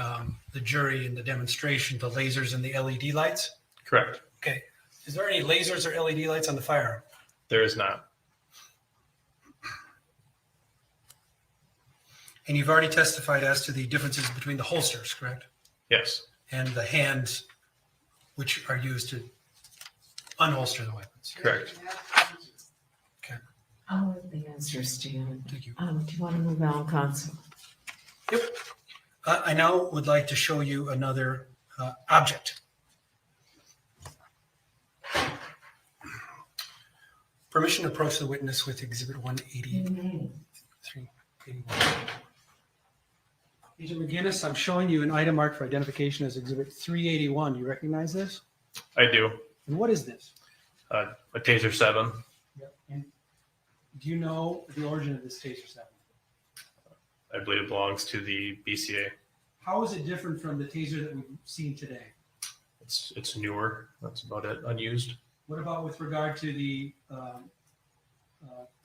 the jury in the demonstration, the lasers and the LED lights? Correct. Okay. Is there any lasers or LED lights on the firearm? There is not. And you've already testified as to the differences between the holsters, correct? Yes. And the hands, which are used to unholster the weapons. Correct. Okay. I'll let the answer stand. Thank you. Do you want to move on, Counsel? Yep. I now would like to show you another object. Permission to approach the witness with Exhibit 183. Agent McGinnis, I'm showing you an item marked for identification as Exhibit 381. You recognize this? I do. And what is this? A Taser 7. Yep. And do you know the origin of this Taser 7? I believe it belongs to the BCA. How is it different from the Taser that we've seen today? It's newer. That's about it. Unused. What about with regard to the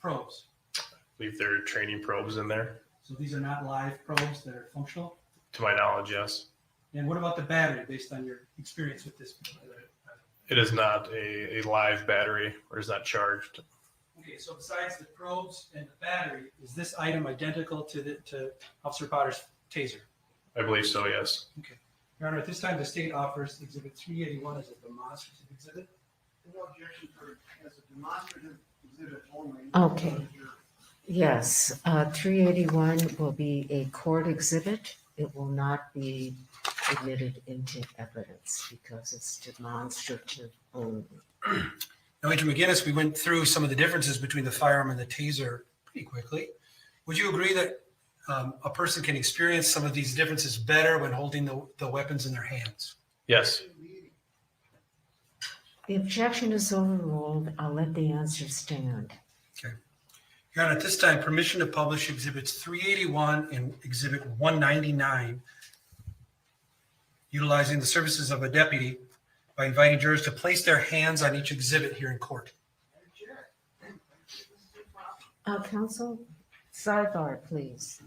probes? I believe there are training probes in there. So these are not live probes that are functional? To my knowledge, yes. And what about the battery based on your experience with this? It is not a live battery or is not charged. Okay, so besides the probes and the battery, is this item identical to Officer Potter's Taser? I believe so, yes. Okay. Your Honor, at this time, the state offers Exhibit 381 as a demonstrative exhibit. No objection for as a demonstrative exhibit only. Okay. Yes, 381 will be a court exhibit. It will not be admitted into evidence because it's demonstrative only. Now, Agent McGinnis, we went through some of the differences between the firearm and the Taser pretty quickly. Would you agree that a person can experience some of these differences better when holding the weapons in their hands? Yes. The objection is overruled. I'll let the answer stand. Okay. Your Honor, at this time, permission to publish Exhibits 381 and Exhibit 199, utilizing the services of a deputy by inviting jurors to place their hands on each exhibit here in court. Counsel, sidebar, please.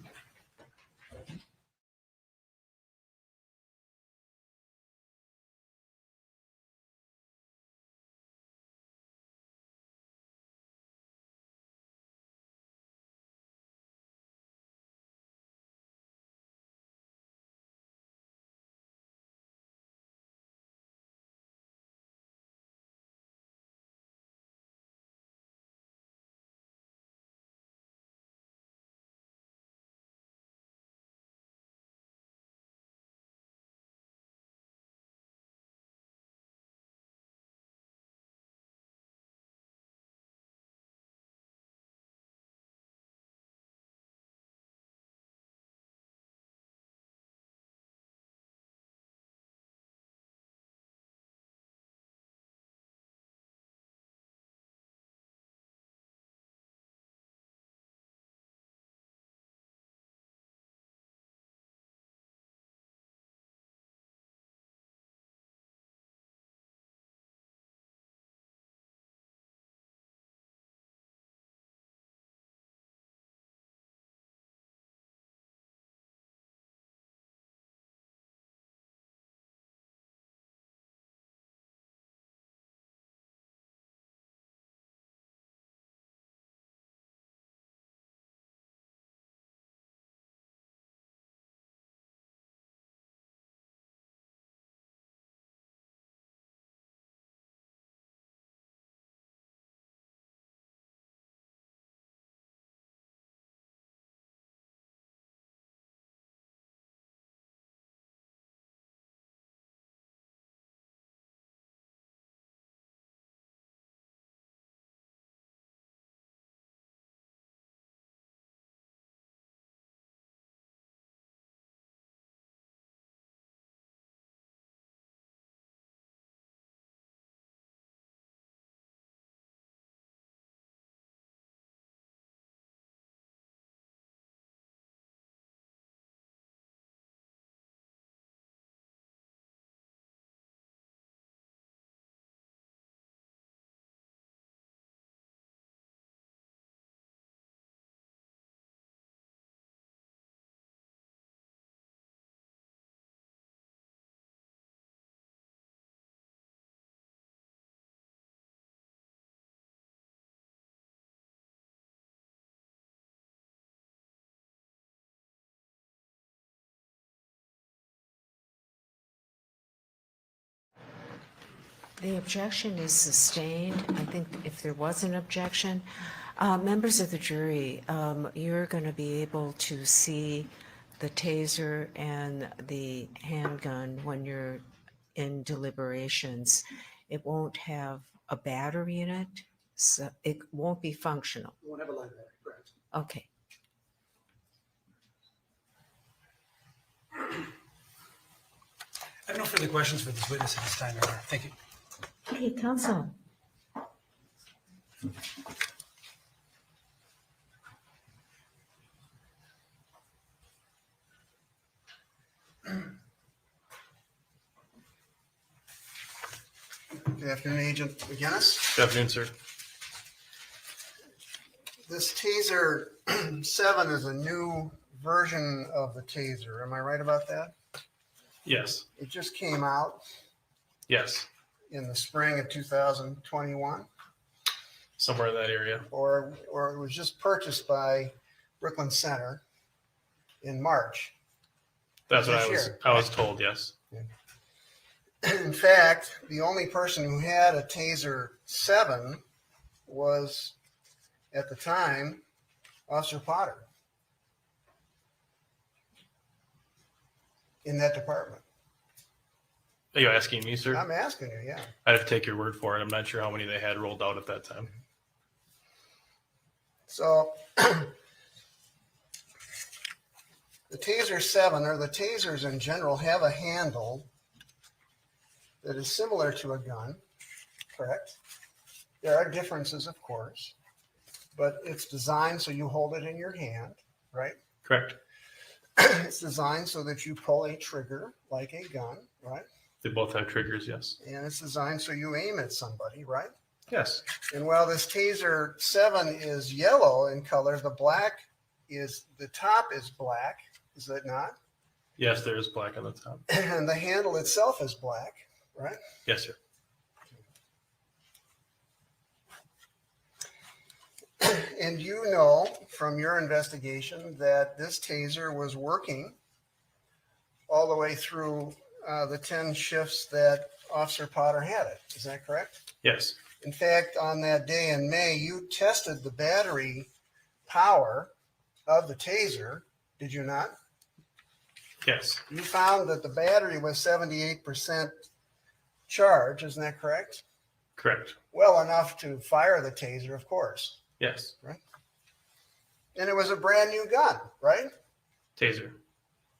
The objection is sustained. I think if there was an objection, members of the jury, you're going to be able to see the taser and the handgun when you're in deliberations. It won't have a battery in it, so it won't be functional. We won't have a light battery, correct? Okay. I have no further questions for this witness at this time, Your Honor. Thank you. Okay, counsel. Good afternoon, Agent McGinnis. Good afternoon, sir. This Taser 7 is a new version of the Taser. Am I right about that? Yes. It just came out Yes. in the spring of 2021, Somewhere in that area. or it was just purchased by Brooklyn Center in March. That's what This year. I was told. Yes. In fact, the only person who had a Taser 7 was, at the time, Officer Potter in that department. Are you asking me, sir? I'm asking you, yeah. I'd have to take your word for it. I'm not sure how many they had rolled out at that time. So the Taser 7, or the Tasers in general, have a handle that is similar to a gun, correct? There are differences, of course, but it's designed so you hold it in your hand, right? Correct. It's designed so that you pull a trigger like a gun, right? They both have triggers. Yes. And it's designed so you aim at somebody, right? Yes. And while this Taser 7 is yellow in color, the top is black, is it not? Yes, there is black on the top. And the handle itself is black, right? Yes, sir. And you know from your investigation that this Taser was working all the way through the 10 shifts that Officer Potter had it. Is that correct? Yes. In fact, on that day in May, you tested the battery power of the Taser, did you not? Yes. You found that the battery was 78% charge, isn't that correct? Correct. Well enough to fire the Taser, of course. Yes. Right. And it was a brand new gun, right? Taser.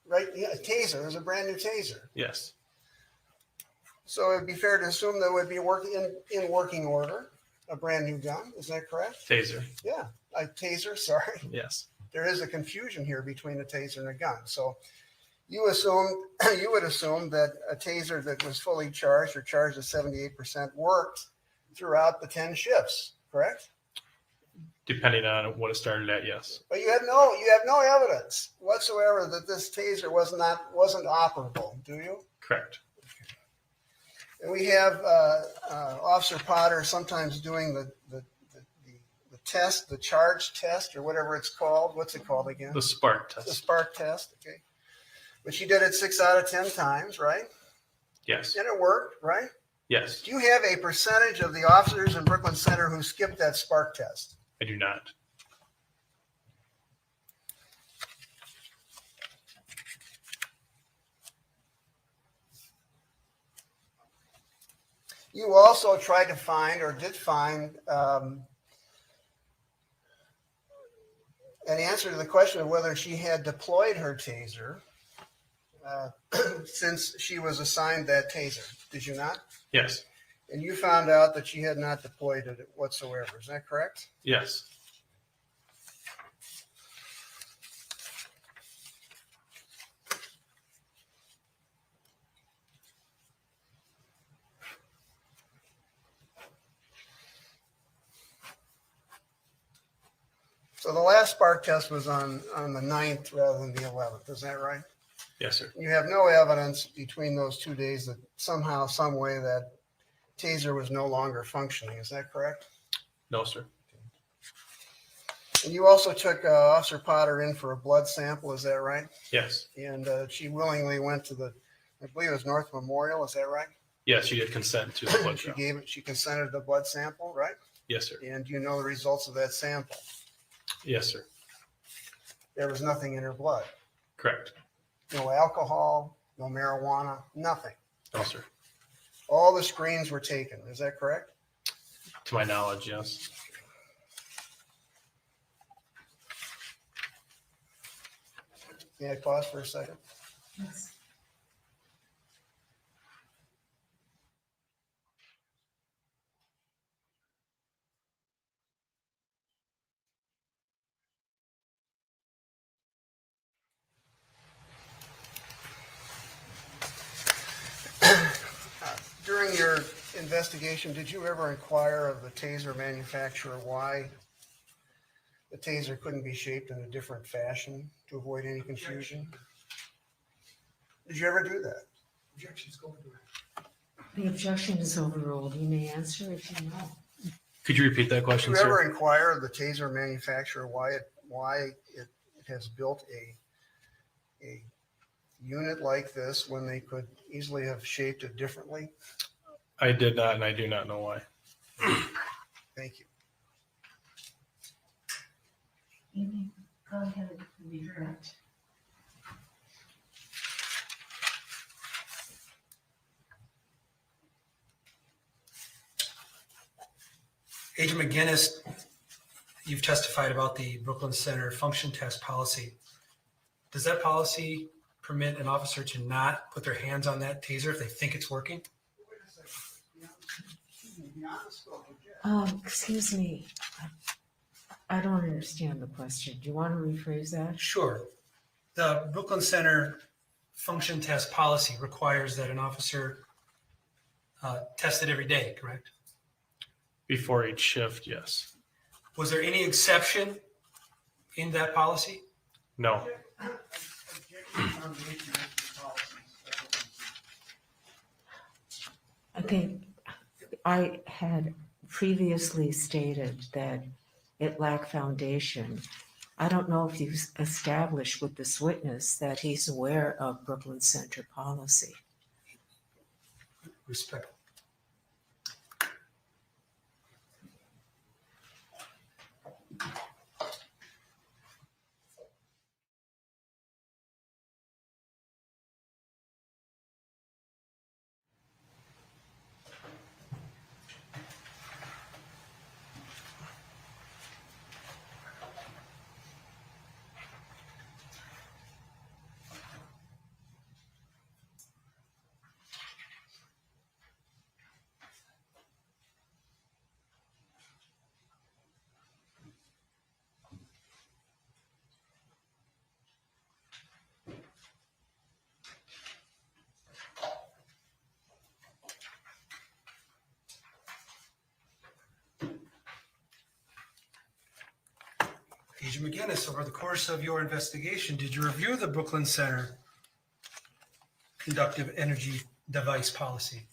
Right? Yeah, a Taser. It was a brand new Taser. Yes. So it'd be fair to assume that it would be in working order, a brand new gun. Is that correct? Taser. Yeah, a Taser. Sorry. Yes. There is a confusion here between a Taser and a gun. So you would assume that a Taser that was fully charged or charged at 78% worked throughout the 10 shifts, correct? Depending on what it started at, yes. But you have no evidence whatsoever that this Taser wasn't operable, do you? Correct. And we have Officer Potter sometimes doing the test, the charge test, or whatever it's called. What's it called again? The spark test. The spark test. Okay. But she did it 6 out of 10 times, right? Yes. And it worked, right? Yes. Do you have a percentage of the officers in Brooklyn Center who skipped that spark test? I do not. You also tried to find, or did find, an answer to the question of whether she had deployed her Taser since she was assigned that Taser. Did you not? Yes. And you found out that she had not deployed it whatsoever. Is that correct? Yes. So the last spark test was on the 9th rather than the 11th. Is that right? Yes, sir. You have no evidence between those 2 days that somehow, some way that Taser was no longer functioning. Is that correct? No, sir. And you also took Officer Potter in for a blood sample. Is that right? Yes. And she willingly went to I believe it was North Memorial. Is that right? Yes, she did consent to the blood She draw. she consented to the blood sample, right? Yes, sir. And do you know the results of that sample? Yes, sir. There was nothing in her blood. Correct. No alcohol, no marijuana, nothing. No, sir. All the screens were taken. Is that correct? To my knowledge, yes. May I pause for a second? Yes. During your investigation, did you ever inquire of the taser manufacturer why the taser couldn't be shaped in a different fashion to avoid any confusion? Did you ever do that? Objections go to The objection is overruled. You may answer if you know. Could you repeat that Did question, you ever sir? inquire of the taser manufacturer why it has built a unit like this when they could easily have shaped it differently? I did not, and I do not know why. Thank you. You may go ahead and be correct. Agent McGinnis, you've testified about the Brooklyn Center function test policy. Does that policy permit an officer to not put their hands on that taser if they think it's working? Excuse me. I don't understand the question. Do you want to rephrase that? Sure. The Brooklyn Center function test policy requires that an officer test it every day, correct? Before each shift, yes. Was there any exception in that policy? No. I think I had previously stated that it lacked foundation. I don't know if you've established with this witness that he's aware of Brooklyn Center policy. Respect. Agent McGinnis, over the course of your investigation, did you review the Brooklyn Center conductive energy device policy?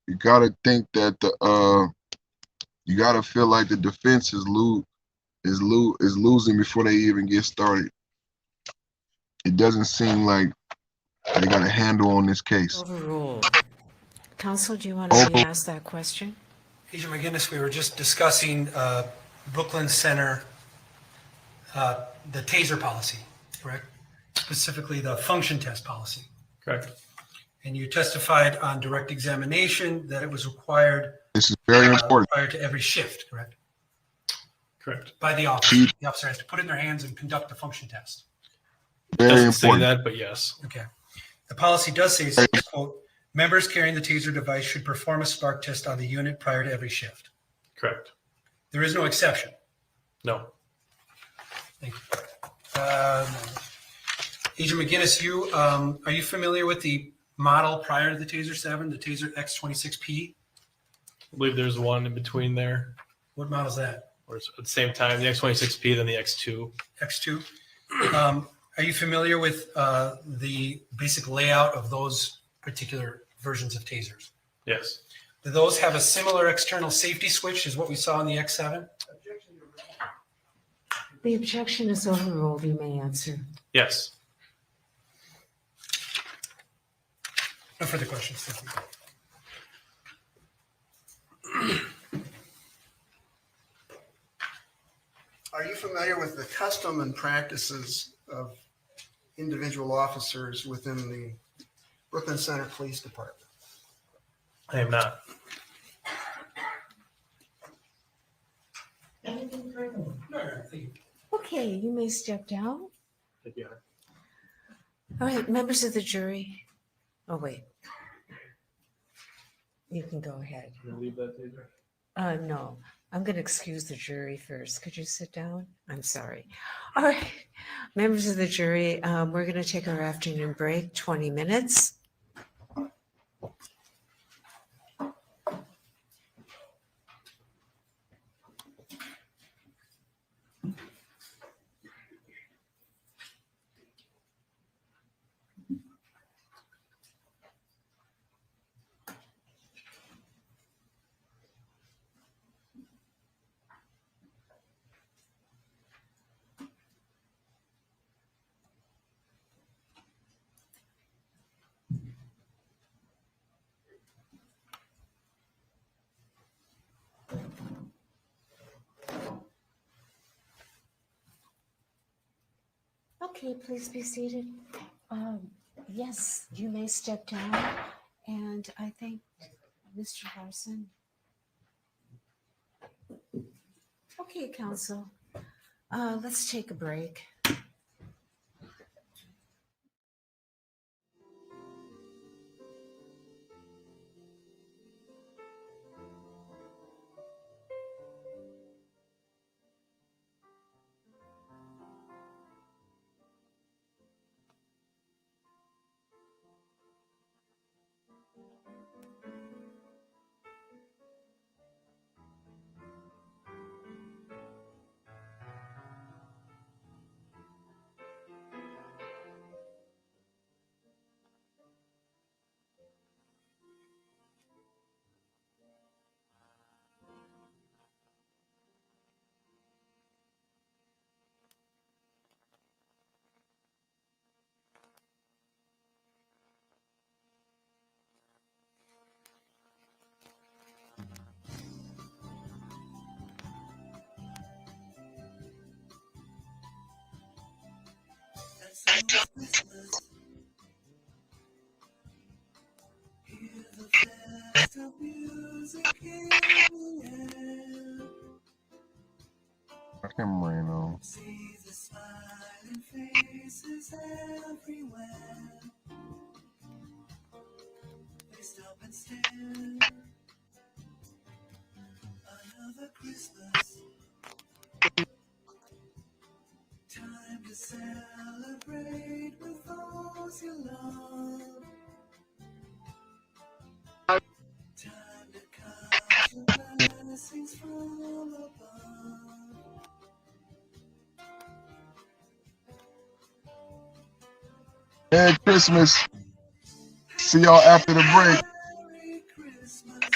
you gotta think that you gotta feel like the defense is losing before they even get started. It doesn't seem like they got a handle on this case. Overruled. Counsel, do you want to ask that question? Agent McGinnis, we were just discussing Brooklyn Center, the TASER policy, correct? Specifically the function test policy. Correct. And you testified on direct examination that it was required This is very important. prior to every shift, correct? Correct. By the officer. The officer has to put it in their hands and conduct the function test. Very Doesn't say important. that, but yes. Okay. The policy does say, says, quote, members carrying the TASER device should perform a spark test on the unit prior to every shift. Correct. There is no exception. No. Thank you. Agent McGinnis, are you familiar with the model prior to the TASER 7, the TASER X26P? I believe there's one in between there. What model is that? Or it's at the same time, the X26P, then the X2. X2. Are you familiar with the basic layout of those particular versions of tasers? Yes. Do those have a similar external safety switch as what we saw in the X7? The objection is overruled. You may answer. Yes. No further questions. Thank you. Are you familiar with the custom and practices of individual officers within the Brooklyn Center Police Department? I am not. Anything further? No, thank you. Okay, you may step down. Thank you. All right, members of the jury. Oh, wait. You can go ahead. Can you leave that taser? No, I'm going to excuse the jury first. Could you sit down? I'm sorry. All right, members of the jury, we're going to take our afternoon break, 20 minutes. Okay, please be seated. Yes, you may step down. And I think Mr. Larson. Okay, counsel. Let's take a break. I can rain on. See the smiling faces everywhere. They stop and stare. Another Christmas. Time to celebrate with those you love. Time to count the blessings from above. Merry Christmas. See y'all after the break. Merry Christmas.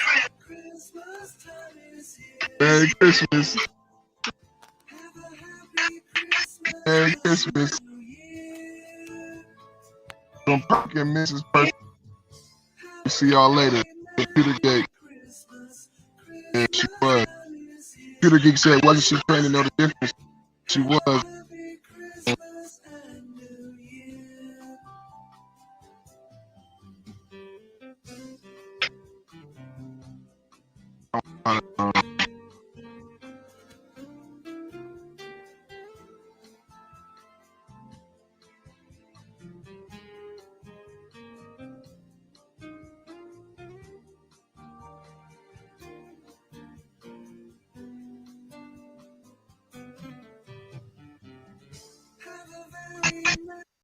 Merry Christmas. Merry Christmas. From Perk and Mrs. Perk. See y'all later. Computer Geek. Yeah, she was. Computer Geek said, wasn't she trained to know the difference? She was.